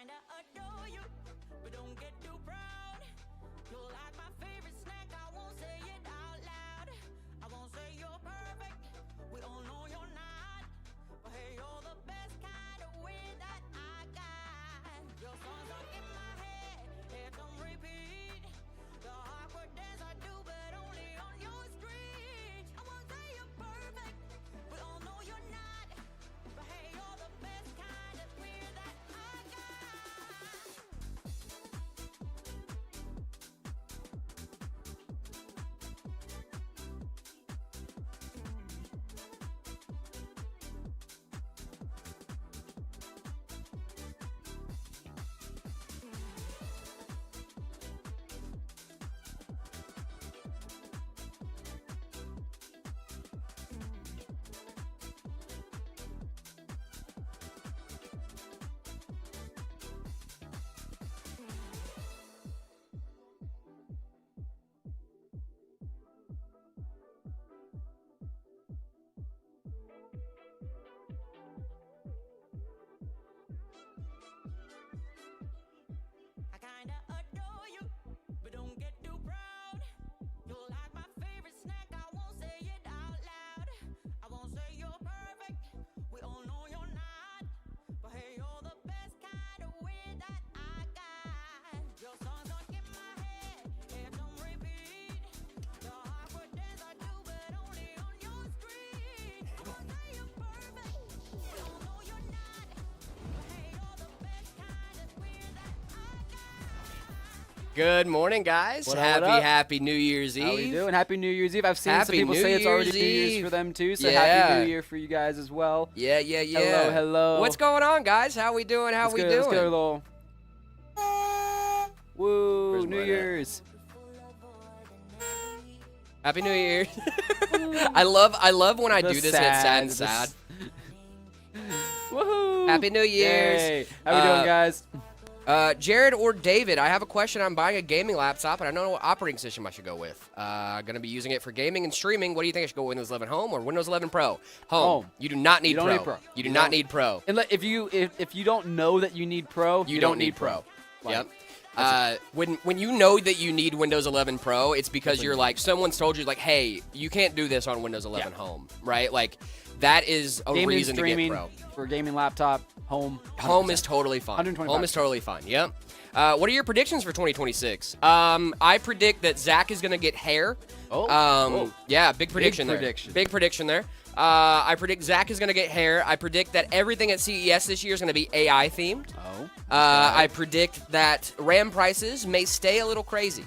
kinda adore you, but don't get too proud. You're like my favorite snack, I won't say it out loud. I won't say you're perfect, we all know you're not. But hey, you're the best kind of weird that I got. Your songs are in my head, it's on repeat. The awkward dance I do, but only on your street. I won't say you're perfect, we all know you're not. But hey, you're the best kind of weird that I got. I kinda adore you, but don't get too proud. You're like my favorite snack, I won't say it out loud. I won't say you're perfect, we all know you're not. But hey, you're the best kind of weird that I got. Your songs are in my head, it's on repeat. The awkward dance I do, but only on your street. I won't say you're perfect, we all know you're not. But hey, you're the best kind of weird that I got. Good morning, guys. What up? Happy New Year's Eve. How we doing? Happy New Year's Eve. I've seen some Happy people New say it's already Year's New Year's Eve. for them too. So Yeah. Happy New Year for you guys as well. Yeah. Hello. What's going on, guys? How we doing? How Let's we go, doing? Let's get a little. Woo! Where's New mine at? Year's. Happy New Year. I love when I The do this and it's sad and the sad. Woohoo! Happy New Year's. Yay. How we doing, guys? Jared or David, I have a question. I'm buying a gaming laptop, and I don't know what operating system I should go with. Going to be using it for gaming and streaming. What do you think I should go with, Windows 11 Home or Windows 11 Pro? Home. You do not need You don't Pro. need Pro. You do You not don't. need Pro. And if you don't know that you need Pro, You don't need Pro. Like, Yep. When you know that you need Windows 11 Pro, it's because you're like, someone's told you, like, hey, you can't do this on Windows 11 Home, right? Like, that is a gaming, reason to streaming get Pro. for a gaming laptop, home. Home 100%. is totally fine. 125. Home is totally fine, yep. What are your predictions for 2026? I predict that Zach is going to get hair. Oh. Yeah, big prediction there. prediction. Big prediction there. I predict Zach is going to get hair. I predict that everything at CES this year is going to be AI themed. Oh. I predict that RAM prices may stay a little crazy.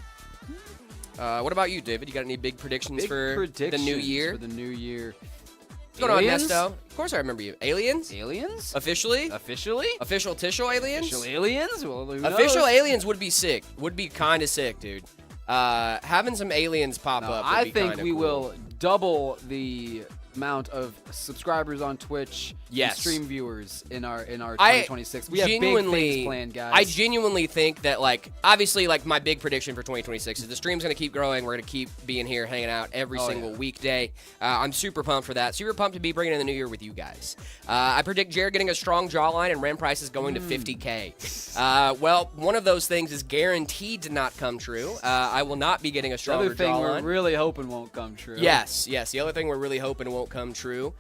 What about you, David? You got any big predictions Big for predictions the new year? For the new year. What's going on, Aliens? Nesto? Of course I remember you. Aliens? Aliens? Officially? Officially? Official Tishel aliens? Official aliens? Well, who knows? Official aliens would be sick. Would be kind of sick, dude. Having some aliens pop No, up would I be think kinda we cool. will double the amount of subscribers on Twitch Yes. and stream viewers in our I 2026. We have big things planned, guys. I genuinely think that, like, obviously, like, my big prediction for 2026 is the stream's going to keep growing. We're going to keep being here, hanging out every single weekday. I'm super pumped for that. Super pumped to be bringing in the new year with you guys. I predict Jared getting a strong jawline and RAM prices going to 50K. Well, one of those things is guaranteed to not come true. I will not be getting a the stronger other thing jawline. we're really hoping won't come true. Yes. The other thing we're really hoping won't come true.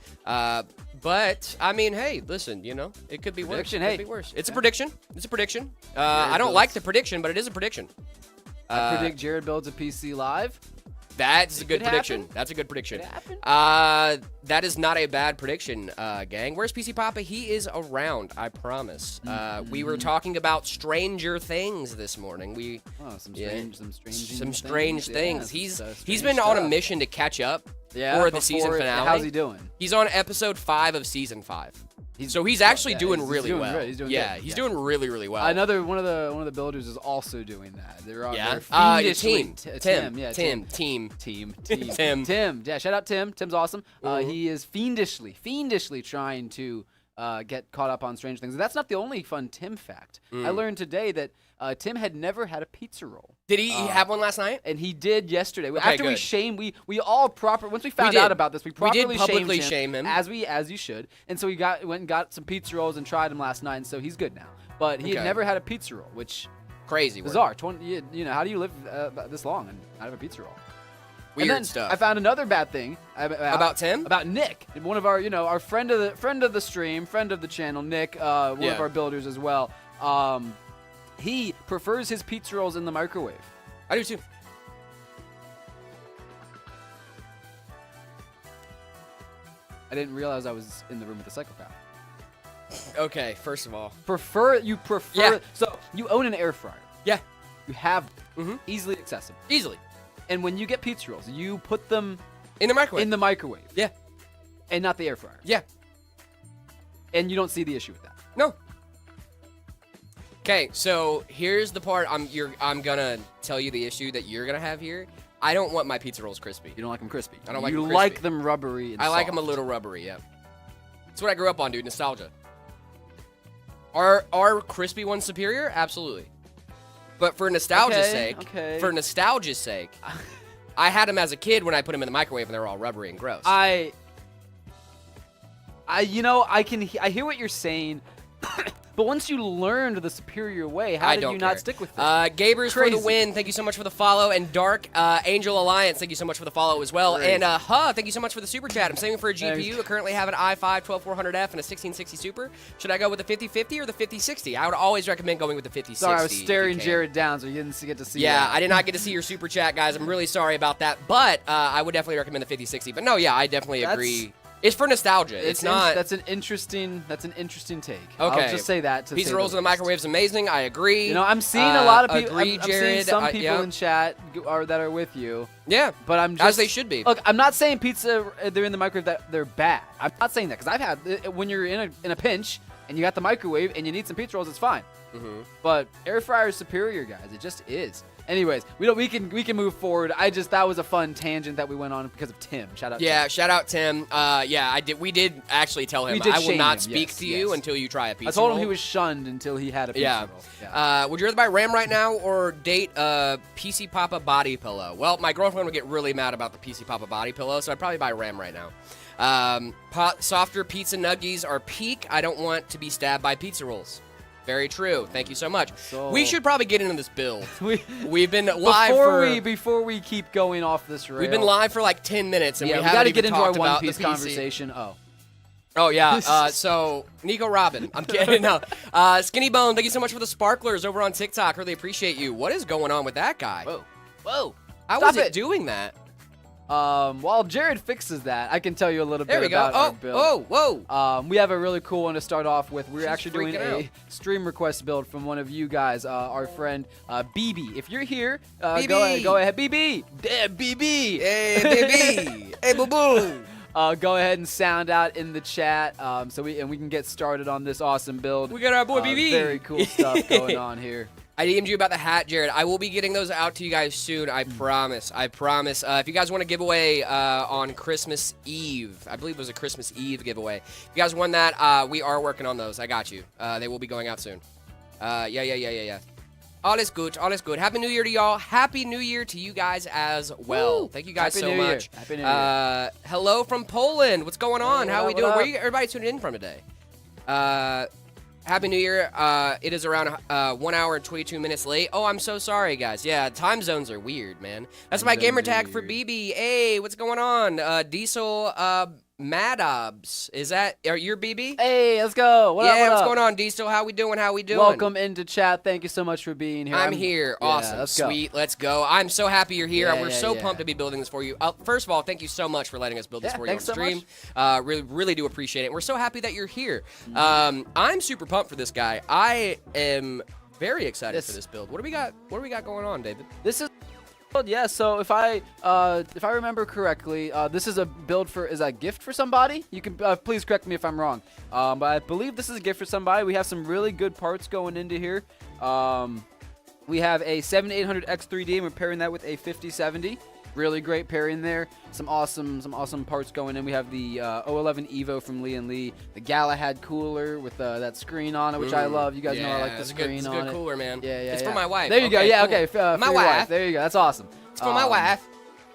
But, I mean, hey, listen, you know, it could be Prediction, worse. It hey. could be worse. It's a prediction. It's a prediction. I don't like the prediction, but it is a prediction. I predict Jared builds a PC live. That's a good could prediction. happen. That's a good prediction. Could happen. That is not a bad prediction, gang. Where's PC Papa? He is around, I promise. We were talking about Stranger Things this morning. Some strange things. Yeah, He's been on a mission to catch up for the season finale. How's he doing? He's on episode 5 of season 5. So he's actually doing he's really doing well. great. He's doing yeah, good. he's Yeah. doing really, really well. Another one of the builders is also doing that. They're Yeah. they're Your fiendishly- team. Tim. Yeah. Team. Tim. Yeah. Shout out Tim. Tim's awesome. He is fiendishly trying to get caught up on Strange Things. And that's not the only fun Tim fact. I learned today that Tim had never had a pizza roll. Did he have one last night? And he did yesterday. Okay, After we good. shamed, we all once we found did. out about this, we properly publicly shamed shame him. as you should. And so we went and got some pizza rolls and tried them last night, and so he's good now. But he had never had a pizza roll, which crazy bizarre. 20, how do you live this long and not have a pizza roll? Weird and then stuff. I found another bad thing about Tim, about Nick, one of our our friend of the stream, friend of the channel, Nick, one of our builders as well. He prefers his pizza rolls in the microwave. I do too. I didn't realize I was in the room with a psychopath. Okay, first of all, you prefer. So you own an air fryer. Yeah. You have easily accessible. Easily. And when you get pizza rolls, you put them in the microwave. In the microwave. Yeah. And not the air fryer. Yeah. And you don't see the issue with that. No. Okay, so here's the part I'm gonna tell you the issue that you're gonna have here. I don't want my pizza rolls crispy. You don't like them crispy. I don't like them crispy. You like them rubbery and I like soft. them a little rubbery, yeah. That's what I grew up on, dude. Nostalgia. Are crispy ones superior? Absolutely. But for nostalgia's sake, I had them as a kid when I put them in the microwave and they were all rubbery and gross. I hear what you're saying. But once you learned the superior way, how did you not stick with it? Gabers for the win. Thank you so much for the follow. And Dark Angel Alliance, thank you so much for the follow as well. Crazy. And thank you so much for the super chat. I'm saving for a GPU. I currently have an i5-12400F and a 1660 Super. Should I go with the 5050 or the 5060? I would always recommend going with the 5060. Sorry, I was staring Jared down, so you didn't get to see that. that. I did not get to see your super chat, guys. I'm really sorry about that. But I would definitely recommend the 5060. But no, yeah, I definitely agree. It's for nostalgia. It's not. That's an interesting take. Okay. I'll just say that. Pizza rolls in the microwave is amazing. I agree. I'm seeing a lot of people. Agree, I'm Jared. seeing some people in chat that are with you. Yeah. But I'm just as they should be. Look, I'm not saying pizza they're in the microwave that they're bad. I'm not saying that because I've had when you're in a pinch and you got the microwave and you need some pizza rolls, it's fine. But air fryer is superior, guys. It just is. Anyways, we can move forward. That was a fun tangent that we went on because of Tim. Shout out. Yeah, shout out Tim. We did actually tell him I will not speak to you until you try a pizza roll. I told him he was shunned until he had a pizza roll. Yeah. Would you rather buy RAM right now or date a PC Papa body pillow? Well, my girlfriend would get really mad about the PC Papa body pillow, so I'd probably buy RAM right now. Softer pizza nuggies are peak. I don't want to be stabbed by pizza rolls. Very true. Thank you so much. We should probably get into this build. We've been live before we keep going off this rail. We've been live for like 10 minutes, and we haven't got to even get into our talked One about Piece the conversation. Oh yeah. So Nico Robin, I'm kidding. No. Skinny Bone, thank you so much for the sparklers over on TikTok. Really appreciate you. What is going on with that guy? Whoa. How was it doing that? While Jared fixes that, I can tell you a little bit about our build. Whoa. We have a really cool one to start off with. We're She's actually doing a stream request build from one of you guys, our friend BB. If you're here, go ahead, BB. Damn, BB. Hey, BB. Hey, boo-boo. Go ahead and sound out in the chat, so we can get started on this awesome build. We got our boy BB. Very cool stuff going on here. I DM'd you about the hat, Jared. I will be getting those out to you guys soon. I promise. If you guys want a giveaway on Christmas Eve, I believe it was a Christmas Eve giveaway. If you guys won that, we are working on those. I got you. They will be going out soon. Yeah. All is good. Happy New Year to y'all. Happy New Year to you guys as well. Woo. Thank you guys Happy so New Year. much. Happy New Year. Hello from Poland. What's going on? How are we doing? Up? Where you everybody tuning in from today? Happy New Year. It is around 1 hour and 22 minutes late. Oh, I'm so sorry, guys. Yeah, time zones are weird, man. That's my gamer tag for BB. Hey, what's going on? Diesel Madobs. Are you BB? Hey, let's go. What's going on, Diesel? How we doing? Welcome into chat. Thank you so much for being here. I'm here. Awesome. Let's Sweet. Go. Let's go. I'm so happy you're here. We're so pumped to be building this for you. First of all, thank you so much for letting us build this for you on stream. Really do appreciate it. And we're so happy that you're here. I'm super pumped for this guy. I am very excited for this build. What do we got going on, David? This is so if I remember correctly, this is a build is a gift for somebody. You can please correct me if I'm wrong, but I believe this is a gift for somebody. We have some really good parts going into here. We have a 7800X3D, and we're pairing that with a 5070. Really great pairing there. Some awesome parts going in. We have the 011 Evo from Lee & Lee, the Galahad cooler with that screen on it, which I love. You guys know I like the screen on it. It's a good cooler, man. Yeah. It's for my wife. There you go. Yeah, cool. okay. For my your wife. There you go. That's awesome. It's for my wife.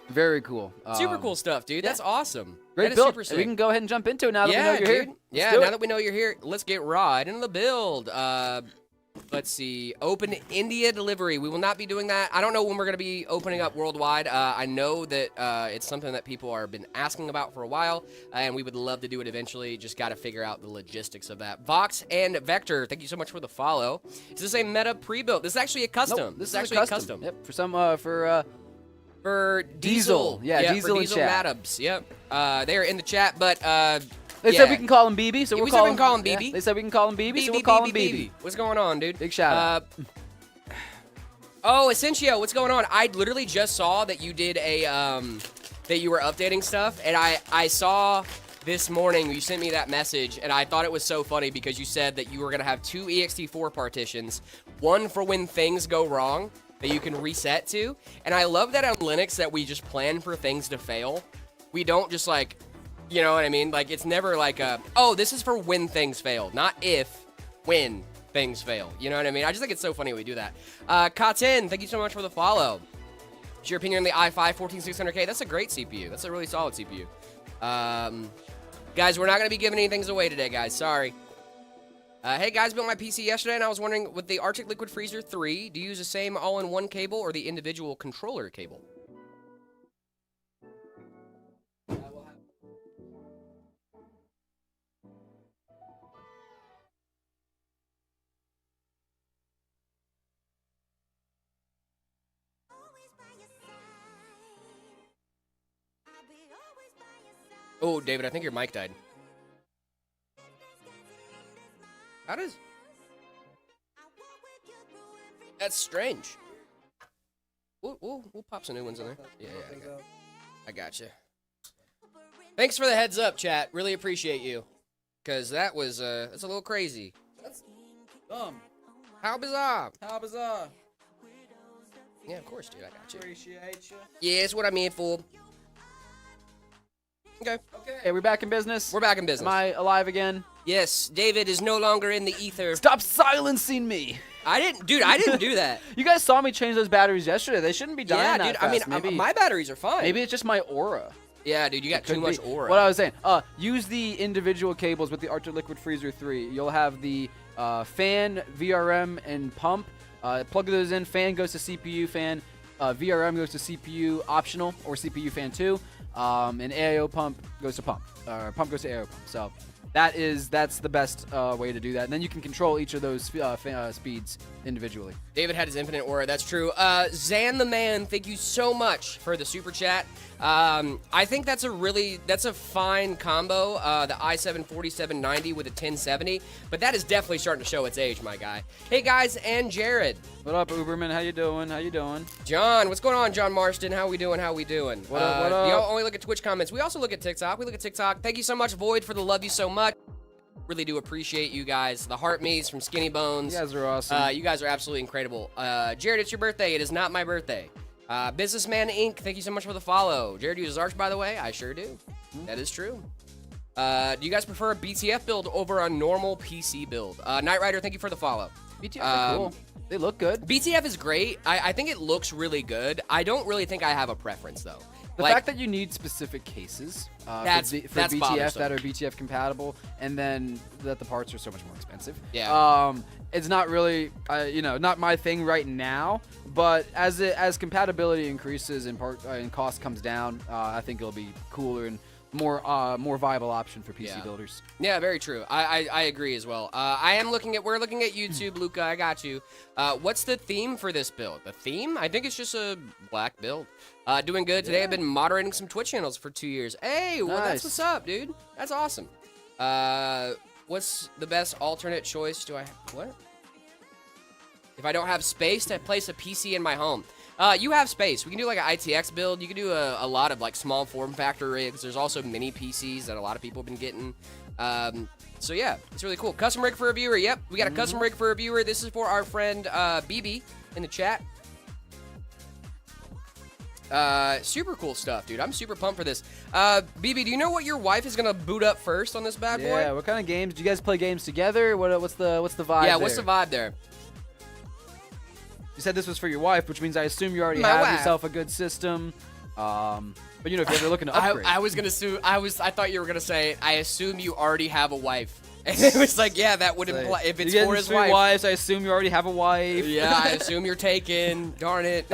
Very cool. Super cool stuff, dude. That's awesome. Great build. We can go ahead and jump into it now that we know you're here. Yeah, now that we know you're here, let's get right into the build. Let's see. Open India delivery. We will not be doing that. I don't know when we're going to be opening up worldwide. I know that it's something that people have been asking about for a while, and we would love to do it eventually. Just got to figure out the logistics of that. Vox and Vector, thank you so much for the follow. Is this a meta pre-built? This is actually a custom. Nope, this is actually a custom. Yep, for Diesel. Yeah, Diesel for in Diesel chat. Madubs. Yep. They are in the chat, but they said we can call him BB, so we we'll said we can call him BB. Yeah, they said we can call him BB, so we'll call him BB. What's going on, dude? Big shout out. Oh, Essentio, what's going on? I literally just saw that you did a that you were updating stuff, and I saw this morning you sent me that message, and I thought it was so funny because you said that you were gonna have 2 ext4 partitions, one for when things go wrong that you can reset to, and I love that on Linux that we just plan for things to fail. We don't just like, you know what I mean? Like, it's never like oh, this is for when things fail, not if, when things fail. You know what I mean? I just think it's so funny we do that. Katin, thank you so much for the follow. What's your opinion on the i5 14600K? That's a great CPU. That's a really solid CPU. Guys, we're not going to be giving any things away today, guys. Sorry. Hey, guys, built my PC yesterday, and I was wondering, with the Arctic Liquid Freezer 3, do you use the same all-in-one cable or the individual controller cable? Oh, David, I think your mic died. How does... That's strange. We'll pop some new ones in there. Yeah, I gotcha. Thanks for the heads up, chat. Really appreciate you. Because that was, that's a little crazy. That's dumb. How bizarre. How bizarre. Yeah, of course, dude. I got you. Appreciate you. Yeah, it's what I'm here for. Okay. Hey, we're back in business. We're back in business. Am I alive again? Yes, David is no longer in the ether. Stop silencing me. I didn't do that. You guys saw me change those batteries yesterday. They shouldn't be dying that fast. I mean, maybe, my batteries are fine. Maybe it's just my aura. Yeah, dude, you got too much aura. What I was saying, use the individual cables with the Arctic Liquid Freezer 3. You'll have the fan, VRM, and pump. Plug those in. Fan goes to CPU fan. VRM goes to CPU optional or CPU fan 2. And AIO pump goes to pump. Pump goes to AIO pump. So that's the best way to do that. And then you can control each of those speeds individually. David had his infinite aura. That's true. Zan the Man, thank you so much for the super chat. I think that's a fine combo. The i7 4790 with a 1070, but that is definitely starting to show its age, my guy. Hey guys, and Jared. What up, Uberman? How you doing? John, what's going on, John Marston? How we doing? What up? You only look at Twitch comments. We also look at TikTok. Thank you so much, Void, for the love you so much. Really do appreciate you guys. The Heart Me's from Skinny Bones. You guys are awesome. You guys are absolutely incredible. Jared, it's your birthday. It is not my birthday. Businessman Inc., thank you so much for the follow. Jared uses Arch, by the way. I sure do. That is true. Do you guys prefer a BTF build over a normal PC build? Knight Rider, thank you for the follow. BTF are cool. They look good. BTF is great. I think it looks really good. I don't really think I have a preference, though. The fact that you need specific cases for BTF bothersome. that are BTF compatible, and then that the parts are so much more expensive. Yeah. It's not really, not my thing right now. But as compatibility increases and cost comes down, I think it'll be cooler and more viable option for PC builders. Yeah, very true. I agree as well. We're looking at YouTube, Luca. I got you. What's the theme for this build? The theme? I think it's just a black build. Doing good today. I've been moderating some Twitch channels for 2 years. Hey, well, that's what's up, dude. That's awesome. What's the best alternate choice? What? If I don't have space to place a PC in my home. You have space. We can do like an ITX build. You can do a lot of like small form factor rigs. There's also mini PCs that a lot of people have been getting. So yeah, it's really cool. Custom rig for a viewer. Yep, we got a custom rig for a viewer. This is for our friend BB in the chat. Super cool stuff, dude. I'm super pumped for this. BB, do you know what your wife is gonna boot up first on this bad boy? Yeah. What kind of games? Do you guys play games together? What's the vibe? Yeah, there? what's the vibe there? You said this was for your wife, which means I assume you already My have wife. yourself a good system. But you know, if you're ever looking to upgrade, I was gonna assume. I thought you were gonna say. I assume you already have a wife. And it was like, yeah, that would imply if it's for his wife. Wives, I assume you already have a wife. Yeah, I assume you're taken. Darn it.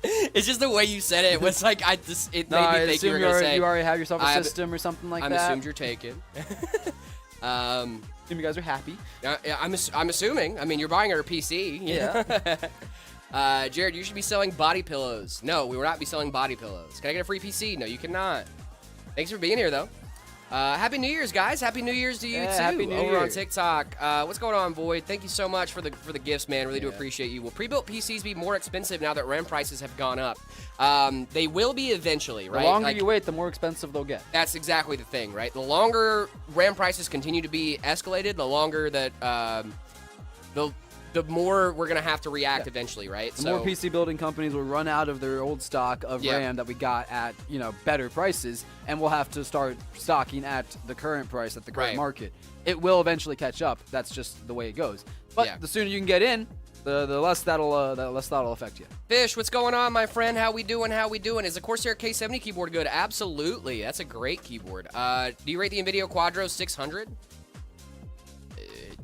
It's just the way you said it. Was like it made me think you were gonna say. You already have yourself a system or something like I'm that. assumed you're taken. Assume you guys are happy. Yeah, I'm assuming. I mean, you're buying her a PC. Yeah. Jared, you should be selling body pillows. No, we will not be selling body pillows. Can I get a free PC? No, you cannot. Thanks for being here, though. Happy New Year's, guys. Happy New Year's to you, too. Happy New Over on Year. TikTok. What's going on, Void? Thank you so much for the gifts, man. Really do appreciate you. Will pre-built PCs be more expensive now that RAM prices have gone up? They will be eventually, right? The longer you wait, the more expensive they'll get. That's exactly the thing, right? The longer RAM prices continue to be escalated, the longer that the more we're gonna have to react eventually, right? The more PC building companies will run out of their old stock of RAM that we got at better prices, and we'll have to start stocking at the current price at the current market. It will eventually catch up. That's just the way it goes. But the sooner you can get in, the less that'll affect you. Fish, what's going on, my friend? How we doing? Is the Corsair K70 keyboard good? Absolutely. That's a great keyboard. Do you rate the NVIDIA Quadro 600?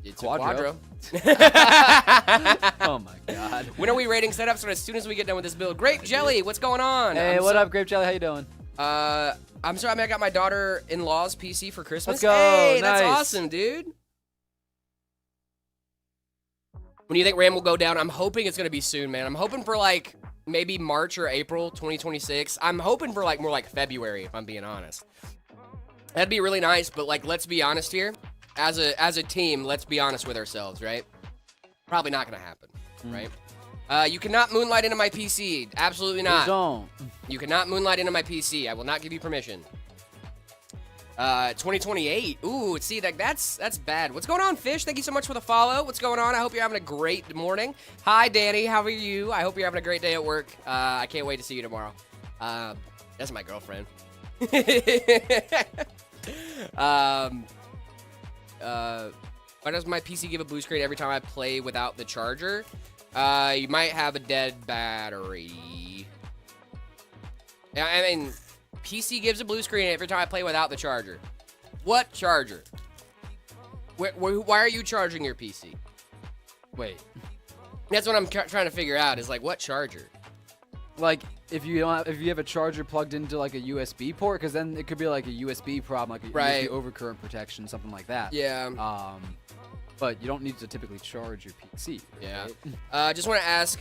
It's Quadro. a Quadro. Oh my God. When are we rating setups? So as soon as we get done with this build. Grape Jelly, what's going on? Hey, what up, Grape Jelly? How you doing? I'm sorry, I mean, I got my daughter-in-law's PC for Christmas. Let's go. Hey, that's Nice. awesome, dude. When do you think RAM will go down? I'm hoping it's gonna be soon, man. I'm hoping for like maybe March or April 2026. I'm hoping for like more like February, if I'm being honest. That'd be really nice, but like, let's be honest here. As a team, let's be honest with ourselves, right? Probably not gonna happen, right? You cannot moonlight into my PC. Absolutely not. Don't. You cannot moonlight into my PC. I will not give you permission. 2028. Ooh, see, that's bad. What's going on, Fish? Thank you so much for the follow. What's going on? I hope you're having a great morning. Hi, Danny. How are you? I hope you're having a great day at work. I can't wait to see you tomorrow. That's my girlfriend. Why does my PC give a blue screen every time I play without the charger? You might have a dead battery. I mean, PC gives a blue screen every time I play without the charger. What charger? Why are you charging your PC? Wait. That's what I'm trying to figure out. Is like, what charger? Like, if you have a charger plugged into like a USB port, because then it could be like a USB problem, like a USB overcurrent protection, something like that. Yeah. But you don't need to typically charge your PC. Yeah. Right? Just want to ask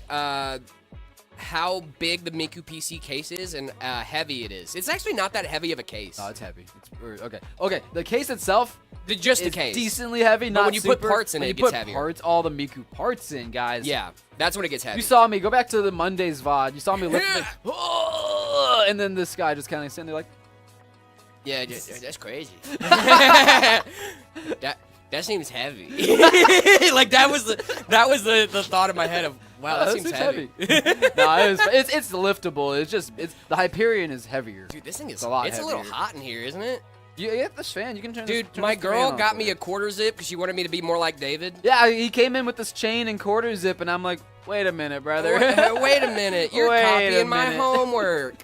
how big the Miku PC case is and heavy it is. It's actually not that heavy of a case. Oh, it's heavy. Okay. The case itself. Just the is case. Decently heavy. But not when you super. put parts in it, it gets heavier. Parts, all the Miku parts in, guys. Yeah, that's when it gets heavy. You saw me. Go back to the Monday's VOD. You saw me lift like, oh, and then this guy just kind of sitting there like, yeah, that's crazy. That seems heavy. Like that was the thought in my head of, wow, that seems heavy. No, it's liftable. It's the Hyperion is heavier. Dude, this thing is a lot it's heavier. a little hot in here, isn't it? You get this fan. You can turn. Dude, turn my this girl fan got on me a quarter zip because she wanted me to be more like David. Yeah, he came in with this chain and quarter zip, and I'm like, wait a minute, brother. Wait a minute, you're Wait a copying my minute. homework.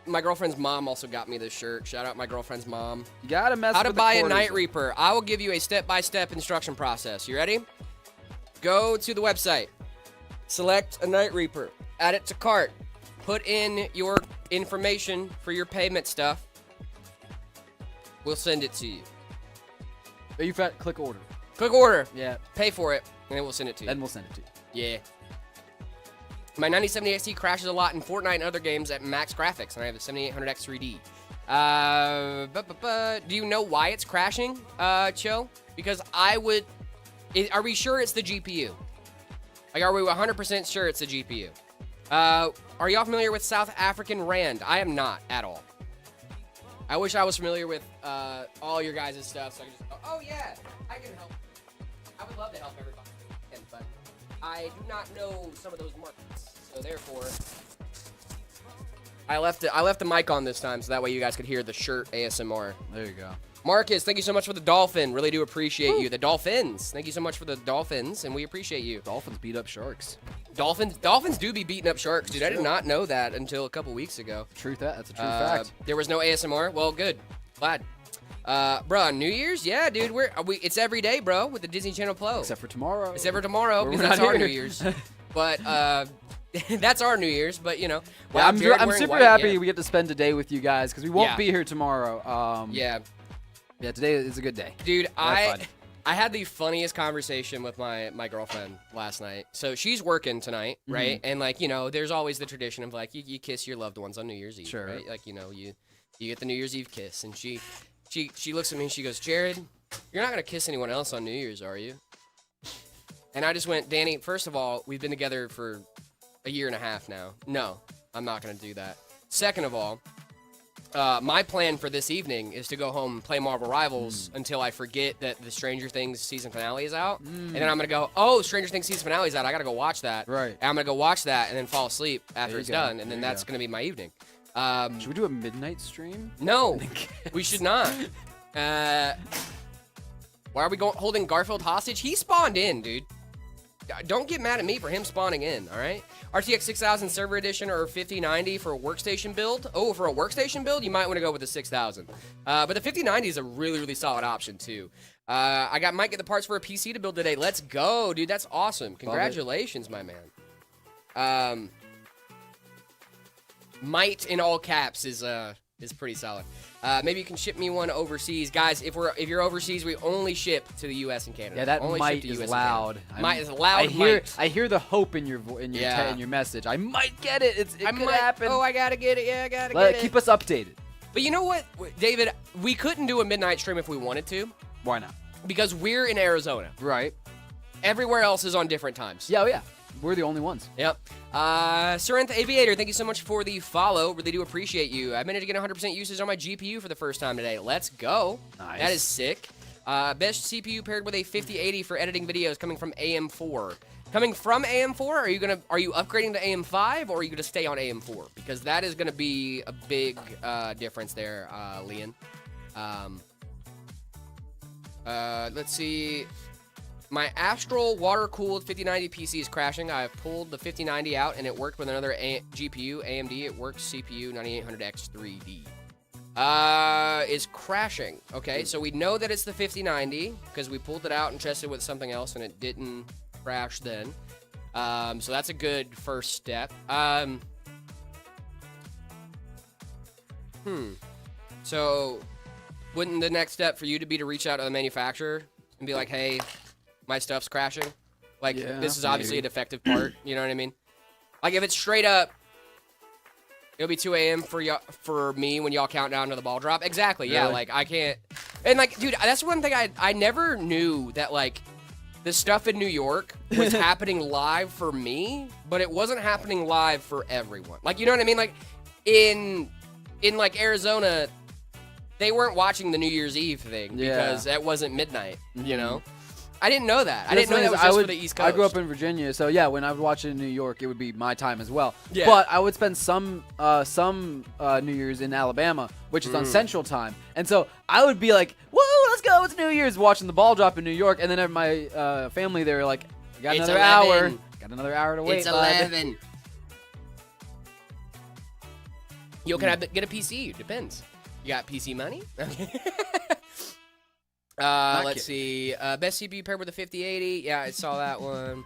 My girlfriend's mom also got me this shirt. Shout out my girlfriend's mom. You gotta mess How with to the buy a quarter Night zip. Reaper. I will give you a step-by-step instruction process. You ready? Go to the website. Select a Night Reaper. Add it to cart. Put in your information for your payment stuff. We'll send it to you. You click order. Click order. Yeah. Pay for it, and then we'll send it to you. Then we'll send it to you. Yeah. My 9070 XT crashes a lot in Fortnite and other games at max graphics, and I have a 7800X 3D. Do you know why it's crashing, Cho? Because are we sure it's the GPU? Like, are we 100% sure it's the GPU? Are y'all familiar with South African Rand? I am not at all. I wish I was familiar with all your guys' stuff, so I can just go, oh yeah, I can help. I would love to help everybody, but I do not know some of those markets. So therefore, I left the mic on this time so that way you guys could hear the shirt ASMR. There you go. Marcus, thank you so much for the dolphin. Really do appreciate you. The Dolphins. Thank you so much for the Dolphins, and we appreciate you. Dolphins beat up sharks. Dolphins do be beating up sharks, dude. I did not know that until a couple weeks ago. That's a true fact. There was no ASMR. Well, good. Glad. Bro, New Year's? Yeah, dude. It's every day, bro, with the Disney Channel Plus. Except for tomorrow. Except for tomorrow, We're because not that's our here. New Year's. But that's our New Year's. But you know, Yeah, wow, Jared I'm wearing super white, happy yeah. we get to spend a day with you guys because we won't Yeah. be here tomorrow. Yeah, Today is a good day. dude. Fun. I had the funniest conversation with my girlfriend last night. So she's working tonight, right? And like, you know, there's always the tradition of like you kiss your loved ones on New Year's Eve, Sure. right? Like, you know, you get the New Year's Eve kiss, and she looks at me and she goes, Jared, you're not gonna kiss anyone else on New Year's, are you? And I just went, Danny, first of all, we've been together for a year and a half now. No, I'm not gonna do that. Second of all, my plan for this evening is to go home and play Marvel Rivals until I forget that the Stranger Things season finale is out. And then I'm going to go, oh, Stranger Things season finale is out. I got to go watch that. Right. And I'm going to go watch that and then fall asleep after There you it's go. done. And then There you that's go. going to be my evening. Should we do a midnight stream? No, we should not. Why are we holding Garfield hostage? He spawned in, dude. Don't get mad at me for him spawning in, all right? RTX 6000 server edition or 5090 for a workstation build. Oh, for a workstation build, you might want to go with the 6000. But the 5090 is a really, really solid option, too. I might get the parts for a PC to build today. Let's go, dude. That's awesome. Congratulations, my man. Might in all caps is pretty solid. Maybe you can ship me one overseas, guys. If you're overseas, we only ship to the U.S. and Canada. Yeah, that only might ship to is US and loud. Canada. Might is loud. I hear the hope in your Yeah. in your message. I might get it. It could might happen. Oh, I gotta get it. Yeah, I gotta get it. Keep us updated. But you know what, David? We couldn't do a midnight stream if we wanted to Why not? because we're in Arizona. Right. Everywhere else is on different times. Yeah. Oh yeah. We're the only ones. Yep. Sarinth Aviator, thank you so much for the follow. Really do appreciate you. I managed to get 100% usage on my GPU for the first time today. Let's go. Nice. That is sick. Best CPU paired with a 5080 for editing videos coming from AM4. Coming from AM4, are you upgrading to AM5 or are you gonna stay on AM4? Because that is gonna be a big difference there, Leon. Let's see. My Astral water-cooled 5090 PC is crashing. I've pulled the 5090 out, and it worked with another GPU, AMD. It works CPU 9800X 3D. Is crashing. Okay, so we know that it's the 5090 because we pulled it out and tested with something else, and it didn't crash then. So that's a good first step. So wouldn't the next step for you to be to reach out to the manufacturer and be like, hey, my stuff's crashing? Like, Yeah, this is obviously maybe. a defective part. You know what I mean? Like, if it's straight up, it'll be 2 a.m. for me when y'all count down to the ball drop. Exactly, yeah. Really? Like, I can't. And, like, dude, that's one thing I never knew that, like, the stuff in New York was happening live for me, but it wasn't happening live for everyone. Like, you know what I mean? Like, in like, Arizona, they weren't watching the New Year's Eve thing because that wasn't midnight, you know? I didn't know that. I didn't know that was just for the East Coast. I grew up in Virginia, so yeah, when I would watch it in New York, it would be my time as well. Yeah. But I would spend some New Year's in Alabama, which is on Central Time, and so I would be like, "Woo, let's go! It's New Year's!" Watching the ball drop in New York, and then my family they were like, "We got It's another 11. hour. Got another hour to wait." It's bud." 11. You can get a PC. Depends. You got PC money? Let's see. Best CPU paired with a 5080. Yeah, I saw that one.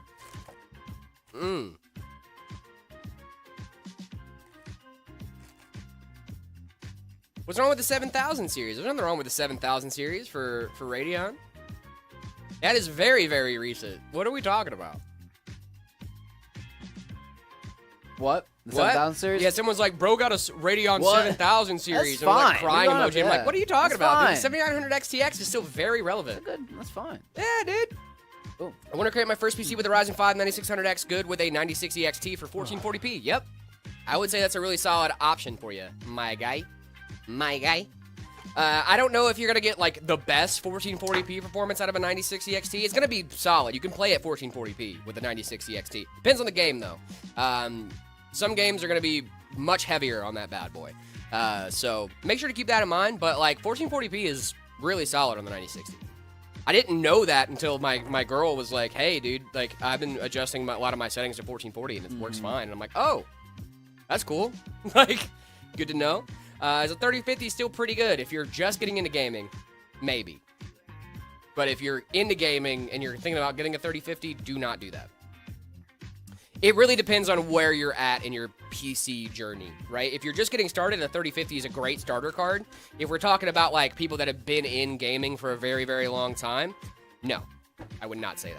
What's wrong with the 7000 series? There's nothing wrong with the 7000 series for Radeon. That is very, very recent. What are we talking about? What? The What? 7000 series? Yeah, someone's like, bro got a Radeon What? 7000 series. That's And I'm like fine. crying Leave it on, emoji. I'm like, yeah. what are you talking That's about? Dude, fine. the 7900 XTX is still very relevant. Good. That's fine. Yeah, dude. Oh. I want to create my first PC with a Ryzen 5 9600X good with a 9060 XT for 1440p. Yep. I would say that's a really solid option for you, my guy. My guy. I don't know if you're going to get, like, the best 1440p performance out of a 9060 XT. It's going to be solid. You can play at 1440p with the 9060 XT. Depends on the game, though. Some games are going to be much heavier on that bad boy. So make sure to keep that in mind. But like 1440p is really solid on the 9060. I didn't know that until my girl was like, hey, dude, like I've been adjusting a lot of my settings to 1440 and it works fine. And I'm like, oh, that's cool. Like, good to know. As a 3050 is still pretty good if you're just getting into gaming, maybe. But if you're into gaming and you're thinking about getting a 3050, do not do that. It really depends on where you're at in your PC journey, right? If you're just getting started, a 3050 is a great starter card. If we're talking about like people that have been in gaming for a very, very long time, no, I would not say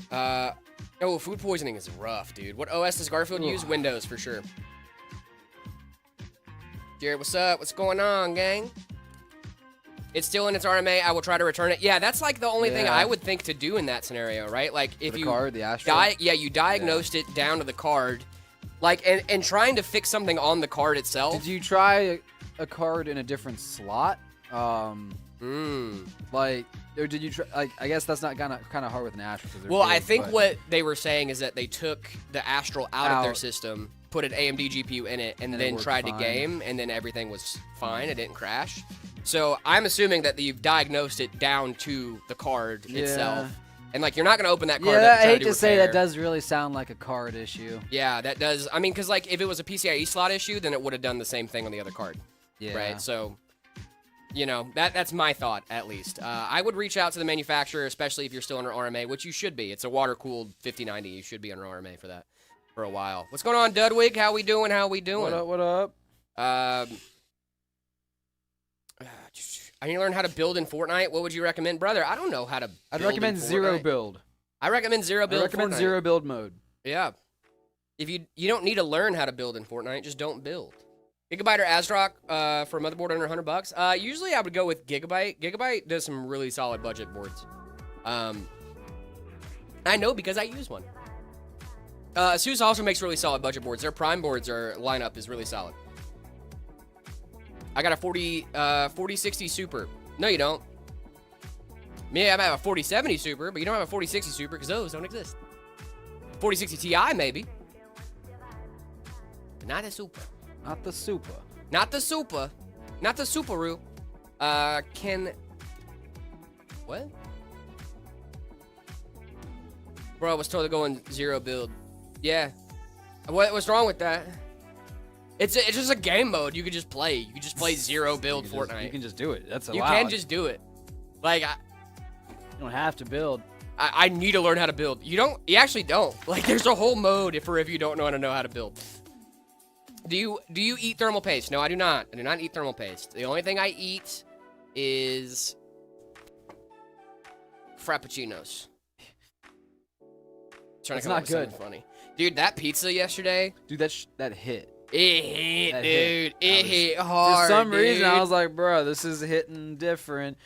that. Oh, food poisoning is rough, dude. What OS does Garfield use? Windows, for sure. Jared, what's up? What's going on, gang? It's still in its RMA. I will try to return it. Yeah, that's like the only thing I would think to do in that scenario, right? Like if you card, the Astro. you diagnosed it down to the card, like and trying to fix something on the card itself. Did you try a card in a different slot? Like, or did you try? Like, I guess that's not kind of hard with an Astro. Well, I think what they were saying is that they took the Astral out of their system, put an AMD GPU in it, and then tried to game, and then everything was fine. It didn't crash. So I'm assuming that you've diagnosed it down to the card itself. And, like, you're not going to open that card up and I try hate to to say repair. that does really sound like a card issue. Yeah, that does. I mean, because, like, if it was a PCIe slot issue, then it would have done the same thing on the other card. Yeah. Right? So, you know, that's my thought, at least. I would reach out to the manufacturer, especially if you're still under RMA, which you should be. It's a water-cooled 5090. You should be under RMA for that for a while. What's going on, Dudwig? How we doing? What up? I need to learn how to build in Fortnite. What would you recommend? Brother, I don't know how to build I'd recommend in zero Fortnite. build. I recommend zero build. I recommend Fortnite. zero build mode. Yeah. If you don't need to learn how to build in Fortnite, just don't build. Gigabyte or ASRock for a motherboard under $100? Usually I would go with Gigabyte. Gigabyte does some really solid budget boards. I know because I use one. ASUS also makes really solid budget boards. Their Prime boards lineup is really solid. I got a 4060 Super. No, you don't. Maybe I might have a 4070 Super, but you don't have a 4060 Super because those don't exist. 4060 Ti, maybe. But not a Super. Not the Super. Not the Super. Not the Subaru. What? Bro, I was totally going zero build. Yeah. What's wrong with that? It's just a game mode. You could just play. You could just play zero build Fortnite. You can just do it. That's allowed. You can just do it. Like, you don't have to build. I need to learn how to build. You actually don't. Like, there's a whole mode for if you don't know how to build. Do you eat thermal paste? No, I do not. I do not eat thermal paste. The only thing I eat is frappuccinos. Trying to come up with something funny. Dude, that pizza yesterday. Dude, that hit. It hit, dude. It hit hard. For some dude. reason, I was like, bro, this is hitting different.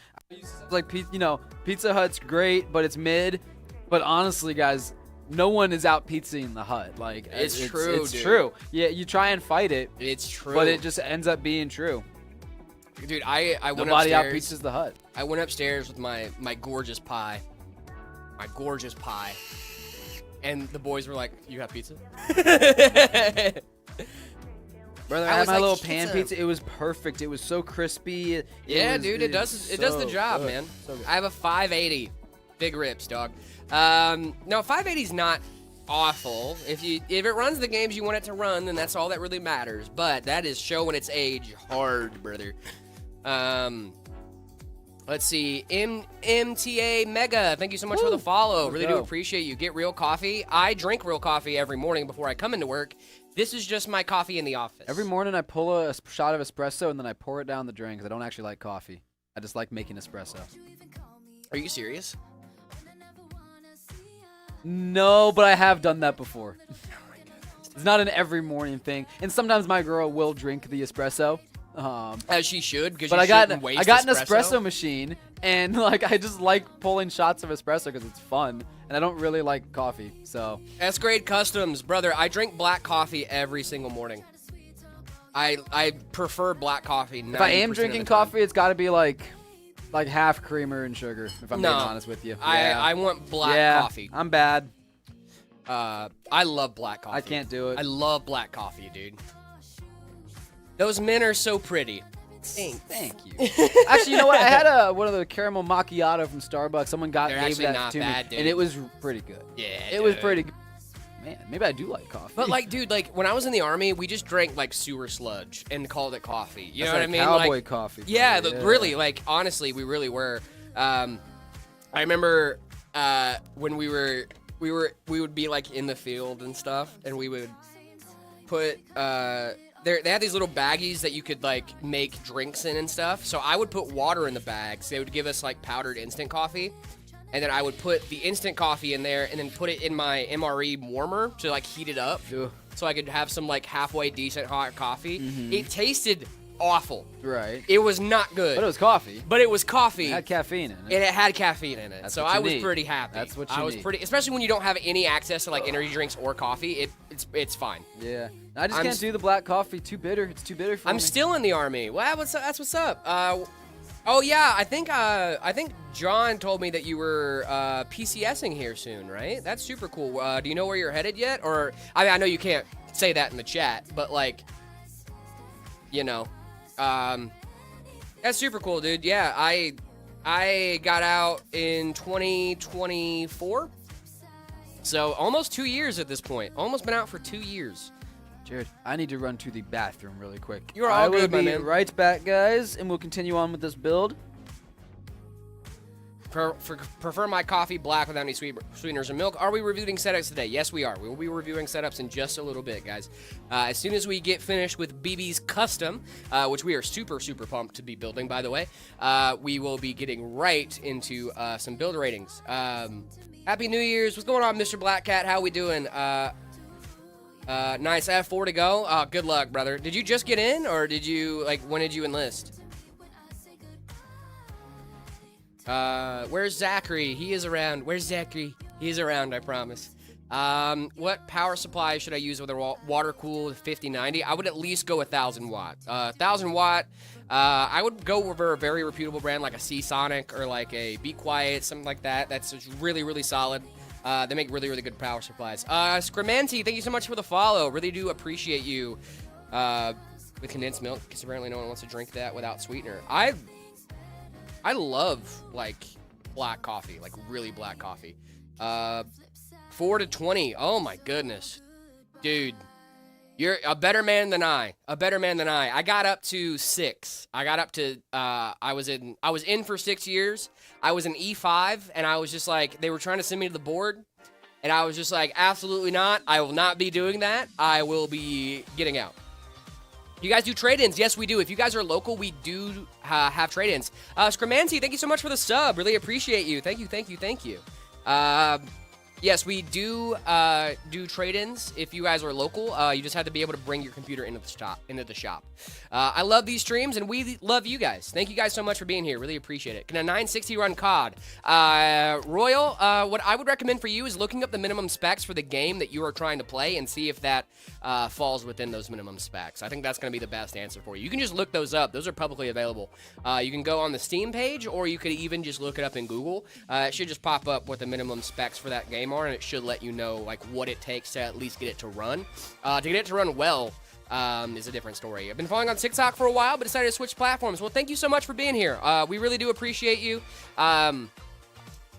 Like, Pizza Hut's great, but it's mid. But honestly, guys, no one is out pizzaing the Hut. Like, it's true. It's dude. true. Yeah, you try and fight it. It's true. But it just ends up being true. Dude, I went Nobody out upstairs. pizzas the Hut. I went upstairs with my gorgeous pie. My gorgeous pie. And the boys were like, "You have pizza?" Brother, I had my little pan pizza. It was perfect. It was so crispy. It does the job, man. So I have a 580. Big rips, dog. No, 580's not awful. If it runs the games you want it to run, then that's all that really matters. But that is showing its age hard, brother. Let's see. MTA Mega, thank you so much for the follow. Really do appreciate you. Get real coffee. I drink real coffee every morning before I come into work. This is just my coffee in the office. Every morning I pull a shot of espresso and then I pour it down the drain because I don't actually like coffee. I just like making espresso. Are you serious? No, but I have done that before. It's not an every morning thing. And sometimes my girl will drink the espresso. As she should, because I got an espresso machine, and like I just like pulling shots of espresso because it's fun, and I don't really like coffee. So S-Grade Customs, brother. I drink black coffee every single morning. I prefer black coffee. If I am drinking coffee, it's got to be like half creamer and sugar. If I'm being honest with you, I want black coffee. I'm bad. I love black coffee. I can't do it. I love black coffee, dude. Those men are so pretty. Thank you. Actually, you know what? I had one of the caramel macchiato from Starbucks. Someone gave actually that not to bad, me, dude. and it was pretty good. Yeah, it was pretty good. Man, maybe I do like coffee. But like, dude, like when I was in the army, we just drank like sewer sludge and called it coffee. You know what I mean? Cowboy like, coffee. Yeah, yeah. really. Like honestly, we really were. I remember when we would be like in the field and stuff, and we would put they had these little baggies that you could like make drinks in and stuff. So I would put water in the bags. They would give us like powdered instant coffee. And then I would put the instant coffee in there and then put it in my MRE warmer to like heat it up. Ugh. So I could have some like halfway decent hot coffee. Mm-hmm. It tasted awful. Right. It was not good. But it was coffee. But it was coffee. It had caffeine in it. And it had caffeine in it. That's so what you I was need. pretty happy. That's what you I was need. pretty, especially when you don't have any access to like energy drinks or coffee. It's fine. Yeah. I just can't do the black coffee. Too bitter. It's too bitter for me. I'm still in the army. Well, that's what's up. Oh yeah, I think John told me that you were PCSing here soon, right? That's super cool. Do you know where you're headed yet? Or I mean, I know you can't say that in the chat, but like, you know, that's super cool, dude. Yeah, I got out in 2024, so almost 2 years at this point. Almost been out for 2 years. Jared, I need to run to the bathroom really quick. You're all good, my I will be man. right back, guys, and we'll continue on with this build. Prefer my coffee black without any sweeteners and milk. Are we reviewing setups today? Yes, we are. We will be reviewing setups in just a little bit, guys. As soon as we get finished with BB's Custom, which we are super, super pumped to be building, by the way, we will be getting right into some build ratings. Happy New Year's. What's going on, Mr. Black Cat? How we doing? Nice. I have 4 to go. Good luck, brother. Did you just get in, or did you, like, when did you enlist? Where's Zachary? He is around. Where's Zachary? He is around, I promise. What power supply should I use with a water-cooled 5090? I would at least go 1,000 watt. 1,000 watt. I would go over a very reputable brand like a Seasonic or like a Be Quiet, something like that. That's just really, really solid. They make really, really good power supplies. Scramanti, thank you so much for the follow. Really do appreciate you with condensed milk, because apparently no one wants to drink that without sweetener. I love, like, black coffee, like really black coffee. 4 to 20. Oh, my goodness. Dude, you're a better man than I. A better man than I. I got up to 6. I got up to, I was in for 6 years. I was an E5, and I was just like, they were trying to send me to the board, and I was just like, absolutely not. I will not be doing that. I will be getting out. You guys do trade-ins? Yes, we do. If you guys are local, we do have trade-ins. Scramanti, thank you so much for the sub. Really appreciate you. Thank you, thank you, thank you. Yes, we do trade-ins. If you guys are local, you just have to be able to bring your computer into the shop. I love these streams, and we love you guys. Thank you guys so much for being here. Really appreciate it. Can a 960 run COD? Royal, what I would recommend for you is looking up the minimum specs for the game that you are trying to play and see if that falls within those minimum specs. I think that's going to be the best answer for you. You can just look those up. Those are publicly available. You can go on the Steam page, or you could even just look it up in Google. It should just pop up what the minimum specs for that game are, and it should let you know like what it takes to at least get it to run. To get it to run well is a different story. I've been following on TikTok for a while, but decided to switch platforms. Well, thank you so much for being here. We really do appreciate you.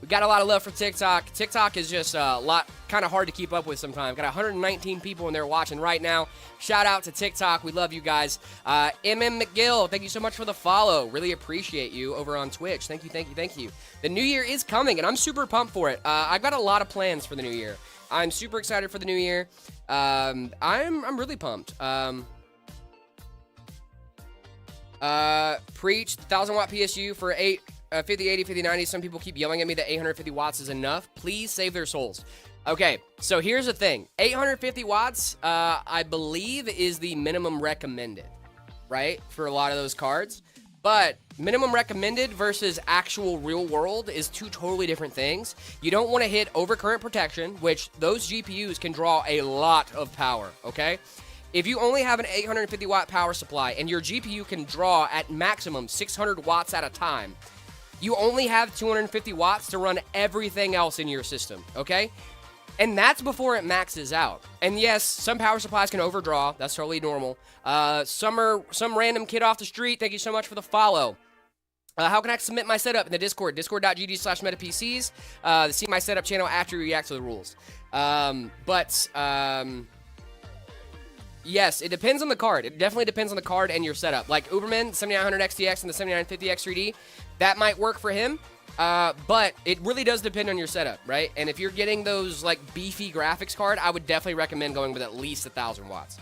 We got a lot of love for TikTok. TikTok is just a lot, kind of hard to keep up with sometimes. Got 119 people in there watching right now. Shout out to TikTok. We love you guys. MM McGill, thank you so much for the follow. Really appreciate you over on Twitch. Thank you, thank you, thank you. The new year is coming, and I'm super pumped for it. I've got a lot of plans for the new year. I'm super excited for the new year. I'm really pumped. Preach 1,000 watt PSU for 50, 80, 50, 90. Some people keep yelling at me that 850 watts is enough. Please save their souls. Okay, so here's the thing. 850 watts, I believe, is the minimum recommended, right, for a lot of those cards. But minimum recommended versus actual real world is two totally different things. You don't want to hit overcurrent protection, which those GPUs can draw a lot of power, okay? If you only have an 850 watt power supply and your GPU can draw at maximum 600 watts at a time, you only have 250 watts to run everything else in your system, okay? And that's before it maxes out. And yes, some power supplies can overdraw. That's totally normal. Some random kid off the street, thank you so much for the follow. How can I submit my setup in the Discord? Discord.gg/metapcs. See my setup channel after you react to the rules. Yes, it depends on the card. It definitely depends on the card and your setup. Like Uberman, 7900 XTX and the 7950 X3D, that might work for him. But it really does depend on your setup, right? And if you're getting those like beefy graphics card, I would definitely recommend going with at least 1,000 watts.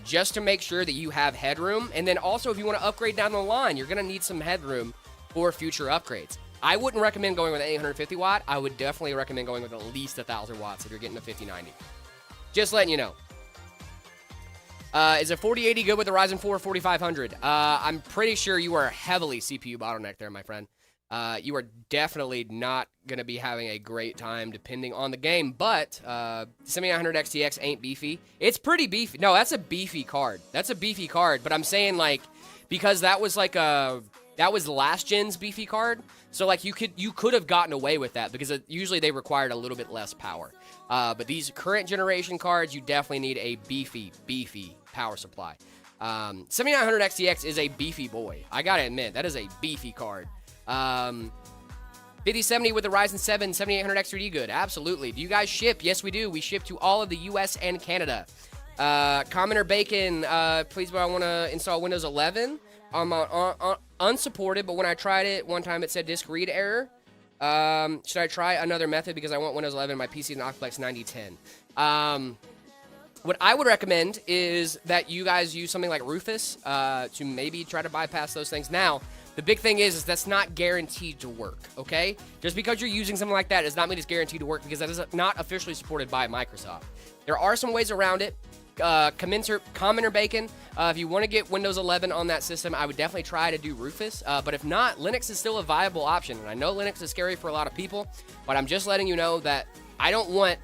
Just to make sure that you have headroom. And then also, if you want to upgrade down the line, you're going to need some headroom for future upgrades. I wouldn't recommend going with 850 watt. I would definitely recommend going with at least 1,000 watts if you're getting a 5090. Just letting you know. Is a 4080 good with the Ryzen 4 4500? I'm pretty sure you are heavily CPU bottleneck there, my friend. You are definitely not going to be having a great time depending on the game, but 7900 XTX ain't beefy. It's pretty beefy. No, that's a beefy card. That's a beefy card, but I'm saying, like, because that was like that was last gen's beefy card, so like you could have gotten away with that because usually they required a little bit less power. But these current generation cards, you definitely need a beefy power supply. 7900 XTX is a beefy boy. I gotta admit, that is a beefy card. 5070 with the Ryzen 7 7800 X3D good. Absolutely. Do you guys ship? Yes, we do. We ship to all of the US and Canada. Commenter Bacon, please, but I want to install Windows 11. I'm unsupported, but when I tried it one time, it said disk read error. Should I try another method because I want Windows 11 my PC is an Oculus 9010? What I would recommend is that you guys use something like Rufus to maybe try to bypass those things. Now, the big thing is that's not guaranteed to work, okay? Just because you're using something like that does not mean it's guaranteed to work because that is not officially supported by Microsoft. There are some ways around it. Commenter Bacon, if you want to get Windows 11 on that system, I would definitely try to do Rufus. But if not, Linux is still a viable option. And I know Linux is scary for a lot of people, but I'm just letting you know that I don't want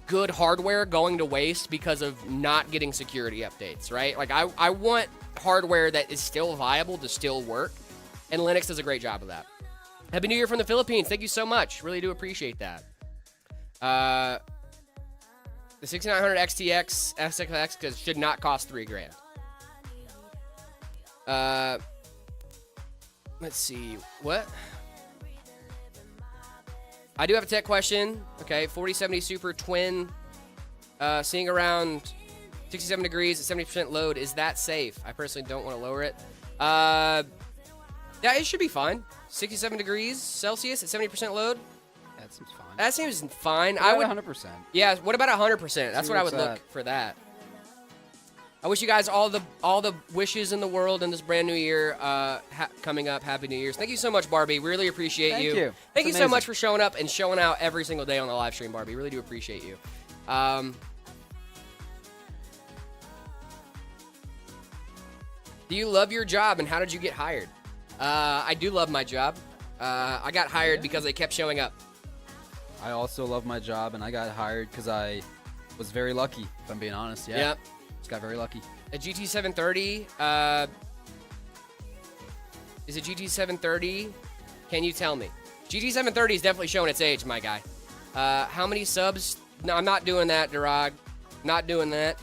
good hardware going to waste because of not getting security updates, right? Like, I want hardware that is still viable to still work, and Linux does a great job of that. Happy New Year from the Philippines. Thank you so much. Really do appreciate that. The 6900 XTX SXX should not cost $3,000. Let's see. What? I do have a tech question. Okay, 4070 Super Twin, seeing around 67 degrees at 70% load. Is that safe? I personally don't want to lower it. Yeah, it should be fine. 67 degrees Celsius at 70% load. That seems fine. That seems fine. I would 100%. Yeah. What about 100%? That's what I would look for. That. I wish you guys all the wishes in the world in this brand new year coming up. Happy New Year's. Thank you so much, Barbie. We really appreciate you. Thank you. Thank you so much for showing up and showing out every single day on the live stream, Barbie. Really do appreciate you. Do you love your job and how did you get hired? I do love my job. I got hired because they kept showing up. I also love my job, and I got hired because I was very lucky, if I'm being honest. Yeah. Yep. Just got very lucky. A GT 730. Is a GT 730? Can you tell me? GT 730 is definitely showing its age, my guy. How many subs? No, I'm not doing that, Durag. Not doing that.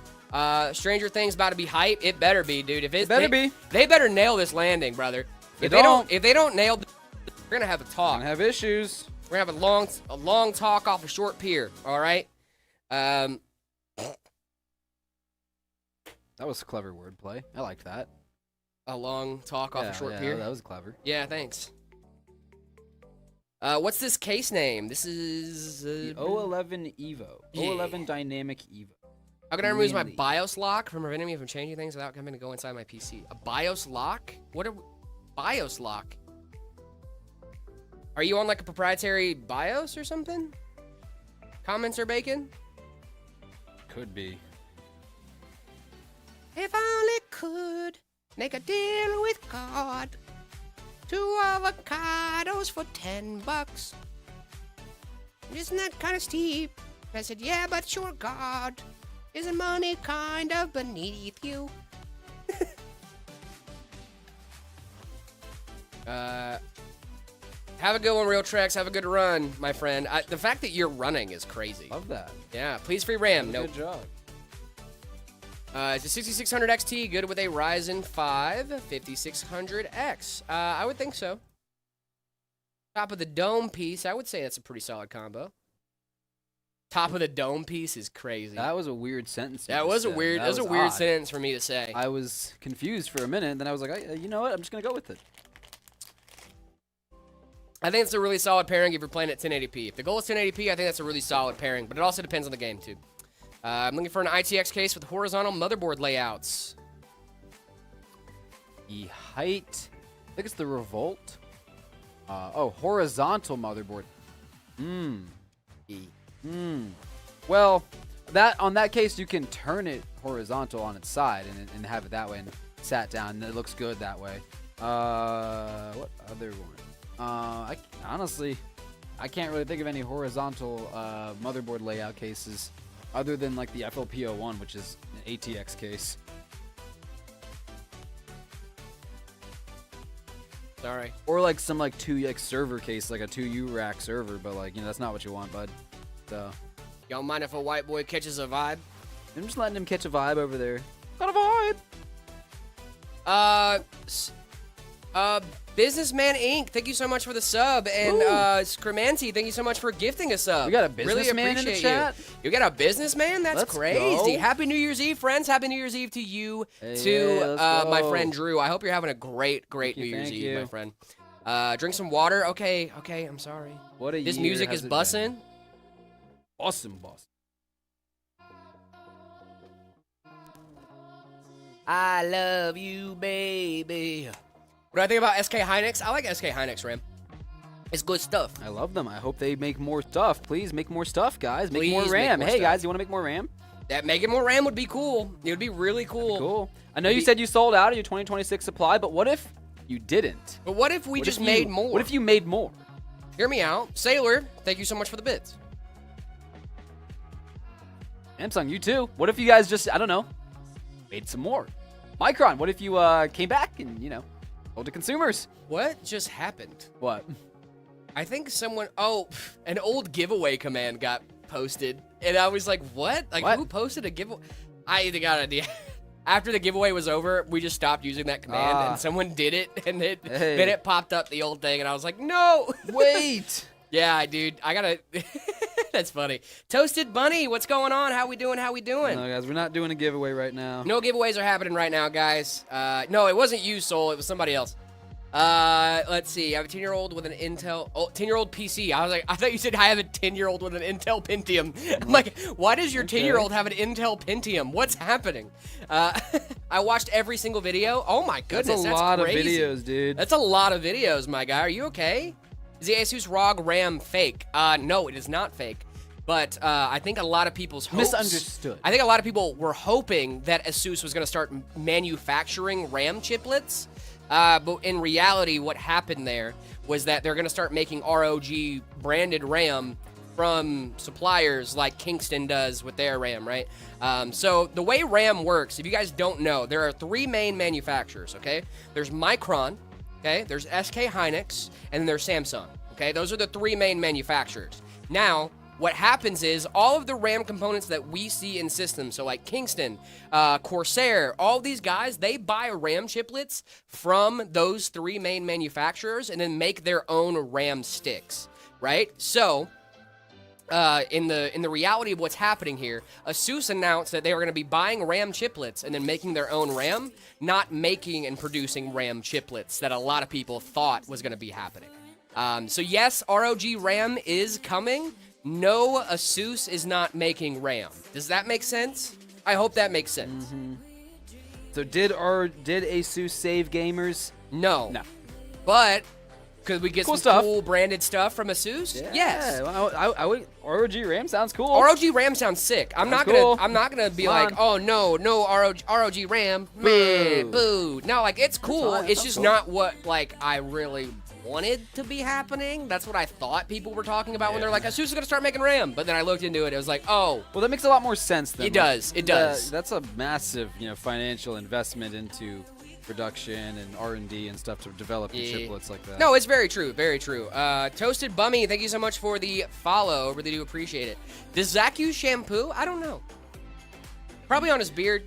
Stranger Things about to be hype. It better be, dude. If it better be. They better nail this landing, brother. If they don't nail, we're gonna have a talk. We're gonna have issues. We're gonna have a long talk off a short pier. All right. That was clever wordplay. I liked that. A long talk off a short pier. That was clever. Yeah, thanks. What's this case name? This is the 011 Evo. Yeah. 011 Dynamic Evo. How can I remove my BIOS lock from preventing me from changing things without having to go inside my PC? A BIOS lock? What a BIOS lock? Are you on like a proprietary BIOS or something? Comments or bacon? Could be. If only could make a deal with God. 2 avocados for $10. Isn't that kind of steep? I said, yeah, but you're God. Isn't money kind of beneath you? Have a good one, Real Trex. Have a good run, my friend. The fact that you're running is crazy. Love that. Yeah, please free RAM. Nope. Good job. It's a 6600 XT, good with a Ryzen 5 5600X. I would think so. Top of the dome piece, I would say that's a pretty solid combo. Top of the dome piece is crazy. That was a weird sentence. That was a weird. That was a weird sentence for me to say. I was confused for a minute, and then I was like, you know what? I'm just gonna go with it. I think it's a really solid pairing if you're playing at 1080p. If the goal is 1080p, I think that's a really solid pairing, but it also depends on the game too. I'm looking for an ITX case with horizontal motherboard layouts. The height. I think it's the Revolt. Horizontal motherboard. Well, on that case, you can turn it horizontal on its side and have it that way and sat down. And it looks good that way. What other one? Honestly, I can't really think of any horizontal motherboard layout cases other than like the FLP01, which is an ATX case. Sorry. Or like some like 2X server case, like a 2U rack server, but like, you know, that's not what you want, bud. So, y'all mind if a white boy catches a vibe? I'm just letting him catch a vibe over there. Got a vibe. Businessman Inc., thank you so much for the sub. And Scremanti, thank you so much for gifting a sub. We got a businessman in the chat? You got a businessman? That's crazy. Go. Happy New Year's Eve, friends. Happy New Year's Eve to you, my friend Drew. I hope you're having a great New Year's Eve, my friend. Drink some water. Okay, I'm sorry. What a This year music has is it bussin'. been? Awesome, boss. I love you, baby. What do I think about SK Hynix? I like SK Hynix RAM. It's good stuff. I love them. I hope they make more stuff. Please make more stuff, guys. Make Please more make RAM. more Hey, stuff. guys, you want to make more RAM? That making more RAM would be cool. It would be really cool. Cool. I know you said you sold out of your 2026 supply, but what if you didn't? But what if we just made more? What if you made more? Hear me out. Sailor, thank you so much for the bits. Samsung, you too. What if you guys just, I don't know, made some more? Micron, what if you came back and, you know, sold to consumers? What just happened? What? I think someone, an old giveaway command got posted. And I was like, what? Like, What? who posted a giveaway? I either got an idea. After the giveaway was over, we just stopped using that command, and someone did it, and then it popped up the old thing, and I was like, no! Wait! Yeah, dude, I gotta... That's funny. Toasted Bunny, what's going on? How we doing? No, guys, we're not doing a giveaway right now. No giveaways are happening right now, guys. No, it wasn't you, Soul. It was somebody else. Let's see. I have a 10-year-old with an Intel... 10-year-old PC. I thought you said I have a 10-year-old with an Intel Pentium. I'm like, why does your 10-year-old have an Intel Pentium? What's happening? I watched every single video. Oh, my goodness. That's a lot crazy. of videos, dude. That's a lot of videos, my guy. Are you okay? Is the Asus ROG RAM fake? No, it is not fake. But I think a lot of people's hopes... Misunderstood. I think a lot of people were hoping that Asus was going to start manufacturing RAM chiplets. But in reality, what happened there was that they're going to start making ROG branded RAM from suppliers like Kingston does with their RAM, right? So the way RAM works, if you guys don't know, there are three main manufacturers, okay? There's Micron, okay? There's SK Hynix, and then there's Samsung, okay? Those are the three main manufacturers. Now, what happens is all of the RAM components that we see in systems, so like Kingston, Corsair, all these guys, they buy RAM chiplets from those three main manufacturers and then make their own RAM sticks, right? So, in the reality of what's happening here, Asus announced that they were going to be buying RAM chiplets and then making their own RAM, not making and producing RAM chiplets that a lot of people thought was going to be happening. So yes, ROG RAM is coming. No, Asus is not making RAM. Does that make sense? I hope that makes sense. Mm-hmm. So did Asus save gamers? No. No. But could we get Cool some stuff. cool branded stuff from Asus? Yeah. Yes. I would. ROG RAM sounds cool. ROG RAM sounds sick. I'm not gonna be Come like, on. oh no ROG RAM, man, boo. No, like it's cool. fine. It's Sounds just cool. not what like I really wanted to be happening. That's what I thought people were talking about when they're like, Asus is gonna start making RAM. But then I looked into it. It was like, oh, Well, that makes a lot more sense. Than It does. It does. That's a massive, financial investment into production and R&D and stuff to develop the chiplets like that. No, it's very true. Very true. Toasted Bummy, thank you so much for the follow. Really do appreciate it. Does Zach use shampoo? I don't know. Probably on his beard.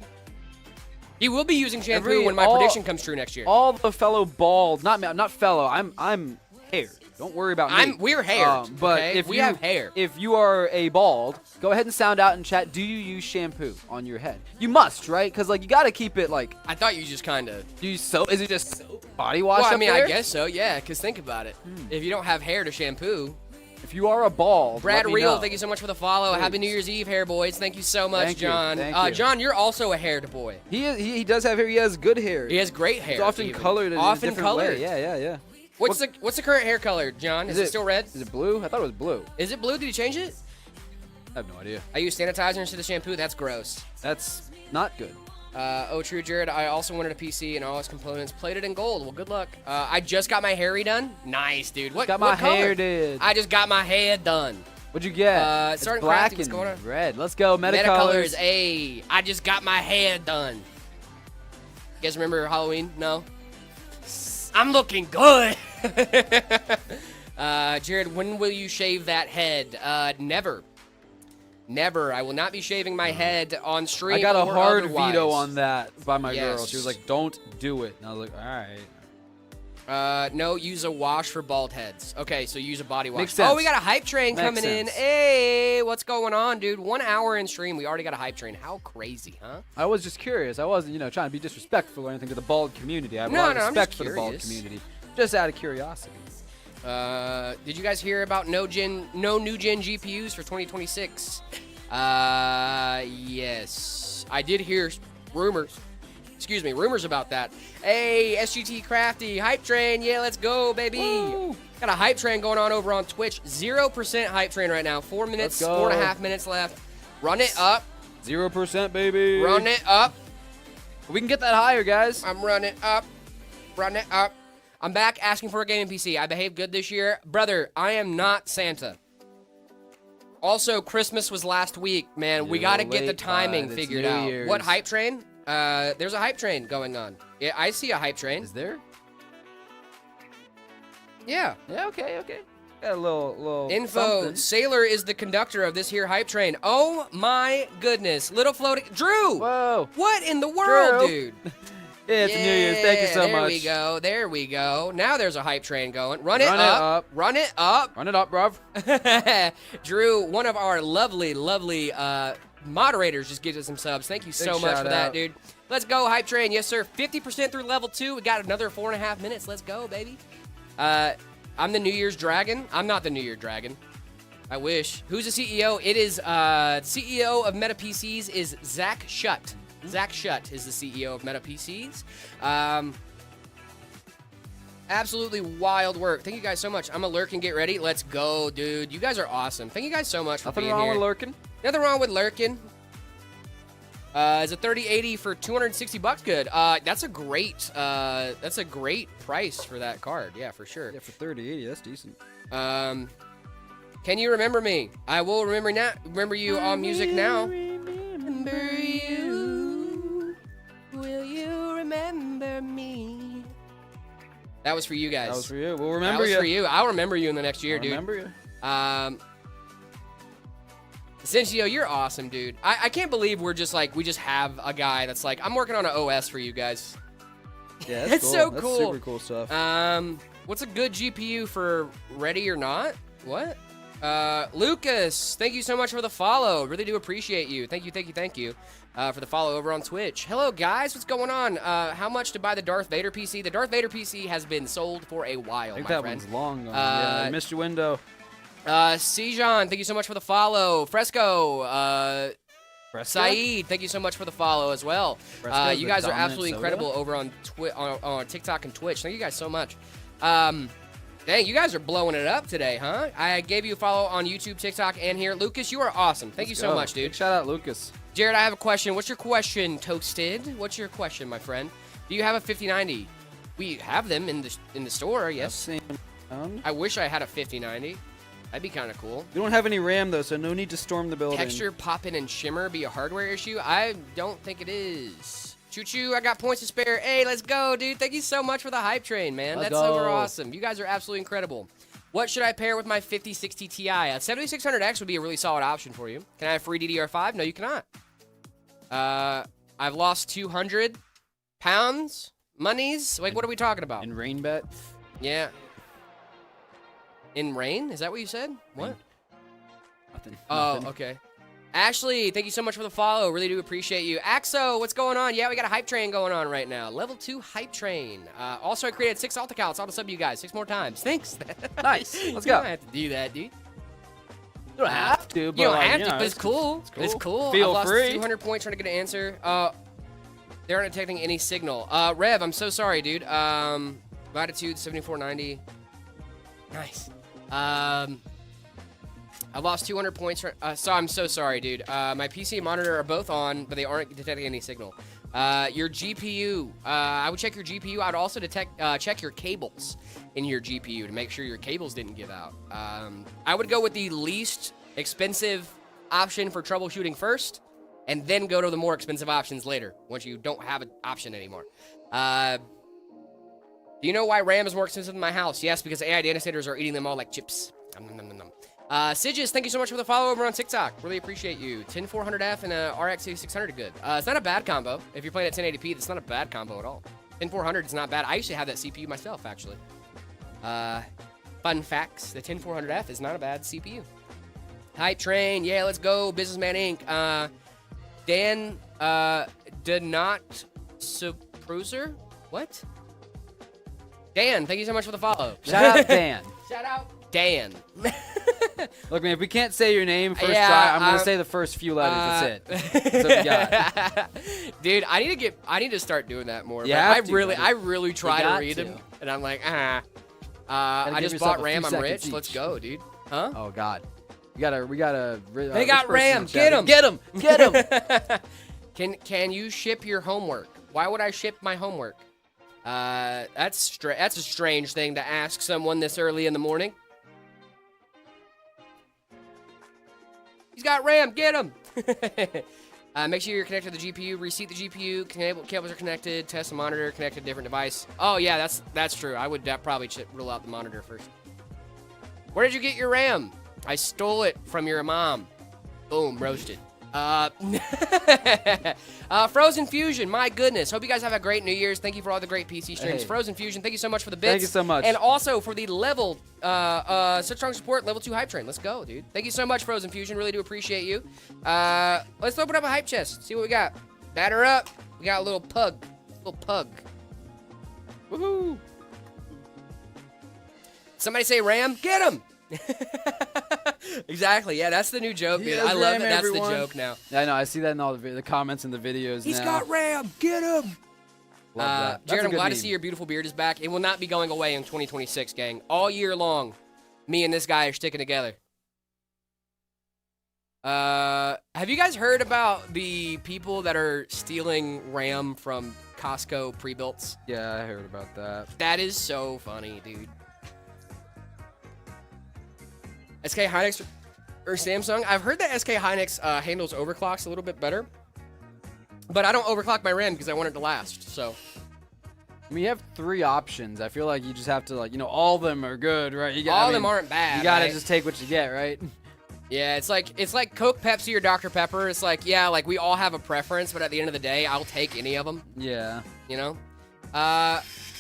He will be using shampoo when my prediction comes true next year. All the fellow bald, not fellow. I'm haired. Don't worry about me. We're haired. But okay? if we you have hair, if you are a bald, go ahead and sound out in chat. Do you use shampoo on your head? You must, right? Because like you got to keep it like. I thought you just kind of. Do you soap? Is it just soap? Body wash? Well, I up mean, there? I guess so. Yeah. Because think about it. If you don't have hair to shampoo. If you are a bald, Brad let me Real, know. thank you so much for the follow. Please. Happy New Year's Eve, hair boys. Thank you so much, Thank you. John. Thank you. John, you're also a haired boy. He does have hair. He has good hair. He has great hair. It's often even. colored in a Often different colored. way. Yeah. What's the current hair color, John? Is it still red? Is it blue? I thought it was blue. Is it blue? Did you change it? I have no idea. I use sanitizer instead of shampoo. That's gross. That's not good. Oh, true, Jared. I also wanted a PC and all its components plated in gold. Well, good luck. I just got my hair redone. Nice, dude. What? Got what my hair color? did. I just got my hair done. What'd you get? It's starting black crafting. What's and going on? red. Let's go. Metacolors. Hey, I just got my hair done. You guys remember Halloween? No? I'm looking good. Jared, when will you shave that head? Never. Never. I will not be shaving my head on stream. I got a or hard otherwise. veto on that by my girl. Yes. She was like, "Don't do it." And I was like, "All right." No, use a wash for bald heads. Okay, so use a body wash. Makes sense. Oh, we got a hype train Makes coming in. sense. Hey, what's going on, dude? 1 hour in stream. We already got a hype train. How crazy, huh? I was just curious. I wasn't, trying to be disrespectful or anything to the bald community. I have a No, lot of no, I'm respect just for the bald curious. community, just out of curiosity. Did you guys hear about no new gen GPUs for 2026? Yes. I did hear rumors about that. Hey, SGT Crafty, hype train. Yeah, let's go, baby. Woo. Got a hype train going on over on Twitch. 0% hype train right now. 4 minutes, Let's go. 4.5 minutes left. Run it up. 0%, baby. Run it up. We can get that higher, guys. I'm running up. Run it up. I'm back asking for a gaming PC. I behaved good this year. Brother, I am not Santa. Also, Christmas was last week, man. We You're got to get the late, timing bud. It's figured New out. Year's. What hype train? There's a hype train going on. Yeah, I see a hype train. Is there? Yeah. Yeah. Okay. Got a little Info. something. Sailor is the conductor of this here hype train. Oh my goodness. Little floating. Drew! Whoa. What in the world, Drew. dude? Yeah, it's New Year's. Thank you so there much. There we go. Now there's a hype train going. Run it Run it up. up. Run it up. Run it up, bruv. Drew, one of our lovely moderators, just gives us some subs. Thank you so Big much shout for that, out. dude. Let's go, hype train. Yes, sir. 50% through level 2. We got another 4.5 minutes. Let's go, baby. I'm the New Year's Dragon. I'm not the New Year Dragon. I wish. Who's the CEO? It is CEO of Meta PCs is Zach Shutt. Zach Shutt is the CEO of Meta PCs. Absolutely wild work. Thank you guys so much. I'm a lurk and get ready. Let's go, dude. You guys are awesome. Thank you guys so much for Nothing being wrong here. with lurking. Nothing wrong with lurking. Is a 3080 for $260 good? That's a great price for that card. Yeah, for sure. Yeah, for 3080, that's decent. Can you remember me? I will remember you on music now. Remember you. Will you remember me? That was for you guys. That was for you. We'll remember That was you. for you. I'll remember you in the next year, I'll dude. remember you. Cincio, you're awesome, dude. I can't believe we just have a guy that's like, I'm working on an OS for you guys. Yeah, That's cool. so That's cool. super cool stuff. What's a good GPU for ready or not? What? Lucas, thank you so much for the follow. Really do appreciate you. Thank you. For the follow over on Twitch. Hello, guys. What's going on? How much to buy the Darth Vader PC? The Darth Vader PC has been sold for a while, I think my that friend. one's long gone. Yeah, I missed your window. Sijan, thank you so much for the follow. Fresco, Fresco? Saeed, thank you so much for the follow as well. Fresco's You the guys are dominant absolutely soda? incredible over on TikTok and Twitch. Thank you guys so much. Dang, you guys are blowing it up today, huh? I gave you a follow on YouTube, TikTok, and here. Lucas, you are awesome. Thank you so much, dude. Big shout out, Lucas. Jared, I have a question. What's your question, Toasted? What's your question, my friend? Do you have a 5090? We have them in the store, yes. I've seen them. I wish I had a 5090. That'd be kind of cool. We don't have any RAM, though, so no need to storm the building. Texture, pop-in, and shimmer be a hardware issue? I don't think it is. Choo-choo, I got points to spare. Hey, let's go, dude. Thank you so much for the hype train, man. Let's That's super go. awesome. You guys are absolutely incredible. What should I pair with my 5060 Ti? A 7600X would be a really solid option for you. Can I have free DDR5? No, you cannot. I've lost 200 pounds, monies. Like, what are we talking about? In rain bet. Yeah. In rain? Is that what you said? What? Nothing. Oh, Nothing. okay. Ashley, thank you so much for the follow. Really do appreciate you. Axo, what's going on? Yeah, we got a hype train going on right now. Level 2 hype train. Also, I created 6 alt accounts. I'll sub you guys 6 more times. Thanks. Nice. Let's You go. don't have to do that, dude. You don't have to, but You don't like, have you to, know, but it's cool. It's cool. Feel I've lost free. 200 points trying to get an answer. They aren't detecting any signal. Rev, I'm so sorry, dude. Latitude 7490. Nice. I lost 200 points. So I'm so sorry, dude. My PC and monitor are both on, but they aren't detecting any signal. Your GPU. I would check your GPU. I'd also check your cables in your GPU to make sure your cables didn't give out. I would go with the least expensive option for troubleshooting first, and then go to the more expensive options later once you don't have an option anymore. Do you know why RAM is more expensive in my house? Yes, because AI data centers are eating them all like chips. Nom, nom, nom, nom. Sigis, thank you so much for the follow over on TikTok. Really appreciate you. 10400F and a RX 8600 are good. It's not a bad combo. If you're playing at 1080p, that's not a bad combo at all. 10400 is not bad. I used to have that CPU myself, actually. Fun facts, the 10400F is not a bad CPU. Hype train, yeah, let's go. Businessman Inc. Dan, did not Cruiser? What? Dan, thank you so much for the follow. Shout out Dan. Shout out Dan. Look, man, if we can't say your name first Yeah, try, I'm gonna say the first few letters. That's it. That's what we got. Dude, I need to start doing that more. You man. have to, buddy. I really try You to got read to. them, and I'm like, I give just yourself bought a RAM. few I'm seconds rich. Let's each. go, dude. Huh? Oh God, we gotta. They got RAM. Get 'em. Get him. Get him. Can you ship your homework? Why would I ship my homework? That's a strange thing to ask someone this early in the morning. He's got RAM. Get him. Make sure you're connected to the GPU. Reseat the GPU. Cables are connected. Test the monitor. Connected to different device. Oh yeah, that's true. I would probably rule out the monitor first. Where did you get your RAM? I stole it from your mom. Boom, roasted. Frozen Fusion, my goodness. Hope you guys have a great New Year's. Thank you for all the great PC streams. Hey. Frozen Fusion, thank you so much for the bits. Thank you so much. And also for the level, such strong support, level 2 hype train. Let's go, dude. Thank you so much, Frozen Fusion. Really do appreciate you. Let's open up a hype chest. See what we got. Batter up. We got a little pug. Woohoo. Somebody say RAM. Get him. Exactly. Yeah, that's the new joke, dude. Yes, I love RAM, that that's everyone. the joke now. Yeah, I know. I see that in all the comments in the videos. He's now. got RAM. Get him. Love that. That's Jared, a I'm good glad to meme. see your beautiful beard is back. It will not be going away in 2026, gang. All year long, me and this guy are sticking together. Have you guys heard about the people that are stealing RAM from Costco pre-builts? Yeah, I heard about that. That is so funny, dude. SK Hynix or Samsung? I've heard that SK Hynix handles overclocks a little bit better. But I don't overclock my RAM because I want it to last, so. I mean, you have 3 options. I feel like you just have to, like, all of them are good, right? All of them aren't bad. You gotta right? just take what you get, right? Yeah, it's like Coke, Pepsi, or Dr. Pepper. It's like, yeah, like we all have a preference, but at the end of the day, I'll take any of them. Yeah. You know?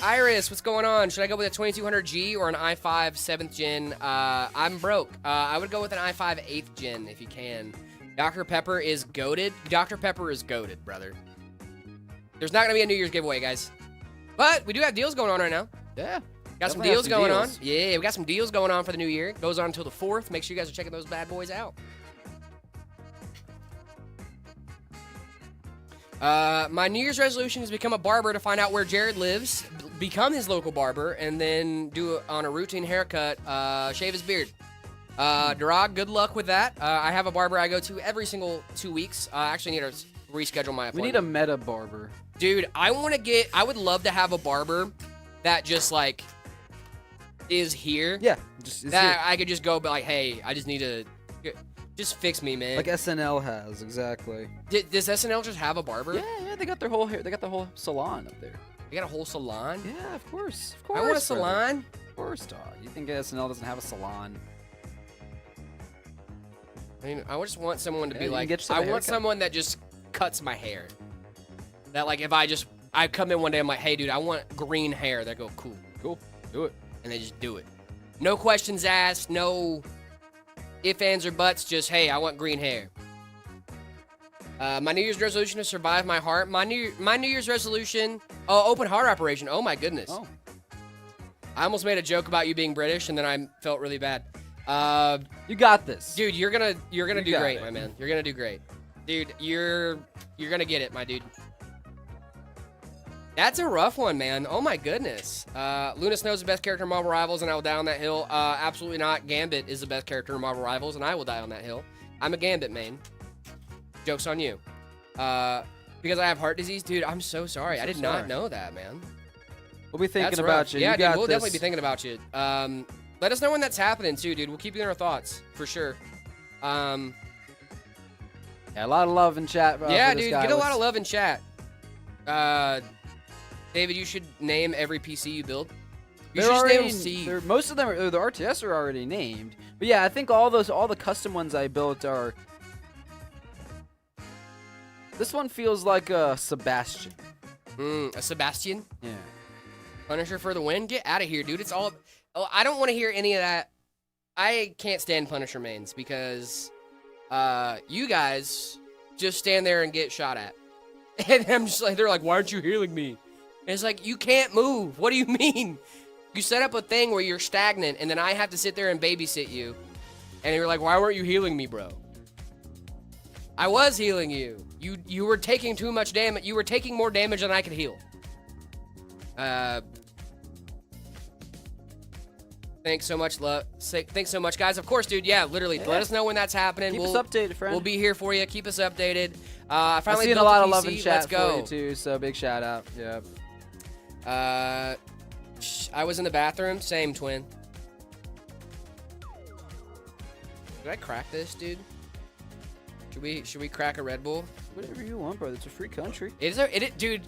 Iris, what's going on? Should I go with a 2200G or an i5 7th gen? I'm broke. I would go with an i5 8th gen if you can. Dr. Pepper is goated. Dr. Pepper is goated, brother. There's not going to be a New Year's giveaway, guys. But we do have deals going on right now. Yeah. Got some Definitely have deals some going deals. on. Yeah, we got some deals going on for the new year. Goes on until the 4th. Make sure you guys are checking those bad boys out. My New Year's resolution is become a barber to find out where Jared lives, become his local barber, and then do it on a routine haircut, shave his beard. Durag, good luck with that. I have a barber I go to every single 2 weeks. I actually need to reschedule my appointment. We need a meta barber. Dude, I would love to have a barber that just, like, is here. Yeah. Just That I could just go be like, hey, I just need to... Just fix me, man. Like SNL has, exactly. Does SNL just have a barber? Yeah, they got their whole hair. They got the whole salon up there. They got a whole salon? Yeah, of course. I want a salon. Of course, dog. You think SNL doesn't have a salon? I mean, I just want someone to be you can like, get yourself a I want haircut. someone that just cuts my hair. That like, if I come in one day, I'm like, hey, dude, I want green hair. They go, cool. Cool. Do it. And they just do it. No questions asked, no ifs, ands, or buts, just, hey, I want green hair. My New Year's resolution is survive my heart. My New Year's resolution, open heart operation. Oh, my goodness. Oh. I almost made a joke about you being British, and then I felt really bad. You got this. Dude, you're gonna do got great, it. my man. You're gonna do great. Dude, you're gonna get it, my dude. That's a rough one, man. Oh my goodness. Luna Snow's the best character in Marvel Rivals, and I will die on that hill. Absolutely not. Gambit is the best character in Marvel Rivals, and I will die on that hill. I'm a Gambit main. Joke's on you. Because I have heart disease, dude. I'm so sorry. I did not know that, man. We'll be thinking That's about rough. you. Yeah, You dude, got we'll this. definitely be thinking about you. Let us know when that's happening too, dude. We'll keep you in our thoughts for sure. Yeah, a lot of love in chat. Yeah, for this dude, guy. get a lot of love in chat. David, you should name every PC you build. You should just name them C. Most of them, the RTS are already named. But yeah, I think all the custom ones I built are. This one feels like a Sebastian. A Sebastian? Yeah. Punisher for the win? Get out of here, dude. It's all... Oh, I don't want to hear any of that. I can't stand Punisher mains because you guys just stand there and get shot at. And I'm just like, they're like, why aren't you healing me? And it's like, you can't move. What do you mean? You set up a thing where you're stagnant, and then I have to sit there and babysit you. And you're like, why weren't you healing me, bro? I was healing you. You were taking too much damage. You were taking more damage than I could heal. Thanks so much, thanks so much, guys. Of course, dude. Yeah, literally. Yeah. Let us know when that's happening. Keep us updated, friend. We'll be here for you. Keep us updated. I finally I've seen built a lot the of love PC. in chat Let's go. for you too. So big shout out. Yeah. I was in the bathroom. Same, twin. Did I crack this, dude? Should we crack a Red Bull? Whatever you want, brother. It's a free country. Dude.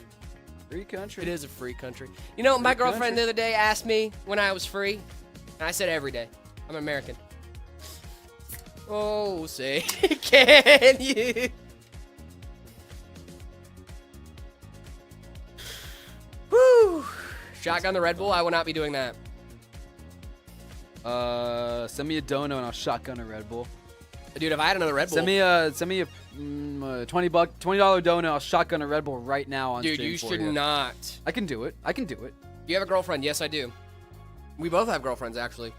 Free country. It is a free country. You know, my girlfriend country. the other day asked me when I was free, and I said every day. I'm American. Oh, say, can you? Woo! Shotgun the Red Bull? I will not be doing that. Send me a dono and I'll shotgun a Red Bull. Dude, if I had another Red Bull. Send me a $20 dono. I'll shotgun a Red Bull right now on Dude, stream you for should you. not. I can do it. I can do it. You have a girlfriend? Yes, I do. We both have girlfriends, actually.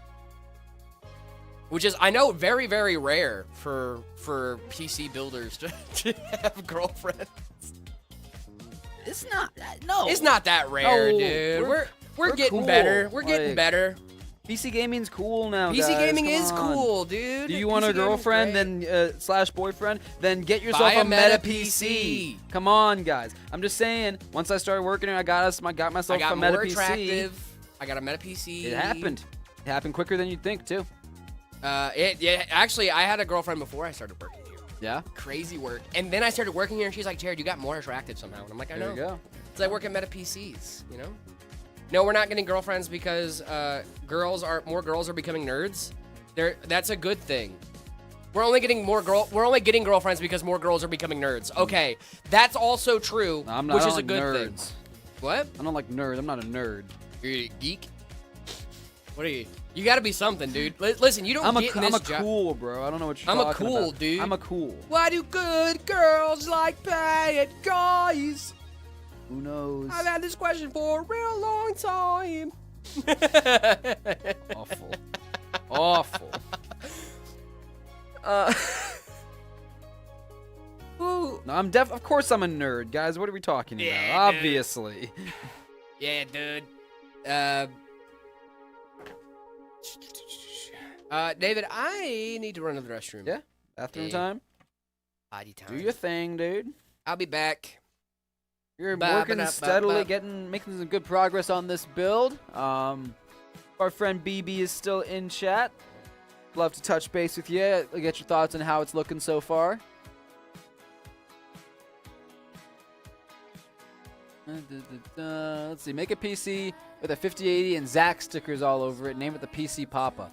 Which is, I know, very, very rare for PC builders to have girlfriends. It's not. No. It's not that rare, No, dude. We're we're getting cool. better. We're getting Like, better. PC gaming's cool now. PC guys. gaming Come is on. cool, dude. Do you want PC a gaming's girlfriend, great. then slash boyfriend? Then get yourself Buy a Meta PC. PC. Come on, guys. I'm just saying. Once I started working here, I got myself I got a Meta more PC. attractive. I got a Meta PC. It happened. It happened quicker than you'd think, too. Actually, I had a girlfriend before I started working here. Yeah. Crazy work. And then I started working here, and she's like, Jared, you got more attractive somehow. And I'm like, I know. There you go. It's like work at Meta PCs, you know? No, we're not getting girlfriends because more girls are becoming nerds. That's a good thing. We're only getting girlfriends because more girls are becoming nerds. Okay, that's also true, I don't which is like a good nerds. thing. What? I don't like nerds. I'm not a nerd. You're a geek? What are you? You gotta be something, dude. Listen, you don't get in this I'm a job. cool, bro. I don't know what you're I'm a talking cool about. dude. I'm a cool. Why do good girls like bad guys? Who knows? I've had this question for a real long time. Awful. Awful. Ooh. No, of course I'm a nerd, guys. What are we talking about? Yeah, dude. Obviously. Yeah, dude. David, I need to run to the restroom. Yeah. Bathroom Yeah. time. Potty time. Do your thing, dude. I'll be back. You're Ba, working ba, da, ba, steadily, ba. making some good progress on this build. Our friend BB is still in chat. Love to touch base with you. Get your thoughts on how it's looking so far. Let's see. Make a PC with a 5080 and Zach stickers all over it. Name it the PC Papa.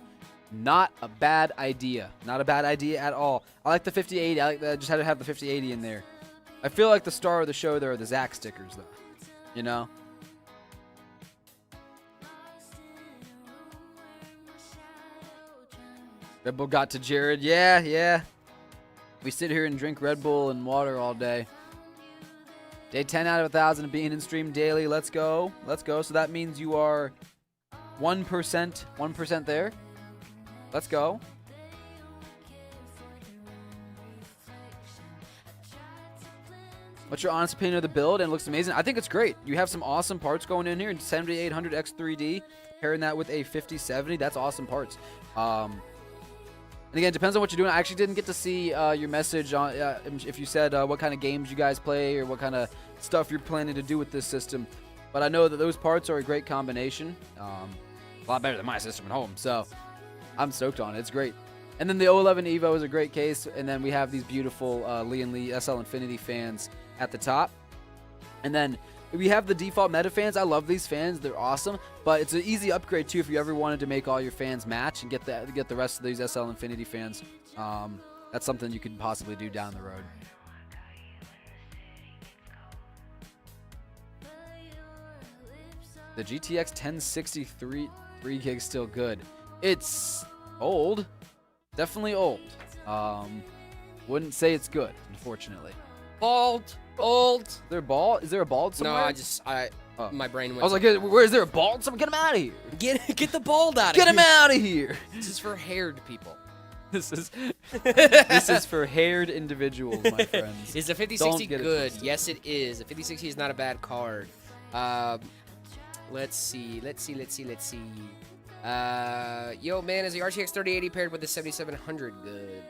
Not a bad idea. Not a bad idea at all. I like the 5080. I just had to have the 5080 in there. I feel like the star of the show there are the Zach stickers, though. You know? Red Bull got to Jared. Yeah. We sit here and drink Red Bull and water all day. Day 10 out of 1,000 of being in stream daily. Let's go. So that means you are 1% there. Let's go. What's your honest opinion of the build? And it looks amazing. I think it's great. You have some awesome parts going in here. 7800 X3D. Pairing that with a 5070. That's awesome parts. And again, it depends on what you're doing. I actually didn't get to see your message on if you said what kind of games you guys play or what kind of stuff you're planning to do with this system. But I know that those parts are a great combination. A lot better than my system at home. So I'm stoked on it. It's great. And then the 011 Evo is a great case. And then we have these beautiful Lee and Lee SL Infinity fans at the top. And then we have the default meta fans. I love these fans. They're awesome. But it's an easy upgrade, too, if you ever wanted to make all your fans match and get the rest of these SL Infinity fans. That's something you could possibly do down the road. The GTX 1063 3 gig still good. It's old. Definitely old. Wouldn't say it's good, unfortunately. Bald. Old. Is there a bald? Is there a bald somewhere? No, my brain went. I was like, where is there a bald? Someone get him out of here. Get the bald out of here. Get him out of here. This is for haired people. This is for haired individuals, my friends. Is the 5060 good? Yes, it is. The 5060 is not a bad card. Let's see. Yo, man, is the RTX 3080 paired with the 7700 good?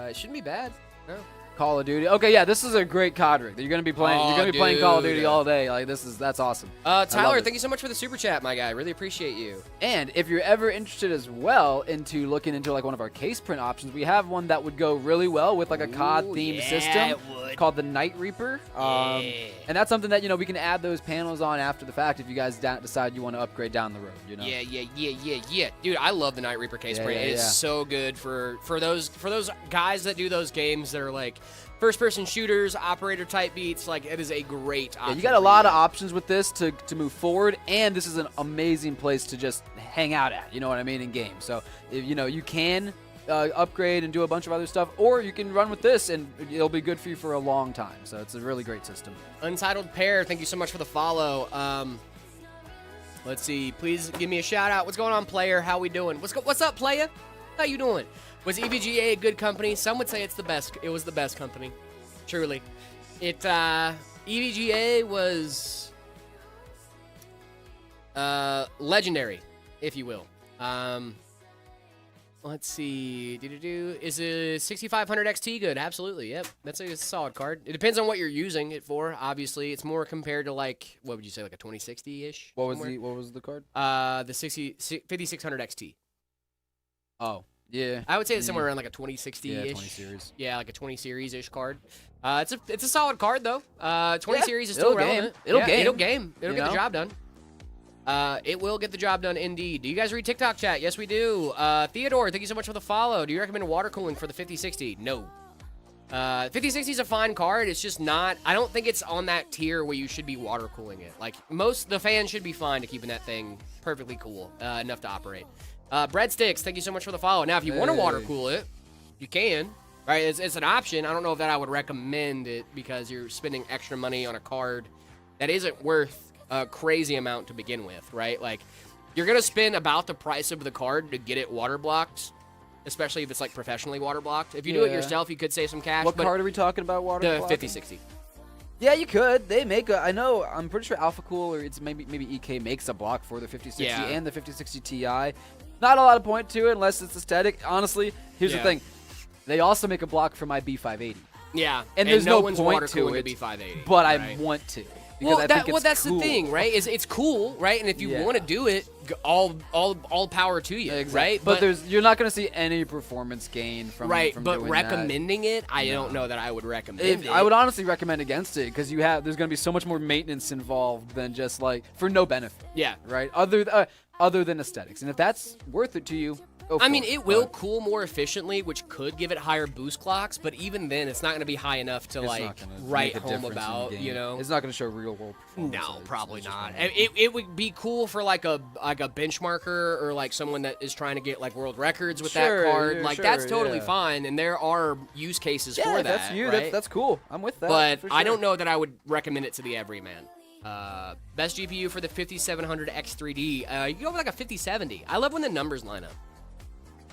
It shouldn't be bad. No. Call of Duty. Okay, yeah, this is a great COD rig that you're gonna be playing. You're gonna be playing Call of Duty all day. Like that's awesome. Tyler, thank you so much for the super chat, my guy. Really appreciate you. And if you're ever interested as well into looking into like one of our case print options, we have one that would go really well with like a COD themed system called the Night Reaper. And that's something that we can add those panels on after the fact if you guys decide you want to upgrade down the road. Yeah. Dude, I love the Night Reaper case print. It is so good for those guys that do those games that are like first-person shooters, operator-type beats. Like, it is a great option. Yeah, you got a lot of options with this to move forward, and this is an amazing place to just hang out at, you know what I mean, in games. So, you can upgrade and do a bunch of other stuff, or you can run with this, and it'll be good for you for a long time. So, it's a really great system. Untitled Pair, thank you so much for the follow. Let's see. Please give me a shout-out. What's going on, player? How we doing? What's up, player? How you doing? Was EVGA a good company? Some would say it's the best. It was the best company. Truly. EVGA was legendary, if you will. Let's see. Is a 6500 XT good? Absolutely. Yep. That's a solid card. It depends on what you're using it for. Obviously, it's more compared to like, what would you say, like a 2060-ish? What was the card? The 5600 XT. Oh. Yeah, I would say it's somewhere around like a 2060-ish. Yeah, 20 series. Yeah, like a 20 series-ish card. It's a solid card though. 20 series is still relevant. It'll get the job done. It will get the job done indeed. Do you guys read TikTok chat? Yes, we do. Theodore, thank you so much for the follow. Do you recommend water cooling for the 5060? No. 5060 is a fine card. It's just not. I don't think it's on that tier where you should be water cooling it. Like the fans should be fine to keeping that thing perfectly cool enough to operate. Breadsticks, thank you so much for the follow. Now, if you want to water cool it, you can. Right? It's an option. I don't know if that I would recommend it because you're spending extra money on a card that isn't worth a crazy amount to begin with, right? Like, you're going to spend about the price of the card to get it water blocked, especially if it's like professionally water blocked. If you do it yourself, you could save some cash. What card are we talking about water blocking? The 5060. Yeah, you could. They make I'm pretty sure Alpha Cool or it's maybe EK makes a block for the 5060 and the 5060 Ti. Not a lot of point to it unless it's aesthetic. Honestly, here's the thing. They also make a block for my B580. Yeah. And there's no one's point water to it, it, B580, but right? I want to. because I think it's that's cool. the thing, right? Is it's cool, right? And if you want to do it, all power to you, exactly. right? But you're not going to see any performance gain from from but doing recommending it, I don't know that I would recommend it. I would honestly recommend against it because there's going to be so much more maintenance involved than just like for no benefit. Yeah. Right. Other than aesthetics, and if that's worth it to you. I mean, it will cool more efficiently, which could give it higher boost clocks, but even then, it's not going to be high enough to like write home about. You know, it's not going to show real world performance. No, probably not. It would be cool for like a benchmarker or like someone that is trying to get like world records with that card. Like that's totally fine, and there are use cases for that. That's you. Right? That's cool. I'm with that. But for sure. I don't know that I would recommend it to the everyman. Best GPU for the 5700 X3D. You can go with like a 5070. I love when the numbers line up.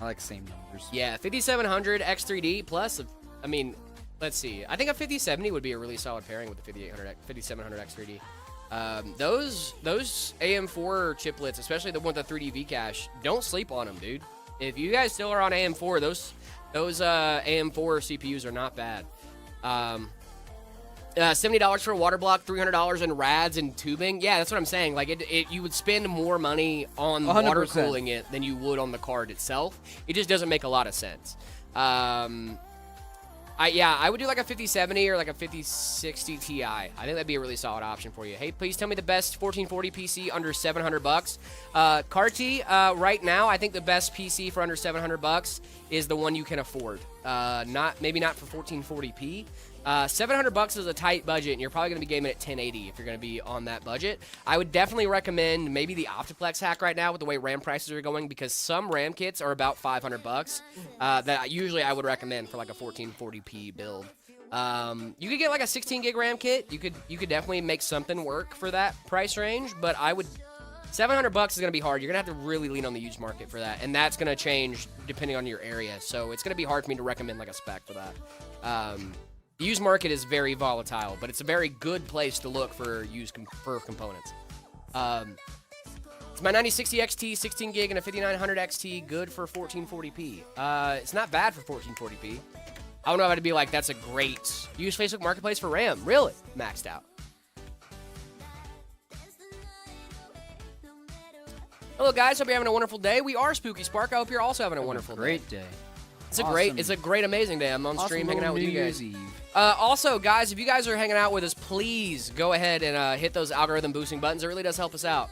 I like same numbers. Yeah, 5700 X3D plus, I mean, let's see. I think a 5070 would be a really solid pairing with the 5700 X3D. Those AM4 chiplets, especially the one with the 3D V-Cache, don't sleep on them, dude. If you guys still are on AM4, those AM4 CPUs are not bad. $70 for a water block, $300 in rads and tubing. Yeah, that's what I'm saying. Like, you would spend more money on 100%. water cooling it than you would on the card itself. It just doesn't make a lot of sense. I would do like a 5070 or like a 5060 Ti. I think that'd be a really solid option for you. Hey, please tell me the best 1440 PC under $700. Carti, right now, I think the best PC for under $700 is the one you can afford. Maybe not for 1440p. $700 is a tight budget, and you're probably going to be gaming at 1080 if you're going to be on that budget. I would definitely recommend maybe the Optiplex hack right now with the way RAM prices are going, because some RAM kits are about $500 that usually I would recommend for like a 1440p build. You could get like a 16 gig RAM kit. You could definitely make something work for that price range, but I would. $700 is going to be hard. You're going to have to really lean on the used market for that, and that's going to change depending on your area. So it's going to be hard for me to recommend like a spec for that. The used market is very volatile, but it's a very good place to look for components. It's my 9060 XT, 16 gig, and a 5900 XT, good for 1440p. It's not bad for 1440p. I don't know how to be like, that's a great used Facebook Marketplace for RAM. Really? Maxed out. Hello, guys. Hope you're having a wonderful day. We are Spooky Spark. I hope you're also having a wonderful great day. It's a great, amazing day. I'm on stream hanging out with you guys. New Year's Eve. Also, guys, if you guys are hanging out with us, please go ahead and hit those algorithm boosting buttons. It really does help us out.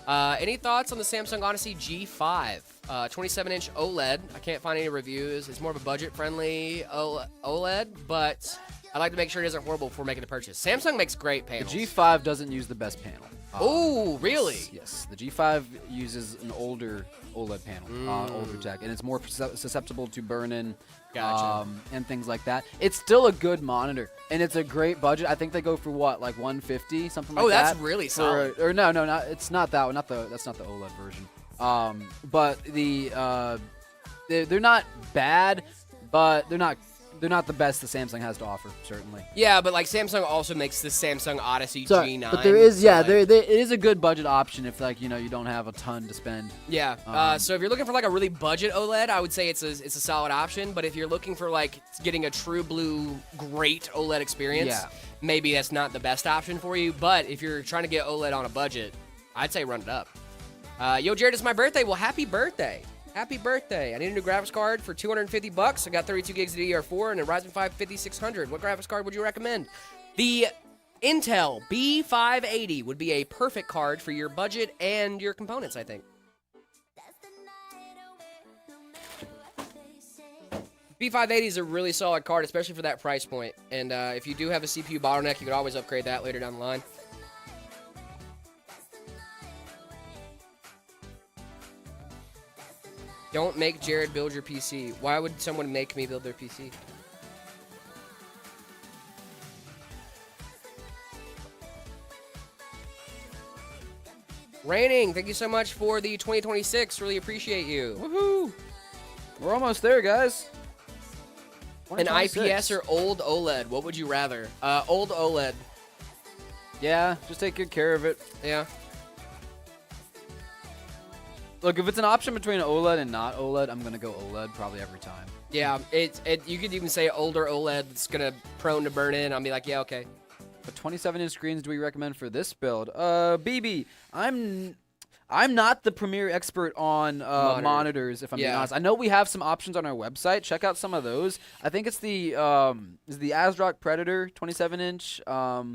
Any thoughts on the Samsung Odyssey G5? 27-inch OLED. I can't find any reviews. It's more of a budget-friendly OLED, but I like to make sure it isn't horrible before making the purchase. Samsung makes great panels. The G5 doesn't use the best panel. Oh, really? Yes. The G5 uses an older OLED panel, older tech, and it's more susceptible to burn-in and things like that. It's still a good monitor, and it's a great budget. I think they go for what, like 150, something like that. Oh, that's really solid. It's not that one. That's not the OLED version. But they're not bad, but they're not the best the Samsung has to offer, certainly. Yeah, but like Samsung also makes the Samsung Odyssey G9. But there is, it is a good budget option if you don't have a ton to spend. Yeah. So if you're looking for like a really budget OLED, I would say it's a solid option. But if you're looking for like getting a true blue great OLED experience, maybe that's not the best option for you. But if you're trying to get OLED on a budget, I'd say run it up. Yo, Jared, it's my birthday. Well, happy birthday. Happy birthday. I need a new graphics card for $250. I got 32 gigs of DDR4 and a Ryzen 5 5600. What graphics card would you recommend? The Intel B580 would be a perfect card for your budget and your components, I think. B580 is a really solid card, especially for that price point. And if you do have a CPU bottleneck, you could always upgrade that later down the line. Don't make Jared build your PC. Why would someone make me build their PC? Raining, thank you so much for the 2026. Really appreciate you. Woohoo! We're almost there, guys. An IPS or old OLED? What would you rather? Old OLED. Yeah, just take good care of it. Yeah. Look, if it's an option between OLED and not OLED, I'm gonna go OLED probably every time. Yeah, you could even say older OLED that's prone to burn in. I'll be like, yeah, okay. What 27-inch screens do we recommend for this build? BB, I'm not the premier expert on monitors, if I'm being honest. I know we have some options on our website. Check out some of those. I think it's the ASRock Predator 27-inch.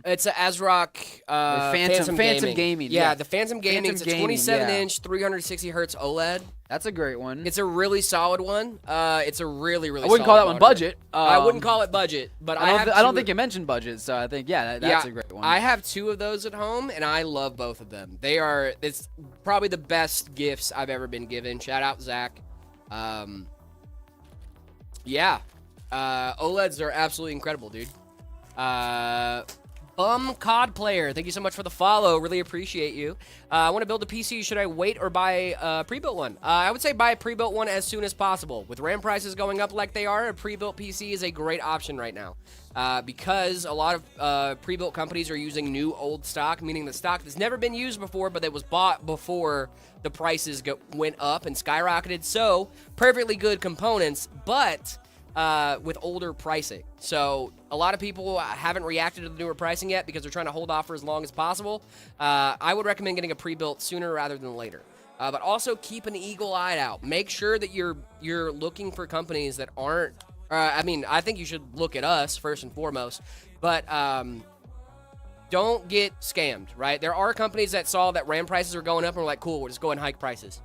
It's an ASRock Phantom Gaming. Yeah, the Phantom Gaming. It's a Gaming, 27-inch, 360 hertz OLED. That's a great one. It's a really solid one. It's a really, really. I wouldn't solid call that one monitor. budget. I wouldn't call it budget, but I don't think you mentioned budget, so I think that's a great one. I have 2 of those at home, and I love both of them. It's probably the best gifts I've ever been given. Shout out Zach. OLEDs are absolutely incredible, dude. Bum COD player, thank you so much for the follow. Really appreciate you. I want to build a PC. Should I wait or buy a pre-built one? I would say buy a pre-built one as soon as possible. With RAM prices going up like they are, a pre-built PC is a great option right now. Because a lot of pre-built companies are using new old stock, meaning the stock that's never been used before, but that was bought before the prices went up and skyrocketed. So, perfectly good components, but with older pricing. So a lot of people haven't reacted to the newer pricing yet because they're trying to hold off for as long as possible. I would recommend getting a pre-built sooner rather than later. But also keep an eagle eye out. Make sure that you're looking for companies that aren't. I think you should look at us first and foremost, but don't get scammed. Right? There are companies that saw that RAM prices were going up and were like, "Cool, we'll just go and hike prices,"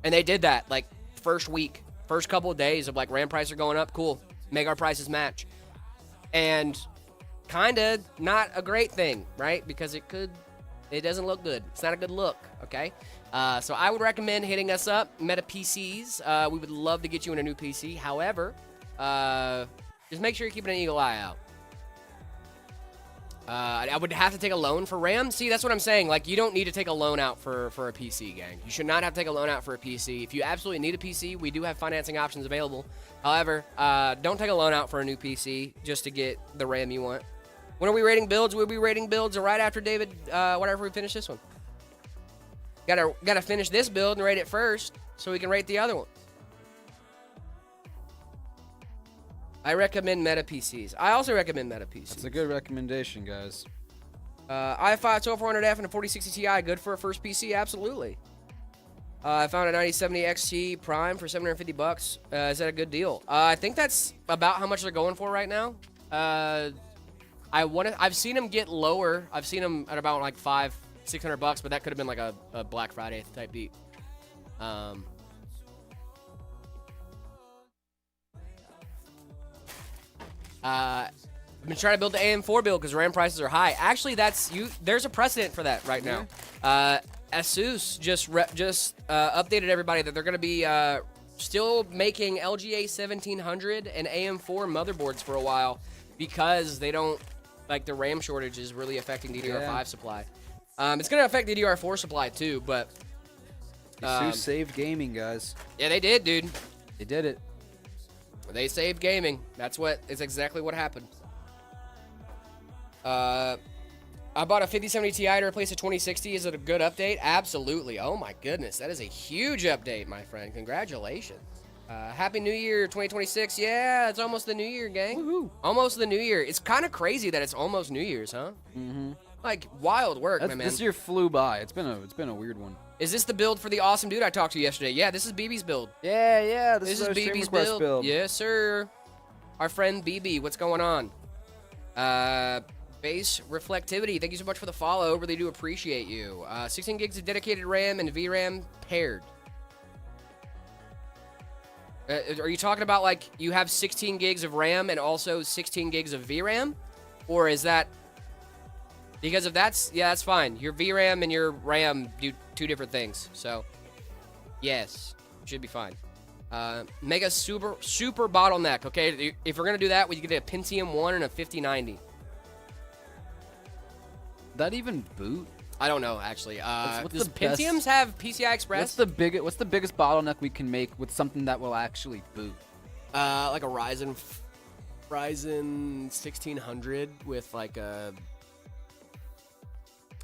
and they did that like first week. First couple of days of like RAM prices are going up, cool, make our prices match. And kind of not a great thing, right? Because it doesn't look good. It's not a good look, okay? So I would recommend hitting us up, Meta PCs. We would love to get you in a new PC. However, just make sure you're keeping an eagle eye out. I would have to take a loan for RAM. See, that's what I'm saying. Like, you don't need to take a loan out for a PC, gang. You should not have to take a loan out for a PC. If you absolutely need a PC, we do have financing options available. However, don't take a loan out for a new PC just to get the RAM you want. When are we rating builds? We'll be rating builds right after David, whatever we finish this one. Gotta finish this build and rate it first so we can rate the other one. I recommend Meta PCs. I also recommend Meta PCs. That's a good recommendation, guys. i5 12400F and a 4060 Ti, good for a first PC? Absolutely. I found a 9070 XT Prime for $750. Is that a good deal? I think that's about how much they're going for right now. I've seen them get lower. I've seen them at about like $500-600, but that could have been like a Black Friday type beat. I've been trying to build the AM4 build because RAM prices are high. Actually, there's a precedent for that right now. Asus just updated everybody that they're going to be still making LGA 1700 and AM4 motherboards for a while because they don't like the RAM shortage is really affecting DDR5 supply. It's going to affect DDR4 supply too, but Asus saved gaming, guys. Yeah, they did, dude. They did it. They saved gaming. That's exactly what happened. I bought a 5070 Ti to replace a 2060. Is it a good update? Absolutely. Oh my goodness, that is a huge update, my friend. Congratulations. Happy New Year 2026. Yeah, it's almost the New Year, gang. Woohoo. Almost the New Year. It's kind of crazy that it's almost New Year's, huh? Mm-hmm. Like wild work, my man. This year flew by. It's been a weird one. Is this the build for the awesome dude I talked to yesterday? Yeah, this is BB's build. Yeah. This is BB's build. Yes, sir. Our friend BB, what's going on? Base reflectivity. Thank you so much for the follow. Really do appreciate you. 16 gigs of dedicated RAM and VRAM paired. Are you talking about like you have 16 gigs of RAM and also 16 gigs of VRAM? Or is that... Because if that's fine. Your VRAM and your RAM do two different things. So, yes, should be fine. Mega super bottleneck. Okay, if we're gonna do that, we get a Pentium 1 and a 5090. That even boot? I don't know actually. What's does the best- Pentiums have PCI Express? What's the biggest bottleneck we can make with something that will actually boot? Like a Ryzen 1600 with like a.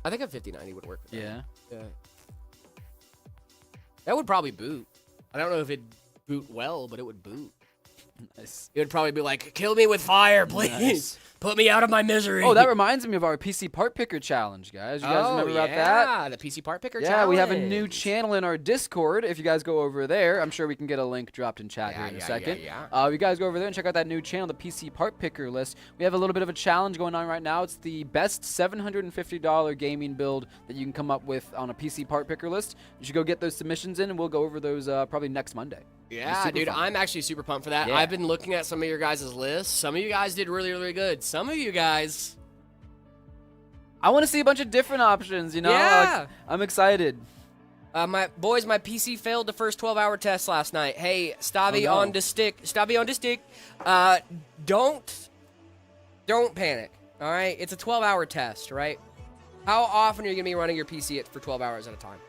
I think a 5090 would work. Yeah. That would probably boot. I don't know if it'd boot well, but it would boot. Nice. It would probably be like, kill me with fire, please. Nice. Put me out of my misery. Oh, that reminds me of our PC part picker challenge, guys. You guys remember about that? Yeah, the PC part picker Yeah, challenge. we have a new channel in our Discord. If you guys go over there, I'm sure we can get a link dropped in chat here in a second. You guys go over there and check out that new channel, the PC part picker list. We have a little bit of a challenge going on right now. It's the best $750 gaming build that you can come up with on a PC part picker list. You should go get those submissions in, and we'll go over those probably next Monday. Yeah, dude, fun. I'm actually super pumped for that. Yeah. I've been looking at some of your guys' lists. Some of you guys did really, really good. Some of you guys... I want to see a bunch of different options, you know? Yeah. Like, I'm excited. My PC failed the first 12-hour test last night. Hey, Stavi on the stick. Stavi on the stick. Don't panic, all right? It's a 12-hour test, right? How often are you going to be running your PC for 12 hours at a time?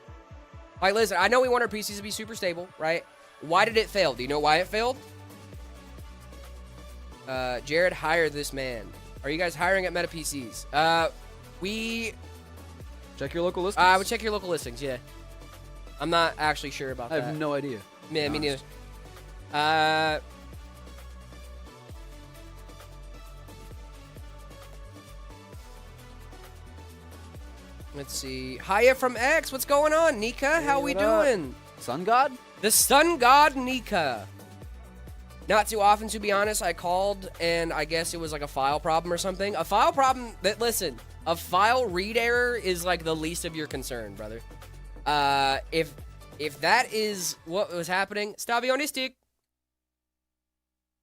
Like, listen, I know we want our PCs to be super stable, right? Why did it fail? Do you know why it failed? Jared, hire this man. Are you guys hiring at Meta PCs? Check your local listings. I would check your local listings, yeah. I'm not actually sure about that. I have no idea. Yeah, me neither. Let's see. Hiya from X. What's going on, Nika? How we doing? Sun God? The Sun God Nika. Not too often, to be honest. I called, and I guess it was like a file problem or something. A file problem that, listen, a file read error is like the least of your concern, brother. If that is what was happening, Stavionistic.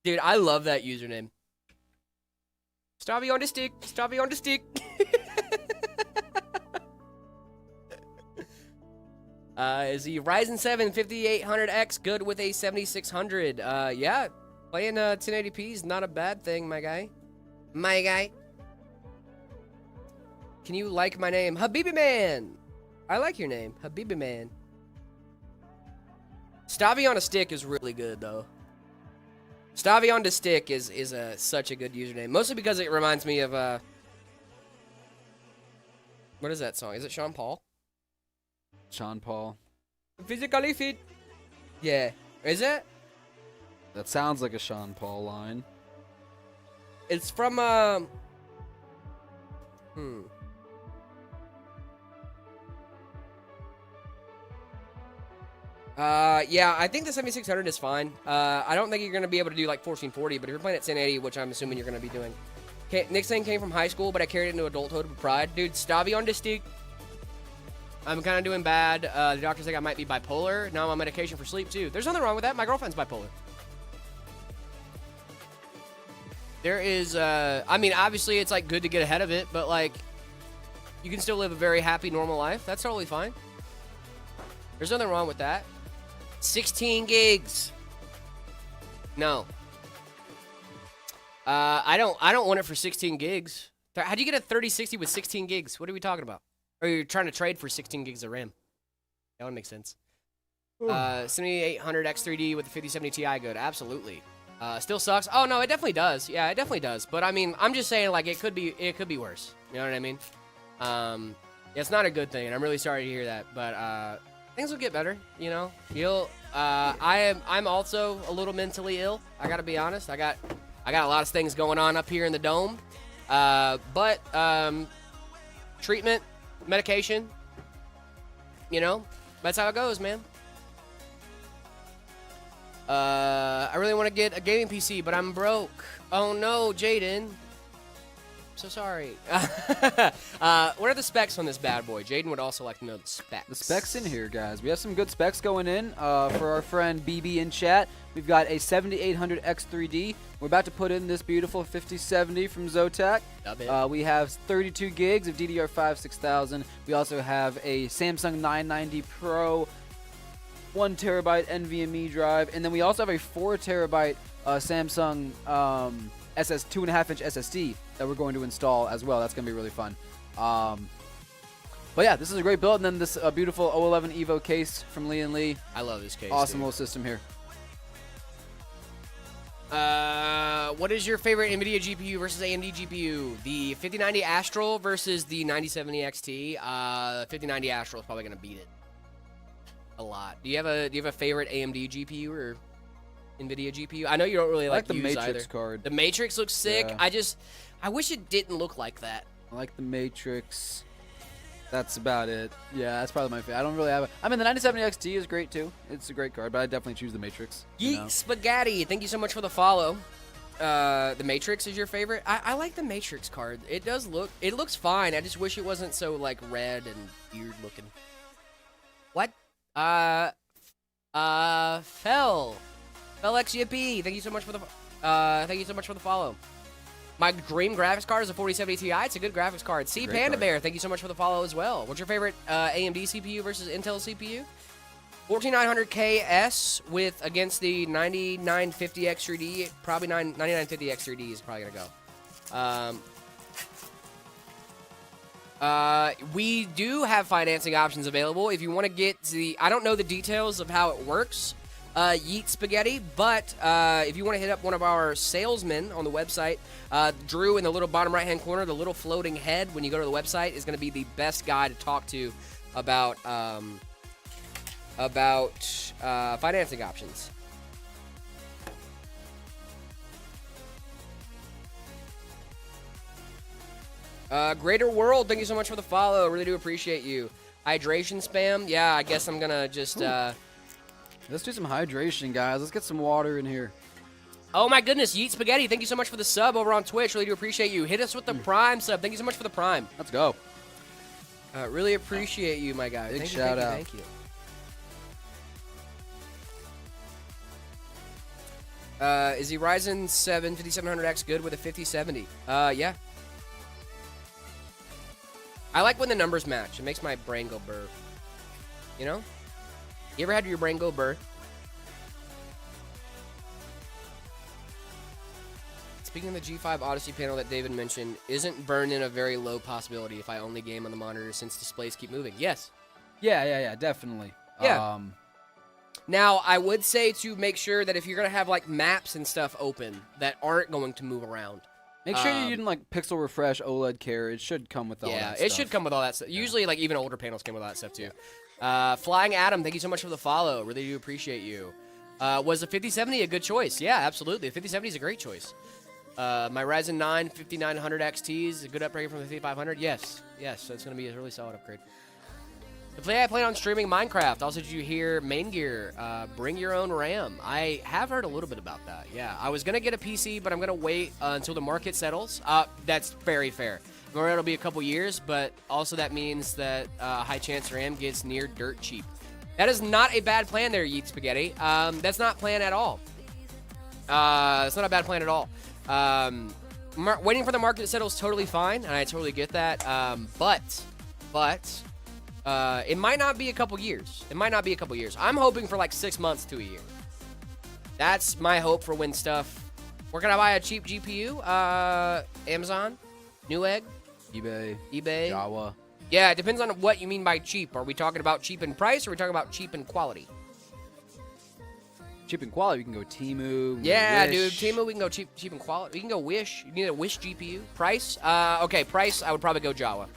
Dude, I love that username. Stavionistic, Stavionistic. Is the Ryzen 7 5800X good with a 7600? Yeah, playing 1080p is not a bad thing, my guy. My guy. Can you like my name? Habibi Man. I like your name, Habibi Man. Stavi on a stick is really good, though. Stavi on the stick is such a good username, mostly because it reminds me of what is that song? Is it Sean Paul? Sean Paul. Physically fit. Yeah. Is it? That sounds like a Sean Paul line. It's from yeah, I think the 7600 is fine. I don't think you're going to be able to do like 1440, but if you're playing at 1080, which I'm assuming you're going to be doing. Nick's thing came from high school, but I carried it into adulthood with pride. Dude, Stavi on the stick. I'm kind of doing bad. The doctors think I might be bipolar. Now I'm on medication for sleep, too. There's nothing wrong with that. My girlfriend's bipolar. There is, I mean, obviously it's, like, good to get ahead of it, but, like, you can still live a very happy, normal life. That's totally fine. There's nothing wrong with that. 16 gigs. No. I don't want it for 16 gigs. How do you get a 3060 with 16 gigs? What are we talking about? Or you're trying to trade for 16 gigs of RAM. That would make sense. 7800 X3D with the 5070 Ti good. Absolutely. Still sucks. Oh, no, it definitely does. Yeah, it definitely does. But, I mean, I'm just saying, like, it could be worse. You know what I mean? It's not a good thing, and I'm really sorry to hear that. But, things will get better, you know? I'm also a little mentally ill. I gotta be honest. I got a lot of things going on up here in the dome. But, treatment, medication, you know, that's how it goes, man. I really want to get a gaming PC, but I'm broke. Oh no, Jaden. So sorry. What are the specs on this bad boy? Jaden would also like to know the specs. The specs in here, guys. We have some good specs going in. For our friend BB in chat, we've got a 7800 X3D. We're about to put in this beautiful 5070 from Zotac. We have 32 gigs of DDR5 6000. We also have a Samsung 990 Pro 1 terabyte NVMe drive, and then we also have a 4 terabyte Samsung 2.5-inch SSD that we're going to install as well. That's going to be really fun. But yeah, this is a great build. And then this beautiful O11 Evo case from Lee & Lee. I love this case. Awesome little system here. What is your favorite NVIDIA GPU versus AMD GPU? The 5090 Astral versus the 9070 XT. 5090 Astral is probably going to beat it a lot. Do you have a favorite AMD GPU or? NVIDIA GPU. I know you don't really I like the use Matrix either. card. The Matrix looks sick. Yeah. I wish it didn't look like that. I like the Matrix. That's about it. Yeah, that's probably my favorite. I don't really have I mean, the 9070 XT is great too. It's a great card, but I definitely choose the Matrix. Yeet Spaghetti, thank you so much for the follow. The Matrix is your favorite? I like the Matrix card. It looks fine. I just wish it wasn't so like red and weird looking. What? Fell XGP, thank you so much for the follow. My dream graphics card is a 4070 Ti. It's a good graphics card. C Great Panda card. Bear, thank you so much for the follow as well. What's your favorite AMD CPU versus Intel CPU? 14900KS against the 9950 X3D. Probably 9950 X3D is probably gonna go. We do have financing options available if you want to get I don't know the details of how it works. Yeet Spaghetti, but if you want to hit up one of our salesmen on the website, Drew in the little bottom right hand corner, the little floating head when you go to the website is going to be the best guy to talk to about financing options. Greater World, thank you so much for the follow. Really do appreciate you. Hydration spam, yeah, I guess I'm gonna just Let's do some hydration, guys. Let's get some water in here. Oh my goodness, Yeet Spaghetti, thank you so much for the sub over on Twitch. Really do appreciate you. Hit us with the Prime sub. Thank you so much for the Prime. Let's go. Really appreciate you, my guy. Big shout out. Thank you. Is the Ryzen 7 5700X good with a 5070? Yeah. I like when the numbers match. It makes my brain go burr. You know? You ever had your brain go burr? Speaking of the G5 Odyssey panel that David mentioned, isn't burn-in a very low possibility if I only game on the monitor since displays keep moving? Yes. Yeah, definitely. Yeah. Now, I would say to make sure that if you're going to have, like, maps and stuff open that aren't going to move around. Make sure you're using, like, pixel refresh OLED care. It should come with all that stuff. Yeah, it should come with all that stuff. Usually, like, even older panels come with all that stuff, too. Flying Adam, thank you so much for the follow. Really do appreciate you. Was the 5070 a good choice? Yeah, absolutely. The 5070 is a great choice. My Ryzen 9 5900 XT is a good upgrade from the 5500. Yes, that's going to be a really solid upgrade. The play I played on streaming Minecraft. Also, did you hear Main Gear? Bring your own RAM. I have heard a little bit about that. Yeah, I was going to get a PC, but I'm going to wait until the market settles. That's very fair. I'm worried it'll be a couple years, but also that means that high chance RAM gets near dirt cheap. That is not a bad plan there, Yeet Spaghetti. That's not planned at all. It's not a bad plan at all. Waiting for the market to settle is totally fine, and I totally get that. But it might not be a couple years. I'm hoping for like 6 months to a year. That's my hope for when stuff. Where can I buy a cheap GPU? Amazon, Newegg, eBay, Java. Yeah, it depends on what you mean by cheap. Are we talking about cheap in price, or are we talking about cheap in quality? Cheap in quality, we can go Temu. Yeah, Wish. dude, Temu, we can go cheap in quality. We can go Wish. You need a Wish GPU. Price? Okay, price, I would probably go Java.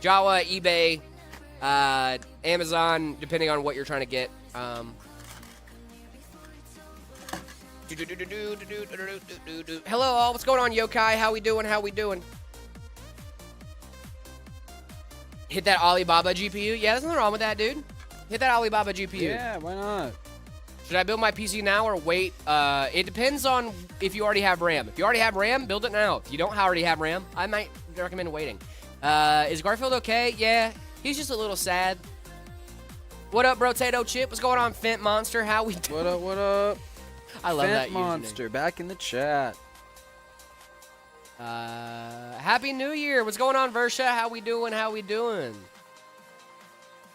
Java, eBay, Amazon, depending on what you're trying to get. Hello, all. What's going on, Yokai? How we doing? Hit that Alibaba GPU. Yeah, there's nothing wrong with that, dude. Hit that Alibaba GPU. Yeah, why not? Should I build my PC now or wait? It depends on if you already have RAM. If you already have RAM, build it now. If you don't already have RAM, I might recommend waiting. Is Garfield okay? Yeah, he's just a little sad. What up, Brotato Chip? What's going on, Fent Monster? How we doing? What up? I love that Fent Monster, back in the chat. Happy New Year. What's going on, Versha? How we doing?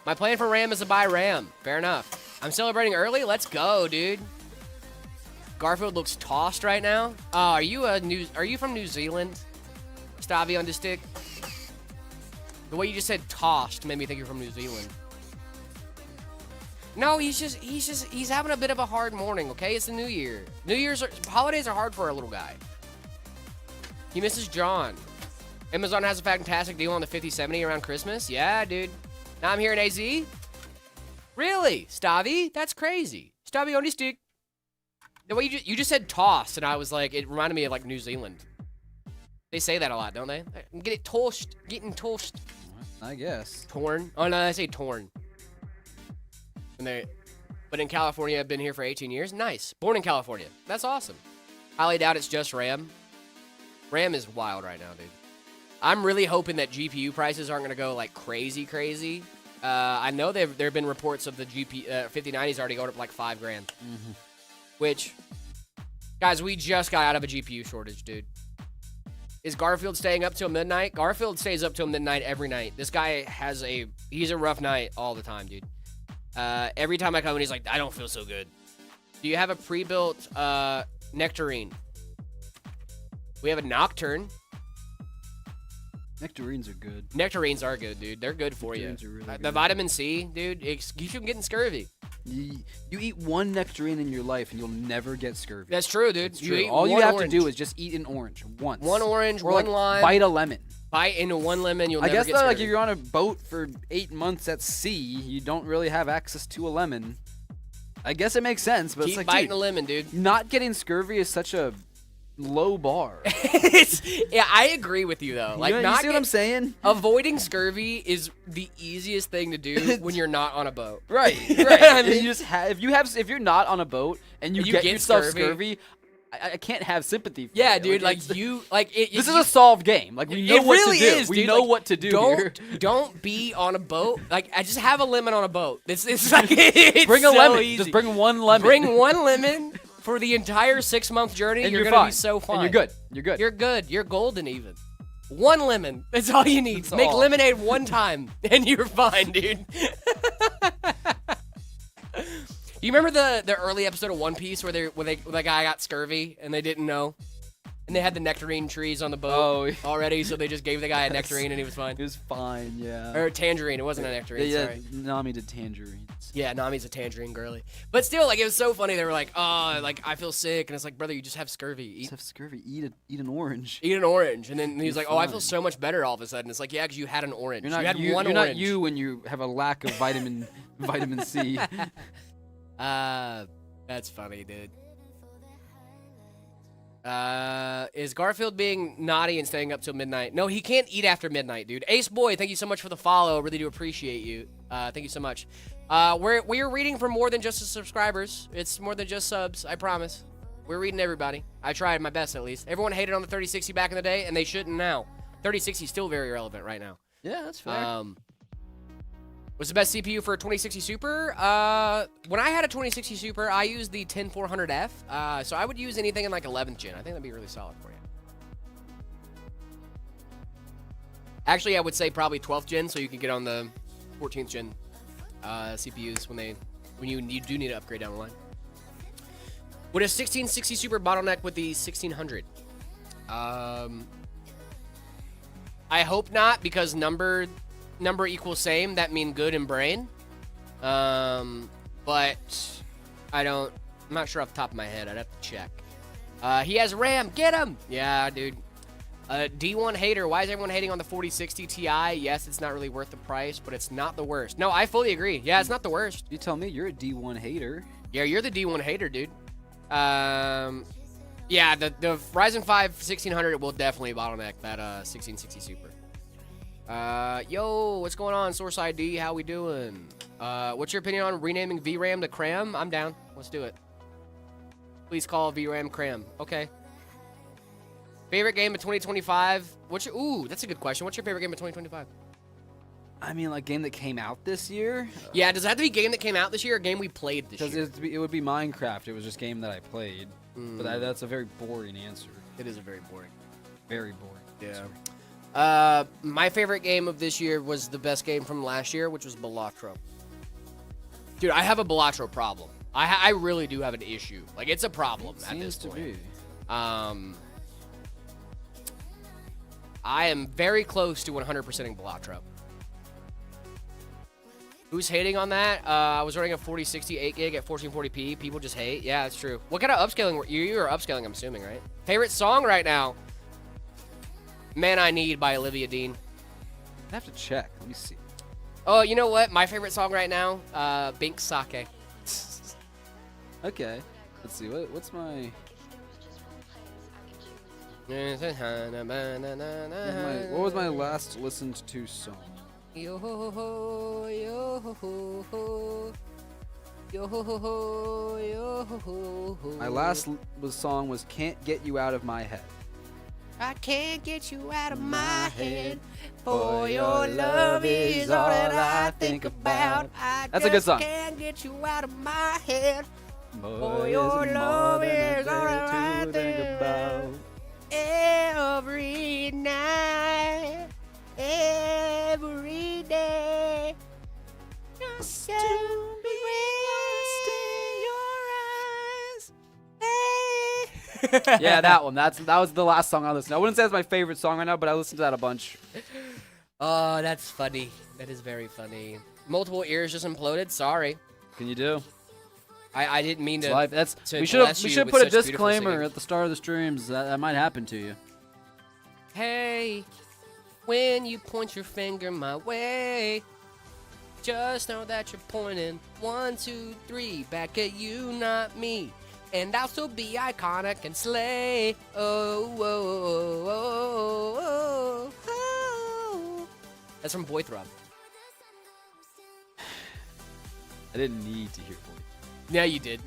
My plan for RAM is to buy RAM. Fair enough. I'm celebrating early? Let's go, dude. Garfield looks tossed right now. Oh, are you from New Zealand? Stavi on the stick. The way you just said tossed made me think you're from New Zealand. No, he's having a bit of a hard morning, okay? It's the New Year. Holidays are hard for a little guy. He misses John. Amazon has a fantastic deal on the 5070 around Christmas. Yeah, dude. Now I'm here in AZ. Really? Stavi? That's crazy. Stavi on the stick. The way you just said tossed, and I was like, it reminded me of like New Zealand. They say that a lot, don't they? Get it tossed, getting tossed. I guess. Torn. Oh no, I say torn. But in California, I've been here for 18 years. Nice. Born in California. That's awesome. Highly doubt it's just RAM. RAM is wild right now, dude. I'm really hoping that GPU prices aren't going to go like crazy. I know there have been reports of the 5090s already going up like $5,000. Mm-hmm. Which, guys, we just got out of a GPU shortage, dude. Is Garfield staying up till midnight? Garfield stays up till midnight every night. This guy he's a rough night all the time, dude. Every time I come in, he's like, I don't feel so good. Do you have a pre-built Nectarine? We have a Nocturne. Nectarines are good. Nectarines are good, dude. They're good for Nectarines you. are really The good. vitamin C, dude, it keeps you from getting scurvy. You eat one nectarine in your life and you'll never get scurvy. That's true, dude. It's You true. eat All you one have orange. to do is just eat an orange once. One orange, or one like lime. bite a lemon. Bite into one lemon, you'll I never guess get that, scurvy. like if you're on a boat for 8 months at sea, you don't really have access to a lemon. I guess it makes sense, but Keep it's like, biting dude, a lemon, dude. not getting scurvy is such a low bar. Yeah, I agree with you though. Like, you not see what I'm saying? avoiding scurvy is the easiest thing to do when you're not on a boat. Right. I mean, You just if you're not on a boat and you get yourself scurvy, I can't have sympathy for Yeah, you. dude. Like it's- you, like it. This you, is a solved game. Like we know it what really to do. is. We dude. know Like, what to do here. Don't be on a boat. Like I just have a lemon on a boat. It's like it's Bring a so lemon. Easy. Just bring one lemon. Bring one lemon for the entire 6-month journey. and you're you're gonna fine. be so fine. And you're good. You're good. You're good. You're golden even. One lemon. That's all you need. That's Make all. lemonade one time, and you're fine, dude. You remember the early episode of One Piece where the guy got scurvy and they didn't know, and they had the nectarine trees on the boat already, so they just gave the guy a nectarine and he was fine. It was fine. Yeah. Or a tangerine. It wasn't a nectarine. Yeah. Sorry. Nami did tangerines. Yeah, Nami's a tangerine girly. But still, like, it was so funny. They were like, oh, like, I feel sick. And it's like, brother, you just have scurvy. Just have scurvy. Eat an orange. Eat an orange. And then he was You're like, oh, I feel fine. so much better all of a sudden. It's like, yeah, because you had an orange. You're not you had you. one You're orange. not you when you have a lack of vitamin C. That's funny, dude. Is Garfield being naughty and staying up till midnight? No, he can't eat after midnight, dude. Ace Boy, thank you so much for the follow. Really do appreciate you. Thank you so much. We're reading for more than just the subscribers. It's more than just subs, I promise. We're reading everybody. I tried my best, at least. Everyone hated on the 3060 back in the day, and they shouldn't now. 3060 is still very relevant right now. Yeah, that's fair. What's the best CPU for a 2060 Super? When I had a 2060 Super, I used the 10400F. So I would use anything in like 11th gen. I think that'd be really solid for you. Actually, I would say probably 12th gen, so you can get on the 14th gen CPUs when you do need to upgrade down the line. Would a 1660 Super bottleneck with the 1600? I hope not, because number equals same. That mean good in brain. But I'm not sure off the top of my head. I'd have to check. He has RAM. Get him. Yeah, dude. D1 hater. Why is everyone hating on the 4060 Ti? Yes, it's not really worth the price, but it's not the worst. No, I fully agree. Yeah, it's not the worst. You tell me you're a D1 hater. Yeah, you're the D1 hater, dude. Yeah, the Ryzen 5 1600 will definitely bottleneck that 1660 Super. Yo, what's going on, Source ID? How we doing? What's your opinion on renaming VRAM to Cram? I'm down. Let's do it. Please call VRAM Cram. Okay. Favorite game of 2025? Ooh, that's a good question. What's your favorite game of 2025? I mean, like game that came out this year. Yeah, does it have to be a game that came out this year or a game we played this year? Because it would be Minecraft. It was just a game that I played. But that's a very boring answer. It is a very boring. Very boring. Yeah. My favorite game of this year was the best game from last year, which was Balatro. Dude, I have a Balatro problem. I really do have an issue. Like, it's a problem at this point. Seems to be. I am very close to 100%ing Balatro. Who's hating on that? I was running a 4060 8 gig at 1440p. People just hate. Yeah, that's true. What kind of upscaling? You are upscaling, I'm assuming, right? Favorite song right now? Man I Need by Olivia Dean. I have to check. Let me see. Oh, you know what? My favorite song right now? Bink Sake. Okay. Let's see. What's my what was my last listened to song? Yo ho ho, yo ho ho, yo ho ho, yo ho ho. My last song was "Can't Get You Out of My Head." I can't get you out of my head. For your love is all that I think about. That's a good song. Can't get you out of my head. For your love is all that I think about. Every night, every day, just to rest in your eyes. Hey. Yeah, that one. That was the last song I listened to. I wouldn't say it's my favorite song right now, but I listened to that a bunch. Oh, that's funny. That is very funny. Multiple ears just imploded. Sorry. What can you do? I didn't mean It's to. life. That's to we bless should you put with a such beautiful disclaimer singing. at the start of the streams that might happen to you. Hey, when you point your finger my way, just know that you're pointing 1, 2, 3 back at you, not me. And I'll still be iconic and slay. Oh, oh, oh, oh, oh, oh. That's from Boy Throb. I didn't need to hear for you. Yeah, you did.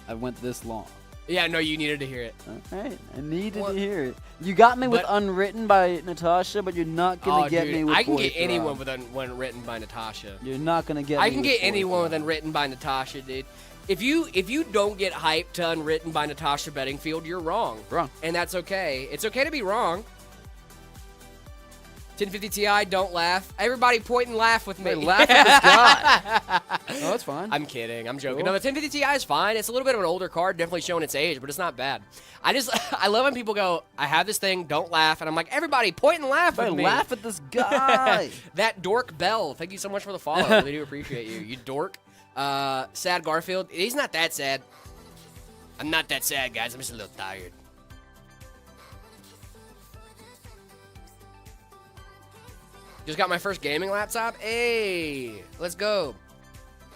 I went this long. Yeah, no, you needed to hear it. All right, I needed What? to hear it. You got me with But- Unwritten by Natasha, but you're not gonna get dude, me with I can Boy get Throb. anyone with one written by Natasha. You're not gonna get. I me can with get Boy anyone with Throb. Unwritten by Natasha, dude. If you don't get hyped to Unwritten by Natasha Bedingfield, you're wrong. Wrong. And that's okay. It's okay to be wrong. 1050 Ti, don't laugh. Everybody point and laugh with me. Wait, laugh at this guy. Oh, that's fine. I'm kidding. I'm joking. Cool. No, the 1050 Ti is fine. It's a little bit of an older card, definitely showing its age, but it's not bad. I love when people go, I have this thing, don't laugh. And I'm like, everybody point and laugh with me. Laugh at this guy. That dork Bell. Thank you so much for the follow. I really do appreciate you. You dork. Sad Garfield. He's not that sad. I'm not that sad, guys. I'm just a little tired. Just got my first gaming laptop. Hey, let's go.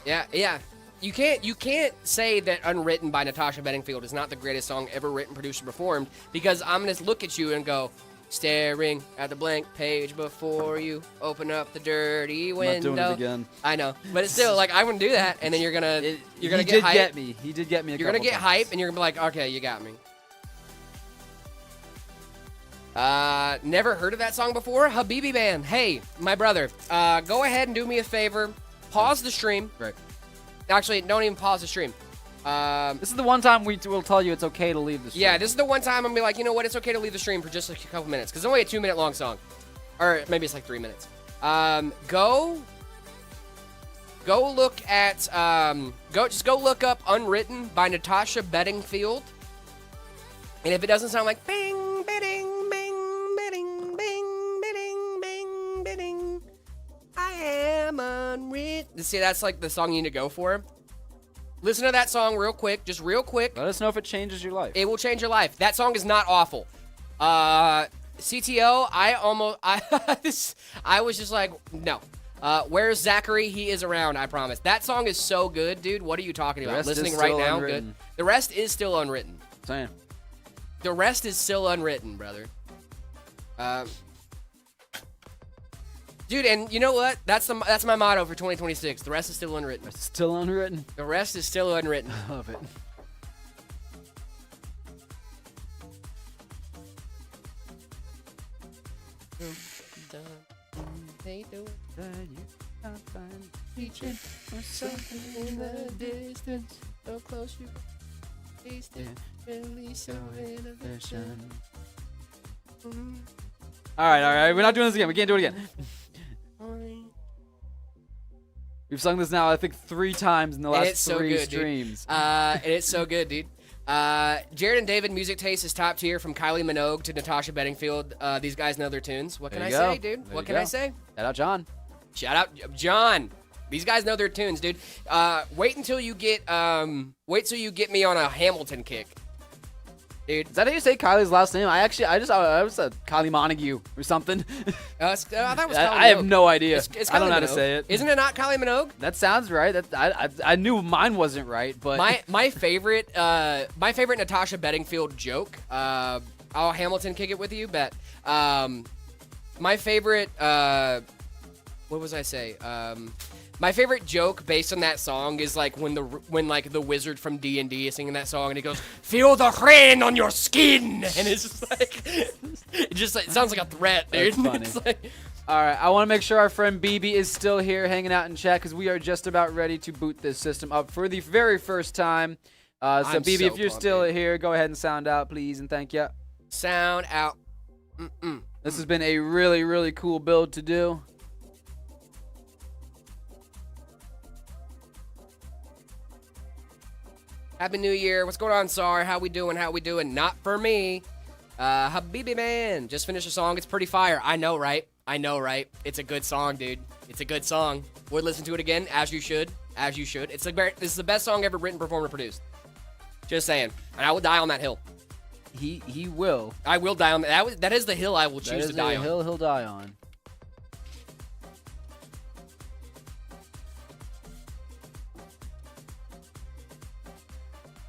Yeah. You can't say that Unwritten by Natasha Bedingfield is not the greatest song ever written, produced, or performed, because I'm gonna look at you and go, staring at the blank page before you open up the dirty window. Not doing it again. I know, but it's still like I wouldn't do that, and then you're gonna get He hyped. did get me. He did get me. You're gonna get hype, and you're gonna be like, okay, you got me. Never heard of that song before? Habibi Band. Hey, my brother, go ahead and do me a favor. Pause the stream. Right. Actually, don't even pause the stream. This is the one time we will tell you it's okay to leave the stream. Yeah, this is the one time I'm gonna be like, you know what? It's okay to leave the stream for just a couple minutes, because it's only a 2-minute long song, or maybe it's like 3 minutes. Go look at go look up "Unwritten" by Natasha Bedingfield, and if it doesn't sound like bing, bing, bing, bing, bing, bing, bing, bing, I am unwritten. See, that's like the song you need to go for. Listen to that song real quick, just real quick. Let us know if it changes your life. It will change your life. That song is not awful. CTO, I was just like, no. Where's Zachary? He is around, I promise. That song is so good, dude. What are you talking about? rest is Listening right still now? unwritten. Good. The rest is still unwritten. Same. The rest is still unwritten, brother. Dude, and you know what? That's my motto for 2026. The rest is still unwritten. It's still unwritten. The rest is still unwritten. I love it. Reaching for something in the distance, so close you taste it, release your inhibition. All right. We're not doing this again. We can't do it again. We've sung this now, I think, 3 times in the last it's so 3 good, streams. And it's so good, dude. Jared and David music taste is top tier, from Kylie Minogue to Natasha Bedingfield. These guys know their tunes. What can I say, dude? What can I say? Shout out, John. Shout out, John. These guys know their tunes, dude. Wait till you get me on a Hamilton kick. Dude, Is that how you say Kylie's last name? I just said Kylie Montague or something. I thought it was Kylie I have Minogue. no idea. It's I don't Kylie know how to Minogue. say it. Isn't it not Kylie Minogue? That sounds right. I knew mine wasn't right, but My favorite Natasha Bedingfield joke. I'll Hamilton kick it with you, bet. My favorite. What was I say? My favorite joke based on that song is like when the wizard from D&D is singing that song and he goes, "Feel the rain on your skin," and it's just like it sounds like a threat, dude. That's funny. It's like, all right, I want to make sure our friend BB is still here hanging out in chat because we are just about ready to boot this system up for the very first time. So I'm BB, so if you're pumped, still dude. here, go ahead and sound out, please, and thank you. sound out. This has been a really, really cool build to do. Happy New Year. What's going on, Sar? How we doing? Not for me. Habibi Man. Just finished a song. It's pretty fire. I know, right? It's a good song, dude. It's a good song. Would listen to it again, as you should. This is the best song ever written, performed, or produced. Just saying. And I will die on that hill. He will. I will die on that. That is the hill I will That choose is to die a on. hill he'll die on.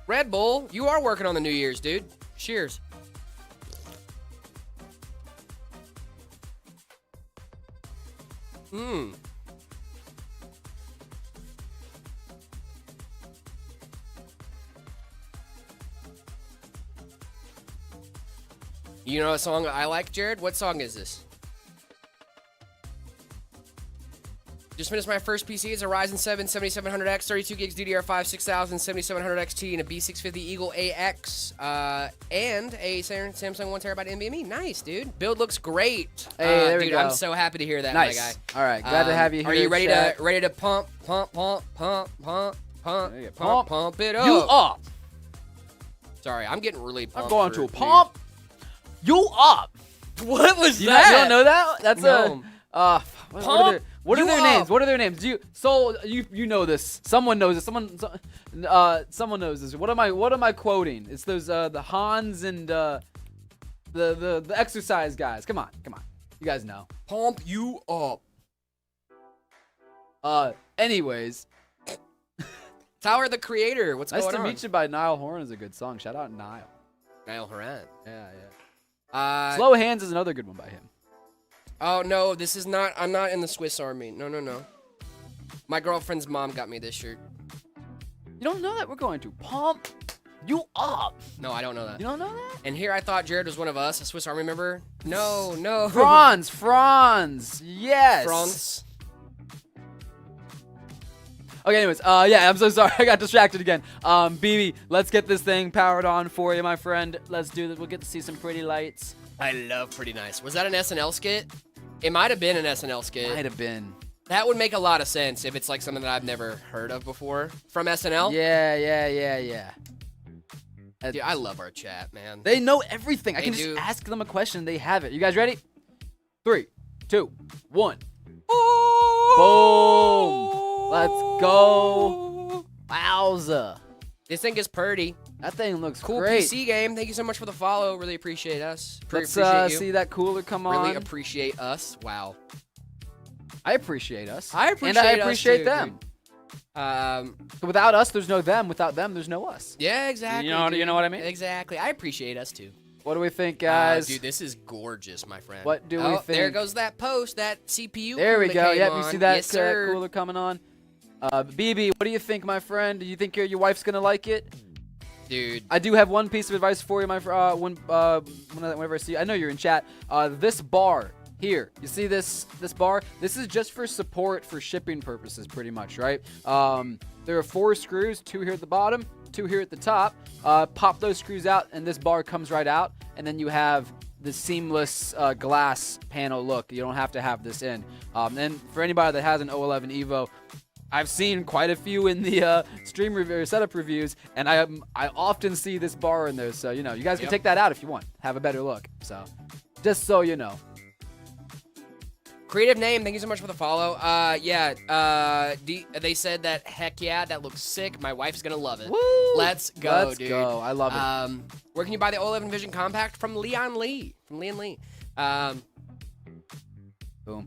Red Bull, you are working on the New Year's, dude. Cheers. You know a song I like, Jared? What song is this? Just finished my first PC. It's a Ryzen 7 7700X, 32 gigs DDR5, 6000, 7700 XT, and a B650 Eagle AX, and a Samsung 1TB NVMe. Nice, dude. Build looks great. Hey, there we dude, go. I'm so happy to hear that, Nice. my guy. All right, glad to have you here. Are you in ready chat. to pump it up? You up? Sorry, I'm getting really pumped. I'm going for to pump you up. What was You that? don't know that? That's No. what are their you names? up. What are their names? You know this. Someone knows this. Someone knows this. What am I quoting? It's those the Hans and the exercise guys. Come on. You guys know. Pump you up. Anyways, Tower the Creator. What's Nice going to on? Meet You by Niall Horan is a good song. Shout out Niall. Niall Horan. Yeah. Slow Hands is another good one by him. Oh no, this is not. I'm not in the Swiss Army. No. My girlfriend's mom got me this shirt. You don't know that? We're going to pump you up. No, I don't know that. You don't know that? And here I thought Jared was one of us, a Swiss Army member. No. Franz. Yes. France. Okay, anyways, yeah, I'm so sorry. I got distracted again. BB, let's get this thing powered on for you, my friend. Let's do this. We'll get to see some pretty lights. I love Pretty Nice. Was that an SNL skit? It might have been an SNL skit. Might have been. That would make a lot of sense if it's like something that I've never heard of before from SNL. Yeah. Dude, I love our chat, man. They know everything. I They can do. just ask them a question. They have it. You guys ready? 3, 2, 1. Boom. Let's go. Wowza. This thing is purty. That thing looks Cool great. PC game. Thank you so much for the follow. Really appreciate us. Let's appreciate you. see that cooler come on. Really appreciate us. Wow. I appreciate us. I appreciate and I us appreciate too, them. dude. Without us, there's no them. Without them, there's no us. Yeah, exactly. You know what I mean? Exactly. I appreciate us too. What do we think, guys? Dude, this is gorgeous, my friend. What do we There think? goes that post, that CPU. There we that go. came Yep, you on. see that Yes, sir. cooler coming on. BB, what do you think, my friend? Do you think your wife's gonna like it? Dude. I do have one piece of advice for you, my whenever I see you. I know you're in chat. This bar here, you see this bar? This is just for support for shipping purposes, pretty much, right? There are 4 screws, 2 here at the bottom, 2 here at the top. Pop those screws out, and this bar comes right out, and then you have the seamless glass panel look. You don't have to have this in. And for anybody that has an O11 Evo, I've seen quite a few in the stream review or setup reviews, and I often see this bar in there. So, you guys can take that out if you want. Have a better look. So, just so you know. Creative name, thank you so much for the follow. They said that, heck yeah, that looks sick. My wife's going to love it. Woo! Let's go, Let's dude. go. I love it. Where can you buy the O11 Vision Compact? From Leon Lee. Boom.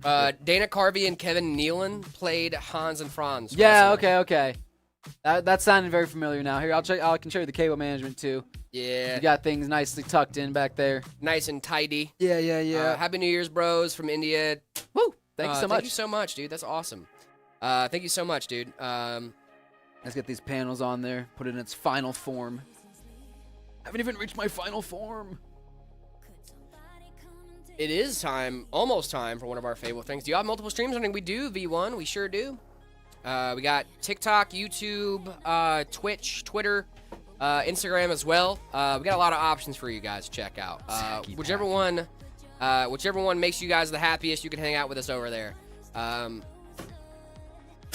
Dana Carvey and Kevin Nealon played Hans and Franz. Yeah, okay. That sounded very familiar now. Here, I can show you the cable management, too. Yeah. You got things nicely tucked in back there. Nice and tidy. Yeah. Happy New Year's, bros, from India. Woo! Thank you so much. Thank you so much, dude. That's awesome. Thank you so much, dude. Let's get these panels on there. Put it in its final form. Haven't even reached my final form. It is time, almost time, for one of our favorite things. Do you have multiple streams? I think we do, V1. We sure do. We got TikTok, YouTube, Twitch, Twitter, Instagram as well. We got a lot of options for you guys to check out. Whichever one makes you guys the happiest, you can hang out with us over there.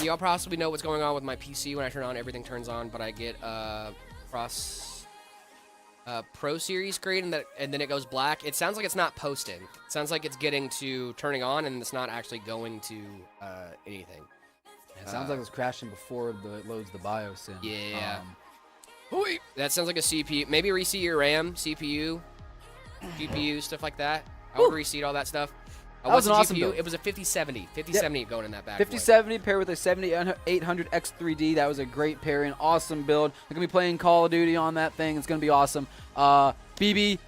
Y'all possibly know what's going on with my PC. When I turn on, everything turns on, but I get Pro Series screen and then it goes black. It sounds like it's not posting. It sounds like it's getting to turning on and it's not actually going to anything. It sounds like it's crashing before it loads the BIOS in. Yeah. That sounds like a CPU. Maybe reseat your RAM, CPU, GPU, stuff like that. I would reseat all that stuff. That was an awesome GPU? build. It was a 5070. 5070 going in that bad boy. 5070 paired with a 7800 X3D. That was a great pairing. Awesome build. I'm going to be playing Call of Duty on that thing. It's going to be awesome. BB,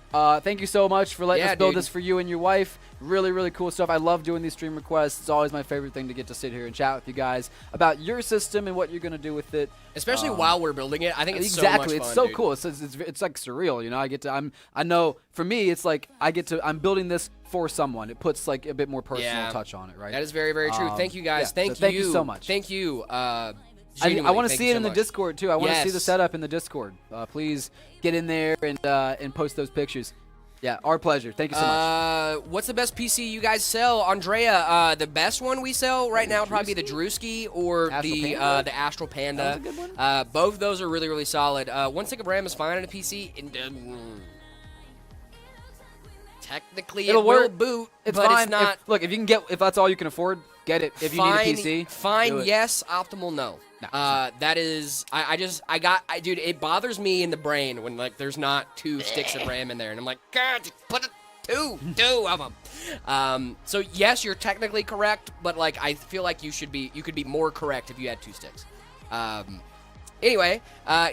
thank you so much for letting us build this for you and your wife. Really, really cool stuff. I love doing these stream requests. It's always my favorite thing to get to sit here and chat with you guys about your system and what you're going to do with it. Especially while we're building it. I think it's exactly. so much fun, It's so dude. cool. It's like surreal, you know. I know for me it's like I'm building this for someone. It puts like a bit more personal touch on it, right? That is very, very true. Thank you guys. Thank you so much. Thank you. I want to see it in the Discord too. I want to see the Yes. setup in the Discord. Please get in there and post those pictures. Yeah, our pleasure. Thank you so much. What's the best PC you guys sell, Andrea? The best one we sell right now would probably be the Drewski or the Astral Panda. That was a good one. Both of those are really, really solid. 1 stick of RAM is fine on a PC. Technically, It'll it will work. boot, It's but fine. it's not. If that's all you can afford, get it. If you need a PC, fine, do it. yes. Optimal, no. That is, dude, it bothers me in the brain when like there's not 2 sticks of RAM in there, and I'm like, God, just put two of them. So yes, you're technically correct, but like I feel like you could be more correct if you had 2 sticks. Anyway,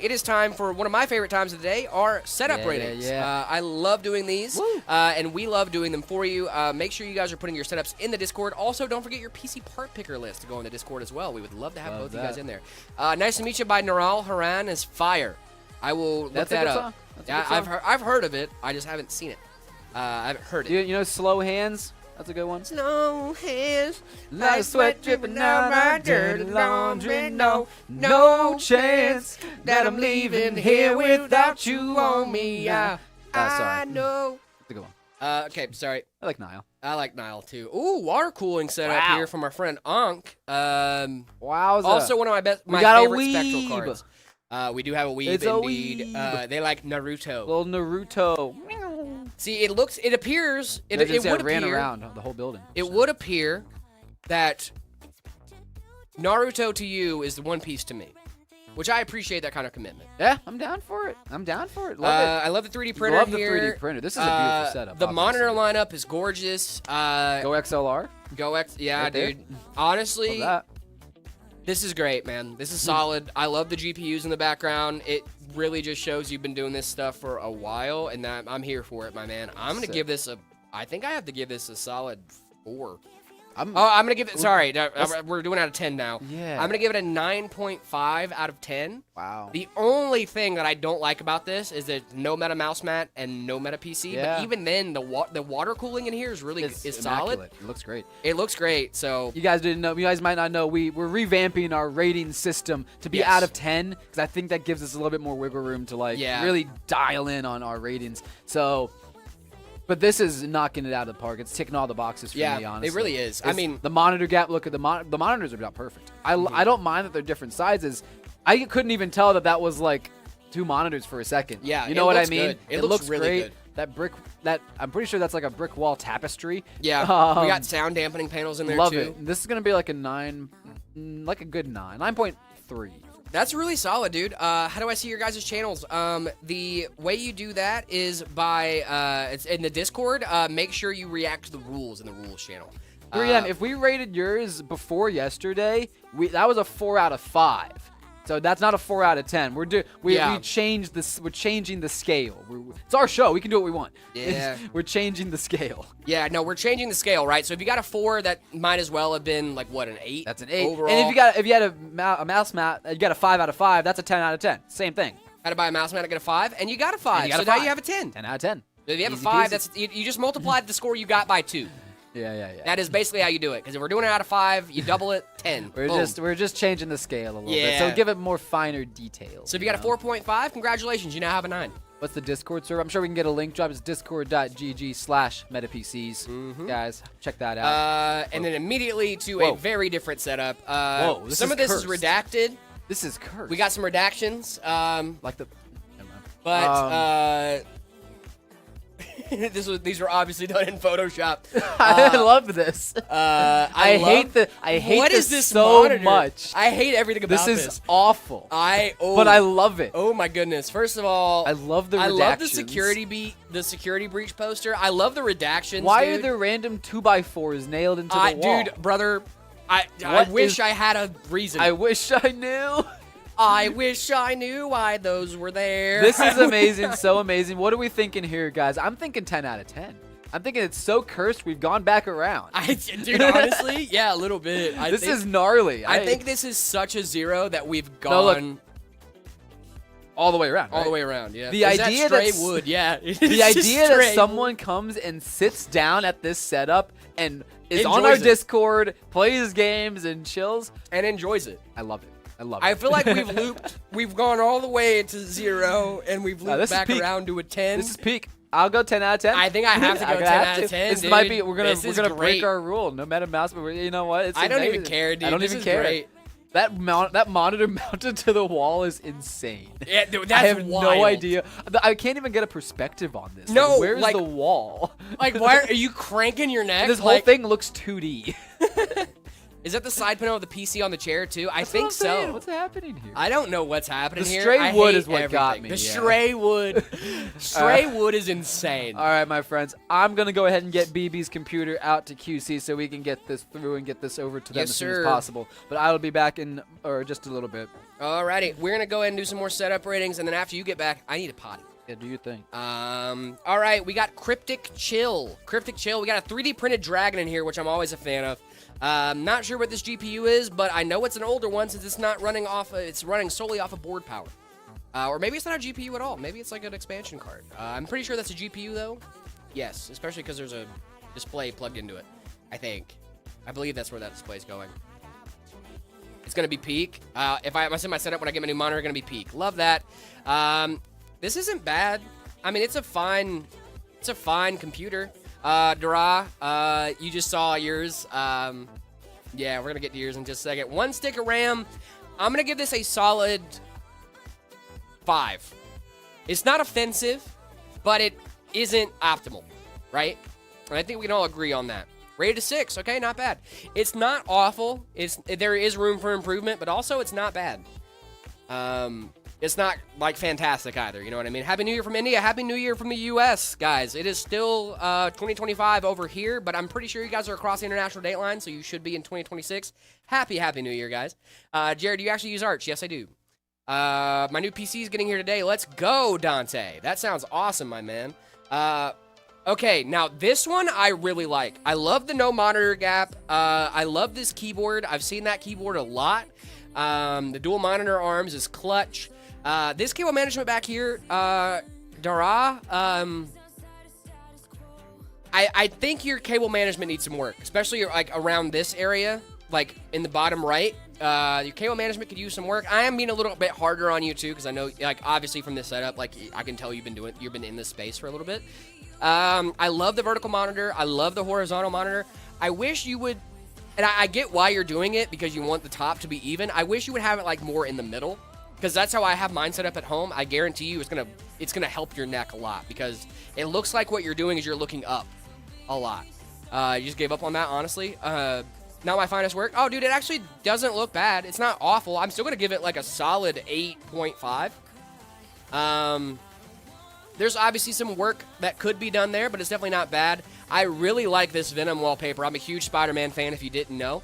it is time for one of my favorite times of the day, our setup ratings. I love doing these, and we love doing them for you. Make sure you guys are putting your setups in the Discord. Also, don't forget your PC part picker list to go in the Discord as well. We would love to have both of you guys in there. Nice to Meet You by Naral Haran is fire. I will look that up. Yeah, I've heard of it. I just haven't seen it. I haven't heard it. You know Slow Hands? That's a good one. Slow hands, like sweat dripping down my dirty laundry. No chance that I'm leaving here without you on me. Sorry. I know. That's a good one. Okay, sorry. I like Nile. I like Nile too. Ooh, water cooling setup here from our friend Ankh. Wowza. Also one of my favorite spectral cards. We do have a weeb, It's a indeed. weeb. They like Naruto. Little Naruto. See, it appears, it would ran appear, around the whole building. It would appear that Naruto to you is the One Piece to me, which I appreciate that kind of commitment. Yeah, I'm down for it. Love it. I love the 3D printer Love the here. 3D printer. This is a beautiful setup. The monitor lineup is gorgeous. Go XLR. Yeah, Right there. dude. Honestly, Love that. this is great, man. This is solid. I love the GPUs in the background. It really just shows you've been doing this stuff for a while, and I'm here for it, my man. I'm gonna give this I think I have to give this a solid 4. I'm gonna give it. Sorry, we're doing out of 10 now. Yeah. I'm gonna give it a 9.5 out of 10. Wow. The only thing that I don't like about this is that no meta mouse mat and no meta PC. Yeah. But even then, the water cooling in here is really solid. It looks great. It looks great. So you guys didn't know. You guys might not know. We're revamping our rating system to be out of 10 because I think that gives us a little bit more wiggle room to really dial in on our ratings. So. But this is knocking it out of the park. It's ticking all the boxes for me, honestly. It really is. I mean, the monitor gap. Look at the monitors are about perfect. I don't mind that they're different sizes. I couldn't even tell that was like 2 monitors for a second. Yeah, you know what I mean? Good. It looks really great. good. brick. That I'm pretty sure that's like a brick wall tapestry. Yeah, we got sound dampening panels in there love too. it. This is gonna be like a 9, like a good 9.3. That's really solid, dude. How do I see your guys' channels? The way you do that is by it's in the Discord. Make sure you react to the rules in the rules channel. If we rated yours before yesterday, that was a 4 out of 5. So that's not a 4 out of 10. We changed this. We're changing the scale. It's our show. We can do what we want. Yeah. We're changing the scale. Yeah, no, we're changing the scale, right? So if you got a 4, that might as well have been like what, an 8? That's an 8 overall. And if you had a mouse mat, you got a 5 out of 5. That's a 10 out of 10. Same thing. Had to buy a mouse mat to get a 5, and you got a 5. got So a now 5. you have a 10. 10 out of 10. If you have Easy a 5, peasy. that's you just multiplied the score you got by 2. Yeah. That is basically how you do it. Because if we're doing it out of 5, you double it, 10. We're just changing the scale a little bit. Yeah. So give it more finer details. So if you got a 4.5, congratulations, you now have a 9. What's the Discord server? I'm sure we can get a link drop. It's discord.gg/metapcs. Guys, check that out. And then immediately to Whoa. a very different setup. This some is of this cursed. is redacted. This is cursed. We got some redactions. like the. Never mind. But these were obviously done in Photoshop. I love this. I hate what this is this so monitor? much. I hate everything about This is awful. but I love it. Oh my goodness! First of all, I love the redactions. I love the security breach poster. I love the redactions. Why dude. are there random 2x4s nailed into the wall? Dude, brother, I What wish is- I had a reason. I wish I knew. I wish I knew why those were there. This is amazing, so amazing. What are we thinking here, guys? I'm thinking 10 out of 10. I'm thinking it's so cursed, we've gone back around. Dude, honestly, yeah, a little bit. This is gnarly. I think this is such a 0 that we've No, look, gone all the way around. all right? the way around. Yeah. The Is idea that stray that's- wood, yeah. The idea that someone comes and sits down at this setup and is on our Enjoys it. Discord, plays games, and chills, and enjoys it. I love it. I love it. I feel like we've gone all the way to 0 and we've looped this is back peak. around to a 10. This is peak. I'll go 10 out of 10. I think I have to go I'm 10 gonna have out of to. 10, This dude. might be we're This is gonna great. break our rule. No meta mouse, but you know what? It's I don't even amazing. care, dude. I don't This even is care. great. That monitor mounted to the wall is insane. Yeah, dude, that's I have wild. no idea. I can't even get a perspective on this. No, Like, where's like- the wall? Like, why are you cranking your neck? This whole Like, thing looks 2D. Is that the side panel of the PC on the chair too? I That's think what I'm saying. so. What's happening here? I don't know what's happening The here. stray I wood hate is what got everything. me, The yeah. stray wood. Stray wood is insane. All right, my friends. I'm gonna go ahead and get BB's computer out to QC so we can get this through and get this over to them Yes, as soon as sir. possible. But I will be back in just a little bit. Alrighty, we're gonna go ahead and do some more setup ratings, and then after you get back, I need a potty. Yeah, do your thing. All right, we got Cryptic Chill. Cryptic Chill. We got a 3D printed dragon in here, which I'm always a fan of. Not sure what this GPU is, but I know it's an older one since it's not running off. It's running solely off of board power. Or maybe it's not a GPU at all. Maybe it's like an expansion card. I'm pretty sure that's a GPU though. Yes, especially because there's a display plugged into it. I believe that's where that display is going. It's gonna be peak. If I set my setup when I get my new monitor, gonna be peak. Love that. This isn't bad. I mean, it's a fine computer. Dara, you just saw yours. Yeah, we're gonna get to yours in just a second. 1 stick of RAM. I'm gonna give this a solid 5. It's not offensive, but it isn't optimal, right? And I think we can all agree on that. Rated a 6, okay, not bad. It's not awful. There is room for improvement, but also it's not bad. It's not like fantastic either, you know what I mean? Happy New Year from India, Happy New Year from the US, guys. It is still 2025 over here, but I'm pretty sure you guys are across the international date line, so you should be in 2026. Happy New Year, guys. Jared, do you actually use Arch? Yes, I do. My new PC is getting here today. Let's go, Dante. That sounds awesome, my man. Okay, now this one I really like. I love the no monitor gap. I love this keyboard. I've seen that keyboard a lot. The dual monitor arms is clutch. This cable management back here, Dara, I think your cable management needs some work, especially like around this area, like in the bottom right. Your cable management could use some work. I am being a little bit harder on you too, because I know, like, obviously from this setup, like, I can tell you've been in this space for a little bit. I love the vertical monitor. I love the horizontal monitor. I wish you would, and I get why you're doing it, because you want the top to be even. I wish you would have it like more in the middle. because that's how I have mine set up at home. I guarantee you it's gonna help your neck a lot because it looks like what you're doing is you're looking up a lot. You just gave up on that, honestly. Not my finest work. Oh, dude, it actually doesn't look bad. It's not awful. I'm still gonna give it like a solid 8.5. There's obviously some work that could be done there, but it's definitely not bad. I really like this Venom wallpaper. I'm a huge Spider-Man fan, if you didn't know.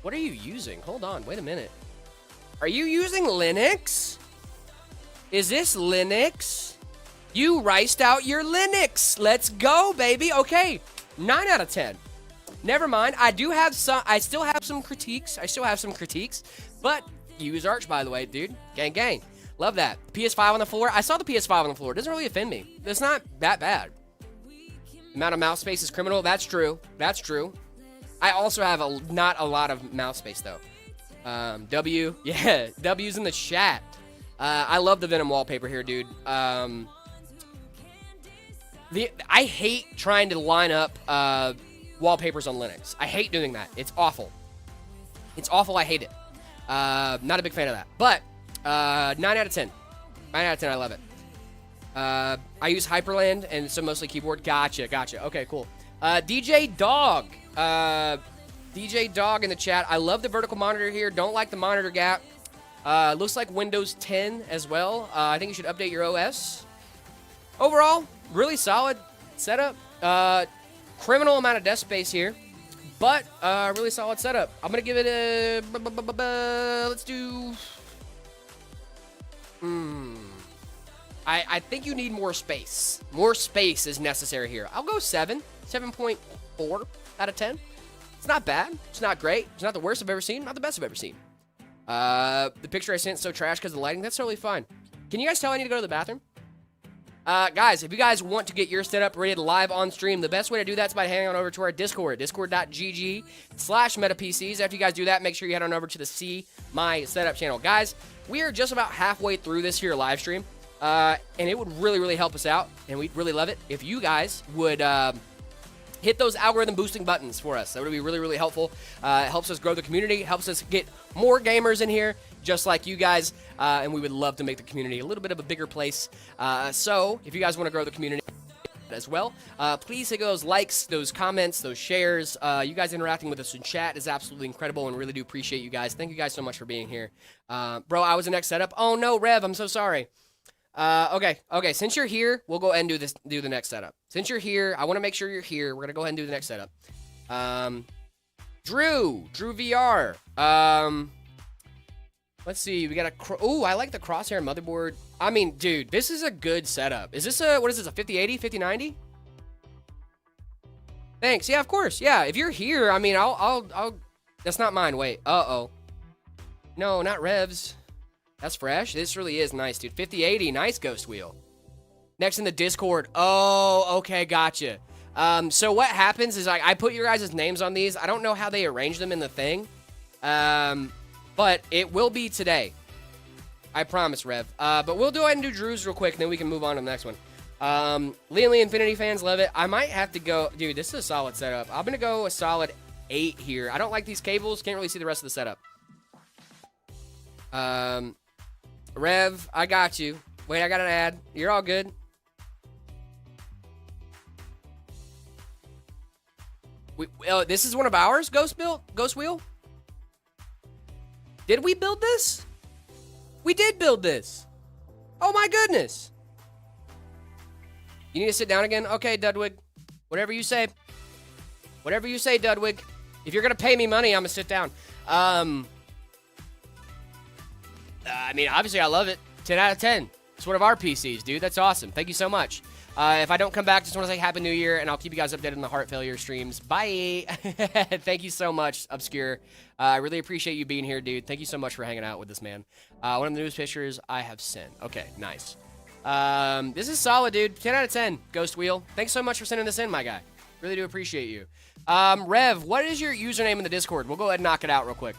What are you using? Hold on, wait a minute. Are you using Linux? Is this Linux? You riced out your Linux. Let's go, baby. Okay, 9 out of 10. Never mind. I still have some critiques. But use Arch, by the way, dude. Gang, gang. Love that. PS5 on the floor. I saw the PS5 on the floor. It doesn't really offend me. It's not that bad. Amount of mouse space is criminal. That's true. That's true. I also have not a lot of mouse space, though. W. Yeah, W's in the chat. I love the Venom wallpaper here, dude. I hate trying to line up wallpapers on Linux. I hate doing that. It's awful. It's awful. I hate it. Not a big fan of that. But 9 out of 10. 9 out of 10. I love it. I use Hyperland, and so mostly keyboard. Gotcha. Okay, cool. DJ Dog. DJ Dog in the chat. I love the vertical monitor here. Don't like the monitor gap. Looks like Windows 10 as well. I think you should update your OS. Overall, really solid setup. Criminal amount of desk space here, but really solid setup. I'm gonna give it a. Let's do. I think you need more space. More space is necessary here. I'll go 7.4 out of 10. It's not bad. It's not great. It's not the worst I've ever seen. Not the best I've ever seen. The picture I sent is so trash because of the lighting. That's totally fine. Can you guys tell I need to go to the bathroom? Guys, if you guys want to get your setup rated live on stream, the best way to do that is by heading on over to our Discord, discord.gg/metapcs. After you guys do that, make sure you head on over to the See My Setup channel. Guys, we are just about halfway through this here live stream, and it would really, really help us out, and we'd really love it if you guys would hit those algorithm boosting buttons for us. That would be really, really helpful. It helps us grow the community, helps us get more gamers in here, just like you guys, and we would love to make the community a little bit of a bigger place. So if you guys want to grow the community as well, please hit those likes, those comments, those shares. You guys interacting with us in chat is absolutely incredible, and really do appreciate you guys. Thank you guys so much for being here. Bro, I was the next setup. Oh no, Rev, I'm so sorry. Okay, since you're here, we'll go ahead and do the next setup. Since you're here, I want to make sure you're here. We're going to go ahead and do the next setup. Drew VR. Let's see, we got a, ooh, I like the crosshair motherboard. I mean, dude, this is a good setup. Is this a, what is this, a 5080, 5090? Thanks, yeah, of course, yeah, if you're here, I mean, I'll, that's not mine, wait, uh-oh. No, not Revs. That's fresh, this really is nice, dude. 5080, nice ghost wheel. Next in the Discord, oh, okay, gotcha. So what happens is, like, I put your guys' names on these. I don't know how they arrange them in the thing. But it will be today. I promise, Rev. But we'll go ahead and do Drew's real quick, and then we can move on to the next one. Lee Infinity fans love it. I might have to go... Dude, this is a solid setup. I'm going to go a solid 8 here. I don't like these cables. Can't really see the rest of the setup. Rev, I got you. Wait, I got an ad. You're all good. This is one of ours, Ghost Wheel? Did we build this? We did build this. Oh my goodness. You need to sit down again? Okay, Dudwig. Whatever you say. Whatever you say, Dudwig. If you're going to pay me money, I'm going to sit down. I mean, obviously, I love it. 10 out of 10. It's one of our PCs, dude. That's awesome. Thank you so much. If I don't come back, just want to say Happy New Year, and I'll keep you guys updated on the heart failure streams. Bye. Thank you so much, Obscure. I really appreciate you being here, dude. Thank you so much for hanging out with this man. One of the newest pictures I have sent. Okay, nice. This is solid, dude. 10 out of 10, Ghost Wheel. Thanks so much for sending this in, my guy. Really do appreciate you. Rev, what is your username in the Discord? We'll go ahead and knock it out real quick.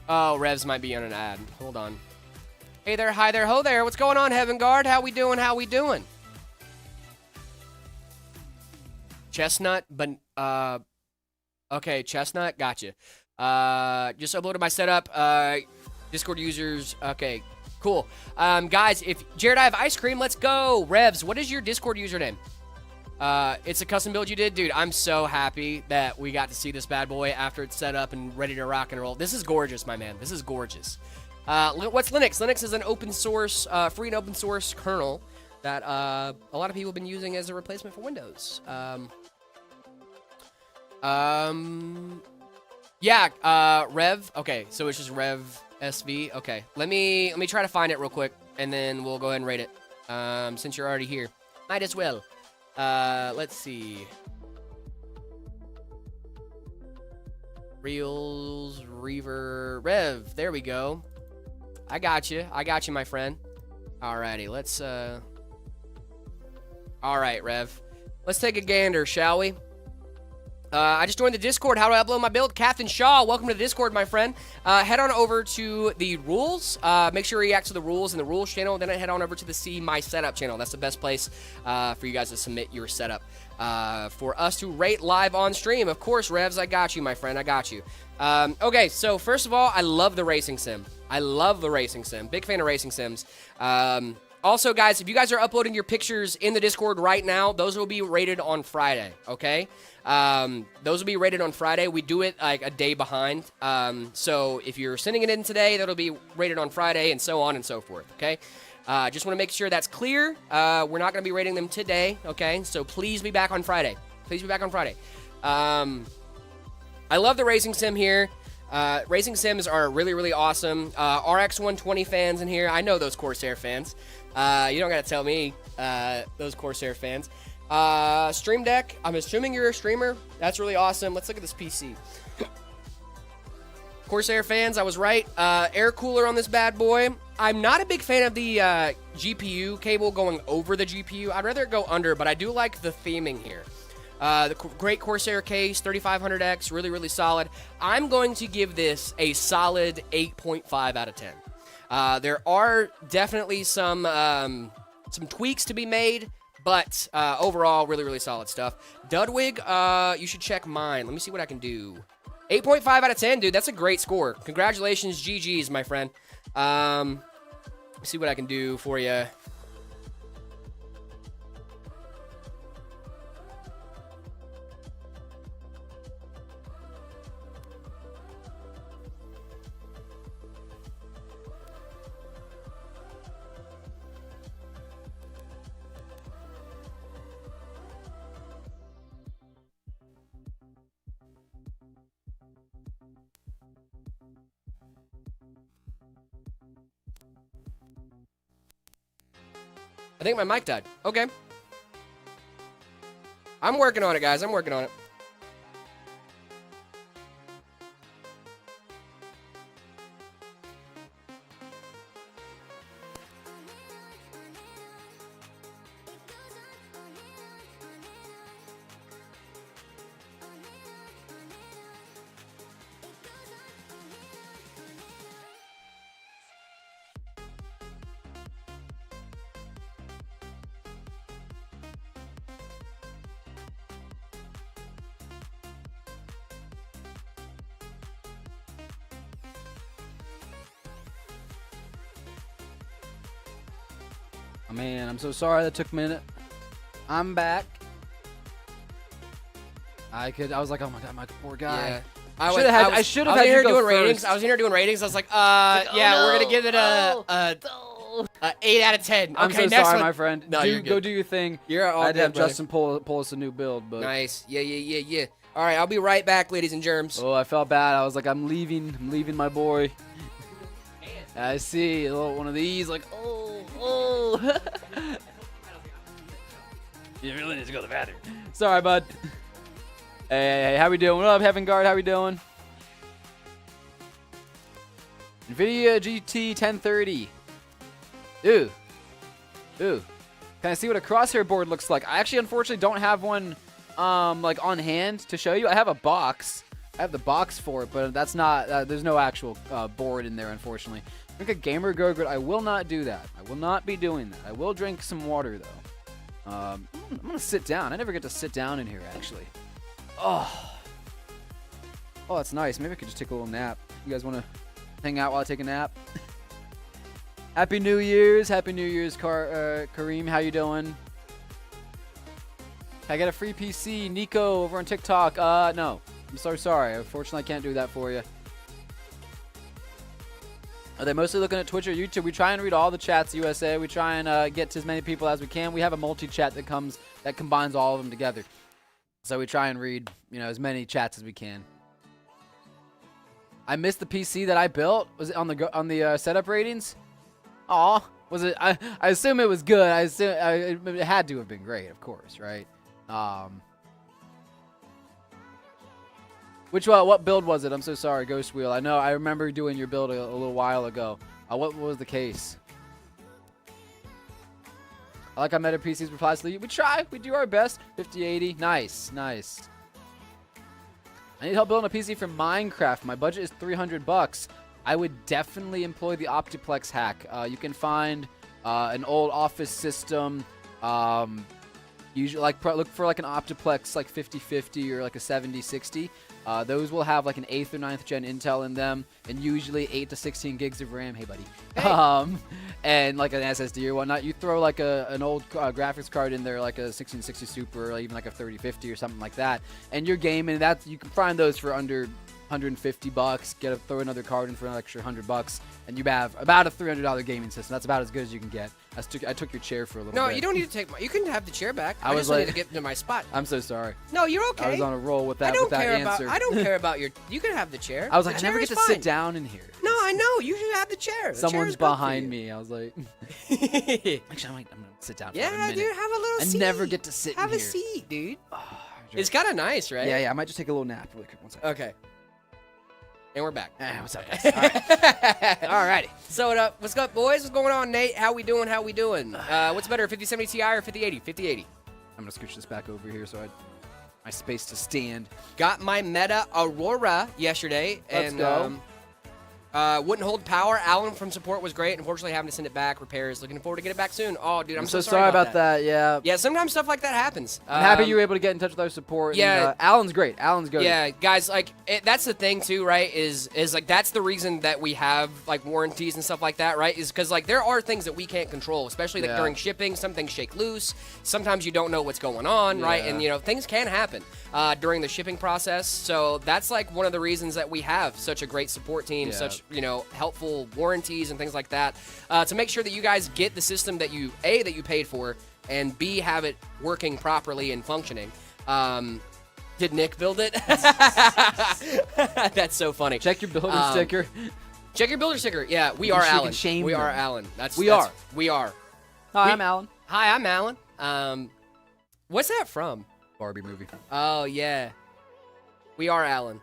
Oh, Revs might be on an ad. Hold on. Hey there, hi there, ho there. What's going on, Heaven Guard? How we doing? How we doing? Chestnut, but okay, Chestnut, gotcha. Just uploaded my setup. Discord users. Okay, cool. Guys, if Jared, I have ice cream. Let's go. Revs, what is your Discord username? It's a custom build you did? Dude, I'm so happy that we got to see this bad boy after it's set up and ready to rock and roll. This is gorgeous, my man. This is gorgeous. What's Linux? Linux is an open source, free and open source kernel that a lot of people have been using as a replacement for Windows. Yeah, Rev. Okay, so it's just Rev SV. Okay, let me try to find it real quick, and then we'll go ahead and rate it. Since you're already here, might as well. Let's see. Reels, Reaver, Rev. There we go. I got you, my friend. Alrighty, let's, Alright, Rev. Let's take a gander, shall we? I just joined the Discord. How do I upload my build? Captain Shaw, welcome to the Discord, my friend. Head on over to the rules. Make sure you react to the rules in the rules channel. Then head on over to the See My Setup channel. That's the best place for you guys to submit your setup for us to rate live on stream. Of course, Revs, I got you, my friend. I got you. Okay, so first of all, I love the racing sim. I love the racing sim. Big fan of racing sims. Also, guys, if you guys are uploading your pictures in the Discord right now, those will be rated on Friday, okay? Those will be rated on Friday. We do it like a day behind. So if you're sending it in today, that'll be rated on Friday and so on and so forth, okay? Just want to make sure that's clear. We're not going to be rating them today, okay? So please be back on Friday. Please be back on Friday. I love the racing sim here. Racing sims are really, really awesome. RX120 fans in here. I know those Corsair fans. You don't got to tell me those Corsair fans. Stream Deck, I'm assuming you're a streamer. That's really awesome. Let's look at this PC. Corsair fans, I was right. Air cooler on this bad boy. I'm not a big fan of the GPU cable going over the GPU. I'd rather it go under, but I do like the theming here. The great Corsair case, 3500X, really, really solid. I'm going to give this a solid 8.5 out of 10. There are definitely some tweaks to be made, but overall, really, really solid stuff. Dudwig, you should check mine. Let me see what I can do. 8.5 out of 10, dude. That's a great score. Congratulations, GG's, my friend. See what I can do for you. I think my mic died. Okay. I'm working on it, guys. I'm working on it. Oh, man, I'm so sorry that took a minute. I'm back. I was like, oh my god, my poor guy. Yeah. I should have had you go doing first. ratings. I was in here doing ratings. I was like, yeah, no. we're gonna give it a 8 out of 10. I'm Okay, so next sorry, one. my friend. No, you're good. Go do your thing. You're all I'd good, have brother. Justin pull us a new build, but Nice. Yeah. All right, I'll be right back, ladies and germs. oh, I felt bad. I was like, I'm leaving my boy. I see a little one of these, like, oh. You really need to go to the bathroom. Sorry, bud. Hey, how we doing? What up, Heaven Guard? How we doing? NVIDIA GT 1030. Ooh. Can I see what a crosshair board looks like? I actually, unfortunately, don't have one, like on hand to show you. I have a box. I have the box for it, but that's not. There's no actual board in there, unfortunately. Drink a gamer go-gurt. I will not do that. I will not be doing that. I will drink some water though. I'm gonna sit down. I never get to sit down in here, actually. Oh, Oh, that's nice. Maybe I could just take a little nap. You guys want to hang out while I take a nap? Happy New Year's. Happy New Year's, Kareem. How you doing? Can I get a free PC? Nico over on TikTok. No. I'm so sorry. Unfortunately, I can't do that for you. Are they mostly looking at Twitch or YouTube? We try and read all the chats, USA. We try and get to as many people as we can. We have a multi-chat that combines all of them together. So we try and read, as many chats as we can. I missed the PC that I built. Was it on the setup ratings? Aw, was it? I assume it was good. I assume it had to have been great, of course, right? What build was it? I'm so sorry, Ghost Wheel. I remember doing your build a little while ago. What was the case? I like how meta PCs reply to we try. We do our best. 5080. Nice. I need help building a PC for Minecraft. My budget is $300. I would definitely employ the Optiplex hack. You can find an old office system. Usually, look for like an Optiplex like 5050 or like a 7060. Those will have like an 8th or 9th gen Intel in them, and usually 8 to 16 gigs of RAM. Hey, buddy. Hey. And like an SSD or whatnot. You throw like an old graphics card in there, like a 1660 Super, or even like a 3050 or something like that, and you're gaming. You can find those for under $150. Throw another card in for an extra $100, and you have about a $300 gaming system. That's about as good as you can get. I took your chair for a little bit. No, you don't need to take you can have the chair back. I just need to get to my spot. I'm so sorry. No, you're okay. I was on a roll with that answer. I don't care about your. You can have the chair. I was like, I never get to sit down in here. No, I know. You should have the chair. Someone's behind me. I was like, actually, I'm gonna sit down. Yeah, for a minute. Dude, have a little seat. I never get to sit. Have in a here. seat, dude. Oh, it's kind of nice, right? Yeah. I might just take a little nap really quick. 1 second. Okay. And we're back. What's up, guys? All right. So, what's up, boys? What's going on, Nate? How we doing? What's better, 5070 Ti or 5080? 5080. I'm going to scooch this back over here so my space to stand. Got my Meta Aurora yesterday. Let's go. Wouldn't hold power. Alan from support was great. Unfortunately, having to send it back. Repairs. Looking forward to get it back soon. Oh, dude, I'm so sorry about that. Yeah. Yeah, sometimes stuff like that happens. I'm happy you were able to get in touch with our support. Yeah. And, Alan's great. Alan's good. Yeah, guys, that's the thing too, right? Is like that's the reason that we have like warranties and stuff like that, right? Is because like there are things that we can't control, especially like during shipping. Some things shake loose. Sometimes you don't know what's going on, right? And things can happen during the shipping process. So that's like one of the reasons that we have such a great support team, such helpful warranties and things like that, to make sure that you guys get the system that you paid for, and B, have it working properly and functioning. Did Nick build it? That's so funny. Check your builder sticker. Check your builder sticker. Yeah, we are Alan. We are Alan. We are. Hi, I'm Alan. Hi, I'm Alan. What's that from? Barbie movie. Oh yeah. We are Alan.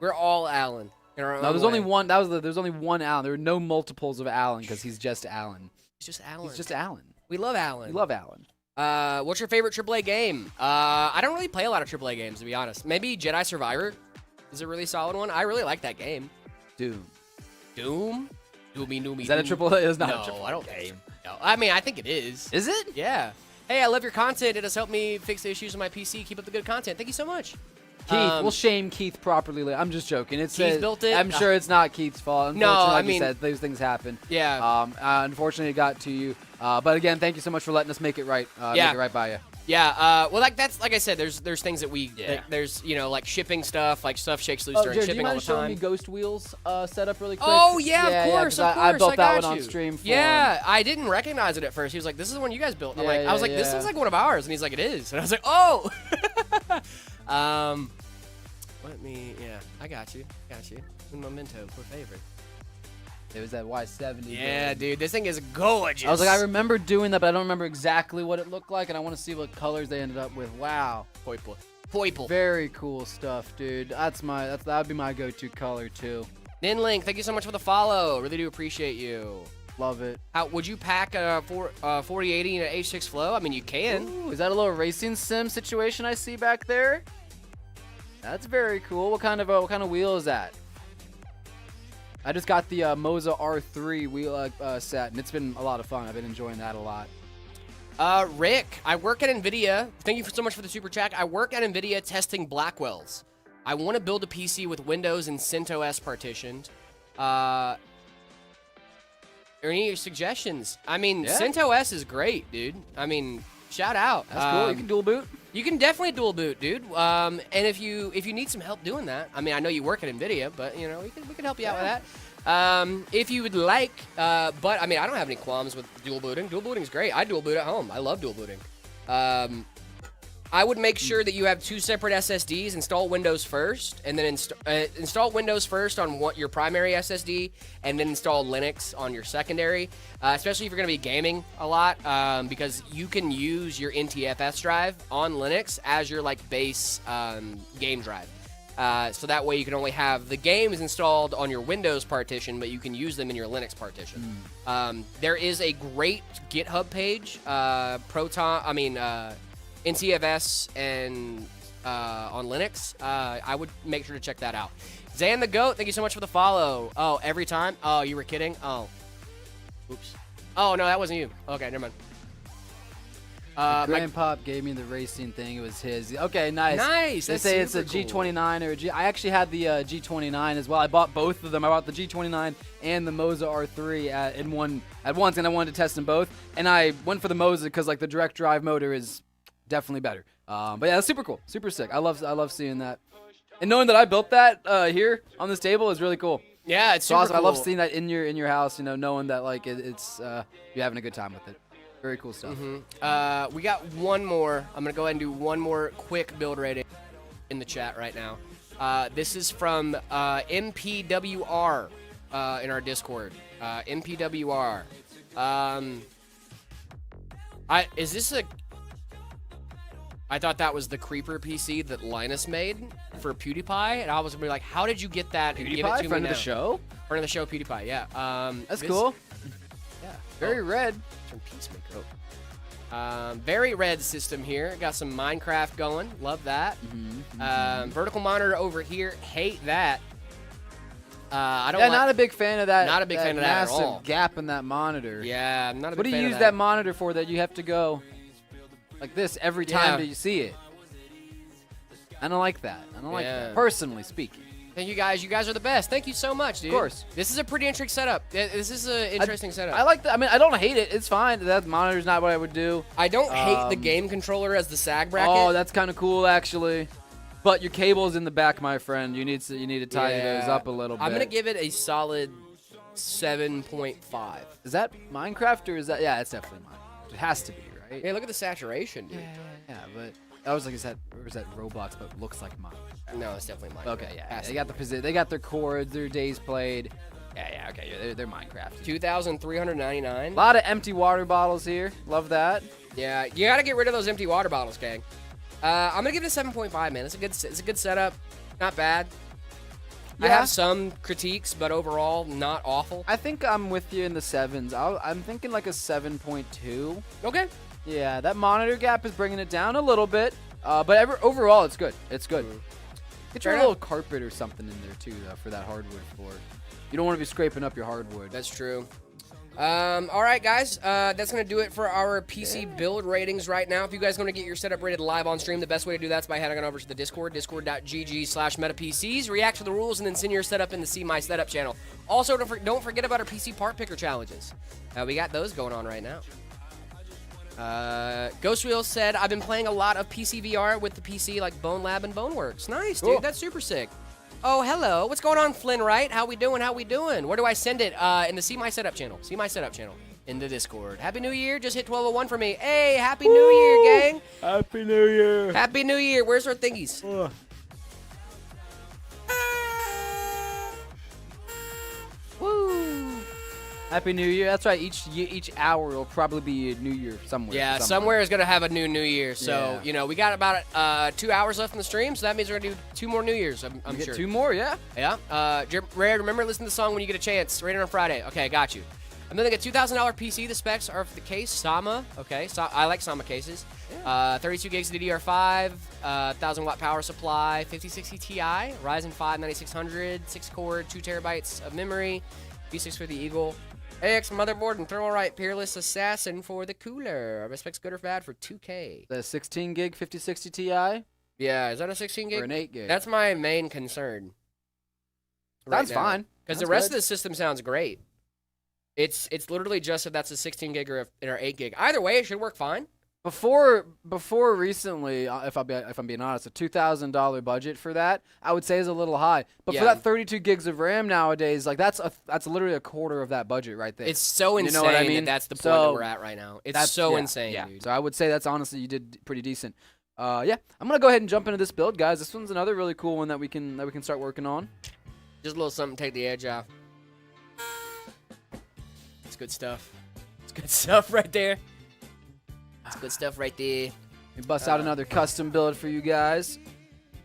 We're all Alan. No, there's only one. There's only one Alan. There are no multiples of Alan because he's just Alan. He's just Alan. He's just Alan. We love Alan. We love Alan. What's your favorite AAA game? I don't really play a lot of AAA games, to be honest. Maybe Jedi Survivor is a really solid one. I really like that game. Doom. Doomy. Is that a AAA? It's not a AAA. No, I don't think. No, I mean, I think it is. Is it? Yeah. Hey, I love your content. It has helped me fix the issues on my PC. Keep up the good content. Thank you so much. Keith, we'll shame Keith properly. I'm just joking. Keith built it. I'm sure it's not Keith's fault. No, I mean, you said, those things happen. Yeah. Unfortunately, it got to you. But again, thank you so much for letting us make it right. Make it right by you. Yeah. Well, that's like I said. There's things that we. Yeah. There's like shipping stuff. Like stuff shakes loose during Jared, shipping all the time. Do you mind showing me Ghost Wheels setup really quick? Oh yeah, of course. I built that one on stream. I didn't recognize it at first. He was like, "This is the one you guys built." And I was like, "This looks like one of ours," and he's like, "It is." And I was like, "Oh." I got you. Un momento, por favor. It was that Y70. Yeah, dude, this thing is gorgeous. I was like, I remember doing that, but I don't remember exactly what it looked like, and I want to see what colors they ended up with. Wow. Purple. Very cool stuff, dude. That would be my go-to color too. Ninlink, thank you so much for the follow. Really do appreciate you. Love it. How would you pack a 4080 in an H6 Flow? I mean, you can. Ooh, is that a little racing sim situation I see back there? That's very cool. What kind of wheel is that? I just got the Moza R3 wheel set, and it's been a lot of fun. I've been enjoying that a lot. Rick, I work at NVIDIA. Thank you so much for the super chat. I work at NVIDIA testing Blackwells. I want to build a PC with Windows and CentOS partitioned. Any suggestions? I mean, Yeah. CentOS is great, dude. I mean, shout out. That's cool. You can dual boot. You can definitely dual boot, dude. And if you need some help doing that, I mean, I know you work at NVIDIA, but you know we can help you out with that. If you would like, but I mean, I don't have any qualms with dual booting. Dual booting is great. I dual boot at home. I love dual booting. I would make sure that you have 2 separate SSDs. Install Windows first, and then install Windows first on your primary SSD, and then install Linux on your secondary. Especially if you're going to be gaming a lot, because you can use your NTFS drive on Linux as your like base game drive. So that way you can only have the games installed on your Windows partition, but you can use them in your Linux partition. There is a great GitHub page, NTFS and on Linux. I would make sure to check that out. Zan the Goat, thank you so much for the follow. Oh, every time? Oh, you were kidding? Oh. Oops. Oh, no, that wasn't you. Okay, never mind. Grandpop gave me the racing thing. It was his. Okay, nice. Nice. They That's say it's a super cool. G29 or a G. I actually had the G29 as well. I bought both of them. I bought the G29 and the Moza R3 at once, and I wanted to test them both. And I went for the Moza because like the direct drive motor is definitely better. But yeah, that's super cool, super sick. I love seeing that, and knowing that I built that here on this table is really cool. Yeah, it's So super awesome. cool. I love seeing that in your house. You know, knowing that like it's you're having a good time with it. Very cool stuff. We got one more. I'm going to go ahead and do one more quick build rating in the chat right now. This is from MPWR in our Discord. MPWR. Is this a... I thought that was the Creeper PC that Linus made for PewDiePie, and I was going to be like, how did you get that and give it to PewDiePie, me friend now? of the show? Friend of the show, PewDiePie, yeah. That's cool. Yeah. Very red. From Peacemaker. Very red system here. Got some Minecraft going. Love that. Vertical monitor over here. Hate that. I don't. Yeah, not a big fan of that. Not a big fan of that at massive all. gap in that monitor. Yeah, I'm not a big What do you fan of use that monitor for? That you have to go like this every time Yeah. that you see it. I don't like that. I don't like Yeah. that. Personally speaking. Thank you guys. You guys are the best. Thank you so much, dude. Of course. This is a pretty interesting setup. This is an interesting setup. I like that. I mean, I don't hate it. It's fine. That monitor's not what I would do. I don't hate the game controller as the sag bracket. Oh, that's kind of cool actually. But your cable's in the back, my friend. You need to tidy those up a little bit. I'm gonna give it a solid 7.5. Is that Minecraft or is that? Yeah, it's definitely Minecraft. It has to be, right? Hey, look at the saturation, dude. Yeah, but I was like, is that Roblox, but looks like Minecraft? No, it's definitely Minecraft. Okay, yeah. Has They to got the position. They got their chords, their days played. Yeah, okay. Yeah, they're Minecraft. be 2,399. A lot of empty water bottles here. Love that. Yeah, you gotta get rid of those empty water bottles, gang. I'm gonna give it a 7.5, man. It's a good setup. Not bad. I Yeah. have some critiques, but overall, not awful. I think I'm with you in the sevens. I'm thinking like a 7.2. Okay. Yeah, that monitor gap is bringing it down a little bit. But overall, it's good. It's good. Get your Fair little enough. carpet or something in there too, though, for that hardwood floor. You don't want to be scraping up your hardwood. That's true. All right, guys. That's going to do it for our PC build ratings right now. If you guys want to get your setup rated live on stream, the best way to do that is by heading on over to the Discord, discord.gg/metapcs. React to the rules and then send your setup in the See My Setup channel. Also, don't forget about our PC part picker challenges. We got those going on right now. Ghost Wheel said, I've been playing a lot of PC VR with the PC like Bone Lab and Boneworks. Nice, Cool. dude. That's super sick. Oh, hello. What's going on, Flynn Wright? How we doing? Where do I send it? In the See My Setup channel. See My Setup channel. In the Discord. Happy New Year. Just hit 1201 for me. Hey, Happy New Year, gang. Happy New Year. Happy New Year. Where's our thingies? Woo. Happy New Year. That's right. Each hour will probably be a New Year somewhere. Yeah, somewhere is going to have a new Year. So, Yeah. you know, we got about 2 hours left in the stream, so that means we're going to do 2 more New Years, I'm You get sure. 2 more, yeah. Yeah. Rare, remember, listen to the song when you get a chance. Rated on Friday. Okay, got you. I'm building a $2,000 PC. The specs are for the case, Sama. Okay, so I like Sama cases. 32 gigs of DDR5, 1,000 watt power supply, 5060 Ti, Ryzen 5 9600, 6 core, 2 terabytes of memory, V6 for the Eagle, AX motherboard, and Thermalright Peerless Assassin for the cooler. Are my specs good or bad for 2K? The 16 gig 5060 Ti. Yeah, is that a 16 gig? Or an 8 gig. That's my main concern. That's fine. Because the rest of the system sounds great. It's literally just if that's a 16 gig or 8 gig. Either way, it should work fine. Before recently, if I'm being honest, a $2,000 budget for that, I would say is a little high. But for that 32 gigs of RAM nowadays, like that's literally a quarter of that budget right there. It's so insane. You know what I mean? That's the point that we're at right now. It's so insane, dude. So I would say that's honestly you did pretty decent. Yeah, I'm gonna go ahead and jump into this build, guys. This one's another really cool one that we can start working on. Just a little something to take the edge off. It's good stuff. It's good stuff right there. It's good stuff right there. We bust out another custom build for you guys.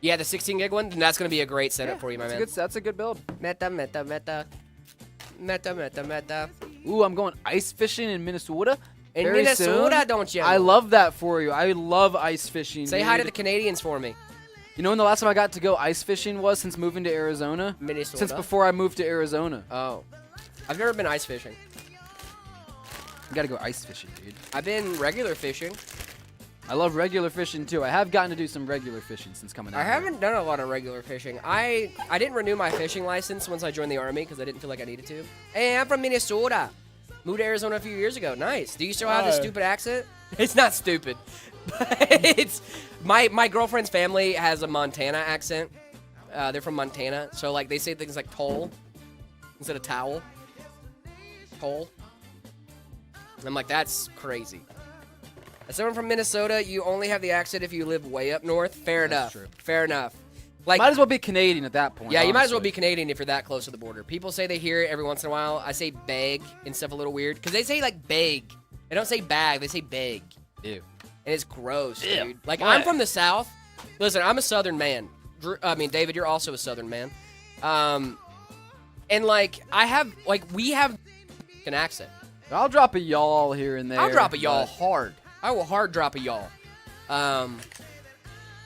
Yeah, the 16 gig one, and that's going to be a great setup for you, my man. That's a good build. Meta. Ooh, I'm going ice fishing in Minnesota. In Very Minnesota, soon. don't you? I love that for you. I love ice fishing. Say hi to the Canadians for me. You know when the last time I got to go ice fishing was since moving to Arizona? Minnesota? Since before I moved to Arizona. Oh. I've never been ice fishing. You gotta go ice fishing, dude. I've been regular fishing. I love regular fishing too. I have gotten to do some regular fishing since coming out. I haven't done a lot of regular fishing. I didn't renew my fishing license once I joined the Army because I didn't feel like I needed to. Hey, I'm from Minnesota. Moved to Arizona a few years ago. Nice. Do you still have this stupid accent? It's not stupid. But it's my girlfriend's family has a Montana accent. They're from Montana, so like they say things like toll instead of towel. Toll. And I'm like, that's crazy. As someone from Minnesota, you only have the accent if you live way up north. Fair enough. True. Fair enough. Like, might as well be Canadian at that point. Yeah, you might as well honestly. be Canadian if you're that close to the border. People say they hear it every once in a while. I say bag and stuff a little weird because they say like bag. They don't say bag. They say bag. Ew. And it's gross, Ew. dude. Like, What? I'm from the South. Listen, I'm a Southern man. David, you're also a Southern man. And like, we have an accent. I'll drop a y'all here and there. I'll drop a y'all but- hard. I will hard drop a y'all.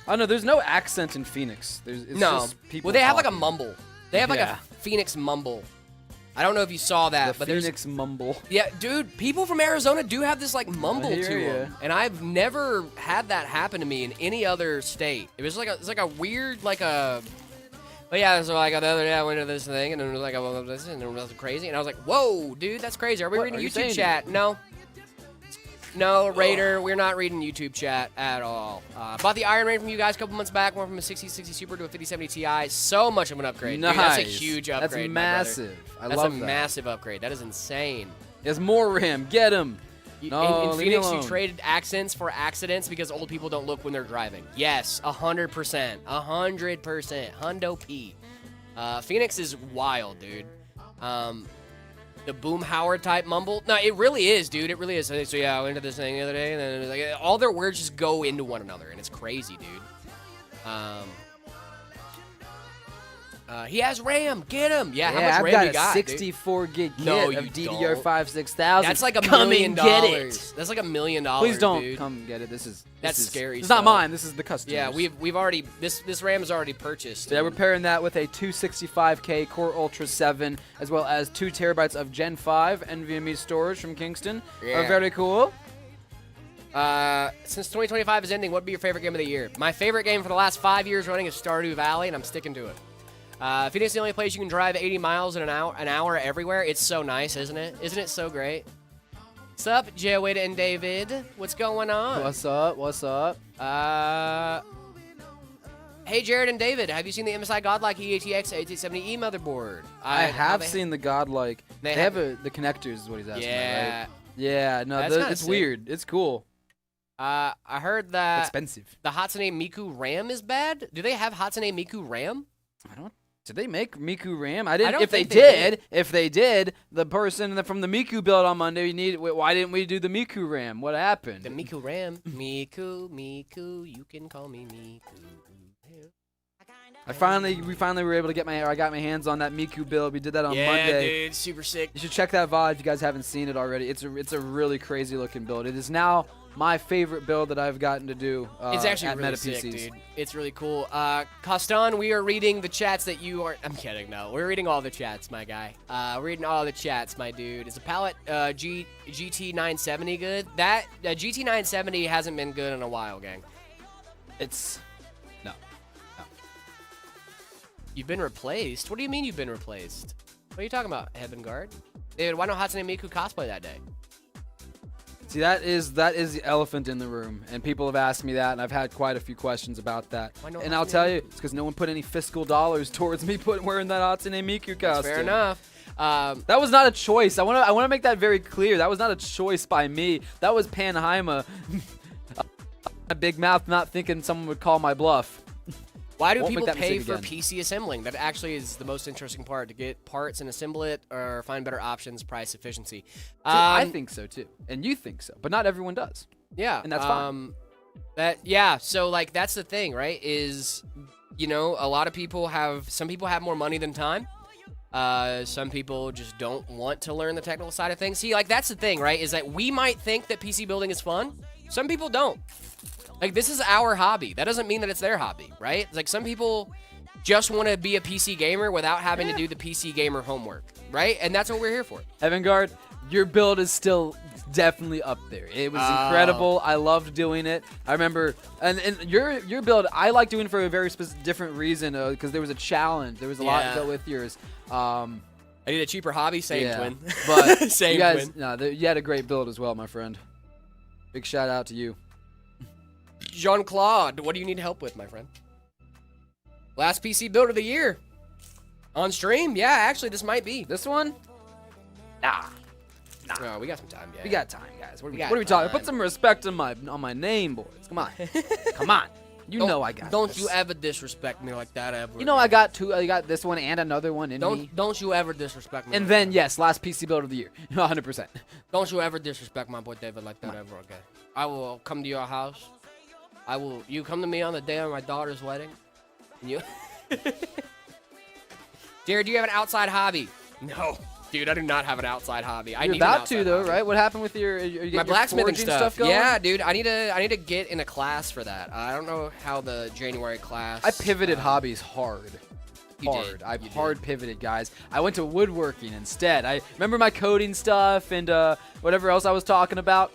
Oh no, there's no accent in Phoenix. It's No. just people Well, they have like a talking. mumble. They have like Yeah. a Phoenix mumble. I don't know if you saw that, The but Phoenix mumble. yeah, dude, people from Arizona do have this like mumble I hear to ya. them, and I've never had that happen to me in any other state. It was like a weird like a. But yeah, so like the other day I went to this thing and it was like I love this and it was crazy and I was like, whoa, dude, that's crazy. Are we What reading are you YouTube saying? chat? No, Raider, we're not reading YouTube chat at all. Bought the Iron Rain from you guys a couple months back. Went from a 6060 Super to a 5070 Ti. So much of an upgrade. Nice. Dude, that's a huge upgrade. That's my brother. massive. That's love a that. massive upgrade. That is insane. There's more RAM. Get him. No, in leave me Phoenix, you alone. traded accents for accidents because old people don't look when they're driving. Yes, 100%. 100%. Hundo P. Phoenix is wild, dude. The Boomhauer type mumble. No, it really is, dude. It really is. So yeah, I went to this thing the other day, and then it was like all their words just go into one another, and it's crazy, dude. He has RAM. Get him. Yeah, how much I've RAM got you a got, 64 gig kit No, of you DDR5 6000. That's like $1 Come million. and get it. That's like $1 million. Please don't dude. come get it. This is scary It's stuff. not mine. This is the customer's. Yeah, we've already this RAM is already purchased. Yeah, we're pairing that with a 265K Core Ultra 7, as well as 2 terabytes of Gen 5 NVMe storage from Kingston. Yeah. Very cool. Since 2025 is ending, what would be your favorite game of the year? My favorite game for the last 5 years running is Stardew Valley, and I'm sticking to it. Phoenix is the only place you can drive 80 miles in an hour everywhere. It's so nice, isn't it? Isn't it so great? What's up, Jared and David? What's going on? What's up? What's up? Hey, Jared and David, have you seen the MSI Godlike EATX 8870E motherboard? I have seen the godlike. They They have have- the connectors, is what he's asking. Yeah. Right? Yeah. No, That's kinda it's sick. weird. It's cool. I heard that Expensive. the Hatsune Miku RAM is bad. Do they have Hatsune Miku RAM? I don't. Did they make Miku RAM? I didn't. don't If they think they did, the person from the Miku build on Monday, why didn't we do the Miku RAM? What happened? The Miku RAM. Miku, you can call me Miku. We finally were able to I got my hands on that Miku build. We did that on Monday. Dude, super sick. You should check that VOD if you guys haven't seen it already. It's a really crazy looking build. It is now my favorite build that I've gotten to do. It's actually at really Meta sick, PCs. dude. It's really cool. Costan, we are reading the chats that you are. I'm kidding, no. We're reading all the chats, my guy. We're reading all the chats, my dude. Is the palette GT970 good? That GT970 hasn't been good in a while, gang. It's You've been replaced? What do you mean you've been replaced? What are you talking about, Heaven Guard? Dude, why don't Hatsune Miku cosplay that day? See, that is the elephant in the room, and people have asked me that, and I've had quite a few questions about that. And I'll tell you, it's because no one put any fiscal dollars towards me wearing that Hatsune Miku costume. That's fair enough. That was not a choice. I want to make that very clear. That was not a choice by me. That was Panheima, a big mouth, not thinking someone would call my bluff. Why do people pay for PC assembling? That actually is the most interesting part, to get parts and assemble it or find better options, price, efficiency. I think so too, and you think so, but not everyone does. Yeah. And that's fine. So like that's the thing, right? Is, you know, a lot of people some people have more money than time. Some people just don't want to learn the technical side of things. See, like that's the thing, right? Is that we might think that PC building is fun. Some people don't. Like, this is our hobby. That doesn't mean that it's their hobby, right? It's like some people just want to be a PC gamer without having to do the PC gamer homework, right? And that's what we're here for. Heaven Guard, your build is still definitely up there. It was incredible. I loved doing it. I remember, and your build, I like doing for a very different reason, because there was a challenge. There was a lot to go with yours. I need a cheaper hobby, same twin. But same you guys, twin. You had a great build as well, my friend. Big shout out to you. Jean-Claude, what do you need help with, my friend? Last PC build of the year. On stream? Yeah, actually, this might be. This one? Nah. Oh, we got some time, yeah. We got time, guys. What are we talking? Put some respect on my name, boys. Come on. Come on. You know I got Don't this. you ever disrespect me like that ever. You know I got two. I got this one and another one in me. Don't you ever disrespect me. And like then, that. yes, last PC build of the year. 100%. Don't you ever disrespect my boy David like that ever, okay? I will come to your house. You come to me on the day of my daughter's wedding. You Jared, do you have an outside hobby? No. Dude, I do not have an outside hobby. You're about to, though, right? What happened with your my blacksmithing stuff going? Yeah, dude, I need to get in a class for that. I don't know how the January class. I pivoted hobbies hard. I've You hard pivoted, guys. I went to woodworking instead. I remember my coding stuff and whatever else I was talking about.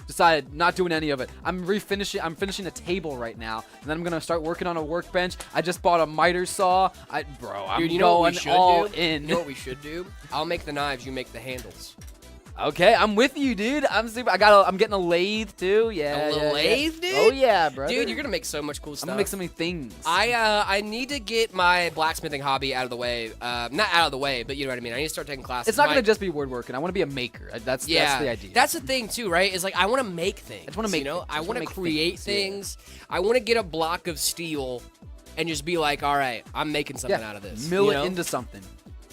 Decided not doing any of it. I'm finishing a table right now, and then I'm gonna start working on a workbench. I just bought a miter saw. I'm Dude, you know what we going should all do? in. You know what we should do? I'll make the knives. You make the handles. Okay, I'm with you, dude. I'm getting a lathe too. Yeah, A little lathe, dude? Oh yeah, bro. Dude, you're gonna make so much cool stuff. I'm gonna make so many things. I need to get my blacksmithing hobby out of the way. Not out of the way, but you know what I mean. I need to start taking classes. It's not gonna just be woodworking. I want to be a maker. That's the idea. That's the thing too, right? Is like I want to make things. I just want to make. You know, I want to create things. Yeah. I want to get a block of steel, and just be like, all right, I'm making something out of this. Mill it into something.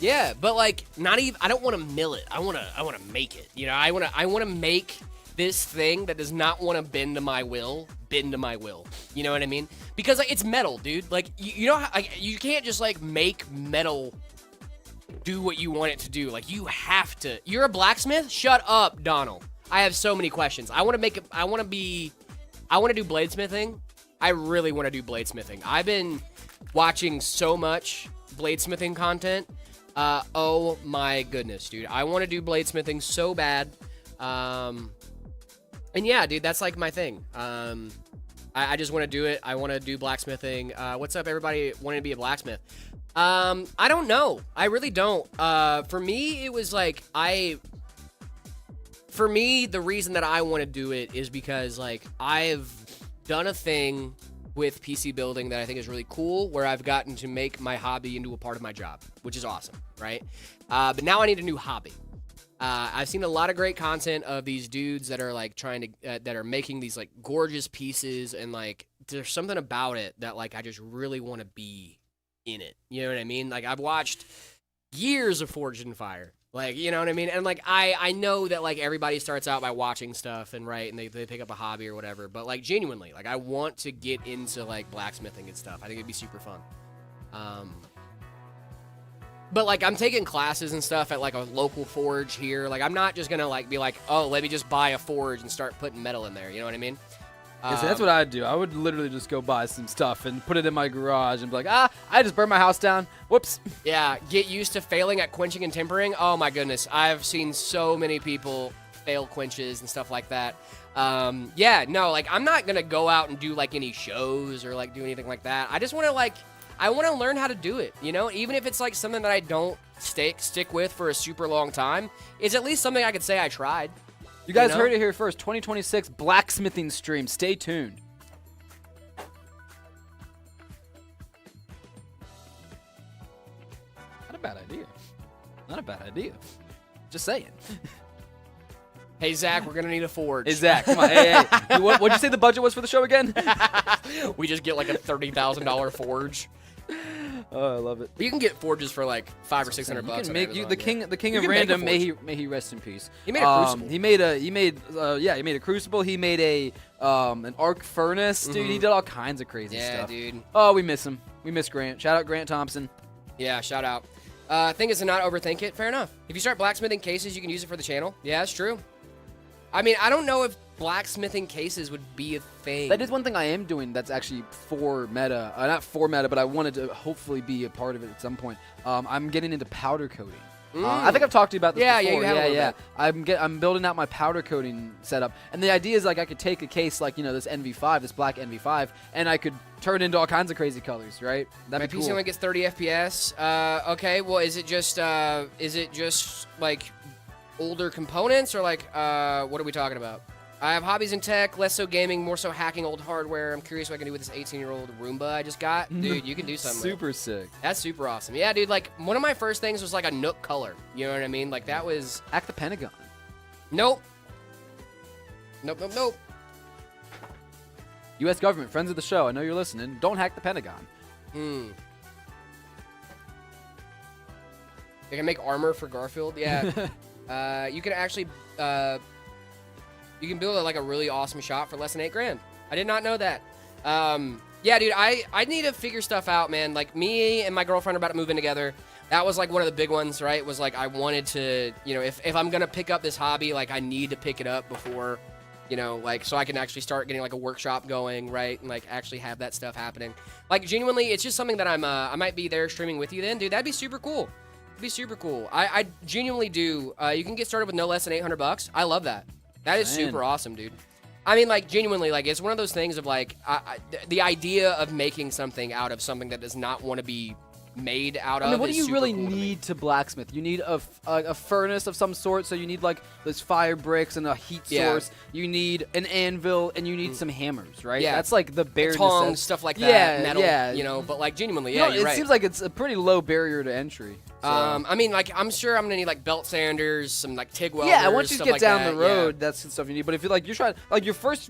Yeah, but like not even. I don't want to mill it. I want to make it. You know, I want to make this thing that does not want to bend to my will. You know what I mean? Because like it's metal, dude. Like you know how like, you can't just like make metal do what you want it to do. Like you have to. You're a blacksmith? Shut up, Donald. I have so many questions. I want to do bladesmithing. I really want to do bladesmithing. I've been watching so much bladesmithing content. Oh my goodness, dude. I want to do bladesmithing so bad. And yeah, dude, that's like my thing. I just want to do it. I want to do blacksmithing. What's up, everybody wanting to be a blacksmith? I don't know. I really don't. For me, it was like, for me, the reason that I want to do it is because like I've done a thing with PC building that I think is really cool, where I've gotten to make my hobby into a part of my job, which is awesome, right? But now I need a new hobby. I've seen a lot of great content of these dudes that are like that are making these like gorgeous pieces, and like there's something about it that like I just really want to be in it. You know what I mean? Like I've watched years of Forged in Fire. Like, you know what I mean? And like I know that like everybody starts out by watching stuff and they pick up a hobby or whatever, but like genuinely, like I want to get into like blacksmithing and stuff. I think it'd be super fun. But like I'm taking classes and stuff at like a local forge here. Like I'm not just gonna like be like, oh, let me just buy a forge and start putting metal in there. You know what I mean? Yeah, so that's what I'd do. I would literally just go buy some stuff and put it in my garage and be like, I just burned my house down. Whoops. Yeah, get used to failing at quenching and tempering. Oh my goodness, I've seen so many people fail quenches and stuff like that. Yeah, no, like I'm not gonna go out and do like any shows or like do anything like that. I just want to like, I want to learn how to do it, you know? Even if it's like something that I don't stick with for a super long time, it's at least something I could say I tried. You guys heard it here first. 2026 blacksmithing stream. Stay tuned. Not a bad idea. Not a bad idea. Just saying. Hey, Zach, we're going to need a forge. Hey, Zach, come on. Hey. What'd you say the budget was for the show again? We just get like a $30,000 forge. Oh, I love it. You can get forges for like $500 or $600 bucks. You can make the king of random. May he rest in peace. He made a crucible. He made a crucible. He made an arc furnace. Dude, he did all kinds of crazy stuff. Yeah, dude. Oh, we miss him. We miss Grant. Shout out Grant Thompson. Yeah, shout out. Thing is to not overthink it. Fair enough. If you start blacksmithing cases, you can use it for the channel. Yeah, that's true. I mean, I don't know if blacksmithing cases would be a thing. That is one thing I am doing that's actually for meta. Not for meta, but I wanted to hopefully be a part of it at some point. I'm getting into powder coating. I think I've talked to you about this before. Yeah, you have a little bit. I'm building out my powder coating setup. And the idea is like I could take a case like, this NV5, this black NV5, and I could turn it into all kinds of crazy colors, right? That'd be cool. My PC only gets 30 FPS. Okay, well, is it just like older components or like what are we talking about? I have hobbies in tech, less so gaming, more so hacking old hardware. I'm curious what I can do with this 18-year-old Roomba I just got. Dude, you can do something Super with it. sick. That's super awesome. Yeah, dude, like one of my first things was like a Nook color. You know what I mean? Like that was... Hack the Pentagon. Nope. U.S. government, friends of the show, I know you're listening. Don't hack the Pentagon. They can make armor for Garfield. Yeah. You can actually... you can build like a really awesome shop for less than $8,000. I did not know that. Yeah, dude, I need to figure stuff out, man. Like me and my girlfriend are about to move in together. That was like one of the big ones, right? Was like I wanted to, if I'm gonna pick up this hobby, like I need to pick it up before, like so I can actually start getting like a workshop going, right? And like actually have that stuff happening. Like genuinely, it's just something that I might be there streaming with you then, dude. That'd be super cool. It'd be super cool. I genuinely do. You can get started with no less than $800. I love that. That is super awesome, dude. I mean, like, genuinely, like, it's one of those things of, like, the idea of making something out of something that does not want to be made out of. I mean, what do you really cool need to blacksmith? You need a furnace of some sort, so you need like those fire bricks and a heat source. You need an anvil and you need some hammers, right? Yeah, that's like the bare tongs, stuff like that. Yeah, metal, yeah. But like genuinely, you're right. It seems like it's a pretty low barrier to entry. So. I mean, like, I'm sure I'm gonna need like belt sanders, some like TIG welders. Yeah, once you get like down that, the road, that's the stuff you need. But if you're like you're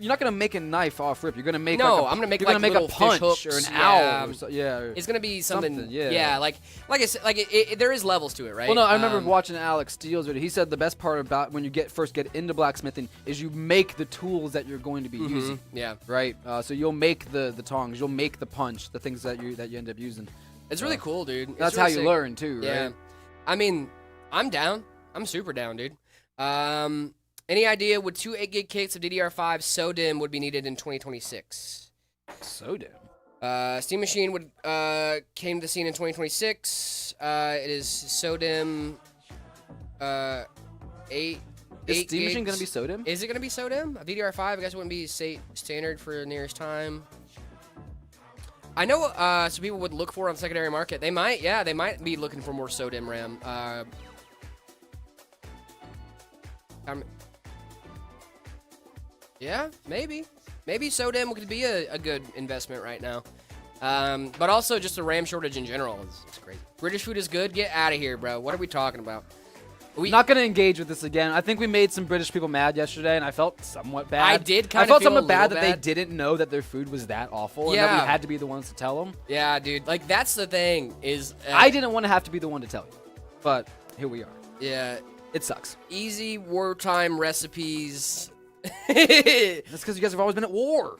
not gonna make a knife off rip. You're gonna make I'm gonna make you're like gonna make a punch hooks, or an owl. Or it's gonna be something. Yeah, like I said, like there is levels to it, right? Well, no, I remember watching Alex Steele's video. He said the best part about when you first get into blacksmithing is you make the tools that you're going to be using. Yeah. Right. So you'll make the tongs, you'll make the punch, the things that you end up using. It's really cool, dude. That's really how you learn too, right? Yeah. I mean, I'm down. I'm super down, dude. Any idea would 2 8-gig kits of DDR5 SODIMM would be needed in 2026? SODIMM. Steam Machine would came to the scene in 2026. It is SODIMM 8. Is Steam Machine gonna be SODIMM? Is it gonna be SODIMM? A DDR5, I guess it wouldn't be standard for the nearest time. I know some people would look for on the secondary market. They might, yeah, they might be looking for more SODIMM RAM. Yeah, maybe. Maybe SODIMM could be a good investment right now. But also just the RAM shortage in general is crazy. British food is good? Get out of here, bro. What are we talking about? Not gonna engage with this again. I think we made some British people mad yesterday, and I felt somewhat bad. I did kind of felt feel somewhat a bad little that they didn't know that their food was that awful, and that we had to be the ones to tell them. Yeah, dude. Like, that's the thing is... I didn't want to have to be the one to tell you, but here we are. Yeah. It sucks. Easy wartime recipes... That's because you guys have always been at war.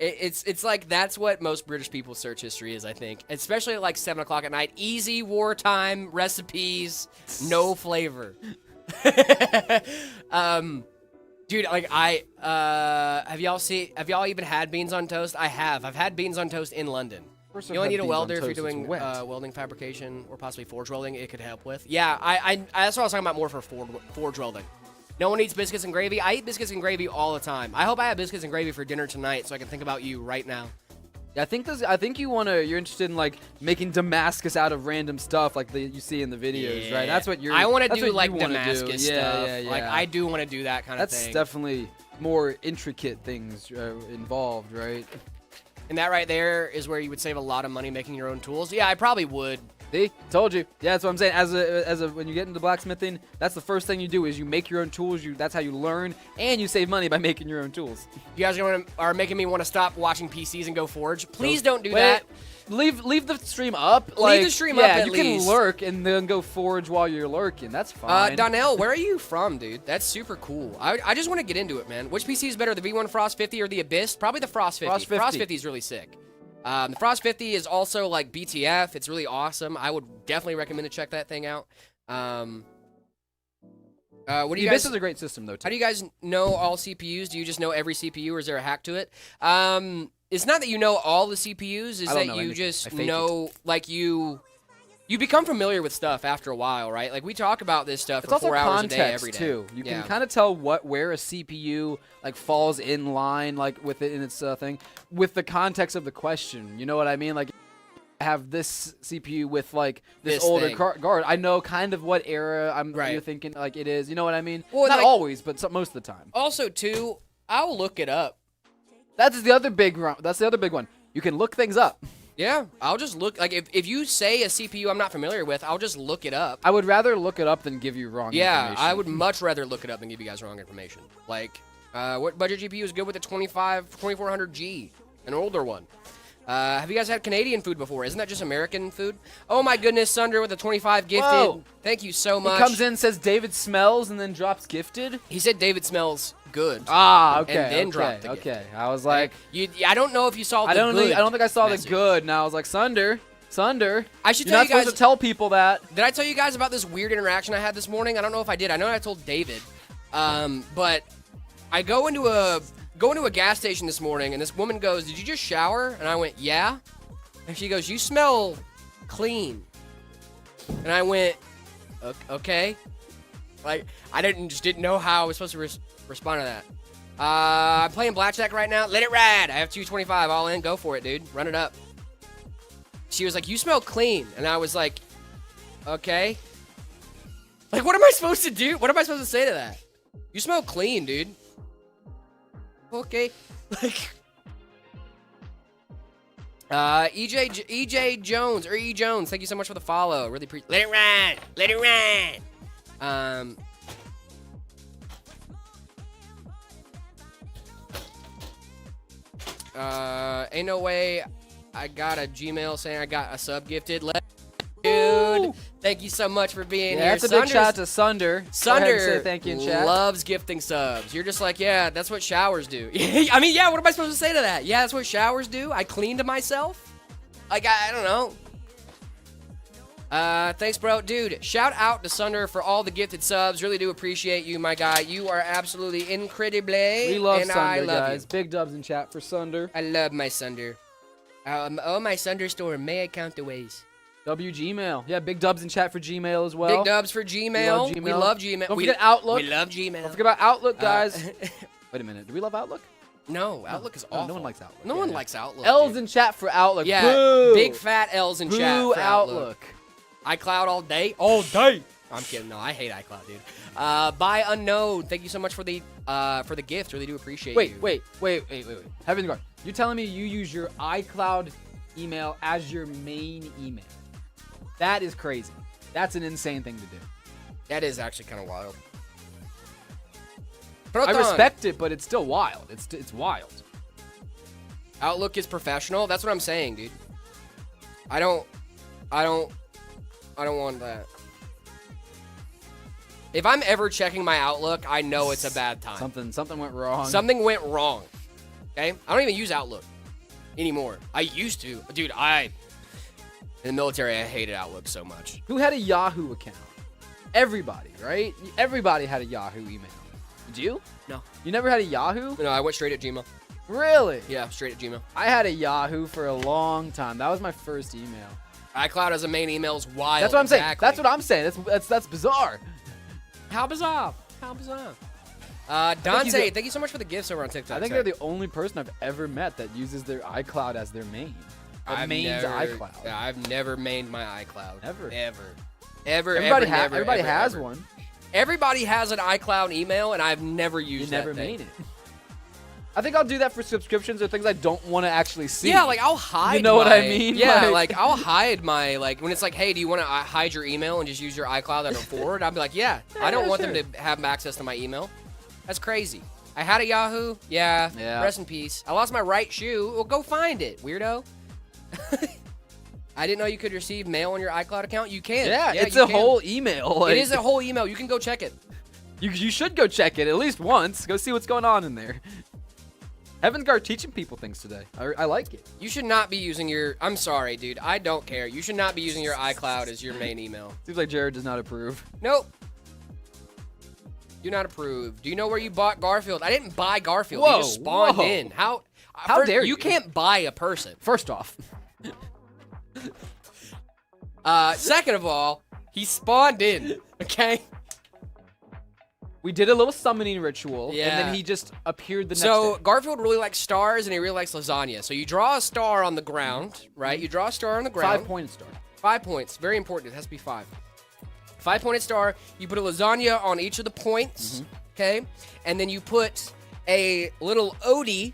It's like that's what most British people's search history is, I think. Especially at like 7 o'clock at night. Easy wartime recipes, no flavor. Dude, like have y'all even had beans on toast? I have. I've had beans on toast in London. You only need a welder if you're doing welding fabrication or possibly forge welding. It could help with. Yeah, I that's what I was talking about more for forge welding. No one eats biscuits and gravy. I eat biscuits and gravy all the time. I hope I have biscuits and gravy for dinner tonight so I can think about you right now. Yeah, I think you're interested in like making Damascus out of random stuff like you see in the videos, right? That's what I want to do what like you wanna Damascus do. stuff. Yeah. Like I do want to do that kind of thing. That's definitely more intricate things involved, right? And that right there is where you would save a lot of money making your own tools. Yeah, I probably would. See, told you. Yeah, that's what I'm saying. As a when you get into blacksmithing, that's the first thing you do is you make your own tools. That's how you learn, and you save money by making your own tools. You guys are making me want to stop watching PCs and go forge. Please don't do that. Leave the stream up. Leave the stream up at you least. can lurk and then go forge while you're lurking. That's fine. Donnell, where are you from, dude? That's super cool. I just want to get into it, man. Which PC is better, the V1 Frost 50 or the Abyss? Probably the Frost 50. Frost 50 is really sick. The Frost 50 is also like BTF. It's really awesome. I would definitely recommend to check that thing out. What do you guys? This is a great system though. Too. How do you guys know all CPUs? Do you just know every CPU, or is there a hack to it? It's not that you know all the CPUs. It's that you just know, like you become familiar with stuff after a while, right? Like we talk about this stuff for 4 hours a day every day. Too. You can kind of tell where a CPU like falls in line, like with it in its thing, with the context of the question. You know what I mean? Like, I have this CPU with like this older guard. I know kind of what era you're thinking like it is. You know what I mean? Well, not like, always, but most of the time. Also, too, I'll look it up. That's the other big one. You can look things up. Yeah, I'll just look. Like, if you say a CPU I'm not familiar with, I'll just look it up. I would rather look it up than give you wrong information. Yeah, I would much rather look it up than give you guys wrong information. Like, what budget GPU is good with the 2400G? An older one. Have you guys had Canadian food before? Isn't that just American food? Oh my goodness, Sunder with a 25 gifted. Whoa. Thank you so much. He comes in, says David smells, and then drops gifted? He said David smells good. Ah, okay. And then dropped the gift. Okay, I was like... I don't know if you saw the good I don't think I saw message. the good, and I was like, Sunder, I should you're tell not you guys, supposed to tell people that. Did I tell you guys about this weird interaction I had this morning? I don't know if I did. I know I told David. But I go into a gas station this morning, and this woman goes, "Did you just shower?" And I went, "Yeah." And she goes, "You smell clean." And I went, "Okay." Like, I didn't know how I was supposed to respond to that. I'm playing blackjack right now. Let it ride. I have 225 all in. Go for it, dude. Run it up. She was like, "You smell clean." And I was like, "Okay." Like, what am I supposed to do? What am I supposed to say to that? You smell clean, dude. Okay. Like, EJ Jones, or E Jones, thank you so much for the follow. Really let it ride. Let it ride. Ain't no way I got a Gmail saying I got a sub gifted. Dude, thank you so much for being here. That's a big shout out to Sunder. Sunder thank you in chat. Loves gifting subs. You're just like, yeah, that's what showers do. I mean, yeah, what am I supposed to say to that? Yeah, that's what showers do. I clean to myself. Like, I don't know. Thanks, bro. Dude, shout out to Sunder for all the gifted subs. Really do appreciate you, my guy. You are absolutely incredible. We love and Sunder, I love guys. You. Big dubs in chat for Sunder. I love my Sunder. Oh, my Sunder store. May I count the ways? Gmail. Yeah, big dubs in chat for Gmail as well. Big dubs for Gmail. We love Gmail. Don't forget Outlook. We love Gmail. Don't forget about Outlook, guys. Wait a minute. Do we love Outlook? No, Outlook is awful. No one likes Outlook. No one likes Outlook. L's in chat for Outlook. Yeah, Boo. big fat L's in chat Boo for Outlook. iCloud all day? All day. I'm kidding. No, I hate iCloud, dude. By Unknown, thank you so much for the gift. Really do appreciate you. Wait. Heaven's Guard. You're telling me you use your iCloud email as your main email? That is crazy. That's an insane thing to do. That is actually kind of wild. I respect it, but it's still wild. It's wild. Outlook is professional. That's what I'm saying, dude. I don't want that. If I'm ever checking my Outlook, I know it's a bad time. Something went wrong. Something went wrong. Okay? I don't even use Outlook anymore. I used to. Dude, in the military, I hated Outlook so much. Who had a Yahoo account? Everybody, right? Everybody had a Yahoo email. Did you? No. You never had a Yahoo? No, I went straight at Gmail. Really? Yeah, straight at Gmail. I had a Yahoo for a long time. That was my first email. iCloud as a main email is wild. That's what I'm saying. Exactly. That's what I'm saying. That's bizarre. How bizarre. How bizarre. Dante, thank you so much for the gifts over on TikTok. I think they're the only person I've ever met that uses their iCloud as their main. Mains iCloud. I've never mained my iCloud. Never. Everybody has one. Everybody has an iCloud email, and I've never used that never thing. Made it. I think I'll do that for subscriptions or things I don't want to actually see. Yeah, like I'll hide. You know what I mean? Yeah, like I'll hide my when it's like, hey, do you want to hide your email and just use your iCloud as a forward? I'll be like, yeah, I don't want them to have access to my email. That's crazy. I had a Yahoo. Yeah. Rest in peace. I lost my right shoe. Well, go find it, weirdo. I didn't know you could receive mail on your iCloud account. You can. Yeah, it's a whole email. Like, it is a whole email. You can go check it. You should go check it at least once. Go see what's going on in there. Heaven's Guard teaching people things today. I like it. You should not be using your... I'm sorry, dude. I don't care. You should not be using your iCloud as your main email. Seems like Jared does not approve. Nope. Do not approve. Do you know where you bought Garfield? I didn't buy Garfield. Whoa, he just spawned in. How dare you? You can't buy a person. First off. Second of all, he spawned in. Okay? We did a little summoning ritual, and Yeah. then he just appeared the next So day. Garfield really likes stars, and he really likes lasagna. So you draw a star on the ground, right? You draw a star on the ground. 5-pointed star. 5 points. Very important. It has to be 5. 5-pointed star. You put a lasagna on each of the points, okay? And then you put a little Odie,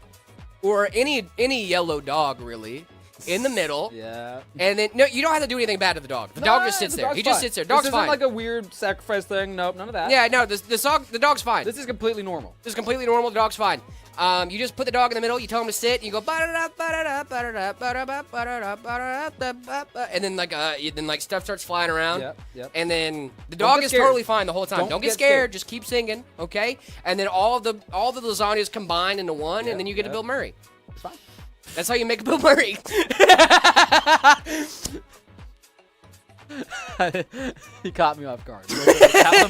or any yellow dog, really, in the middle. Yeah. And then, no, you don't have to do anything bad to the dog. The dog just sits there. He just sits there. Dog's this fine. isn't like a weird sacrifice thing. Nope, none of that. Yeah, no, the dog's fine. This is completely normal. This is completely normal. The dog's fine. You just put the dog in the middle. You tell him to sit. And you go and then stuff starts flying around. Yep. And then the Don't dog get is scared. totally fine the whole time. Don't get scared. scared. Just keep singing, okay? And then all the lasagnas combine into one, Yep, and then you get a yep. Bill Murray. It's fine. That's how you make a Bill Murray. You caught me off guard.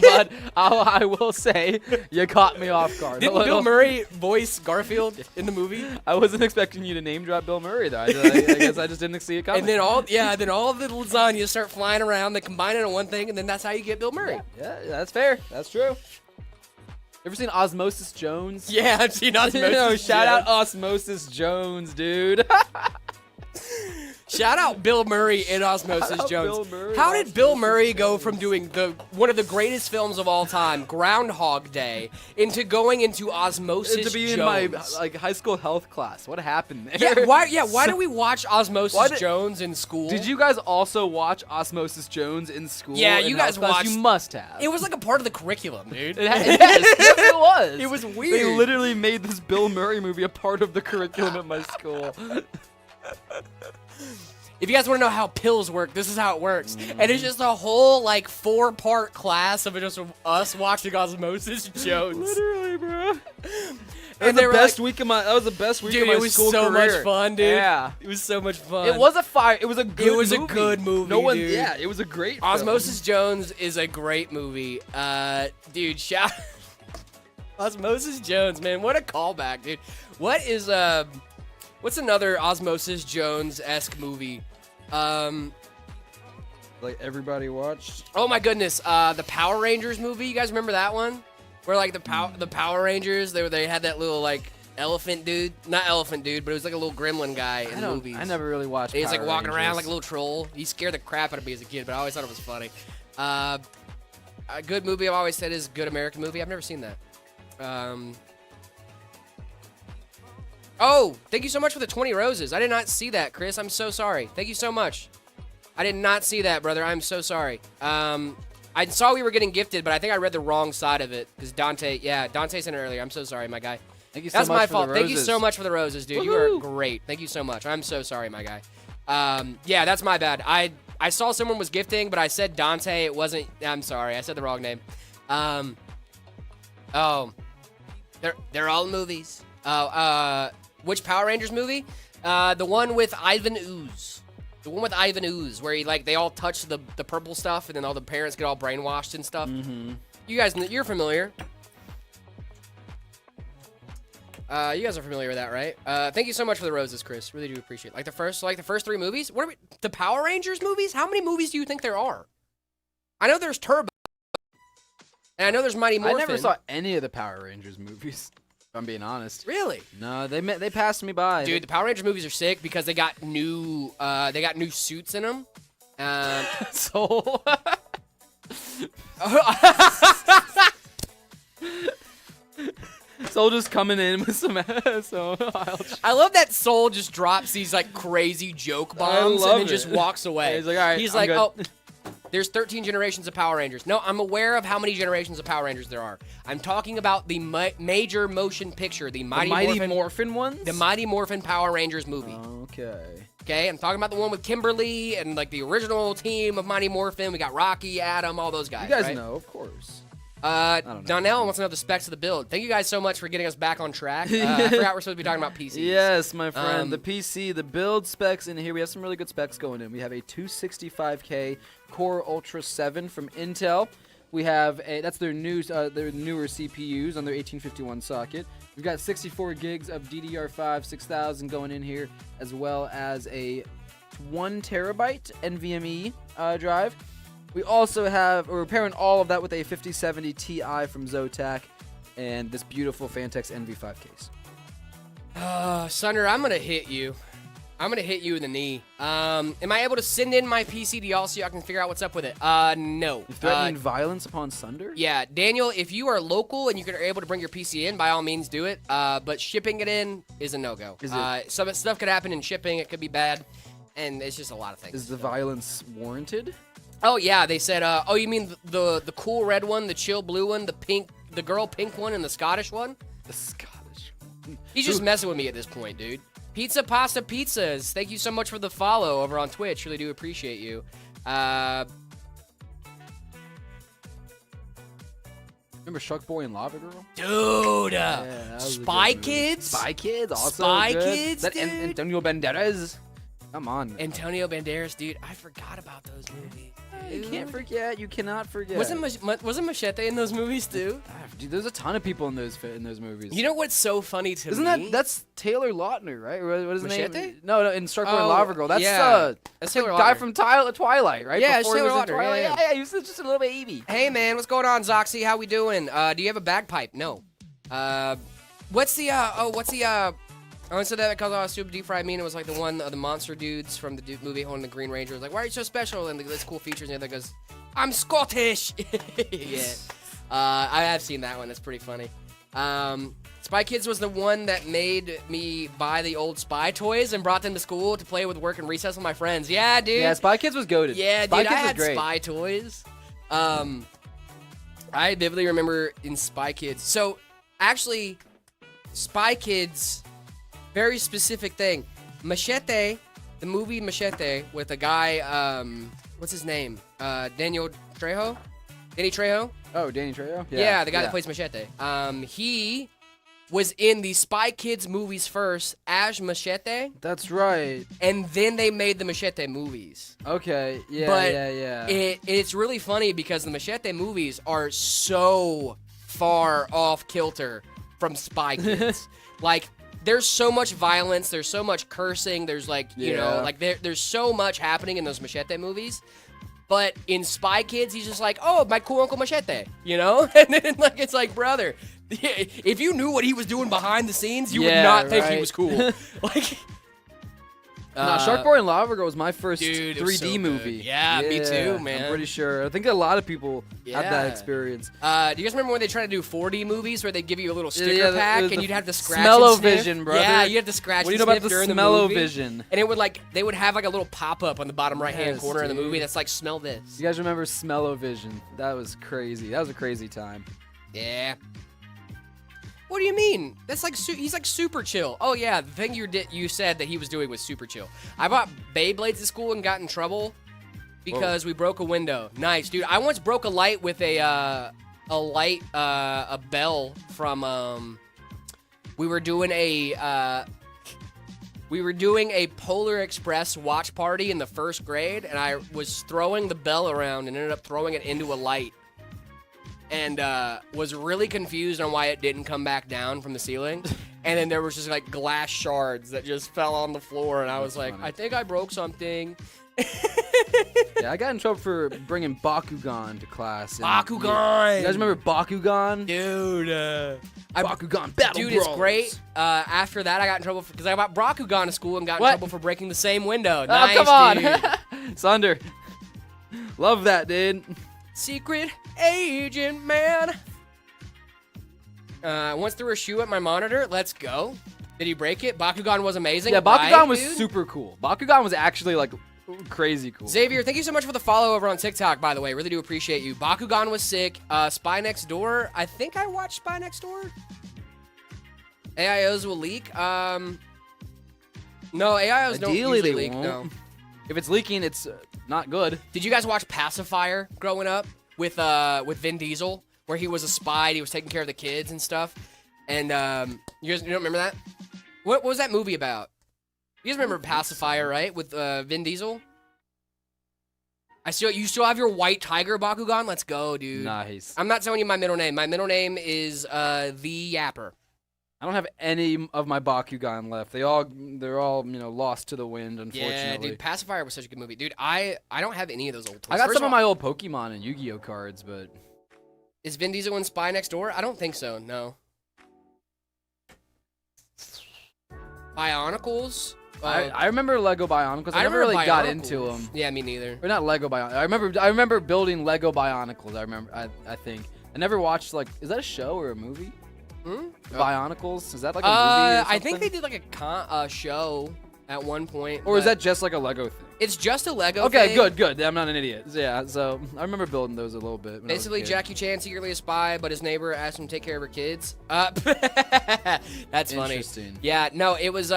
Bud, I will say you caught me off guard. Didn't Bill Murray voice Garfield in the movie? I wasn't expecting you to name drop Bill Murray though. I guess I just didn't see it coming. And then all the lasagnas start flying around. They combine into one thing, and then that's how you get Bill Murray. Yeah, that's fair. That's true. Ever seen Osmosis Jones? Yeah, I've seen Osmosis Shout out Osmosis Jones, dude. Shout out Bill Murray in Osmosis Jones. How did Bill Murray go from doing one of the greatest films of all time, Groundhog Day, into going into Osmosis to be Jones? in my high school health class. What happened there? Yeah, why do we watch Osmosis Jones in school? Did you guys also watch Osmosis Jones in school? Yeah, in you health guys class? watched. You must have. It was like a part of the curriculum, dude. Yes, it was. It was weird. They literally made this Bill Murray movie a part of the curriculum at my school. If you guys want to know how pills work, this is how it works. And it's just a whole, 4-part class of just us watching Osmosis Jones. Literally, bro. And That was the best week of my it was school so career. much fun, dude. Yeah. It was so much fun. It was a fire. It was a good movie. It was a good movie, No one, dude. Yeah, it was a great Osmosis Jones is a great movie. Dude, shout Osmosis Jones, man. What a callback, dude. What's another Osmosis Jones-esque movie? Like everybody watched. Oh my goodness, the Power Rangers movie. You guys remember that one? Where the Power Rangers, they had that little elephant dude, not elephant dude, but it was like a little gremlin guy in movies. I never really watched. He's Power walking around Rangers. like a little troll. He scared the crap out of me as a kid, but I always thought it was funny. A good movie I've always said is a good American movie. I've never seen that. Oh, thank you so much for the 20 roses. I did not see that, Chris. I'm so sorry. Thank you so much. I did not see that, brother. I'm so sorry. I saw we were getting gifted, but I think I read the wrong side of it. Because Dante sent it earlier. I'm so sorry, my guy. Thank you so That's much my for fault. the Thank you roses. so much for the roses, dude. You are great. Thank you so much. I'm so sorry, my guy. Yeah, that's my bad. I saw someone was gifting, but I said Dante. It wasn't. I'm sorry. I said the wrong name. Oh, they're all movies. Which Power Rangers movie? The one with Ivan Ooze. The one with Ivan Ooze, where they all touch the purple stuff, and then all the parents get all brainwashed and stuff. Mm-hmm. You guys, you're familiar. You guys are familiar with that, right? Thank you so much for the roses, Chris. Really do appreciate it. The first 3 movies? What are the Power Rangers movies? How many movies do you think there are? I know there's Turbo. And I know there's Mighty I Morphin. never saw any of the Power Rangers movies. If I'm being honest. Really? No, they passed me by. Dude, the Power Rangers movies are sick because they got new suits in them. So. Soul just coming in with some I love that Soul just drops these like crazy joke bombs and then just walks away. Yeah, he's like, all right, He's I'm like, good. oh, there's 13 generations of Power Rangers. No, I'm aware of how many generations of Power Rangers there are. I'm talking about the major motion picture, the Mighty Morphin ones? the Mighty Morphin Power Rangers movie. Okay. Okay, I'm talking about the one with Kimberly and like the original team of Mighty Morphin. We got Rocky, Adam, all those guys. You guys right? know, of course. Uh, don't know. Donnell wants to know the specs of the build. Thank you guys so much for getting us back on track. I forgot we're supposed to be talking about PCs. Yes, my friend. The PC, the build specs in here. We have some really good specs going in. We have a 265K Core Ultra 7 from Intel. We have that's their newer CPUs on their 1851 socket. We've got 64 gigs of DDR5 6000 going in here, as well as a 1 terabyte NVMe drive. We also we're pairing all of that with a 5070 Ti from Zotac and this beautiful Fantex NV5 case. Sunder, I'm gonna hit you. I'm gonna hit you in the knee. Am I able to send in my PC to y'all so I can figure out what's up with it? No. You're threatening violence upon Sunder? Yeah, Daniel, if you are local and you are able to bring your PC in, by all means do it. But shipping it in is a no-go. Is it? Some stuff could happen in shipping. It could be bad, and it's just a lot of things. Is the violence warranted? Oh yeah, they said. Oh, you mean the cool red one, the chill blue one, the girl pink one, and the Scottish one? The Scottish. He's just messing with me at this point, dude. Pizza Pasta Pizzas. Thank you so much for the follow over on Twitch. Really do appreciate you. Remember Shark Boy and Lava Girl? Dude, that was a Spy good movie. Kids. Spy Kids, also Spy good. Kids, That dude. Antonio Banderas. Come on. Antonio Banderas, dude. I forgot about those movies. You can't forget. You cannot forget. Wasn't Machete in those movies too? Dude, there's a ton of people in those movies. You know what's so funny to Isn't me? that's Taylor Lautner, right? What is his Machete? name? No, in Shark Boy and Oh, Lava Girl. That's yeah. that's That's the Taylor guy Lautner. from Twilight, right? Yeah, it's Before he Taylor was in Lautner, Twilight. yeah. Yeah, he was just a little baby. Hey man, what's going on, Zoxy? How we doing? Do you have a bagpipe? No. What's the I only said that because I was super deep fried. It was like the one of the monster dudes from the movie Holding the Green Ranger. Was like, why are you so special? And this cool features. And the other goes, I'm Scottish. Yeah. I have seen that one. That's pretty funny. Spy Kids was the one that made me buy the old Spy toys and brought them to school to play with work and recess with my friends. Yeah, dude. Yeah, Spy Kids was goated. Yeah, Spy dude, Kids I had was great. Spy toys. I vividly remember in Spy Kids. So, actually, Spy Kids, very specific thing. Machete, the movie Machete with a guy, what's his name? Daniel Trejo? Danny Trejo? Oh, Danny Trejo? Yeah, the guy that plays Machete. He was in the Spy Kids movies first as Machete, That's right. and then they made the Machete movies. Okay. Yeah, But yeah. It's really funny because the Machete movies are so far off kilter from Spy Kids. Like, there's so much violence, there's so much cursing, there's like, you know, like there's so much happening in those Machete movies. But in Spy Kids, he's just like, oh, my cool Uncle Machete, you know? And then, like, it's like, brother, if you knew what he was doing behind the scenes, you would not think he was cool. Like, Shark Boy and Lava Girl was my first dude, it was 3D so good. movie. Yeah, me too, man. I'm pretty sure. I think a lot of people had that Yeah. experience. do you guys remember when they tried to do 4D movies where they'd give you a little sticker Yeah, pack the and you'd have to scratch smell-o-vision, and sniff? brother. Yeah, you had to scratch What do you and know about sniff the during the movie. smell-o-vision? And it would they would have like a little pop-up on the bottom right-hand Yes, corner of the dude. movie that's like, smell this. You guys remember smell-o-vision? That was crazy. That was a crazy time. Yeah. What do you mean? That's like he's like super chill. Oh yeah, the thing you said that he was doing was super chill. I bought Beyblades at school and got in trouble because we broke a window. Nice, dude. I once broke a light with a bell from we were doing a Polar Express watch party in the first grade, and I was throwing the bell around and ended up throwing it into a light. And was really confused on why it didn't come back down from the ceiling. And then there was just like glass shards that just fell on the floor, and I was like, funny. I think I broke something. Yeah, I got in trouble for bringing Bakugan to class. Bakugan! You guys remember Bakugan? Dude. Bakugan Battle Dude, Bros. it's great. After that, I got in trouble because I brought Bakugan to school and got in What? trouble for breaking the same window. Oh, Nice, come on. dude. Sunder. Love that, dude. Secret agent man. Once threw a shoe at my monitor. Let's go. Did he break it? Bakugan was amazing. Yeah, Bakugan right, was dude? super cool. Bakugan was actually, like, crazy cool. Xavier, thank you so much for the follow over on TikTok, by the way. Really do appreciate you. Bakugan was sick. Spy Next Door. I think I watched Spy Next Door. AIOs will leak. No, AIOs don't Ideally, usually they leak. won't. No. If it's leaking, it's not good. Did you guys watch Pacifier growing up with Vin Diesel, where he was a spy, and he was taking care of the kids and stuff? And you don't remember that? What was that movie about? You guys remember Pacifier, right? With Vin Diesel? You still have your white tiger Bakugan? Let's go, dude. Nice. I'm not telling you my middle name. My middle name is The Yapper. I don't have any of my Bakugan left. They're all lost to the wind, unfortunately. Yeah, dude, Pacifier was such a good movie. Dude, I don't have any of those old toys. I got First some of all, my old Pokemon and Yu-Gi-Oh cards, but Is Vin Diesel in Spy Next Door? I don't think so, no. Bionicles? I remember Lego Bionicles. I never remember really got Bionicles. into them. Yeah, me neither. Or not Lego Bionicles. I remember building Lego Bionicles. I think. I never watched, like, is that a show or a movie? Bionicles? Is that like a movie or something? I think they did like a show at one point. Or is but that just like a Lego thing? It's just a Lego Okay, thing. good. I'm not an idiot. Yeah, so I remember building those a little bit. When Basically, I was a kid. Jackie Chan secretly a spy, but his neighbor asked him to take care of her kids. That's funny. Interesting. Yeah, no, it was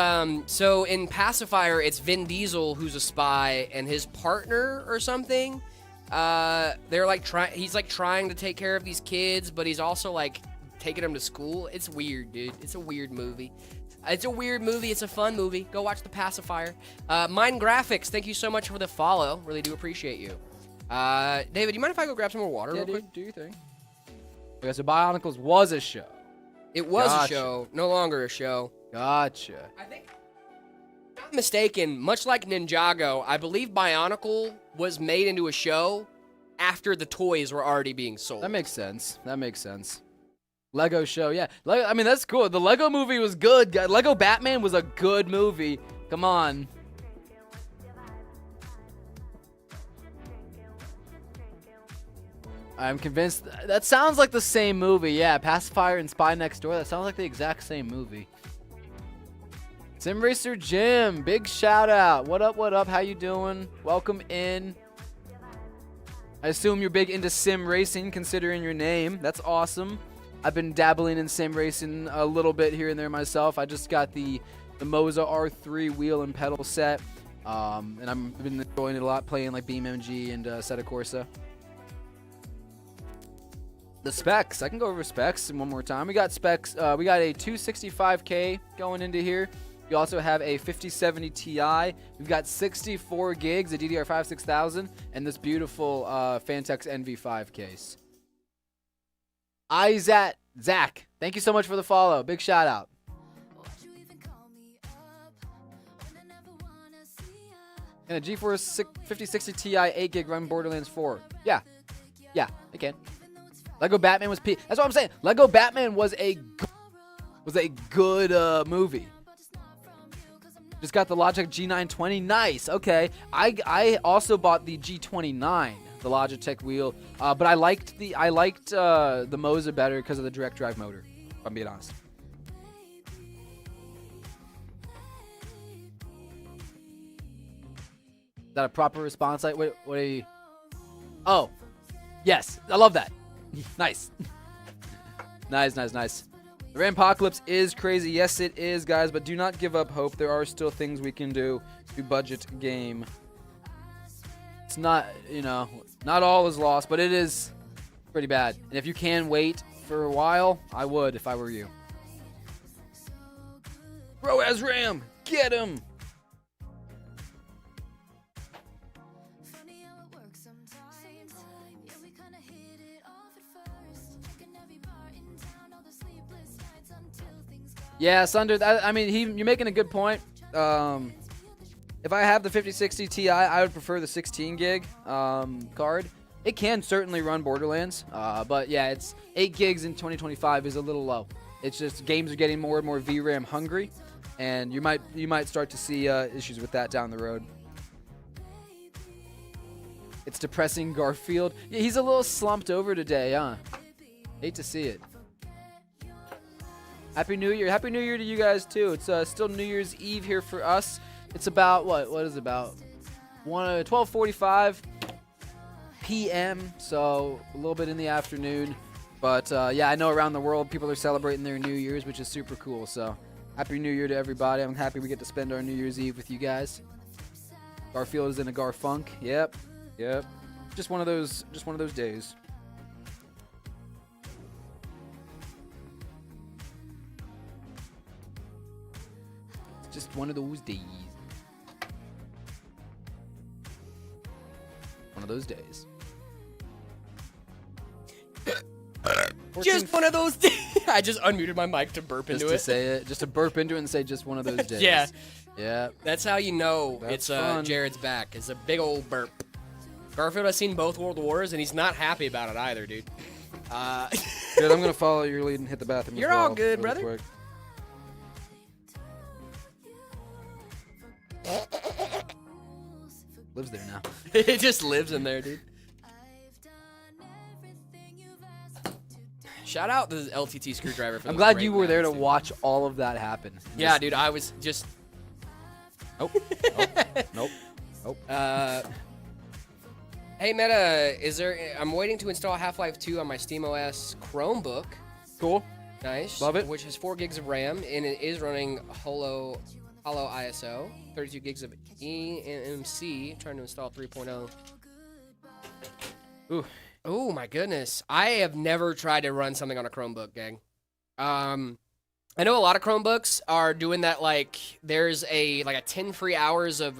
so in Pacifier, it's Vin Diesel who's a spy and his partner or something. They're like he's like trying to take care of these kids, but he's also like taking them to school. It's weird, dude. It's a weird movie. It's a weird movie. It's a fun movie. Go watch The Pacifier. Mind Graphics, thank you so much for the follow. Really do appreciate you. David, do you mind if I go grab some more water real quick? Do your thing. Okay, so Bionicles was a show. It was Gotcha. a show. No longer a show. Gotcha. I think, if I'm not mistaken, much like Ninjago, I believe Bionicle was made into a show after the toys were already being sold. That makes sense. Lego show, yeah. I mean, that's cool. The Lego movie was good. Lego Batman was a good movie. Come on. I'm convinced that sounds like the same movie. Yeah, Pacifier and Spy Next Door. That sounds like the exact same movie. Sim Racer Jim, big shout out. What up? How you doing? Welcome in. I assume you're big into sim racing, considering your name. That's awesome. I've been dabbling in sim racing a little bit here and there myself. I just got the Moza R3 wheel and pedal set, and I've been enjoying it a lot, playing like BeamMG and Assetto Corsa. The specs. I can go over specs one more time. We got specs. We got a 265K going into here. We also have a 5070 Ti. We've got 64 gigs, a DDR5 6000, and this beautiful Fantex NV5 case. Zach, thank you so much for the follow. Big shout out. And a GeForce 5060 Ti 8 gig run Borderlands 4. Yeah, I can. Lego Batman was That's what I'm saying. Lego Batman was a good movie. Just got the Logitech G920. Nice. Okay. I also bought the G29, the Logitech wheel, but I liked the Moza better because of the direct drive motor, if I'm being honest. Is that a proper response? Like, what are you? Oh, yes. I love that. Nice. Nice. The Rampocalypse is crazy. Yes, it is, guys, but do not give up hope. There are still things we can do to budget game. It's not, not all is lost, but it is pretty bad. And if you can wait for a while, I would if I were you. Bro, Azram, get him! Yeah, Sunder, you're making a good point. if I have the 5060 Ti, I would prefer the 16 gig card. It can certainly run Borderlands, but yeah, it's 8 gigs in 2025 is a little low. It's just games are getting more and more VRAM hungry, and you might start to see issues with that down the road. It's depressing, Garfield. Yeah, he's a little slumped over today, huh? Hate to see it. Happy New Year. Happy New Year to you guys, too. It's still New Year's Eve here for us. It's about, what is it about? 12:45 p.m., so a little bit in the afternoon. But, yeah, I know around the world people are celebrating their New Year's, which is super cool. So, Happy New Year to everybody. I'm happy we get to spend our New Year's Eve with you guys. Garfield is in a Garfunk. Yep. Just one of those days. Just one of those days. One of those days. Just one of those days. I just unmuted my mic to burp into it. Just to say it. Just to burp into it and say just one of those days. Yeah. Yeah. That's how you know That's it's fun. Jared's back. It's a big old burp. Garfield has seen both World Wars, and he's not happy about it either, dude. Good, I'm going to follow your lead and hit the bathroom. You're as well all good, really brother. quick. Lives there now. It just lives in there, dude. Shout out the LTT screwdriver for I'm those glad great you were there to mounts, dude. watch all of that happen. Yeah, dude, I was just... Nope. Nope. Hey, Meta, I'm waiting to install Half-Life 2 on my SteamOS Chromebook. Cool. Nice. Love it. Which has 4 gigs of RAM, and it is running Holo ISO, 32 gigs of eMMC. Trying to install 3.0. Ooh. Oh my goodness. I have never tried to run something on a Chromebook, gang. I know a lot of Chromebooks are doing that, like, there's a 10 free hours of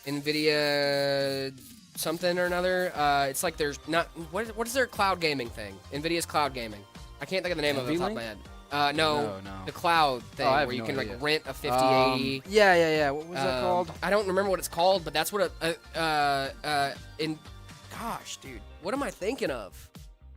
NVIDIA something or another. It's like there's not, what is their cloud gaming thing? NVIDIA's cloud gaming. I can't think of the name of it off the top of my head. No, the cloud thing where you can like rent a 5080. Yeah. What was that called? I don't remember what it's called, but that's what gosh, dude, what am I thinking of?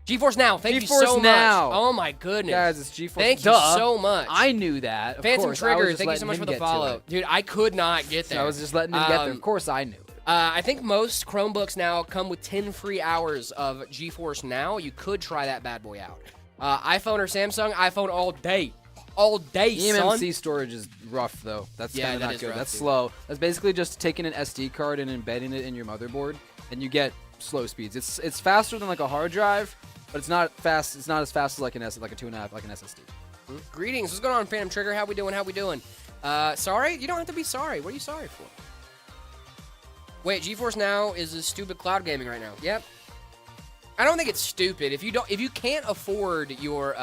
GeForce Now. Thank you so much. Oh my goodness, guys, it's GeForce. Thank you so much. I knew that. Of Phantom course. Trigger. Thank you so much for the follow, dude. I could not get there. So I was just letting him get there. Of course, I knew it. I think most Chromebooks now come with 10 free hours of GeForce Now. You could try that bad boy out. iPhone or Samsung? iPhone all day. All day, son. eMMC storage is rough, though. That's kind of not good. Rough, That's dude. slow. That's basically just taking an SD card and embedding it in your motherboard, and you get slow speeds. It's faster than like a hard drive, but it's not fast. It's not as fast as like a 2.5, like an SSD. Greetings. What's going on, Phantom Trigger? How we doing? Sorry? You don't have to be sorry. What are you sorry for? Wait, GeForce Now is a stupid cloud gaming right now. Yep. I don't think it's stupid. If you can't afford your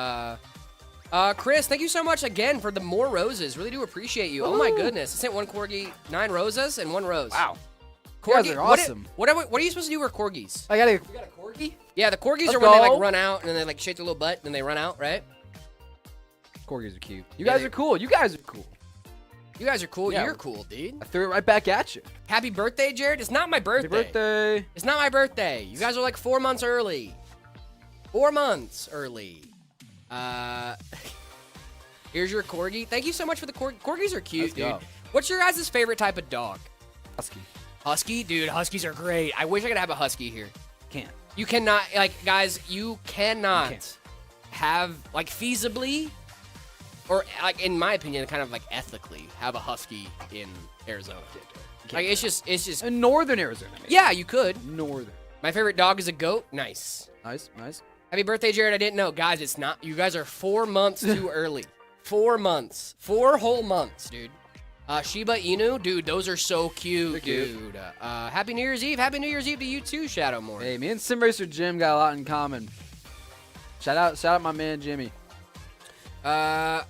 Chris, thank you so much again for the more roses. Really do appreciate you. Ooh. Oh my goodness. I sent one corgi, 9 roses, and 1 rose. Wow. Corgi, You guys are awesome. What are you supposed to do with corgis? We got a corgi? Yeah, the corgis Let's are when they go. like run out and then they like shake their little butt and then they run out, right? Corgis are cute. You Yeah, guys are cool. You guys are cool. You guys are cool. Yeah. You're cool, dude. I threw it right back at you. Happy birthday, Jared. It's not my birthday. Happy birthday. It's not my birthday. You guys are like 4 months early. 4 months early. Here's your corgi. Thank you so much for the corgi. Corgis are cute, Let's dude. go. What's your guys' favorite type of dog? Husky. Husky? Dude, huskies are great. I wish I could have a husky here. Can't. You cannot, like, guys, you cannot can't. have, like, feasibly, or, like, in my opinion, kind of, like, ethically, have a husky in Arizona. Like, it's just. In northern Arizona. Maybe. Yeah, you could. Northern. My favorite dog is a goat. Nice. Nice. Happy birthday, Jared. I didn't know. Guys, it's not. You guys are 4 months too early. 4 months. 4 whole months, dude. Shiba Inu, dude, those are so cute, dude. Happy New Year's Eve. Happy New Year's Eve to you too, Shadowmore. Hey, me and Sim Racer Jim got a lot in common. Shout out my man Jimmy. $5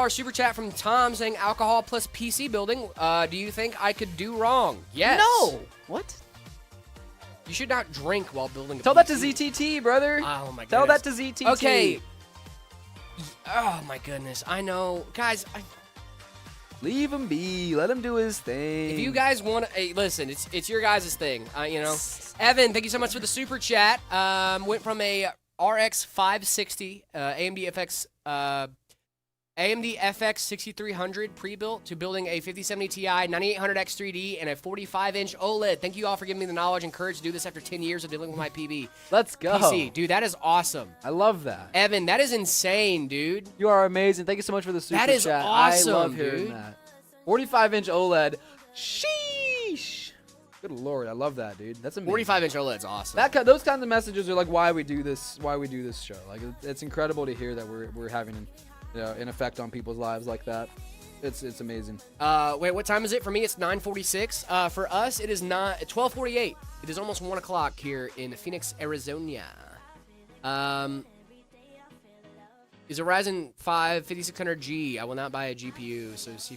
super chat from Tom saying alcohol plus PC building. Do you think I could do wrong? Yes. No. What? You should not drink while building a Tell PC. that to ZTT, brother. Oh my god. Tell that to ZTT. Okay. Oh my goodness, I know, guys. Leave him be. Let him do his thing. If you guys want to, hey, listen, it's your guys' thing. You know, Evan, thank you so much for the super chat. Went from a RX 560 AMD FX 6300 pre-built to building a 5070 Ti 9800 X3D and a 45-inch OLED. Thank you all for giving me the knowledge and courage to do this after 10 years of dealing with my PB. Let's go. PC, dude, that is awesome. I love that. Evan, that is insane, dude. You are amazing. Thank you so much for the super chat. That is awesome, I love hearing dude. that. 45-inch OLED. Sheesh. Good lord, I love that, dude. That's amazing. 45-inch OLED's awesome. Those kinds of messages are like why we do this show. Like it's incredible to hear that we're having an effect on people's lives like that. It's amazing. Wait, what time is it? For me, it's 9:46. For us, it is 12:48. It is almost 1 o'clock here in Phoenix, Arizona. Is a Ryzen 5 5600G. I will not buy a GPU, so is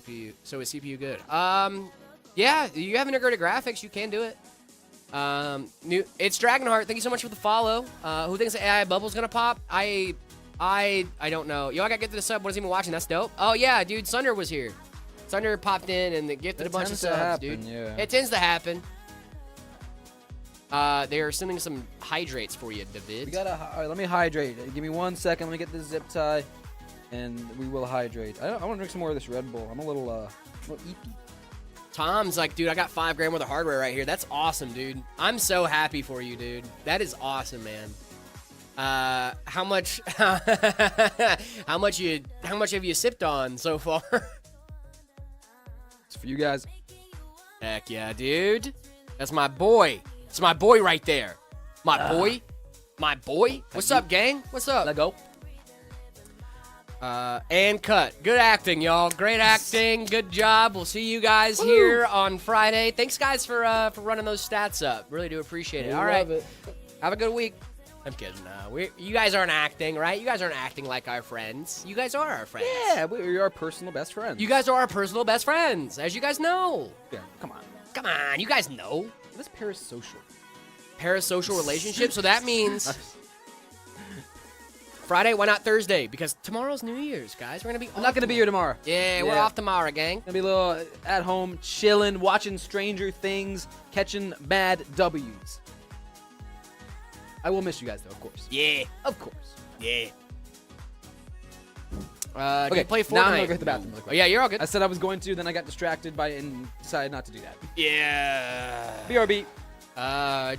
CPU good? Yeah, you have integrated graphics, you can do it. It's Dragonheart. Thank you so much for the follow. Who thinks the AI bubble's gonna pop? I don't know. Yo, I gotta get to the sub. Wasn't even watching. That's dope. Oh yeah, dude. Sunder was here. Sunder popped in and gifted a bunch of subs, dude. Yeah. It tends to happen. They are sending some hydrates for you, David. All right, let me hydrate. Give me 1 second. Let me get this zip tie, and we will hydrate. I want to drink some more of this Red Bull. I'm a little eepy. Tom's like, dude, I got $5 grand worth of hardware right here. That's awesome, dude. I'm so happy for you, dude. That is awesome, man. How much how much have you sipped on so far? It's for you guys. Heck yeah, dude. That's my boy. It's my boy right there. My boy. What's up, gang? What's up? Let go. And cut. Good acting, y'all. Great acting. Good job. We'll see you guys here on Friday. Thanks, guys, for running those stats up. Really do appreciate it. All right. Have a good week. I'm kidding. You guys aren't acting, right? You guys aren't acting like our friends. You guys are our friends. Yeah, we are personal best friends. You guys are our personal best friends, as you guys know. Yeah, come on. Come on, you guys know. What's parasocial? Parasocial relationship. So that means Friday. Why not Thursday? Because tomorrow's New Year's, guys. We're gonna be. I'm not gonna be here tomorrow. Yeah, we're off tomorrow, gang. Gonna be a little at home, chilling, watching Stranger Things, catching mad W's. I will miss you guys, though, of course. Yeah. Of course. Yeah. Okay, do you play Fortnite? now I'm gonna go hit the bathroom really quick. Oh, yeah, you're all good. I said I was going to, then I got distracted and decided not to do that. Yeah. BRB.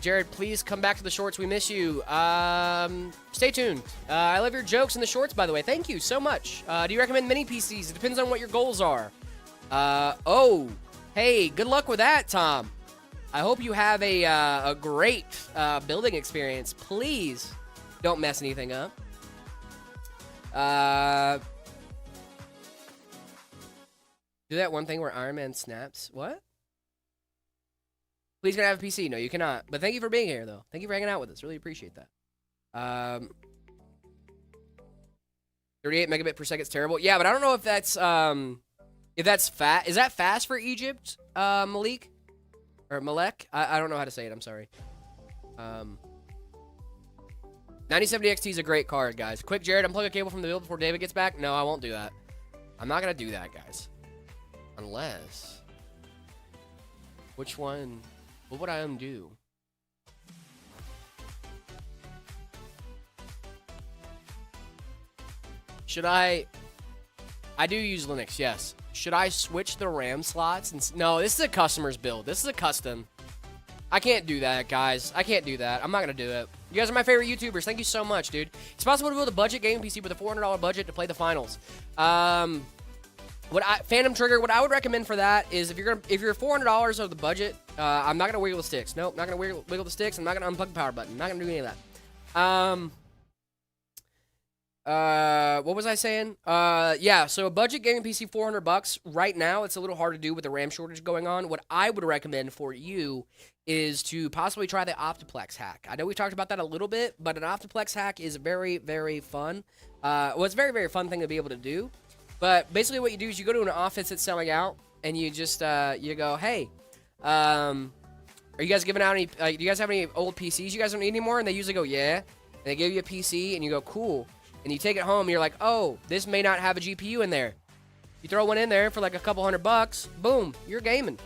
Jared, please come back to the shorts. We miss you. Stay tuned. I love your jokes in the shorts, by the way. Thank you so much. Do you recommend mini PCs? It depends on what your goals are. Hey, good luck with that, Tom. I hope you have a great building experience. Please don't mess anything up. Do that one thing where Iron Man snaps. What? Please gonna have a PC. No, you cannot. But thank you for being here, though. Thank you for hanging out with us. Really appreciate that. 38 megabit per second is terrible. Yeah, but I don't know if that's fast. Is that fast for Egypt, Malik? Or Malek? I don't know how to say it. I'm sorry. 9070 XT is a great card, guys. Quick, Jared, unplug a cable from the build before David gets back. No, I won't do that. I'm not going to do that, guys. Unless... Which one? What would I undo? Should I do use Linux, yes. Should I switch the RAM slots? No, this is a customer's build. This is a custom. I can't do that, guys. I can't do that. I'm not going to do it. You guys are my favorite YouTubers. Thank you so much, dude. It's possible to build a budget gaming PC with a $400 budget to play the finals. Phantom Trigger, what I would recommend for that is if you're $400 of the budget, I'm not going to wiggle the sticks. Nope, not going to wiggle the sticks. I'm not going to unplug the power button. Not going to do any of that. What was I saying? Yeah, so a budget gaming PC, $400 right now. It's a little hard to do with the RAM shortage going on. What I would recommend for you is to possibly try the Optiplex hack. I know we talked about that a little bit, but an Optiplex hack is very, very fun. It's a very, very fun thing to be able to do. But basically what you do is you go to an office that's selling out, and you just, you go, hey, are you guys giving out any, do you guys have any old PCs you guys don't need anymore? And they usually go, yeah. And they give you a PC, and you go, cool. and you take it home, you're like, oh, this may not have a GPU in there. You throw one in there for like a couple $100, boom, you're gaming.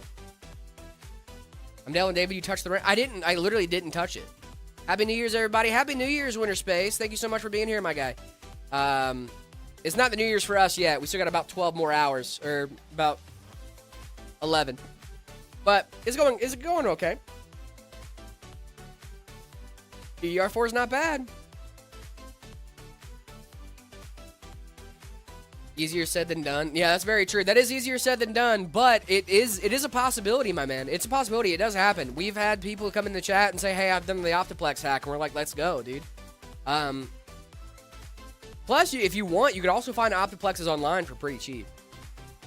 I'm telling David, you touched the RAM. I literally didn't touch it. Happy New Year's, everybody. Happy New Year's, Winter Space. Thank you so much for being here, my guy. It's not the New Year's for us yet. We still got about 12 more hours, or about 11. But is it going okay? DDR4 is not bad. Easier said than done. Yeah, that's very true. That is easier said than done, but it is a possibility, my man. It's a possibility. It does happen. We've had people come in the chat and say, hey, I've done the Optiplex hack, and we're like, let's go, dude. Plus, if you want, you could also find Optiplexes online for pretty cheap.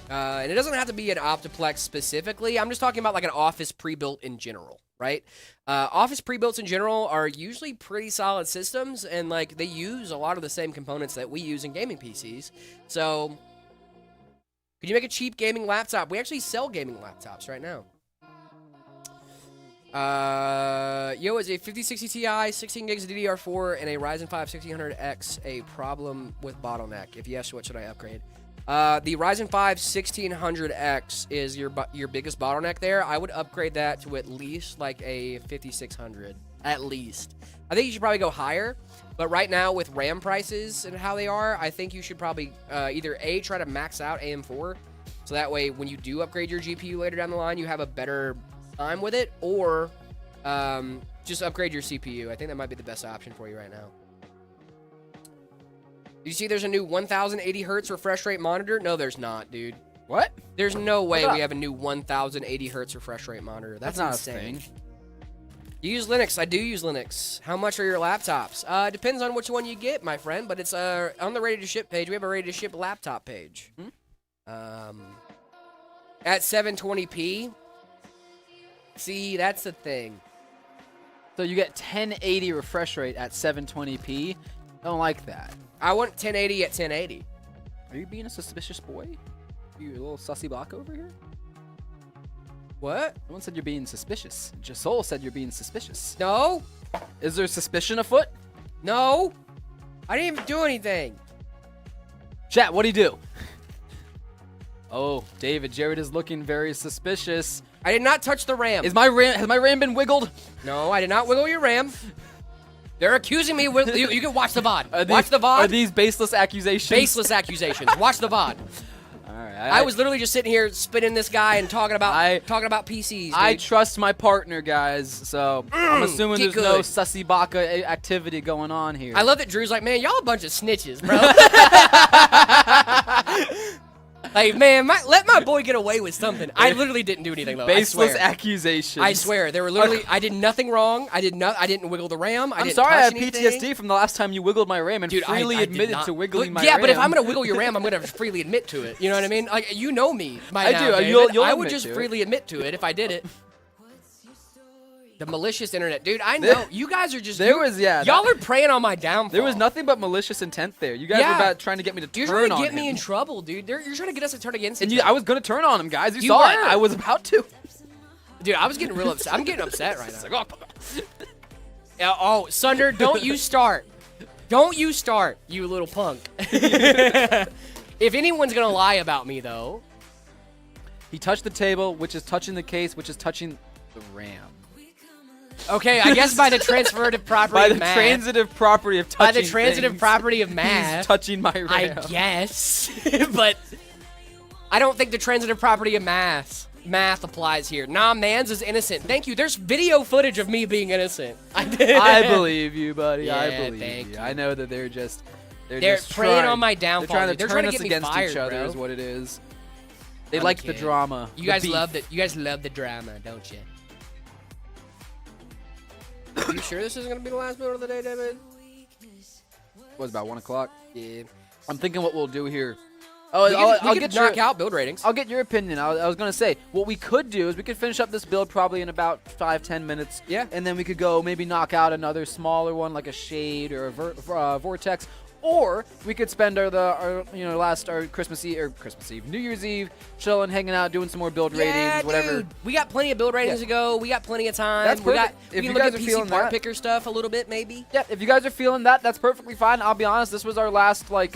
And it doesn't have to be an Optiplex specifically. I'm just talking about like an Office pre-built in general, right? Office pre-builts in general are usually pretty solid systems, and like they use a lot of the same components that we use in gaming PCs. So, could you make a cheap gaming laptop? We actually sell gaming laptops right now. Is a 5060 Ti, 16 gigs of DDR4, and a Ryzen 5 1600X a problem with bottleneck? If yes, what should I upgrade? The Ryzen 5 1600X is your biggest bottleneck there. I would upgrade that to at least like a 5600, at least. I think you should probably go higher, but right now with RAM prices and how they are, I think you should probably either A, try to max out AM4, so that way when you do upgrade your GPU later down the line, you have a better time with it, or just upgrade your CPU. I think that might be the best option for you right now. You see there's a new 1080 hertz refresh rate monitor? No, there's not, dude. What? There's no way we have a new 1080 hertz refresh rate monitor. That's not insane. A thing. You use Linux. I do use Linux. How much are your laptops? Depends on which one you get, my friend, but it's on the ready to ship page. We have a ready to ship laptop page. At 720p. See, that's the thing. So you get 1080 refresh rate at 720p. Don't like that. I want 1080 at 1080. Are you being a suspicious boy? You a little sussy block over here? What? Someone said you're being suspicious. Jasol said you're being suspicious. No. Is there suspicion afoot? No. I didn't even do anything. Chat, what'd he do? Oh, David, Jared is looking very suspicious. I did not touch the RAM. Has my RAM been wiggled? No, I did not wiggle your RAM. They're accusing me. You can watch the VOD. Watch the VOD. Are these baseless accusations? Baseless accusations. Watch the VOD. All right. I was literally just sitting here spinning this guy and talking about PCs. Dude. I trust my partner, guys. So I'm assuming there's no sussy baka activity going on here. I love that Drew's like, man, y'all a bunch of snitches, bro. Like, man, let my boy get away with something. I literally didn't do anything though. Baseless accusations. I swear, they were literally. I did nothing wrong. I didn't wiggle the RAM. I'm sorry, I have PTSD from the last time you wiggled my RAM and freely admitted to wiggling my RAM. Yeah, but if I'm gonna wiggle your RAM, I'm gonna freely admit to it. You know what I mean? Like, you know me by I now, do. David. You'll I would just freely admit to it if I did it. The malicious internet, dude. I know you guys are just. Y'all are preying on my downfall. There was nothing but malicious intent there. You guys were about trying to get me to turn on him. You're trying to get me in trouble, dude. You're trying to get us to turn against each other. I was gonna turn on him, guys. You saw it. I was about to. Dude, I was getting real upset. I'm getting upset right now. Oh, Sunder, don't you start. Don't you start, you little punk. If anyone's gonna lie about me, though. He touched the table, which is touching the case, which is touching the RAM. Okay, I guess by the transitive property of math. By the transitive property of touching By the transitive property of math. He's touching my RAM. I guess. But I don't think the transitive property of math applies here. Nah, mans is innocent. Thank you. There's video footage of me being innocent. I believe you, buddy. Yeah, I believe you. I know that they're just preying on my downfall. They're trying to turn us against fired, each other, bro. Is what it is. They like the drama. You guys love it. You guys love the drama, don't you? Are you sure this isn't gonna be the last build of the day, David? What, about 1 o'clock? Yeah. I'm thinking what we'll do here. I'll get knock out build ratings. I'll get your opinion. I was gonna say what we could do is we could finish up this build probably in about 5-10 minutes. Yeah. And then we could go maybe knock out another smaller one like a Shade or a Vortex, or we could spend our Christmas Eve, New Year's Eve, chilling, hanging out, doing some more build ratings, whatever. Dude. We got plenty of build ratings to go. We got plenty of time. That's perfect. We can look at PC part picker stuff a little bit, maybe. Yeah, if you guys are feeling that, that's perfectly fine. I'll be honest, this was our last planned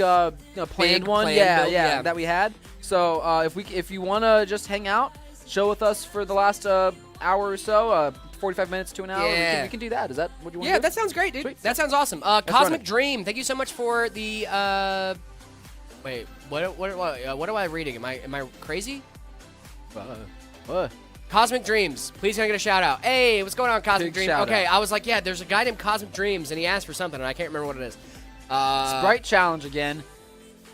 one, build, that we had. So if you want to just hang out, chill with us for the last hour or so, 45 minutes to an hour, we can do that. Is that what you want to do? Yeah, that sounds great, dude. Sweet. That sounds awesome. Cosmic Dream, thank you so much for the wait, what am I reading? Am I crazy? Cosmic Dreams, please can I get a shout out? Hey, what's going on, Cosmic Dream? Okay, I was like, yeah, there's a guy named Cosmic Dreams, and he asked for something, and I can't remember what it is. Sprite challenge again.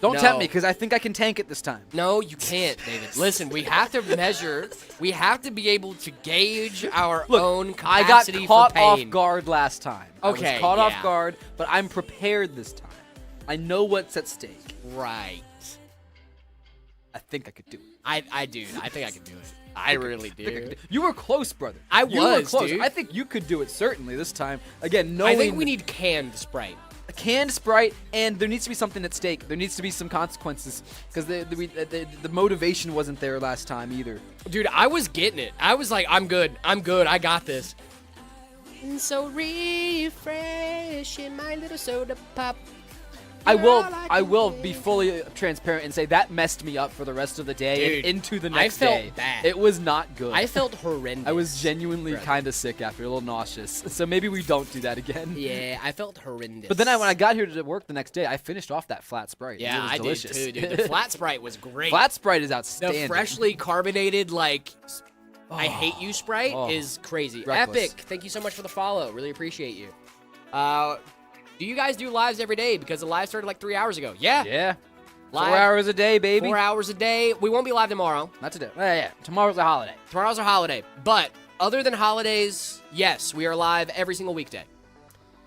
Don't tempt me, because I think I can tank it this time. No, you can't, David. Listen, we have to measure. We have to be able to gauge our own capacity I got caught for pain. off guard last time. Okay, I was caught off guard, but I'm prepared this time. I know what's at stake. Right. I think I could do it. I do. I think I can do it. I really do. You were close, brother. You were close. Dude. I think you could do it certainly this time. Again, I think we need canned Sprite. A canned Sprite, and there needs to be something at stake. There needs to be some consequences, because the motivation wasn't there last time either. Dude, I was getting it. I was like, I'm good. I got this. And so refreshing, my little soda pop. I will be fully transparent and say that messed me up for the rest of the day. Dude, and into the next day. I felt bad. It was not good. I felt horrendous. I was genuinely kind of sick after, a little nauseous. So maybe we don't do that again. Yeah, I felt horrendous. But then when I got here to work the next day, I finished off that flat Sprite. Yeah, it was delicious. did too, dude. The flat Sprite was great. Flat Sprite is outstanding. The freshly carbonated, I hate you Sprite is crazy. Reckless. Epic. Thank you so much for the follow. Really appreciate you. Do you guys do lives every day? Because the live started like 3 hours ago. Yeah. Yeah. Live, 4 hours a day, baby. 4 hours a day. We won't be live tomorrow. Not today. Yeah. Tomorrow's a holiday. Tomorrow's a holiday. But other than holidays, yes, we are live every single weekday.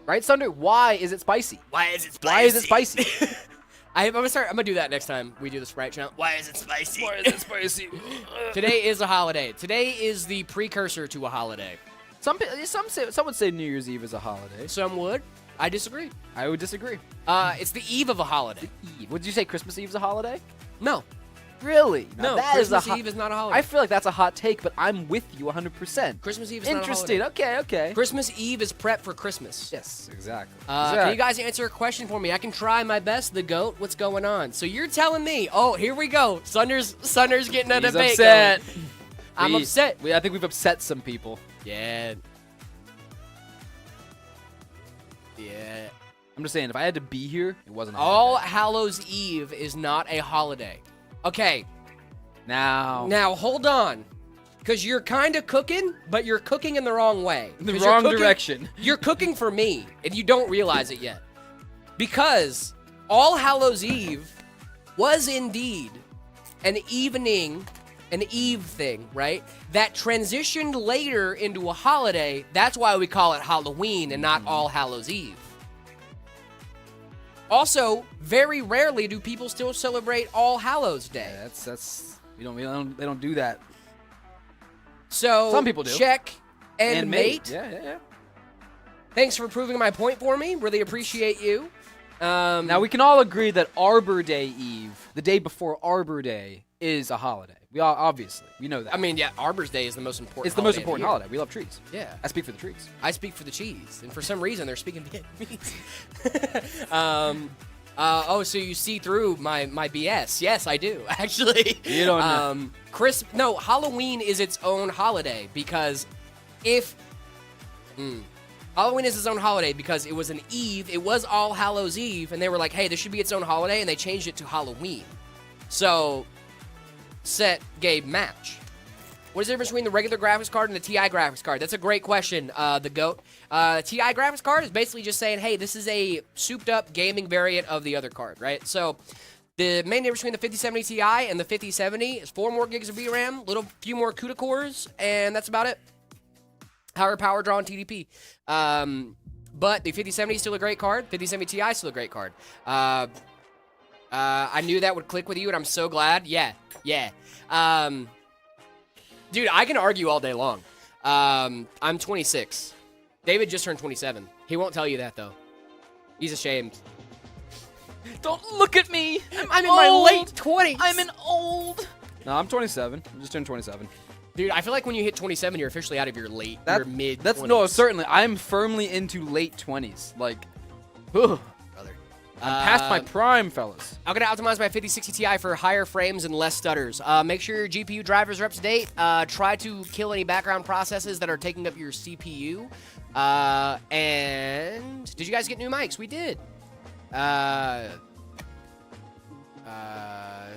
Right, Sunder? Why is it spicy? Why is it spicy? Why is it spicy? I'm gonna do that next time we do the Sprite challenge. Why is it spicy? Why is it spicy? Today is a holiday. Today is the precursor to a holiday. Some would say New Year's Eve is a holiday. Some would. I disagree. I would disagree. It's the eve of a holiday. Eve. Would you say Christmas Eve's a holiday? No. Really? No, that Christmas Eve is not a holiday. I feel like that's a hot take, but I'm with you 100%. Christmas Eve is not a Interesting. holiday. Okay. Christmas Eve is prep for Christmas. Yes, exactly. Can you guys answer a question for me? I can try my best. The GOAT, what's going on? So you're telling me, here we go. Sunder's getting a debate. Upset. I'm upset. I think we've upset some people. Yeah. Yeah. I'm just saying, if I had to be here, it wasn't. All Hallows Eve is not a holiday. Okay. Now hold on. Because you're kind of cooking, but you're cooking in the wrong way. The wrong direction. You're cooking for me, and you don't realize it yet. Because All Hallows Eve was indeed an eve thing, right? That transitioned later into a holiday. That's why we call it Halloween and not All Hallows Eve. Also, very rarely do people still celebrate All Hallows Day. Yeah, they don't do that. So some people do. Check and mate. Yeah. Thanks for proving my point for me. Really appreciate you. Now we can all agree that Arbor Day Eve, the day before Arbor Day, is a holiday. We know that. I mean, yeah, Arbor's Day is the most important. It's the most important holiday. We love trees. Yeah, I speak for the trees. I speak for the cheese, and for some reason they're speaking Vietnamese. So you see through my BS? Yes, I do. Actually, you don't know. Halloween is its own holiday because Halloween is its own holiday because it was an eve. It was All Hallows Eve, and they were like, "Hey, this should be its own holiday," and they changed it to Halloween. So. Set game match. What is the difference between the regular graphics card and the TI graphics card? That's a great question, the GOAT. TI graphics card is basically just saying, hey, this is a souped-up gaming variant of the other card, right? So the main difference between the 5070 Ti and the 5070 is 4 more gigs of VRAM, few more CUDA cores, and that's about it. Higher power draw and TDP. But the 5070 is still a great card. 5070 Ti is still a great card. I knew that would click with you, and I'm so glad. Yeah. Dude, I can argue all day long. I'm 26. David just turned 27. He won't tell you that, though. He's ashamed. Don't look at me. I'm in my late 20s. I'm an old. No, I'm 27. I'm just turned 27. Dude, I feel like when you hit 27, you're officially out of your your mid. That's 20s. no, certainly. I'm firmly into late 20s. Like, ugh. Brother. I'm past my prime, fellas. I'm gonna optimize my 5060 Ti for higher frames and less stutters. Make sure your GPU drivers are up to date. Try to kill any background processes that are taking up your CPU. And did you guys get new mics? We did.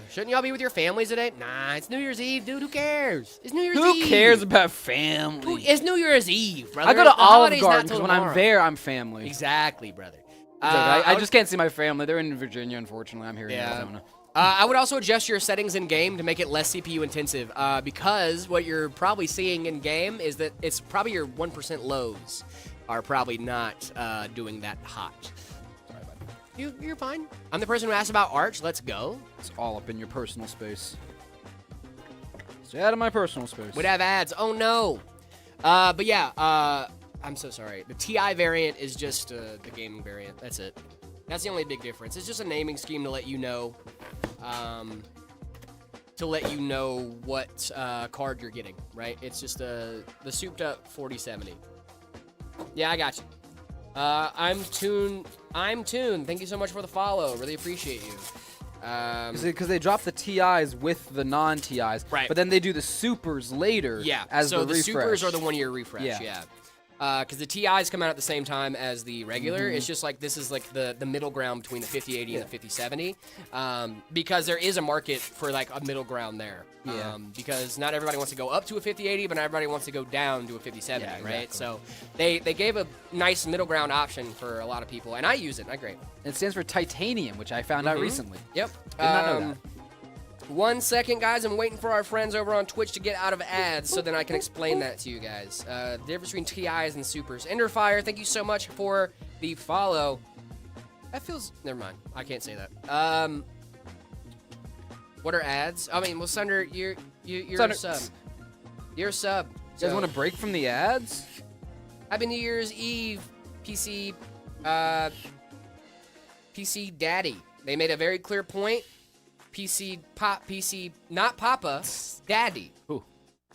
Shouldn't y'all be with your families today? Nah, it's New Year's Eve, dude. Who cares? It's New Year's Eve. Who cares about family? It's New Year's Eve, brother. I go to The Olive holiday's not Garden till because when I'm tomorrow. there, I'm family. Exactly, brother. I just can't see my family. They're in Virginia, unfortunately. I'm here in Arizona. I would also adjust your settings in game to make it less CPU intensive, because what you're probably seeing in game is that it's probably your 1% lows are probably not doing that hot. Sorry, bud. You're fine. I'm the person who asked about Arch. Let's go. It's all up in your personal space. Stay out of my personal space. Would have ads. Oh no. But yeah. I'm so sorry. The TI variant is just the gaming variant. That's it. That's the only big difference. It's just a naming scheme to let you know, what card you're getting, right? It's just the souped up 4070. Yeah, I got you. I'm Toon. Thank you so much for the follow. Really appreciate you. Because they drop the TIs with the non-TIs, right? But then they do the supers later. Yeah. As so the refresh. supers are the 1-year refresh. Yeah. Yeah. Because the TIs come out at the same time as the regular. It's just like this is like the middle ground between the 5080 and the 5070. Because there is a market for like a middle ground there. Yeah. Because not everybody wants to go up to a 5080, but not everybody wants to go down to a 5070, Yeah, exactly. right? So they gave a nice middle ground option for a lot of people, and I use it. Not great. It stands for titanium, which I found out recently. Yep. Did not know that. 1 second, guys. I'm waiting for our friends over on Twitch to get out of ads so then I can explain that to you guys. The difference between TIs and supers. Enderfire, thank you so much for the follow. That feels... Never mind. I can't say that. What are ads? I mean, well, Sunder, you're a sub. You're a sub. You guys want to break from the ads? Happy New Year's Eve, PC Daddy. They made a very clear point. PC, not Papa, Daddy. Ooh.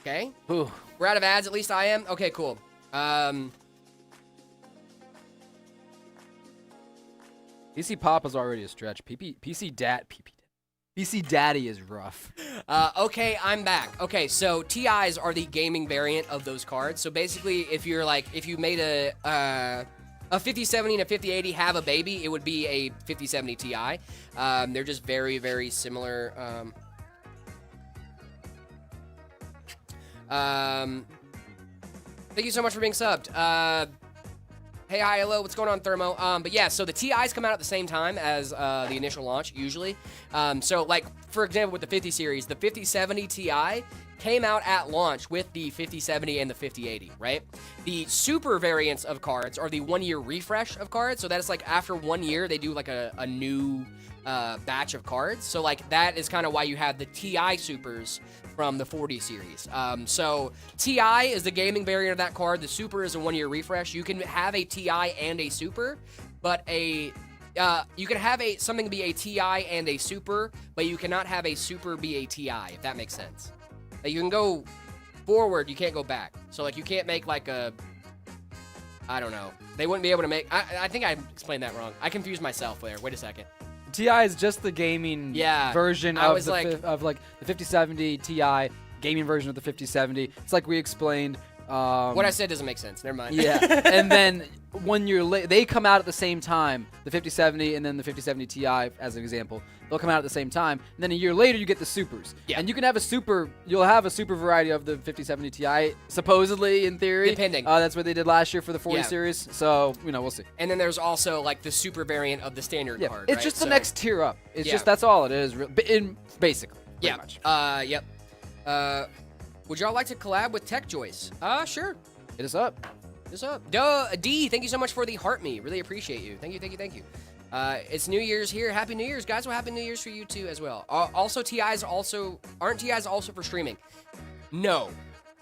Okay? Ooh. We're out of ads, at least I am? Okay, cool. PC Papa's already a stretch. PC Daddy is rough. Okay, I'm back. Okay, so TIs are the gaming variant of those cards. So basically, if you made a 5070 and a 5080 have a baby, it would be a 5070 Ti. They're just very, very similar. Thank you so much for being subbed. Hey, hi, hello, what's going on, Thermo? But yeah, so the TIs come out at the same time as the initial launch, usually. So, like, for example, with the 50 series, the 5070 Ti came out at launch with the 5070 and the 5080, right? The super variants of cards are the 1-year refresh of cards. So that's like after 1 year, they do like a new batch of cards. So like that is kind of why you have the TI supers from the 40 series. So TI is the gaming variant of that card. The super is a 1-year refresh. You can have a TI and a super, but you can have something be a TI and a super, but you cannot have a super be a TI, if that makes sense. Like, you can go forward, you can't go back. So, like, you can't make, like, I don't know. They wouldn't be able to make... I think I explained that wrong. I confused myself there. Wait a second. TI is just the gaming version of the 5070 Ti, gaming version of the 5070. It's like we explained... what I said doesn't make sense. Never mind. Yeah. And then 1 year later, they come out at the same time, the 5070 and then the 5070 Ti, as an example. They'll come out at the same time. And then a year later, you get the supers. Yeah. And you can have you'll have a super variety of the 5070 Ti, supposedly, in theory. Depending. That's what they did last year for the 40 series. So, we'll see. And then there's also, like, the super variant of the standard card, It's just the next tier up. It's just, that's all it is, basically. Yeah. Much. Yep. Would y'all like to collab with Tech Joyce? Sure. Hit us up. Hit us up. D, thank you so much for the heart me. Really appreciate you. Thank you. It's New Year's here. Happy New Year's, guys. Well, Happy New Year's for you, too, as well. Also, aren't TIs also for streaming? No.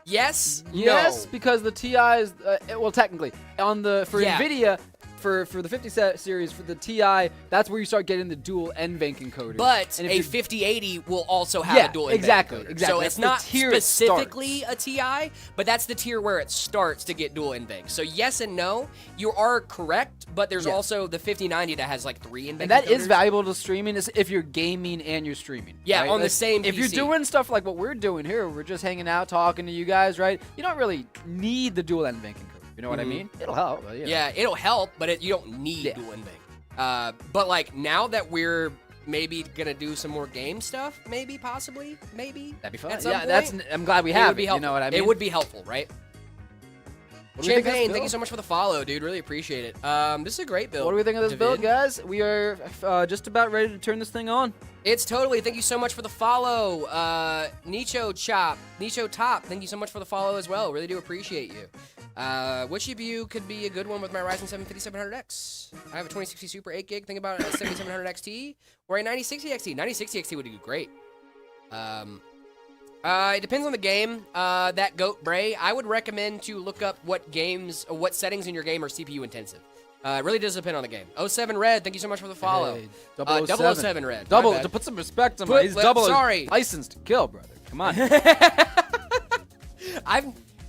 Yes? Yes, because the TIs, well, technically, for NVIDIA, for the 50 series, for the TI, that's where you start getting the dual NVENC encoders. But and a 5080 will also have a dual NVENC exactly. encoder. So That's it's not the tier it specifically a TI, but that's the tier where it starts to get dual NVENC. So yes and no, you are correct, but there's also the 5090 that has like 3 NVENC And that encoders. is valuable to streaming is if you're gaming and you're streaming. Yeah, right? on the same If you're PC. doing stuff like what we're doing here, we're just hanging out, talking to you guys, right? You don't really need the dual NVENC encoder. You know what I mean? It'll help. But, you know. Yeah, it'll help, but you don't need dual NVENC. But like now that we're maybe gonna do some more game stuff, maybe, possibly, maybe. That'd be fun. At some Yeah, point, I'm glad we it have would be it. helpful. You know what I mean? It would be helpful, right? What do we think of this Champagne, thank you build? so much for the follow, dude. Really appreciate it. This is a great build. What do we think of this build, David. guys? We are just about ready to turn this thing on. It's totally. Thank you so much for the follow. Nicho Top, thank you so much for the follow as well. Really do appreciate you. Which of you could be a good one with my Ryzen 7 5700X? I have a 2060 Super 8 gig. Think about a 7700 XT or a 9060 XT. 9060 XT would do great. It depends on the game. That Goat Bray, I would recommend to look up what settings in your game are CPU intensive. It really does depend on the game. 07 Red, thank you so much for the follow. Hey, 007 Red. my bad. To put some respect on Put- him. He's double sorry. licensed to kill, brother. Come on.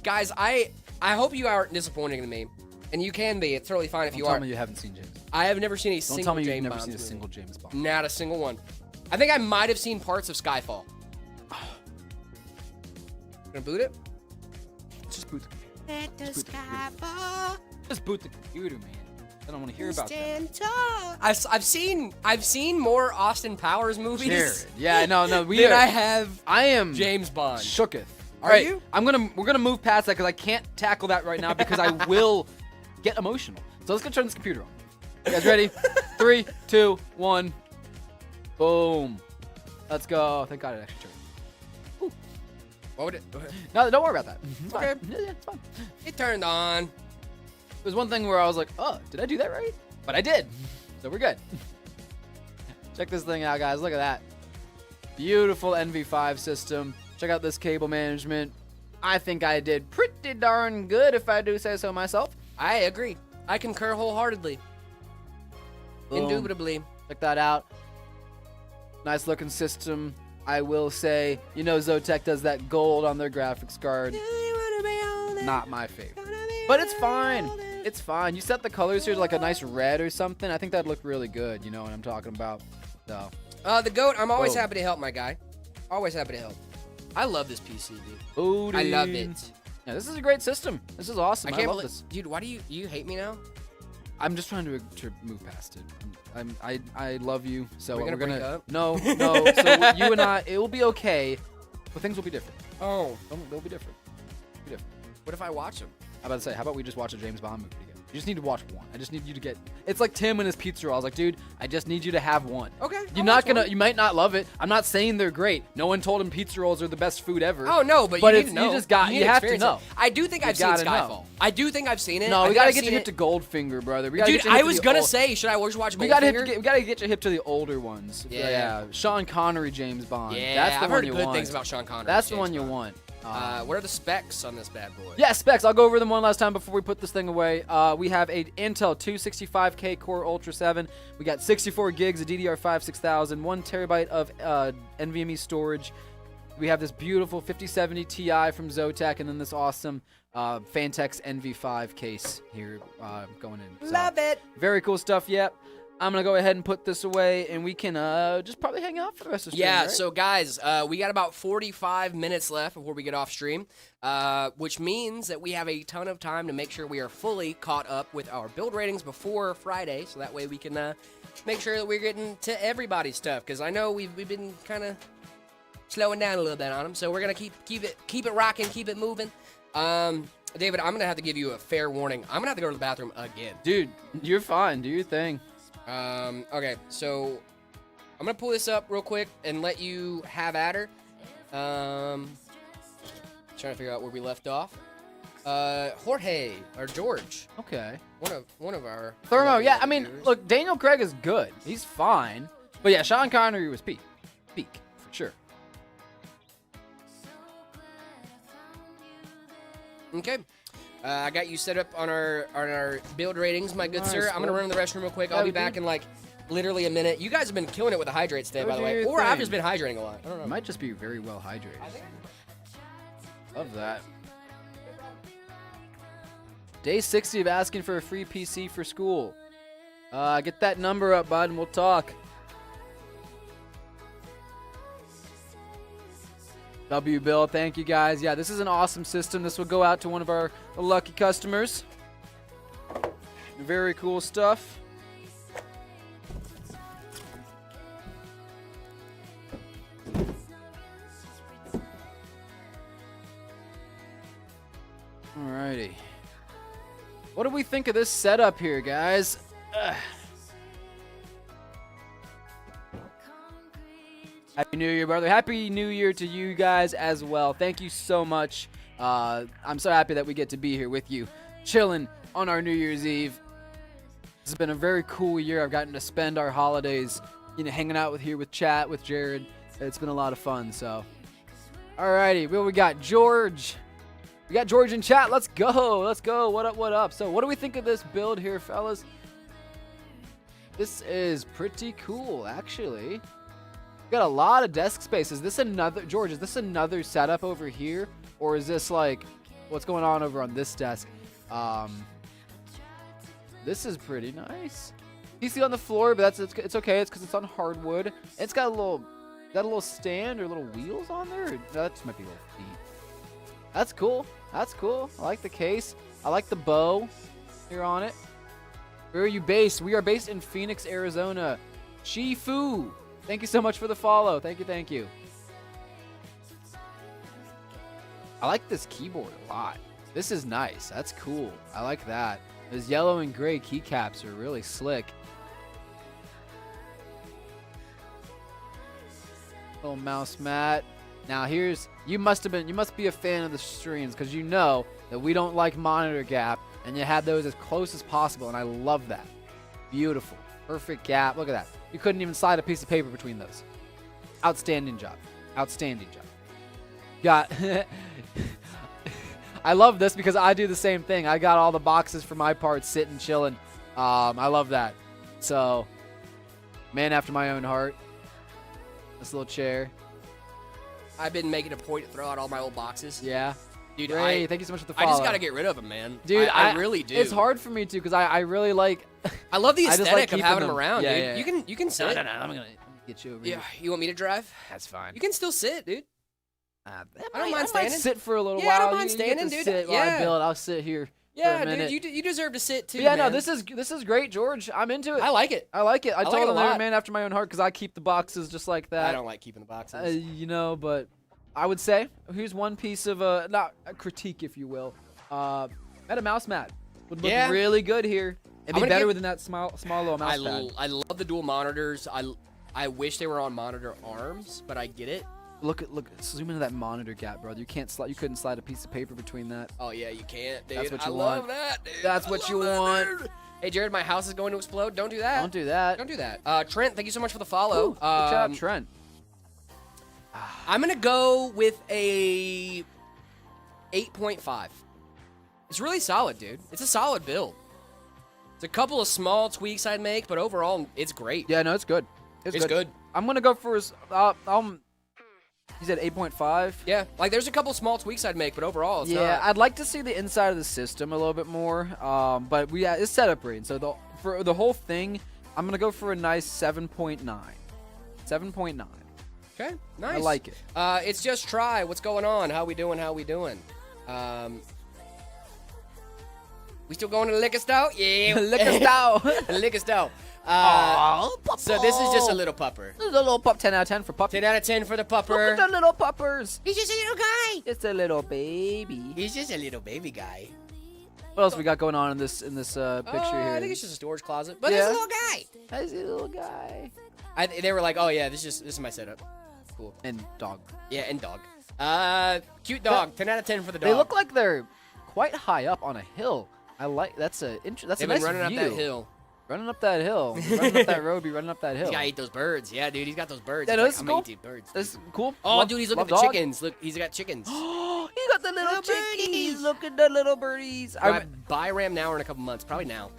Guys, I hope you aren't disappointing to me, and you can be. It's totally fine if you Don't are. tell me you haven't seen James. I have never seen a Don't single tell me James you've never Bond seen a movie. single James Bond. Not a single one. I think I might have seen parts of Skyfall. Gonna boot it? Just boot the Let the Just boot the sky computer. fall. Just boot the computer, man. I don't want to hear about that. Stand tall. I've seen more Austin Powers movies Jared. Yeah, no, we than are. I have I am James Bond. shooketh. Are All right, you? We're gonna move past that because I can't tackle that right now because I will get emotional. So let's go turn this computer on. You guys ready? 3, 2, 1. Boom. Let's go. Thank God it actually turned. What would it? No, don't worry about that. It's fine. Okay. Yeah, it's fine. It turned on. There's one thing where I was like, oh, did I do that right? But I did. So we're good. Check this thing out, guys. Look at that. Beautiful NV5 system. Check out this cable management. I think I did pretty darn good, if I do say so myself. I agree. I concur wholeheartedly. Boom. Indubitably. Check that out. Nice looking system. I will say, you know, Zotac does that gold on their graphics card. Not my favorite. But it's fine. It's fine. You set the colors here to like a nice red or something. I think that'd look really good. You know what I'm talking about. So. The GOAT, I'm always Boom. happy to help my guy. Always happy to help. I love this PC, dude. Booty. I love it. Yeah, this is a great system. This is awesome. I can't love believe, this. dude. Why do you hate me now? I'm just trying to move past it. I love you. So We're gonna break up? No. So you and I, it will be okay, but things will be different. Oh, They'll be different. what if I watch him? I'm about to say, how about we just watch a James Bond movie together? You just need to watch one. I just need you to get. It's like Tim and his pizza roll. I was like, dude, I just need you to have one. Okay. You're not gonna. You might not love it. I'm not saying they're great. No one told him pizza rolls are the best food ever. Oh no, but But you it's- need to know. you just got- need you have to experience know. it. I do think You I've seen gotta know. Skyfall. I do think I've seen it. No, I we think gotta I've get you seen hip it. to Goldfinger, brother. We gotta Dude, get you hip I to was the gonna old- say, should I watch Goldfinger? We gotta get you hip to the older ones. Yeah. Sean Connery, James Bond. Yeah, That's the I've one heard you good want. things about Sean Connery. That's the James one you Bond. want. What are the specs on this bad boy? Yeah, specs. I'll go over them one last time before we put this thing away. We have a Intel 265K Core Ultra 7. We got 64 gigs of DDR5 6000, 1 terabyte of NVMe storage. We have this beautiful 5070 Ti from Zotac, and then this awesome Fantex NV5 case here going in. So, Love it. very cool stuff. Yep. I'm going to go ahead and put this away, and we can just probably hang out for the rest of the stream. Yeah, right? so guys, we got about 45 minutes left before we get off stream, which means that we have a ton of time to make sure we are fully caught up with our build ratings before Friday, so that way we can make sure that we're getting to everybody's stuff, because I know we've been kind of slowing down a little bit on them, so we're going to keep it rocking, keep it moving. David, I'm going to have to give you a fair warning. I'm going to have to go to the bathroom again. Dude, you're fine. Do your thing. Okay, so I'm gonna pull this up real quick and let you have at her. Trying to figure out where we left off. Jorge or George, Okay. one of our Thermo, yeah, I mean, viewers. look, Daniel Craig is good. He's fine. But yeah, Sean Connery was peak, for sure. Okay. I got you set up on our build ratings, my good sir. Nice, I'm gonna run to the restroom real quick. Yeah, I'll be we back do. in like literally a minute. You guys have been killing it with the hydrates today, by the do way. your Or I've thing. just been hydrating a lot. I don't know. You might just be very well hydrated. Love that. Day 60 of asking for a free PC for school. Get that number up, bud, and we'll talk. W Bill, thank you guys. Yeah, this is an awesome system. This will go out to one of our lucky customers. Very cool stuff. Alrighty. What do we think of this setup here, guys? Happy New Year, brother. Happy New Year to you guys as well. Thank you so much. I'm so happy that we get to be here with you, chilling on our New Year's Eve. This has been a very cool year. I've gotten to spend our holidays, hanging out with chat, with Jared. It's been a lot of fun, so. Alrighty, well, we got George. We got George in chat. Let's go. Let's go. What up? What up? So what do we think of this build here, fellas? This is pretty cool, actually. Got a lot of desk space. Is this another, George, is this another setup over here? Or is this like, what's going on over on this desk? This is pretty nice. PC on the floor, but it's okay. It's because it's on hardwood. It's got a little stand or little wheels on there? That just might be little feet. That's cool. That's cool. I like the case. I like the bow here on it. Where are you based? We are based in Phoenix, Arizona. Shifu. Thank you so much for the follow. Thank you, thank you. I like this keyboard a lot. This is nice. That's cool. I like that. Those yellow and gray keycaps are really slick. Little mouse mat. Now you must be a fan of the streams because you know that we don't like monitor gap and you had those as close as possible and I love that. Beautiful. Perfect gap. Look at that. You couldn't even slide a piece of paper between those. Outstanding job. Outstanding job. Got I love this because I do the same thing. I got all the boxes for my parts sitting chilling. I love that. So, man after my own heart. This little chair. I've been making a point to throw out all my old boxes. Yeah. Dude, Ray, thank you so much for the follow. I just got to get rid of them, man. Dude, I really do. It's hard for me too because I really like. I love the I just aesthetic like of having keeping them around, Yeah, dude. yeah. You can sit. No, I'm gonna get you over Yeah, here. you want me to drive? That's fine. You can still sit, dude. I don't mind I standing. might sit for a little Yeah, I while. don't mind You get standing, to dude. Sit while I Yeah. build. I'll sit here for Yeah, a minute. dude, you deserve to sit too. But yeah, no, man. this is great, George. I'm into it. I like it. I like it. I like told it a him they were lot. a man after my own heart because I keep the boxes just like that. I don't like keeping the boxes. But I would say here's one piece of not a critique, if you will. Meta mouse mat would look Yeah. really good here. It'd I'm be gonna better give- than that small little mouse pad. I love the dual monitors. I wish they were on monitor arms, but I get it. Look, zoom into that monitor gap, brother. You couldn't slide a piece of paper between that. Oh yeah, you can't, dude. That's what you I want. love that, dude. That's I what love you that, want. dude. Hey Jared, my house is going to explode. Don't do that. Don't do that. Don't do that. Trent, thank you so much for the follow. Ooh, good job, Trent. I'm gonna go with a 8.5. It's really solid, dude. It's a solid build. It's a couple of small tweaks I'd make, but overall, it's great. Yeah, no, it's good. It's good. I'm gonna go for his. You said 8.5. Yeah, like there's a couple small tweaks I'd make, but overall, it's Yeah, not. I'd like to see the inside of the system a little bit more. But it's setup rating. So for the whole thing, I'm gonna go for a nice 7.9. 7.9. Okay, nice. I like it. It's just try. What's going on? How we doing? We still going to the liquor stout? Yeah. Liquor stout. Liquor stout. Oh, So this is just a little pupper. This is a little pup. 10 out of 10 for puppy. 10 out of 10 for the Look pupper. at the little puppers. He's just a little guy. It's a little baby. He's just a little baby guy. What else we got going on in this picture here? I think it's just a storage closet, but Yeah. it's a little guy. That's a little guy. They were like, oh yeah, this is my setup. Cool. And dog. Yeah, and dog. Cute dog. 10 out of 10 for the dog. They look like they're quite high up on a hill. I like that's a They've nice been running view. up that hill. Running up that hill. Running up that road. Be running up that hill. He's gotta eat those birds. Yeah, dude, he's got those birds. Yeah, He's that's I'm cool. gonna eat these birds. That's cool. Oh, Love- dude, he's looking love at the dog. chickens. Look, he's got chickens. He got the the little chickies. birdies. Look at the little birdies. Do I buy ram now or in a couple months? Probably now.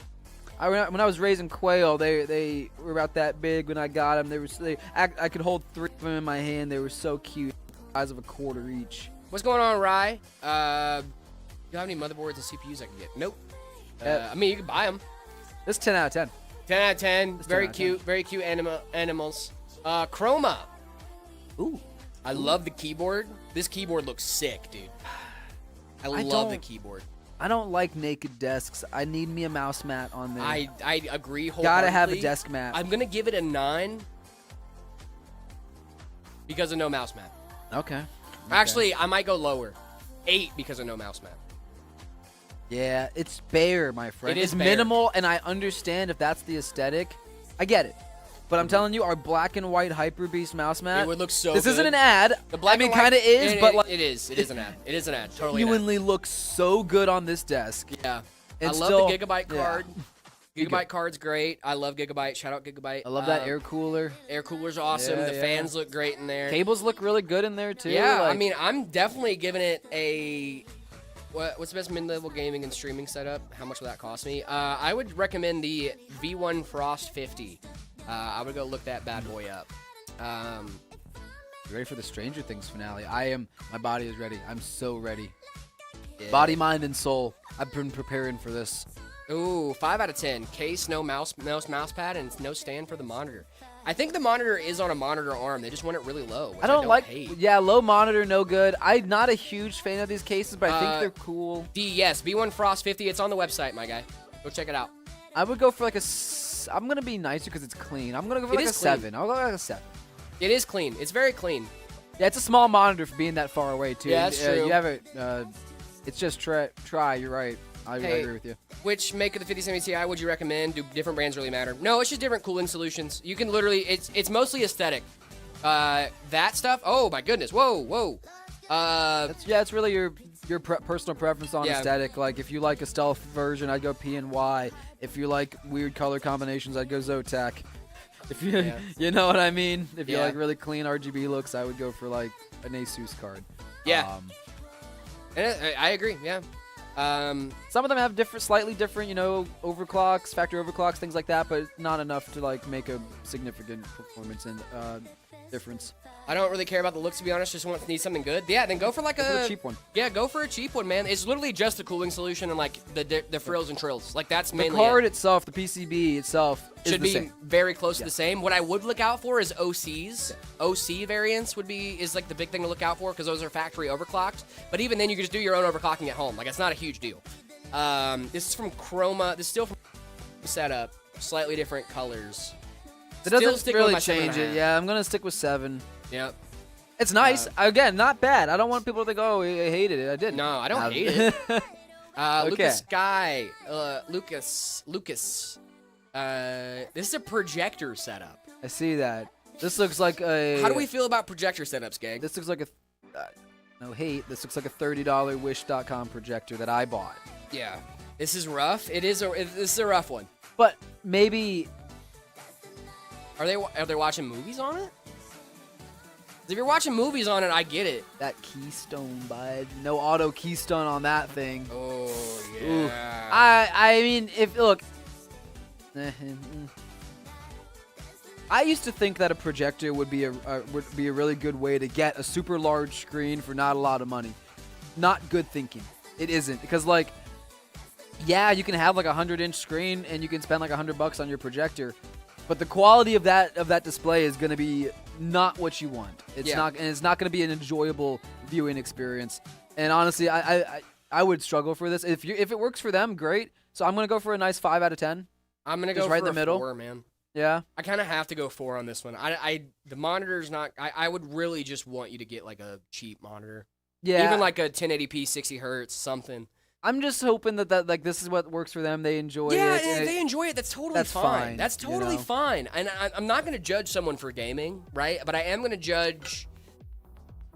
When I was raising quail, they were about that big when I got them. I could hold 3 of them in my hand. They were so cute, size of a quarter each. What's going on, Rye? Do you have any motherboards and CPUs I can get? Nope. I mean, you can buy them. This 10 out of 10. 10 out of 10. That's Very 10 out of cute. 10. Very cute animals. Chroma. Ooh. I love the keyboard. This keyboard looks sick, dude. I love the keyboard. I don't like naked desks. I need me a mouse mat on there. I agree wholeheartedly. Gotta have a desk mat. I'm gonna give it a 9 because of no mouse mat. Okay. Actually, I might go lower. 8 because of no mouse mat. Yeah, it's bare, my friend. It is It's bare. minimal, and I understand if that's the aesthetic. I get it. But I'm telling you, our black and white Hyper Beast mouse mat. It would look so This good. isn't an ad. The black I mean, and white- kind of is, but like, it is. It is an ad. It is an ad. Totally an ad. genuinely looks so good on this desk. Yeah. And I love still- the Gigabyte yeah. card. You're Gigabyte good. card's great. I love Gigabyte. Shout out Gigabyte. I love that air cooler. Air cooler's awesome. Yeah, the yeah. fans look great in there. Cables look really good in there too. Yeah, I like- mean, I'm definitely giving it a. What's the best mid-level gaming and streaming setup? How much will that cost me? I would recommend the V1 Frost 50. I would go look that bad boy up. You ready for the Stranger Things finale? I am. My body is ready. I'm so ready. Yeah. Body, mind, and soul. I've been preparing for this. Ooh, 5 out of 10. Case, no mouse pad, and no stand for the monitor. I think the monitor is on a monitor arm. They just want it really low. Which I don't like. hate. Yeah, low monitor, no good. I'm not a huge fan of these cases, but I think they're cool. Yes, V1 Frost 50. It's on the website, my guy. Go check it out. I would go for like a. I'm gonna be nicer because it's clean. I'm gonna go for It like a is clean. 7. I'll go like a 7. It is clean. It's very clean. Yeah, it's a small monitor for being that far away too. Yeah, that's true. You have it. It's just try. You're right. I agree with you. Which make of the 5070 Ti would you recommend? Do different brands really matter? No, it's just different cooling solutions. You can literally, it's mostly aesthetic. That stuff. Oh my goodness. Whoa. It's really your personal preference on Yeah. aesthetic. Like if you like a stealth version, I'd go PNY. If you like weird color combinations, I'd go Zotac. If you Yeah. you know what I mean. If you Yeah. like really clean RGB looks, I would go for like an Asus card. Yeah. And I agree. Yeah. Some of them have slightly different, overclocks, factory overclocks, things like that, but not enough to like make a significant performance and difference. I don't really care about the looks, to be honest. Just need something good. Yeah, then go for like Go for a cheap one. Yeah, go for a cheap one, man. It's literally just the cooling solution and like the frills and trills. Like that's The mainly card it. itself, the PCB itself, Should is the be same. very close to the same. What I would look out for is OCs. OC variants is like the big thing to look out for because those are factory overclocked. But even then, you can just do your own overclocking at home. Like it's not a huge deal. This is from Chroma. This is still from setup. Slightly different colors. It Still doesn't sticking with really my change 7.5. it. Yeah, I'm gonna stick with 7. Yep. It's nice. Again, not bad. I don't want people to think, oh, I hated it. I didn't. No, I don't hate it. Okay. Lucas Guy. Lucas. This is a projector setup. I see that. This looks like a. How do we feel about projector setups, gang? This looks like a. No hate. This looks like a $30 Wish.com projector that I bought. Yeah. This is rough. This is a rough one. But maybe. Are they watching movies on it? If you're watching movies on it, I get it. That keystone, bud. No auto keystone on that thing. Oh Ooh. yeah. I mean, if look. I used to think that a projector would be a really good way to get a super large screen for not a lot of money. Not good thinking. It isn't because yeah, you can have like a 100-inch screen and you can spend like $100 on your projector, but the quality of that display is going to be not what you want. It's not going to be an enjoyable viewing experience. And honestly, I would struggle for this. If it works for them, great. So I'm going to go for a nice 5 out of 10. I'm gonna Just go right for in the a middle. 4, man. Yeah. I kind of have to go 4 on this one. The monitor's not. I would really just want you to get like a cheap monitor. Yeah. Even like a 1080p 60 hertz something. I'm just hoping that like this is what works for them. They enjoy it. Yeah, and if they enjoy it, that's totally that's fine, That's totally you know? fine. And I'm not going to judge someone for gaming, right? But I am going to judge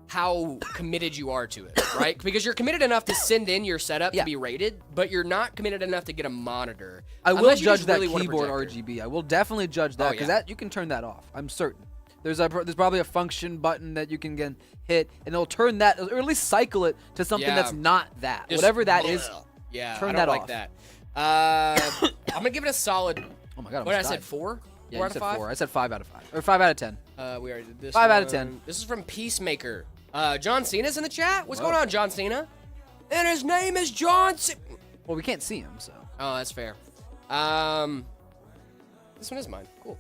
how committed you are to it, right? Because you're committed enough to send in your setup to be rated, but you're not committed enough to get a monitor. I will unless you judge just that really want a keyboard projector. RGB. I will definitely judge that because yeah. that you can turn that off. I'm certain. There's probably a function button that you can hit, and it'll turn that, or at least cycle it to something that's not that. Just Whatever that is, yeah, turn I don't that like off. that. I'm gonna give it a solid. Oh my god! What did I said? 4? Yeah, 4 you out of said 5. 4. I said 5 out of 5, or 5 out of 10. We already did this. 5 out of one. 10. This is from Peacemaker. John Cena's in the chat. What's Whoa. going on, John Cena? And his name is John Cena. Well, we can't see him, so. Oh, that's fair. This one is mine. Cool.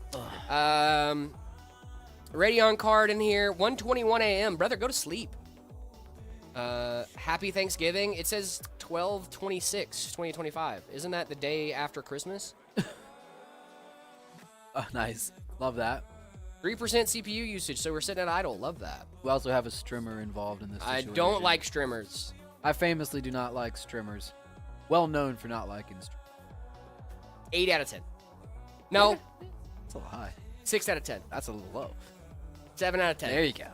Radeon card in here. 1:21 a.m. Brother, go to sleep. Happy Thanksgiving. It says 12/26/2025. Isn't that the day after Christmas? Oh, nice. Love that. 3% CPU usage, so we're sitting at idle. Love that. We also have a strimmer involved in this I situation. don't like streamers. I famously do not like strimmers. Well known for not liking streamers. 8 out of 10. No. That's a little high. 6 out of 10. That's a little low. 7 out of 10. There you go.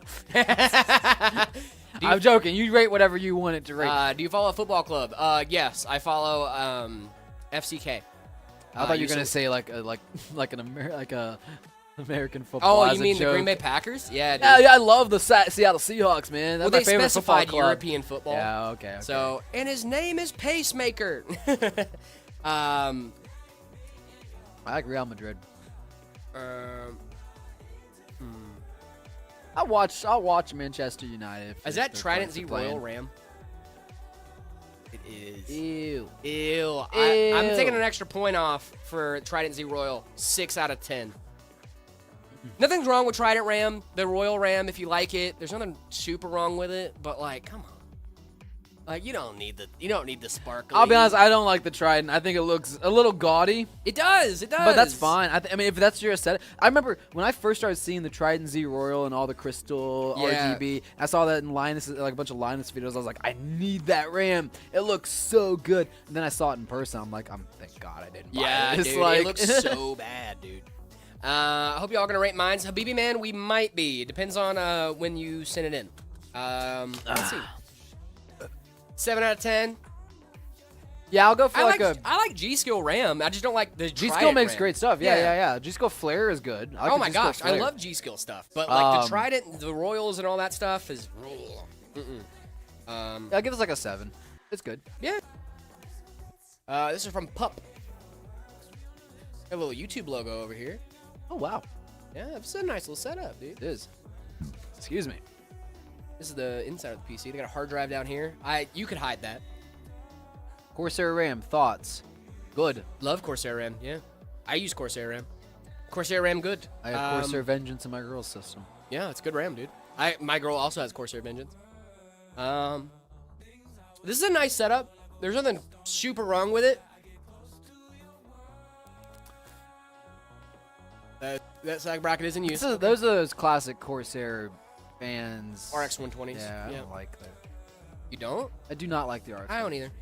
I'm joking. You rate whatever you want it to rate. Do you follow a football club? Yes, I follow FCK. I thought you were gonna say like an American football. Oh, as you a mean the joke. Green Bay Packers? Yeah, dude. Yeah, I love the Seattle Seahawks, man. That's Well, my they favorite football specified club. European football. Yeah, okay. So, and his name is Pacemaker. I like Real Madrid. I'll watch Manchester United. Is that Trident Z Royal Ram? It is. Ew. I'm taking an extra point off for Trident Z Royal. 6 out of 10. Nothing's wrong with Trident Ram, the Royal Ram, if you like it. There's nothing super wrong with it, but like, come on. Like, you don't need the sparkly. I'll be honest, I don't like the Trident. I think it looks a little gaudy. It does. But that's fine. I mean, if that's your aesthetic. I remember when I first started seeing the Trident Z Royal and all the crystal RGB, I saw that in Linus, like a bunch of Linus videos. I was like, I need that RAM. It looks so good. And then I saw it in person. I'm like, thank God I didn't buy this. Dude, like, it looks so bad, dude. I hope y'all gonna rate mines. Habibi Man, we might be. It depends on when you send it in. Let's see. 7 out of 10. Yeah, I'll go for I like G-Skill RAM. I just don't like the G-Skill makes RAM. great stuff. Yeah. G-Skill Flare is good. I like Oh the my G-Skill gosh, I Flare. love G-Skill stuff. But like the Trident, the Royals, and all that stuff is. I'll give us like a 7. It's good. Yeah. This is from Pup. Got a little YouTube logo over here. Oh wow. Yeah, it's a nice little setup, dude. It is. Excuse me. This is the inside of the PC. They got a hard drive down here. You could hide that. Corsair RAM thoughts. Good. Love Corsair RAM. Yeah, I use Corsair RAM. Corsair RAM good. I have Corsair Vengeance in my girl's system. Yeah, it's good RAM, dude. My girl also has Corsair Vengeance. This is a nice setup. There's nothing super wrong with it. That sag bracket is in use. Those are those classic Corsair fans. RX 120s. Yeah, I don't like that. You don't? I do not like the RX. I don't either.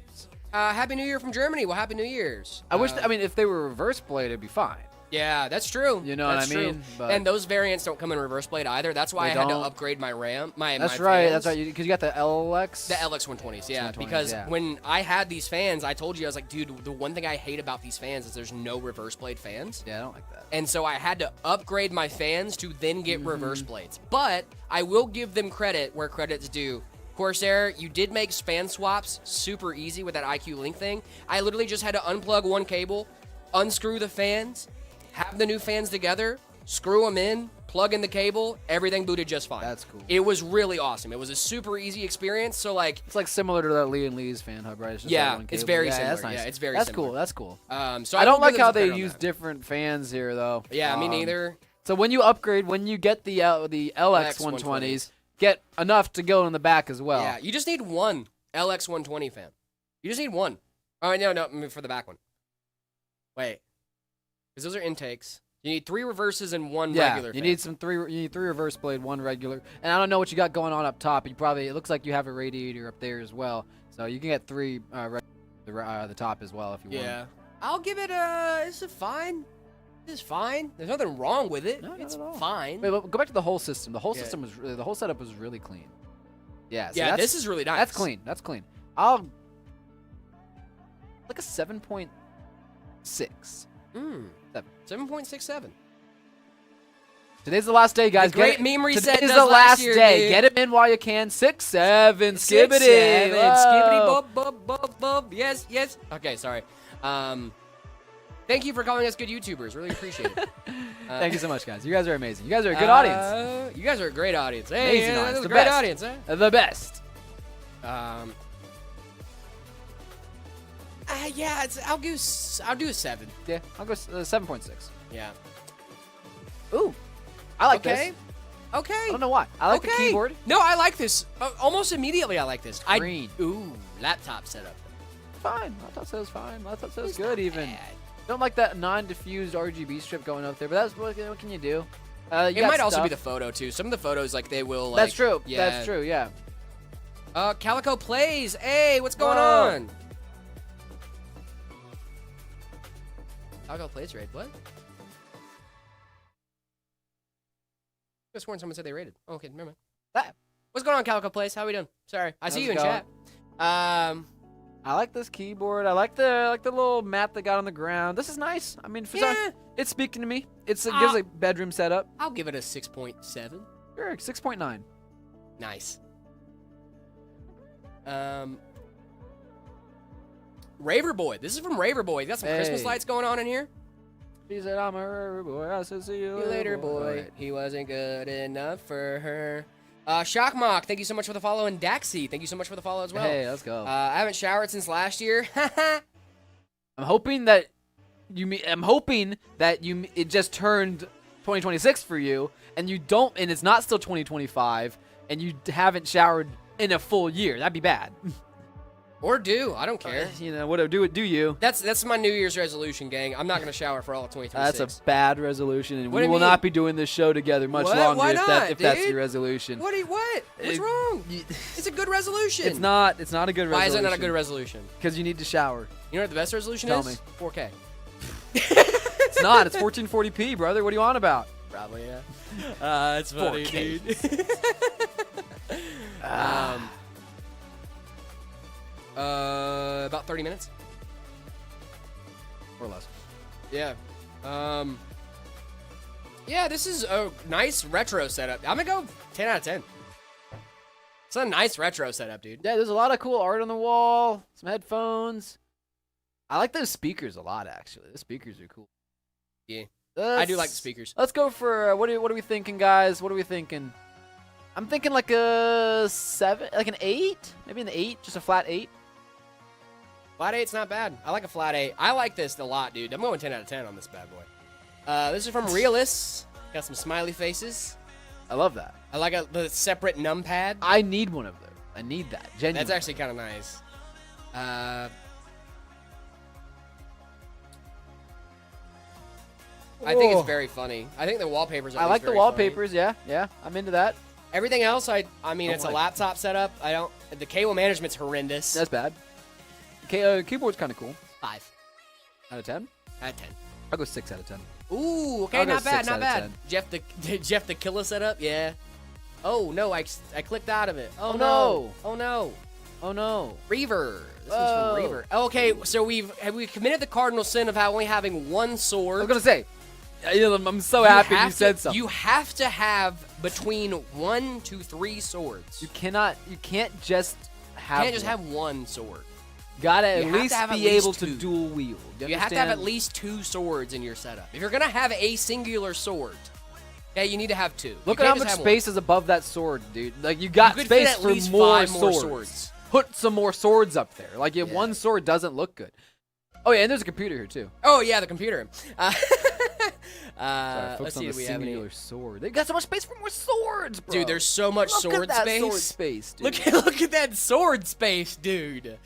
Happy New Year from Germany. Well, Happy New Year's. I wish. I mean, if they were reverse blade, it'd be fine. Yeah, that's true. You know what I That's true. mean? But And those variants don't come in reverse blade either. That's why I had to upgrade my RAM. That's my right. fans. That's right. Because you got the LX. The LX 120s, yeah. 120s, Because yeah. when I had these fans, I told you, I was like, dude, the one thing I hate about these fans is there's no reverse blade fans. Yeah, I don't like that. And so I had to upgrade my fans to then get reverse blades. But I will give them credit where credit's due. Corsair, you did make fan swaps super easy with that IQ Link thing. I literally just had to unplug one cable, unscrew the fans, have the new fans together, screw them in, plug in the cable, everything booted just fine. That's cool. It was really awesome. It was a super easy experience. So like, It's like similar to that Lee and Lee's fan hub, right? It's just Yeah, that one it's cable. very similar. That's nice. Yeah, it's very That's similar. cool. That's cool. so I don't will like give them how some they credit on use that. different fans here, though. Yeah, me neither. So when you upgrade, when you get the LX 120s, get enough to go in the back as well. Yeah, you just need one LX 120 fan. You just need one. Oh, no, I mean for the back one. Wait. Because those are intakes. You need 3 reverses and 1 regular fan. You need you need 3 reverse blade, 1 regular. And I don't know what you got going on up top. It looks like you have a radiator up there as well. So you can get 3 the top as well if you want. Yeah. I'll give it this is fine. This is fine. There's nothing wrong with it. No, not it's at all. fine. Wait, go back to the whole system. The whole Yeah. system the whole setup was really clean. Yeah. So Yeah, this is really nice. That's clean. That's clean. I'll like a 7.6. 7.67. Today's the last day, guys. The great meme reset Today's does the last last year, day. dude. Get him in while you can. 6-7. Skibbity. 6-7. Skibbity Whoa. bub. Yes. Okay, sorry. Thank you for calling us good YouTubers. Really appreciate it. Thank you so much, guys. You guys are amazing. You guys are a good audience. You guys are a great audience. Hey, Amazing audience. That was The a great best. audience, eh? The best. Yeah, I'll do a 7. Yeah, I'll go 7.6. Yeah. Ooh, I like this. Okay. I don't know why. I like the keyboard. No, I like this. Almost immediately, I like this. Green. Ooh, laptop setup. Fine. I thought so was fine. I thought so was good not even. bad. Don't like that non-diffused RGB strip going up there, but that's what can you do? It might also be the photo too. Some of the photos, like they will. Like, That's true. Yeah. That's true. Yeah. Calico plays. Hey, what's going Whoa. on? Calico plays raid. What? I could have sworn someone said they raided. Oh, okay, never mind. That. What's going on, Calico plays? How we doing? Sorry, I see How's you in it chat. I like this keyboard. I like the little mat they got on the ground. This is nice. I mean, it's speaking to me. It gives a bedroom setup. I'll give it a 6.7. Sure, 6.9. Nice. Raver Boy. This is from Raver Boy. Got some Christmas lights going on in here. She said, "I'm a Raver Boy. I said, see you Later, boy. Right. He wasn't good enough for her. Shockmock, thank you so much for the follow. And Daxi, thank you so much for the follow as well. Hey, let's go. I haven't showered since last year. I'm hoping that it just turned 2026 for you, and and it's not still 2025, and you haven't showered in a full year. That'd be bad. Or do. I don't care. You know, whatever. Do you? That's my New Year's resolution, gang. I'm not going to shower for all of 2026. That's a bad resolution, and What do we you will mean? not be doing this show together much What? longer Why not, if that's dude? your resolution. What? What's wrong? It's a good resolution. It's not a good resolution. Why is it not a good resolution? Because you need to shower. You know what the best resolution Tell is? me. 4K. It's not. It's 1440p, brother. What are you on about? Probably, yeah. It's funny, 4K. dude. About 30 minutes. Or less. Yeah. Yeah, this is a nice retro setup. I'm gonna go 10 out of 10. It's a nice retro setup, dude. Yeah, there's a lot of cool art on the wall. Some headphones. I like those speakers a lot, actually. The speakers are cool. Yeah. I do like the speakers. Let's go for what are we thinking, guys? What are we thinking? I'm thinking like a 7, like an 8, maybe an 8, just a flat 8. Flat 8's not bad. I like a flat 8. I like this a lot, dude. I'm going 10 out of 10 on this bad boy. This is from Realist. Got some smiley faces. I love that. I like the separate numpad. I need one of those. I need that. Genuinely. That's actually kind of nice. I think it's very funny. I think the wallpapers are I like the wallpapers. Yeah, I'm into that. Everything else, I mean, Don't it's a like. laptop setup. The cable management's horrendous. That's bad. Okay, keyboard's kind of cool. 5 Out of 10? out of 10. I'll go 6 out of 10. Ooh, okay, I'll go not bad, 6 not out of bad. 10. Jeff the killer setup, yeah. Oh no, I clicked out of it. Oh, Oh, no. no. Oh no. Oh no. Reaver. This one's Whoa. from Reaver. Okay, so we've committed the cardinal sin of only having one I sword. was gonna say, I'm so happy you said something. You have to have between 1 to 3 swords. You can't just have. You can't just have one sword. Gotta You at have to least have at be least able to 2. dual wield. You have to have at least 2 swords in your setup. If you're gonna have a singular sword, yeah, you need to have 2. Look You at how can't much just have space is above that sword, dude. Like you got You could fit space at for least more 5 more swords. swords. Put some more swords up there. Like Yeah. one sword doesn't look good. Oh yeah, and there's a computer here too. Oh yeah, the computer. Sorry, focus Let's see, on do the we have any? singular sword. They got so much space for more swords, bro. Dude, there's so much Look sword at that space. sword space, dude. Look at that sword space, dude.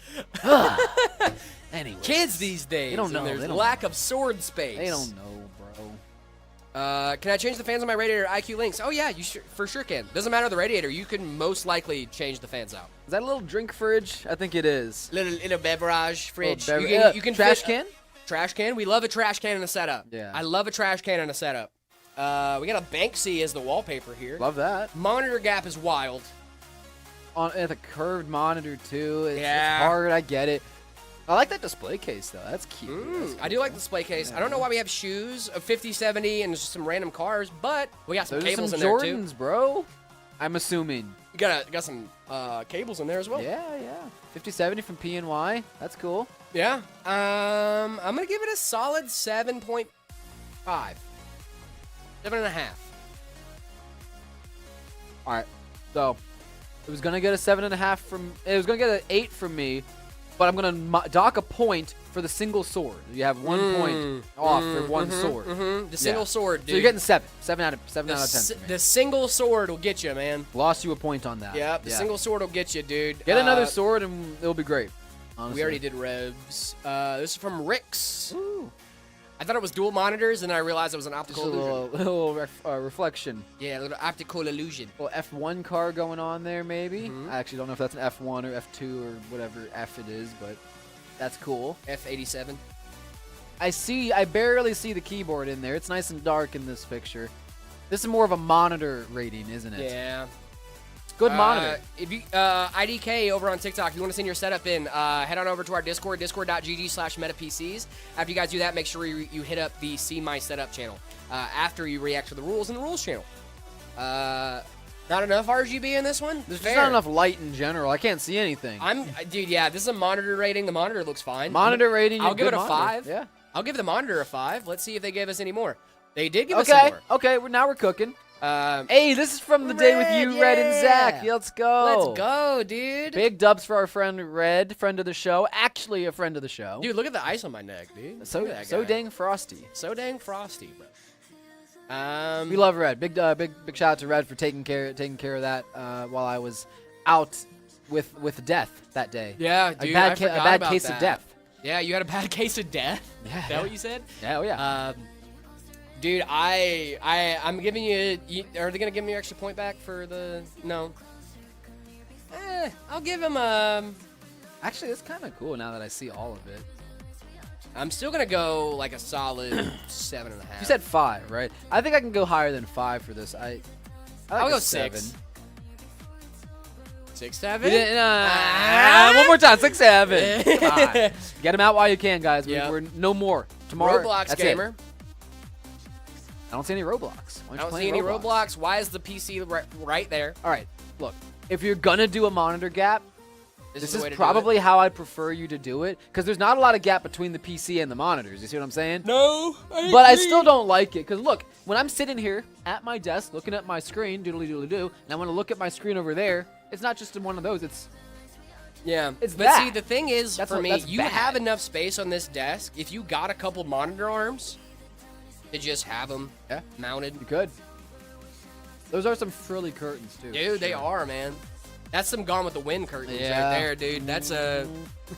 Anyway, Kids these days, They don't know, and there's they don't lack of sword space. they don't know, bro. Can I change the fans on my radiator IQ links? Oh yeah, you for sure can. Doesn't matter the radiator. You can most likely change the fans out. Is that a little drink fridge? I think it is. Little beverage fridge. Little You can trash fit- can. Trash can. We love a trash can in a setup. Yeah. I love a trash can in a setup. We got a Banksy as the wallpaper here. Love that. Monitor gap is wild. On the curved monitor too. It's Yeah. hard. I get it. I like that display case though. That's cute. That's cool. I do like the display case. I don't know why we have shoes of 50, 70, and just some random cars, but we got some There's cables some in there Jordans, too. bro. I'm assuming. You got some cables in there as well. Yeah. 5070 from PNY. That's cool. Yeah. I'm gonna give it a solid 7.5. 7.5. All right. So it was gonna get a 7.5 from. It was gonna get an 8 from me, but I'm gonna dock a point for the single sword. You have 1 point off for one sword. The single sword, dude. So you're getting 7. 7 out of 10. For me. The single sword will get you, man. Lost you a point on that. Yep, the single sword will get you, dude. Get another sword and it'll be great. Honestly. We already did revs. This is from Rick's. Ooh. I thought it was dual monitors, and then I realized it was an Just optical a illusion. little reflection. Yeah, a little optical illusion. A little F1 car going on there, maybe. I actually don't know if that's an F1 or F2 or whatever F it is, but that's cool. F87. I barely see the keyboard in there. It's nice and dark in this picture. This is more of a monitor rating, isn't it? Yeah. Good monitor. If you IDK over on TikTok, if you want to send your setup in, head on over to our Discord, discord.gg/metapcs. After you guys do that, make sure you hit up the See My Setup channel after you react to the rules in the rules channel. Not enough RGB in this one? There's just not enough light in general. I can't see anything. Dude, yeah, this is a monitor rating. The monitor looks fine. Monitor rating, I'll give it a monitor. 5. Yeah. I'll give the monitor a 5. Let's see if they gave us any more. They did give us some more. Okay, now we're cooking. Hey, this is from the day with you, Red and Zach. Let's go. Let's go, dude. Big dubs for our friend Red, friend of the show. Actually, a friend of the show. Dude, look at the ice on my neck, dude. So Look at that so guy. dang frosty. So dang frosty, bro. We love Red. Big shout out to Red for taking care of that while I was out with death that day. Yeah, dude. a bad about case that. of death. Yeah, you had a bad case of death. Yeah, Is that what you said? Yeah, oh yeah. Dude, I'm giving you. Are they gonna give me your extra point back for the? No. I'll give him Actually, it's kind of cool now that I see all of it. I'm still gonna go like a solid 7.5. You said 5, right? I think I can go higher than 5 for this. I like I'll a go 7. 6. 6, We 7. didn't, one more time, 6, 7. Come on. Get them out while you can, guys. Yeah. We're no more tomorrow. Roblox that's gamer. It. I don't see any Roblox. Why I aren't you don't playing see any Roblox. Why is the PC right there? All right, look. If you're gonna do a monitor gap, this the way is to do probably how I'd prefer you to do it, because there's not a lot of gap between the PC and the monitors. You see what I'm saying? No, But I still don't like it, because look, when I'm sitting here at my desk looking at my screen, doodly-doodly-doo, and I want to look at my screen over there, it's not just in one of those. It's But that. see, the thing is, That's for what- me, that's you bad. have enough space on this desk. If you got a couple monitor arms, to just have them mounted. You could. Those are some frilly curtains, too. Dude, they are, man. That's some Gone with the Wind curtains Yeah. right there, dude. That's a...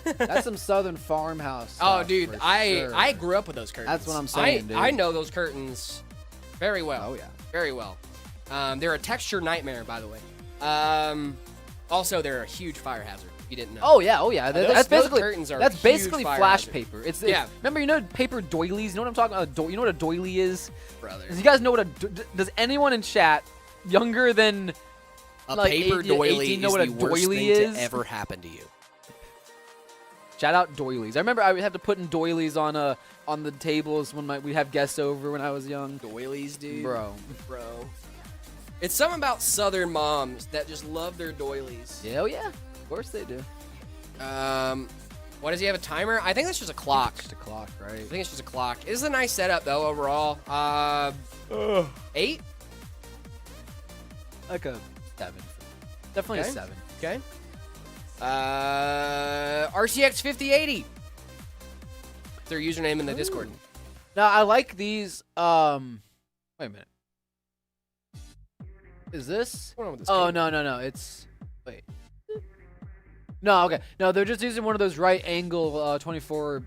That's some Southern farmhouse Oh, stuff, dude, for I sure. grew up with those curtains. That's what I'm saying, dude. I know those curtains very well. Oh, yeah. Very well. They're a texture nightmare, by the way. Also, they're a huge fire hazard. If you didn't know. Oh yeah. That's those basically curtains are that's huge basically fire flash hazard. paper. It's Yeah. remember paper doilies. You know what I'm talking about? You know what a doily is? brother. Do you guys know what does anyone in chat younger than A like paper 18 doily know is what a the worst doily thing is? to ever happen to you. Shout out doilies. I remember I would have to put in doilies on the tables when we'd have guests over when I was young. Doilies, dude. Bro. It's something about Southern moms that just love their doilies. Hell yeah. Of course they do. What does he have, a timer? I think that's just a clock. Just a clock, right? I think it's just a clock. It is a nice setup, though, overall. 8? Like a 7. Definitely Okay. a 7. Okay. RTX 5080. Their username in the Discord. Now I like these. Wait a minute. Is this? What's going on with this Oh cable? no. It's wait. No, okay. No, they're just using one of those right angle 24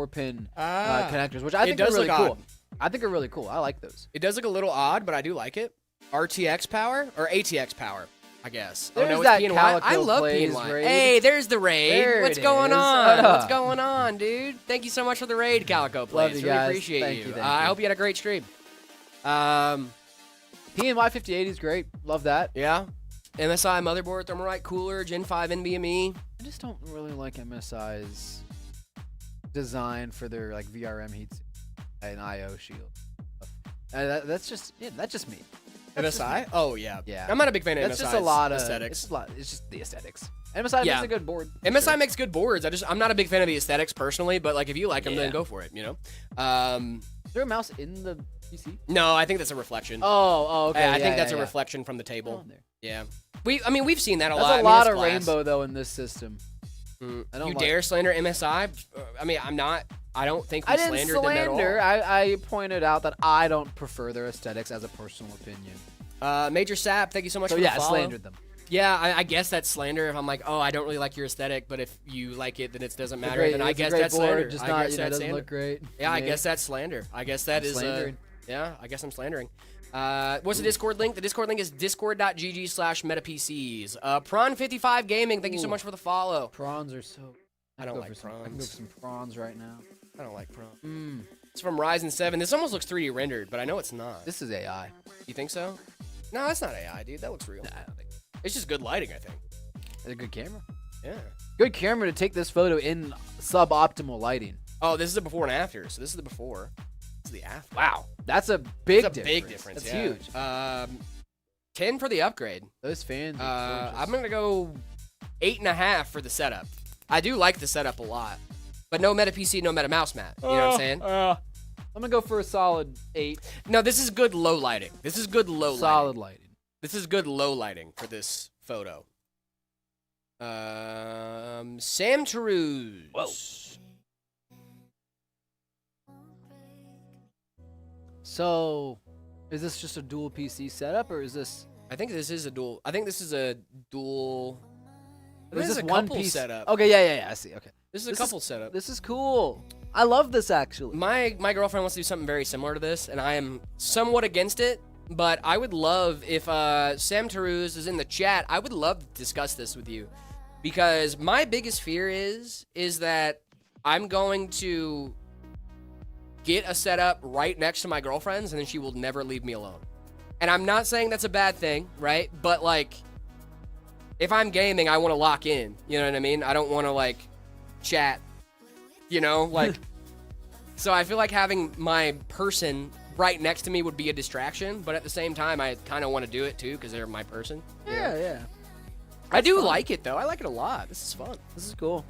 pin connectors, which I It think are does really look cool. odd. I think are really cool. I like those. It does look a little odd, but I do like it. RTX power or ATX power, I guess. There's oh no, that it's PNY. I Calico love Plays PNY. raid. Hey, there's the raid. There What's it going is. on? What What's up? going on, dude? Thank you so much for the raid, Calico Plays. you Really guys. appreciate Thank you. you, thank I you. hope you had a great stream. PNY 5080 is great. Love that. Yeah. MSI motherboard, Thermalright cooler, Gen 5 NVMe. I just don't really like MSI's design for their like VRM heats and IO shield. That's just me. MSI? Oh yeah. Yeah. I'm not a big fan of That's MSI's just a lot of aesthetics. It's just the aesthetics. MSI makes a good board. MSI makes good boards. I'm not a big fan of the aesthetics personally, but like if you like them, then go for it. You know. Is there a mouse in the PC? No, I think that's a reflection. Oh, okay. I think that's a reflection from the table. Yeah. We've seen that a lot. That's a lot of rainbow though in this system. I don't dare slander MSI. I mean, I don't think we slandered them at all. I pointed out that I don't prefer their aesthetics as a personal opinion. Major Sap, thank you so much for the follow. I slandered them. Yeah, I guess that's slander if I'm like, oh, I don't really like your aesthetic, but if you like it, then it doesn't matter. Then I guess that's slander. Just not, doesn't look great. Yeah, I guess that's slander. I guess that is slandering. Yeah, I guess I'm slandering. What's the Discord link? The Discord link is discord.gg/metapcs. Prawn55 Gaming, thank you so much for the follow. Prawns are so... I don't like prawns. I can go for some prawns right now. I don't like prawns. It's from Ryzen 7. This almost looks 3D rendered, but I know it's not. This is AI. You think so? No, that's not AI, dude. That looks real. Nah, I don't think so. It's just good lighting, I think. It's a good camera. Yeah. Good camera to take this photo in suboptimal lighting. Oh, this is the before and after. So this is the before. This is the after. Wow. That's a big difference. Big difference. That's huge. 10 for the upgrade. Those fans are gorgeous. I'm going to go 8.5 for the setup. I do like the setup a lot. But no meta PC, no meta mouse mat. You know what I'm saying? I'm going to go for a solid 8. No, this is good low lighting. This is good low lighting. Solid lighting. This is good low lighting for this photo. Sam Taruse. Whoa. So, is this just a dual PC setup, or is this? I think this is a dual. This is a one couple piece setup. Okay, yeah. I see. Okay. This is a couple setup. This is cool. I love this actually. My girlfriend wants to do something very similar to this, and I am somewhat against it. But I would love if Sam Taruse is in the chat. I would love to discuss this with you, because my biggest fear is that I'm going to get a setup right next to my girlfriend's, and then she will never leave me alone. And I'm not saying that's a bad thing, right? But like, if I'm gaming, I want to lock in. You know what I mean? I don't want to like chat. You know, like. So I feel like having my person right next to me would be a distraction, but at the same time, I kind of want to do it too because they're my person. Yeah. I do like it though. I like it a lot. This is fun. This is cool.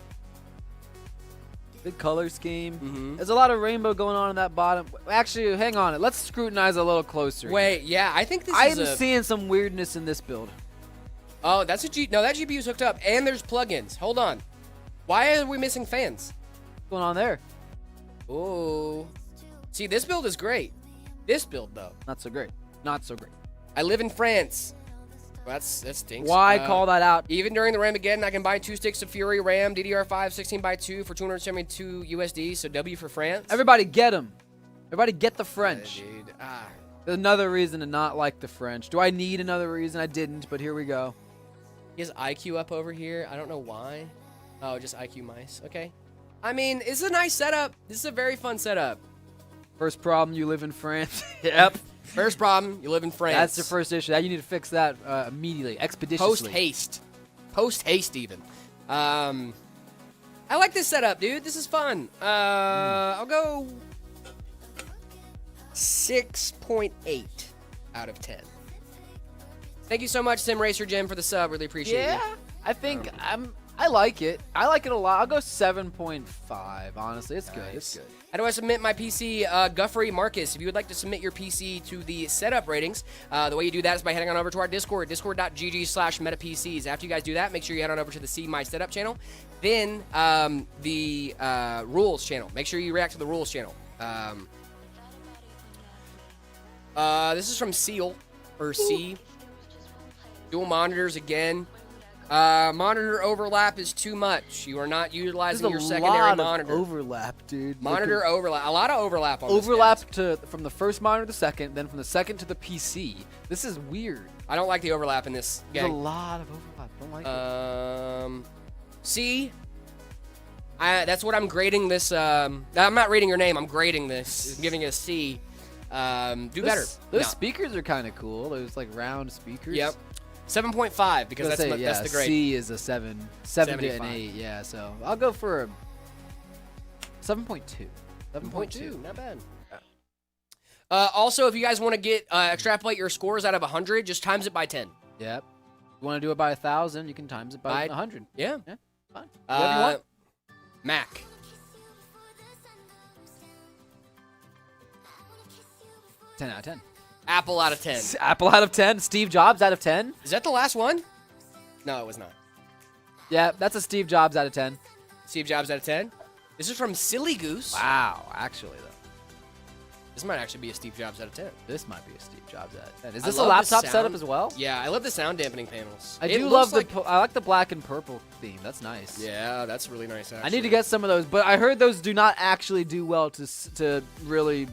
Good color scheme. Mm-hmm. There's a lot of rainbow going on in that bottom. Actually, hang on. Let's scrutinize a little closer. Wait, yeah, I think this I'm seeing some weirdness in this build. Oh, that's a no, that GPU's hooked up, and there's plugins. Hold on. Why are we missing fans? What's going on there? Oh. See, this build is great. This build, though. Not so great. Not so great. I live in France. Well, that stinks. Why call that out? Even during the Ramageddon, I can buy 2 sticks of Fury RAM, DDR5 16x2 for 272 USD, so W for France. Everybody get them. Everybody get the French. Dude. There's another reason to not like the French. Do I need another reason? I didn't, but here we go. He has IQ up over here. I don't know why. Oh, just IQ mice. Okay. I mean, it's a nice setup. This is a very fun setup. First problem, you live in France. Yep. First problem, you live in France. That's the first issue. You need to fix that immediately, expeditiously. Post haste, even. I like this setup, dude. This is fun. I'll go 6.8 out of 10. Thank you so much, Sim Racer Jim, for the sub. Really appreciate it. Yeah, I think I like it. I like it a lot. I'll go 7.5. Honestly, it's good. It's good. How do I submit my PC? Guffrey Marcus, if you would like to submit your PC to the setup ratings, the way you do that is by heading on over to our Discord, discord.gg/metapcs. After you guys do that, make sure you head on over to the See My Setup channel. Then the rules channel. Make sure you react to the rules channel. This is from Seal, or C. Dual monitors again. Monitor overlap is too much. You are not utilizing your secondary monitor. Overlap, dude. Monitor overlap. A lot of overlap on this. Overlap from the first monitor to the second, then from the second to the PC. This is weird. I don't like the overlap in this game. There's a lot of overlap. Don't like it. C. That's what I'm grading this. I'm not rating your name. I'm grading this. Giving it a C. Do better. Those speakers are kind of cool. Those like round speakers. Yep. 7.5 because that's the grade. C is a 7 to an 8. Yeah, so I'll go for a 7.2. 7.2, not bad. Also, if you guys want to get extrapolate your scores out of 100, just times it by 10. Yep. You want to do it by 1,000, you can times it by 100. Yeah. Fine. Whatever you want. Mac. 10 out of 10. Apple out of 10. Apple out of 10. Steve Jobs out of 10. Is that the last one? No, it was not. Yeah, that's a Steve Jobs out of 10. Steve Jobs out of 10. This is from Silly Goose. Wow, actually, though. This might actually be a Steve Jobs out of 10. This might be a Steve Jobs out of 10. Is I this a love the laptop sound. setup as well? Yeah, I love the sound dampening panels. I It do looks love I like the black and purple theme. That's nice. Yeah, that's really nice, actually. I need to get some of those, but I heard those do not actually do well to really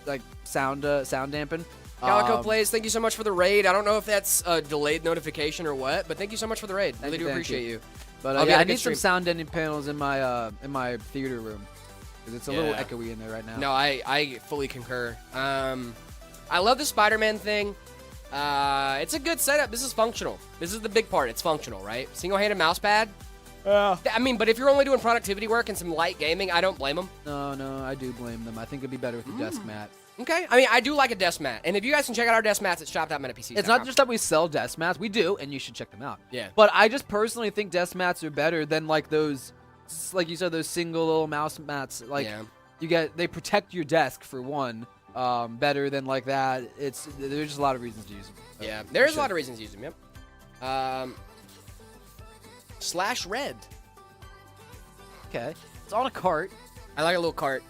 like sound dampen. Calico Plays, thank you so much for the raid. I don't know if that's a delayed notification or what, but thank you so much for the raid. Really do appreciate you. But yeah, I need some sound dampening panels in my theater room because it's a little echoey in there right now. No, I fully concur. I love the Spider-Man thing. It's a good setup. This is functional. This is the big part. It's functional, right? Single-handed mouse pad. I mean, but if you're only doing productivity work and some light gaming, I don't blame them. No, I do blame them. I think it'd be better with a desk mat. Okay. I mean, I do like a desk mat. And if you guys can check out our desk mats at shop.metapcs.com. It's not just that we sell desk mats. We do, and you should check them out. Yeah. But I just personally think desk mats are better than like those, like you said, those single little mouse mats. Like they protect your desk for one. Better than like that. There's just a lot of reasons to use them. Yeah, there's a lot of reasons to use them. Yep. Slash red. Okay. It's on a cart. I like a little cart.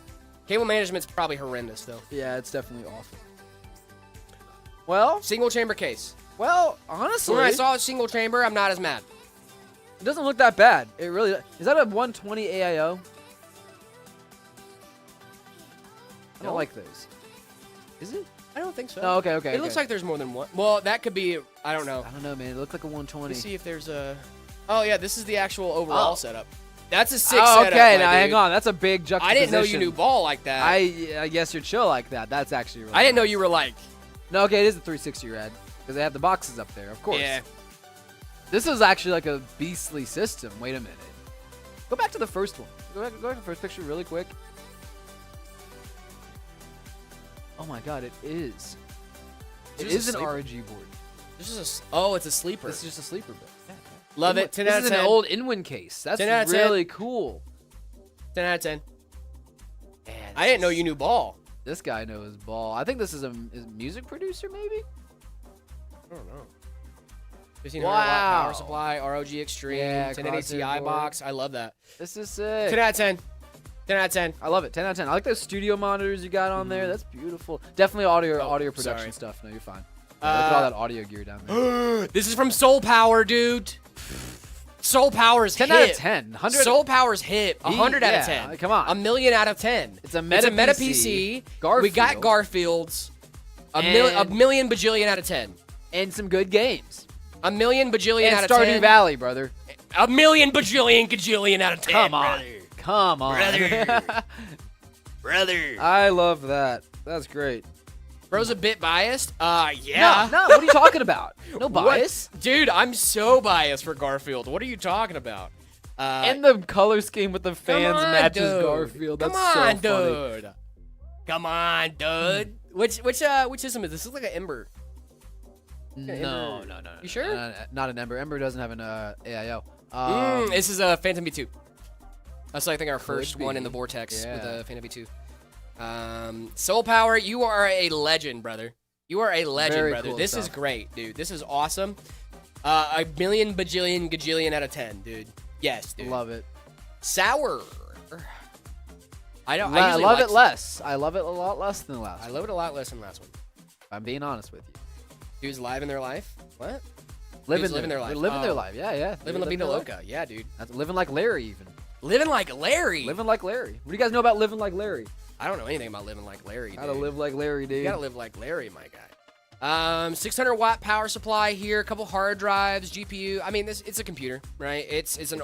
Cable management's probably horrendous though. Yeah, it's definitely awful. Well, single chamber case. Well, honestly, when I saw a single chamber, I'm not as mad. It doesn't look that bad. It really is. That a 120 AIO? I don't like those. Is it? I don't think so. Oh, okay. It looks like there's more than one. Well, that could be. I don't know. I don't know, man. It looks like a 120. Let's see if there's a. Oh yeah, this is the actual overall setup. That's a 6 setup. Okay, now hang on. That's a big juxtaposition. I didn't know you knew ball like that. I guess you're chill like that. That's actually really I didn't know you were like. No, okay, it is a 360 red because they have the boxes up there, of course. Yeah. This is actually like a beastly system. Wait a minute. Go back to the first one. Go back to the first picture really quick. Oh my God, it is. It is an ROG board. This is it's a sleeper. This is just a sleeper board. Yeah. Love it. 10 out of 10. This is an old Inwin case. That's really cool. 10 out of 10. Man, I didn't know you knew ball. This guy knows ball. I think this is a music producer, maybe? I don't know. 1500 watt power supply, ROG Extreme, 1080 Ti box. I love that. This is sick. 10 out of 10. 10 out of 10. I love it. 10 out of 10. I like those studio monitors you got on there. That's beautiful. Definitely audio production stuff. No, you're fine. Look at all that audio gear down there. This is from Soul Power, dude. Soul Power's 10 hit. 10 out of 10. 100. Soul Power's hit. 100 out of 10. Come on. A million out of 10. It's a Meta PC. Garfield. We got Garfield's. A million bajillion out of 10. And some good games. A million bajillion out of 10. And Stardew Valley, brother. A million bajillion gajillion out of 10. Come on. Brother. Come on. Brother. I love that. That's great. Bro's a bit biased? Yeah. No, what are you talking about? No bias. What? Dude, I'm so biased for Garfield. What are you talking about? And the color scheme with the fans matches Garfield. That's so funny. Dude. Come on, dude. Which system is this? This looks like an Ember. No. You sure? Not an Ember. Ember doesn't have an AIO. This is a Phantom V2. That's I think our first one in the Vortex with a Phantom V2. Soul Power, you are a legend, brother. You are a legend, Very brother. cool This stuff. is great, dude. This is awesome. A million bajillion gajillion out of 10, dude. Yes, dude. Love it. Sour. I love it less. I love it a lot less than the last one. I love it a lot less than the last one. I'm being honest with you. Dudes live in their life? What? Living their life. They're living their life. Yeah. Living La Vida Loca. Yeah, dude. That's living like Larry, even. Living like Larry. Living like Larry. What do you guys know about living like Larry? I don't know anything about living like Larry, dude. Gotta live like Larry, dude. You gotta live like Larry, my guy. 600 watt power supply here, a couple hard drives, GPU. I mean, it's a computer, right? It's a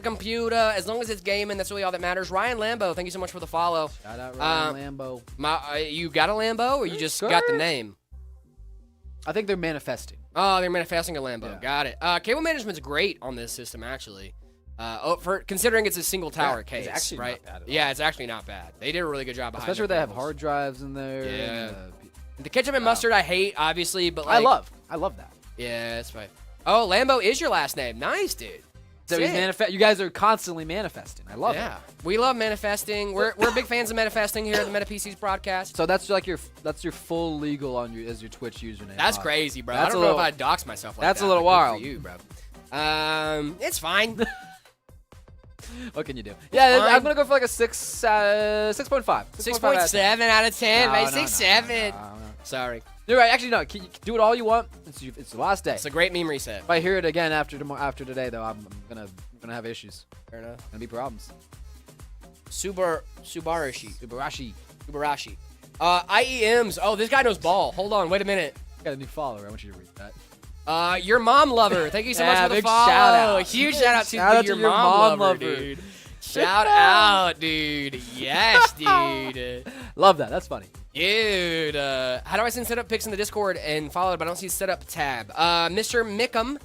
computer. As long as it's gaming, that's really all that matters. Ryan Lambo, thank you so much for the follow. Shout out Ryan Lambo. You got a Lambo, or you just got the name? I think they're manifesting. Oh, they're manifesting a Lambo. Yeah. Got it. Cable management's great on this system, actually. For considering it's a single tower it's case, actually not right? bad at all. Yeah, it's actually not bad. They did a really good job behind Especially it. when they have hard drives in there. Yeah. and, The ketchup and mustard I hate, obviously, but like I love that. Yeah, that's fine. Oh, Lambo is your last name. Nice, dude. So he's Sick. you guys are constantly manifesting. I love it. Yeah, we love manifesting. We're big fans of manifesting here at the Meta PCs broadcast. So that's like your full legal on as your Twitch username. That's Wow. crazy, bro. That's I don't know if I'd dox myself like that. that's a little but good wild. for you, bro. It's fine. What can you do? Yeah, fine. I'm gonna go for like a 6.5. 6.7 out of 10, No, right? no, 6.7. no. Sorry. You're right. Actually, no. You can do it all you want. It's the last day. It's a great meme reset. If I hear it again after today, though, I'm gonna have issues. Fair enough. Gonna be problems. Subarashi. Ubarashi. IEMs. Oh, this guy knows ball. Hold on. Wait a minute. Got a new follower. I want you to read that. Your mom lover. Thank you so much Yeah, for the big follow. shout out. Huge shout out to your mom lover, dude. Shout out, dude. Yes, dude. Love that. That's funny. Dude, how do I send setup pics in the Discord and follow it, but I don't see setup tab? Mr. Mickham,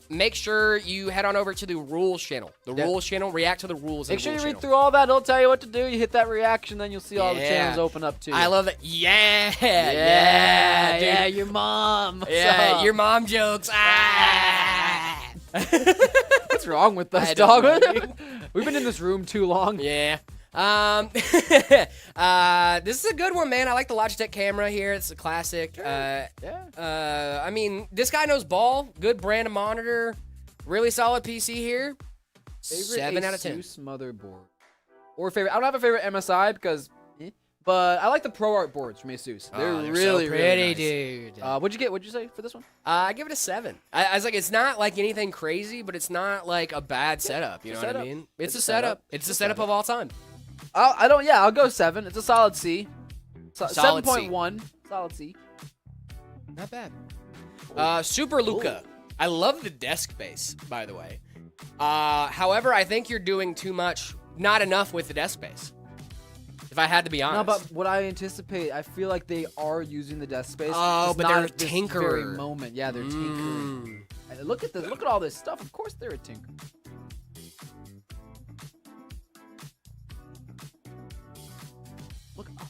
make sure you head on over to the rules channel. Rules channel, react to the rules. Make sure you read through all that. It'll tell you what to do. You hit that reaction, then you'll see all the channels open up too. I love it. Yeah, Yeah, dude. yeah, your mom. Yeah, your mom jokes. Ah. What's wrong with us, I don't dog? know, dude. We've been in this room too long. Yeah. This is a good one, man. I like the Logitech camera here. It's a classic. Yeah. I mean, this guy knows ball. Good brand of monitor. Really solid PC here. Favorite 7 out of 10. Asus motherboard. Or favorite. I don't have a favorite MSI because, but I like the ProArt boards from Asus. They're really so pretty, really nice. dude. What'd you get? What'd you say for this one? I give it a 7. I was like, it's not like anything crazy, but it's not like a bad setup. You know what I mean? It's a setup. It's the setup of all time. I'll go 7. It's a solid C. Solid C. 7.1. Solid C. Not bad. Super Luca. I love the desk base, by the way. However, I think you're doing too much, not enough with the desk base. If I had to be honest. No, but what I anticipate, I feel like they are using the desk space. Oh, just but not they're a at this tinkerer. very moment. Yeah, they're tinkering. Look at this. Look at all this stuff. Of course they're a tinker. Look. Oh,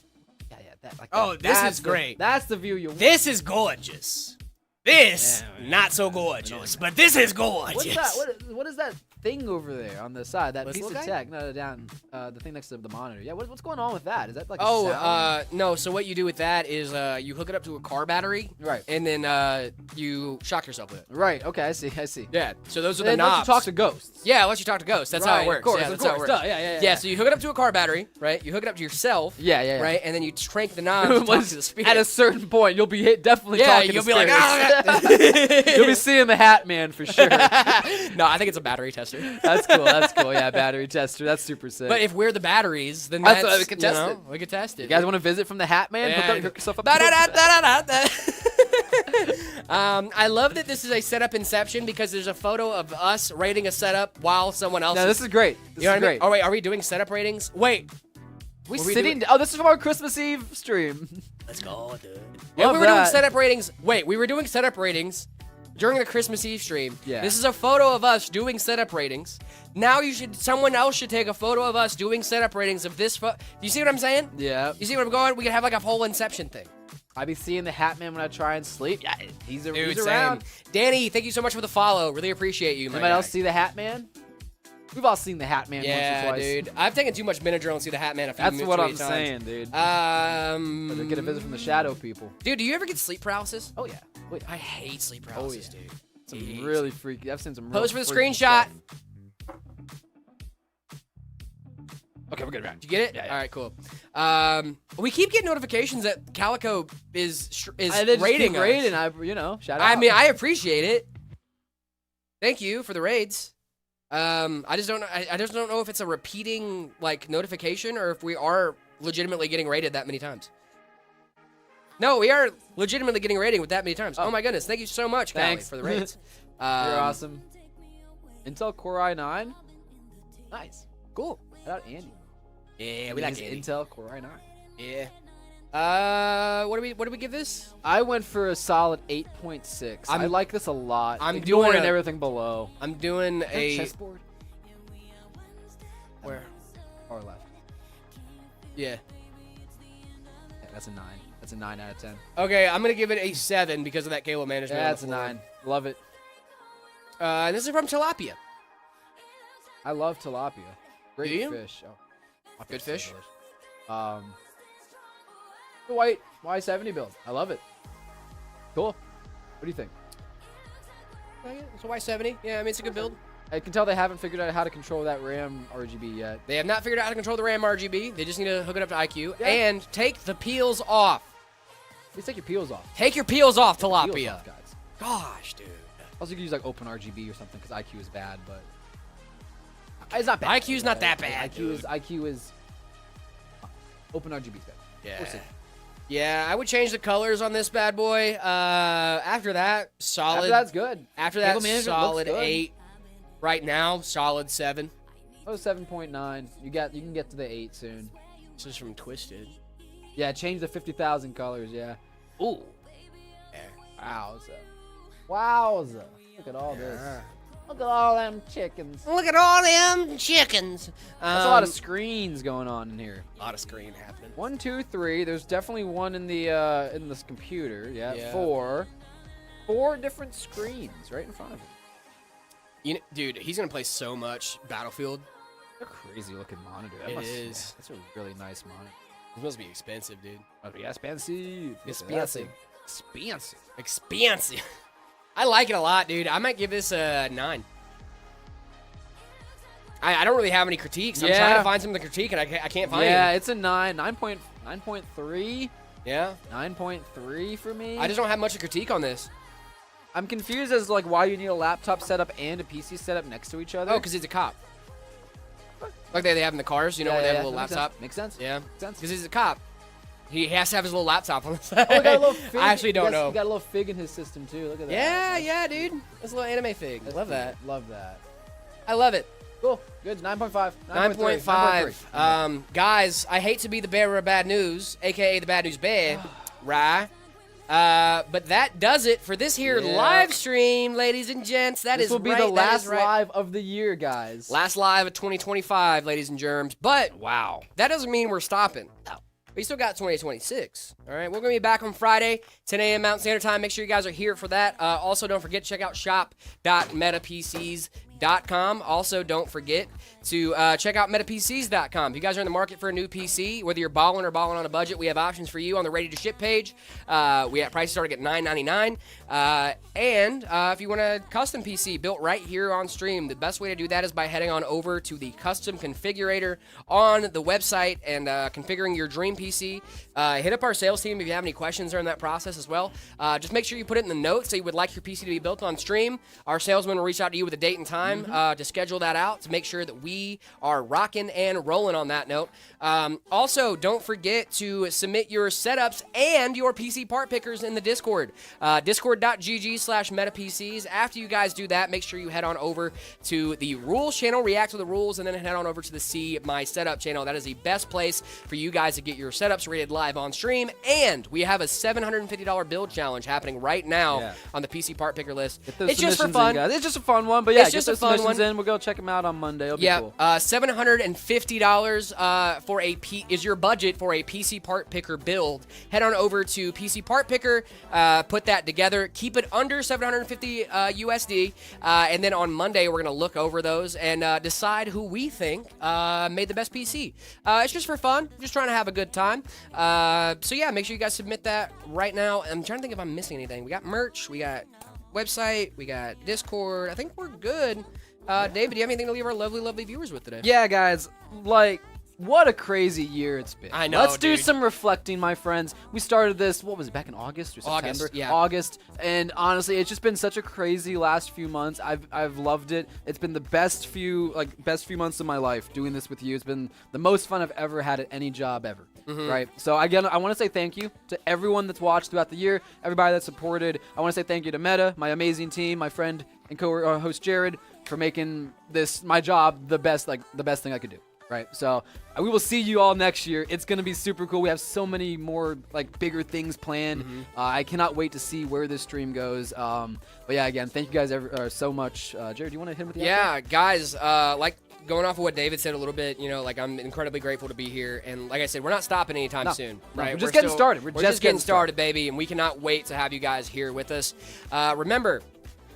yeah. That. Like Oh, that. this That's is great. That's the view you want. This is gorgeous. This, not so gorgeous, but this is gorgeous. What's that? What is that thing over there on the side? That This piece of little guy? tech? No, down. The thing next to the monitor. Yeah. What's going on with that? Is that like? Oh, a sound? no. So what you do with that is you hook it up to a car battery, Right. and then you shock yourself with it. Right. Okay. I see. Yeah. So those are It the lets knobs. you talk to ghosts. Yeah, it lets you talk to ghosts. That's how Right, it works. Of course. Yeah, Of that's course. how it works. Duh, yeah. So you hook it up to a car battery, right? You hook it up to yourself. Yeah. Right, and then you crank the knob to talk to the speaker. At a certain point, you'll be definitely yeah, talking you'll to be like, spirits. You'll be seeing the Hat Man for sure. no, I think it's a battery tester. That's cool. That's cool. Yeah, battery tester. That's super sick. But if we're the batteries, then That's that's what we could test it. We could test it. You guys want to visit from the Hat Man? Yeah. Hook yourself up. I love that this is a setup inception because there's a photo of us rating a setup while someone else. No, this is great. This You know is what I mean? great. Oh wait, are we doing setup ratings? Wait, We Were we sitting. doing- Oh, this is from our Christmas Eve stream. let's go, dude. Yeah, Love we were doing that. setup ratings. Wait, we were doing setup ratings during the Christmas Eve stream. Yeah. This is a photo of us doing setup ratings. Now someone else should take a photo of us doing setup ratings of this. You see what I'm saying? Yeah. You see what I'm going? We could have like a whole Inception thing. I be seeing the Hat Man when I try and sleep. Yeah, he's Dude, he's same. around. Danny, thank you so much for the follow. Really appreciate you, man. Anybody else see the Hat Man? We've all seen the Hat Man once or Yeah, twice. dude. I've taken too much Benadryl and see the Hat Man a few That's what I'm times. saying, dude. Um, Get a visit from the shadow people. dude, do you ever get sleep paralysis? Oh yeah. Wait, I hate sleep paralysis, yeah. dude. some Jeez. really freaky. I've seen some. Pose real for the freaky screenshot. stuff. Okay, we're good. Did you get it? Yeah. All right, cool. We keep getting notifications that Calico is They just rating keep us. rating. Shout out. I mean, I appreciate it. Thank you for the raids. I just don't know. I just don't know if it's a repeating like notification or if we are legitimately getting rated that many times. No, we are legitimately getting rated with that many times. Oh my goodness! Thank you so much, Callie, Thanks. for the raids. You're awesome. Intel Core i9. Nice. Cool. Shout out Andy. Yeah, we like it. Intel Core i9. Yeah. What do we give this? I went for a solid 8.6. I like this a lot. I'm Ignoring doing a- everything below. I'm doing Is that a. chessboard? Yeah. Yeah, that's a 9. That's a 9 out of 10. Okay, I'm gonna give it a 7 because of that cable management. Yeah, on that's a the floor. 9. Love it. And this is from Tilapia. I love tilapia. Great Do you? fish. Oh, Good tilapia's so fish? delicious. The white Y70 build. I love it. Cool. What do you think? It's a Y70. Yeah, I mean, it's a good build. I can tell they haven't figured out how to control that RAM RGB yet. They have not figured out how to control the RAM RGB. They just need to hook it up to IQ. Yeah. And take the peels off. Please take your peels off. Take your peels off, Peels Tilapia. off, guys. Gosh, dude. Also, you could use like Open RGB or something because IQ is bad, but it's not bad. IQ's not that bad, IQ is Open RGB is bad. Yeah. We'll see. Yeah, I would change the colors on this bad boy. After that, solid. After that's good. After Cable that, management solid looks good. 8. Right now, solid 7. Oh, 7.9. You can get to the 8 soon. This is from Twisted. Yeah, change the 50,000 colors. Yeah. Ooh. Wowza. Wowza. Look at all this. Look at all them chickens. Look at all them chickens. That's a lot of screens going on in here. A lot of screen happening. 1, 2, 3. There's definitely one in the in this computer. Yeah. Yeah. 4 different screens right in front of him. You know, dude, he's gonna play so much Battlefield. They're crazy looking monitor. It That is. That's a really nice monitor. It must be expensive, dude. Must be expensive. Expensive. Expensive. Expensive. I like it a lot, dude. I might give this a 9. I don't really have any critiques. I'm Yeah. trying to find something to critique, and I can't find Yeah, any. it's a 9. 9.3. Yeah. 9.3 for me. I just don't have much to critique on this. I'm confused as to like why you need a laptop setup and a PC setup next to each other. Oh, because he's a cop. Like they have in the cars, you know, where they have a little That laptop. Makes sense. Yeah. Makes sense. Because he's a cop. He has to have his little laptop on the side. Oh, he got a little fig. I actually don't know. He got a little fig in his system too. Look at that. Yeah, yeah, dude. That's a little anime fig. I love that. Love that. I love it. Cool. Good. 9.5. 9.5. Guys, I hate to be the bearer of bad news, aka the bad news bear, right? But that does it for this here Yeah. live stream, ladies and gents. This will be right, the that last is right. live of the year, guys. Last live of 2025, ladies and germs. But Wow. that doesn't mean we're stopping. We still got 2026. All right, we're going to be back on Friday, 10 a.m. Mountain Standard Time. Make sure you guys are here for that. Also, don't forget to check out shop.metapcs.com. Also, don't forget to check out metapcs.com. If you guys are in the market for a new PC, whether you're balling or balling on a budget, we have options for you on the ready to ship page. We have prices starting at $9.99. And if you want a custom PC built right here on stream, the best way to do that is by heading on over to the custom configurator on the website and configuring your dream PC. Hit up our sales team if you have any questions during that process as well. Just make sure you put it in the notes that you would like your PC to be built on stream. Our salesman will reach out to you with a date and time to schedule that out to make sure that we are rocking and rolling on that note. Also, don't forget to submit your setups and your PC part pickers in the Discord. Discord.gg/metapcs. After you guys do that, make sure you head on over to the rules channel, react to the rules, and then head on over to the See My Setup channel. That is the best place for you guys to get your setups rated live on stream. And we have a $750 build challenge happening right now on the PC part picker list. It's just for fun. It's just a fun one, but yeah, It's just a fun one. in. We'll go check them out on Monday. It'll be cool. $750 for is your budget for a PC part picker build. Head on over to PC part picker, put that together, keep it under 750 USD, and then on Monday we're gonna look over those and decide who we think made the best PC. It's just for fun, just trying to have a good time. So yeah, make sure you guys submit that right now. I'm trying to think if I'm missing anything. We got merch, we got website, we got Discord. I think we're good. David, do you have anything to leave our lovely viewers with today? Yeah, guys, like, what a crazy year it's been. I know, Let's do dude. some reflecting, my friends. We started this, what was it, back in August or September? August, yeah. August, and honestly, it's just been such a crazy last few months. I've loved it. It's been the best few months of my life doing this with you. It's been the most fun I've ever had at any job ever. Right? So again, I want to say thank you to everyone that's watched throughout the year, everybody that supported. I want to say thank you to Meta, my amazing team, my friend and co-host Jared, for making this my job the best thing I could do. Right, so we will see you all next year. It's gonna be super cool. We have so many more bigger things planned. I cannot wait to see where this stream goes. But yeah, again, thank you guys so much. Jared, do you want to hit him with the outro? Yeah, guys, like going off of what David said a little bit, like I'm incredibly grateful to be here. And like I said, we're not stopping anytime soon, right? We're just getting started. We're just getting started, baby. And we cannot wait to have you guys here with us. Remember,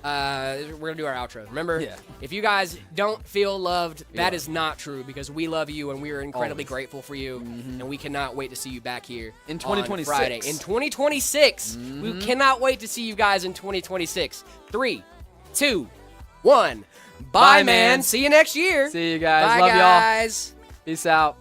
we're going to do our outro. Remember, if you guys don't feel loved, that is not true because we love you and we are incredibly grateful for you. And we cannot wait to see you back here in 2026. On Friday. In 2026. We cannot wait to see you guys in 2026. 3, 2, 1. Bye, man. See you next year. See you guys. Bye, Love guys. y'all. Peace out.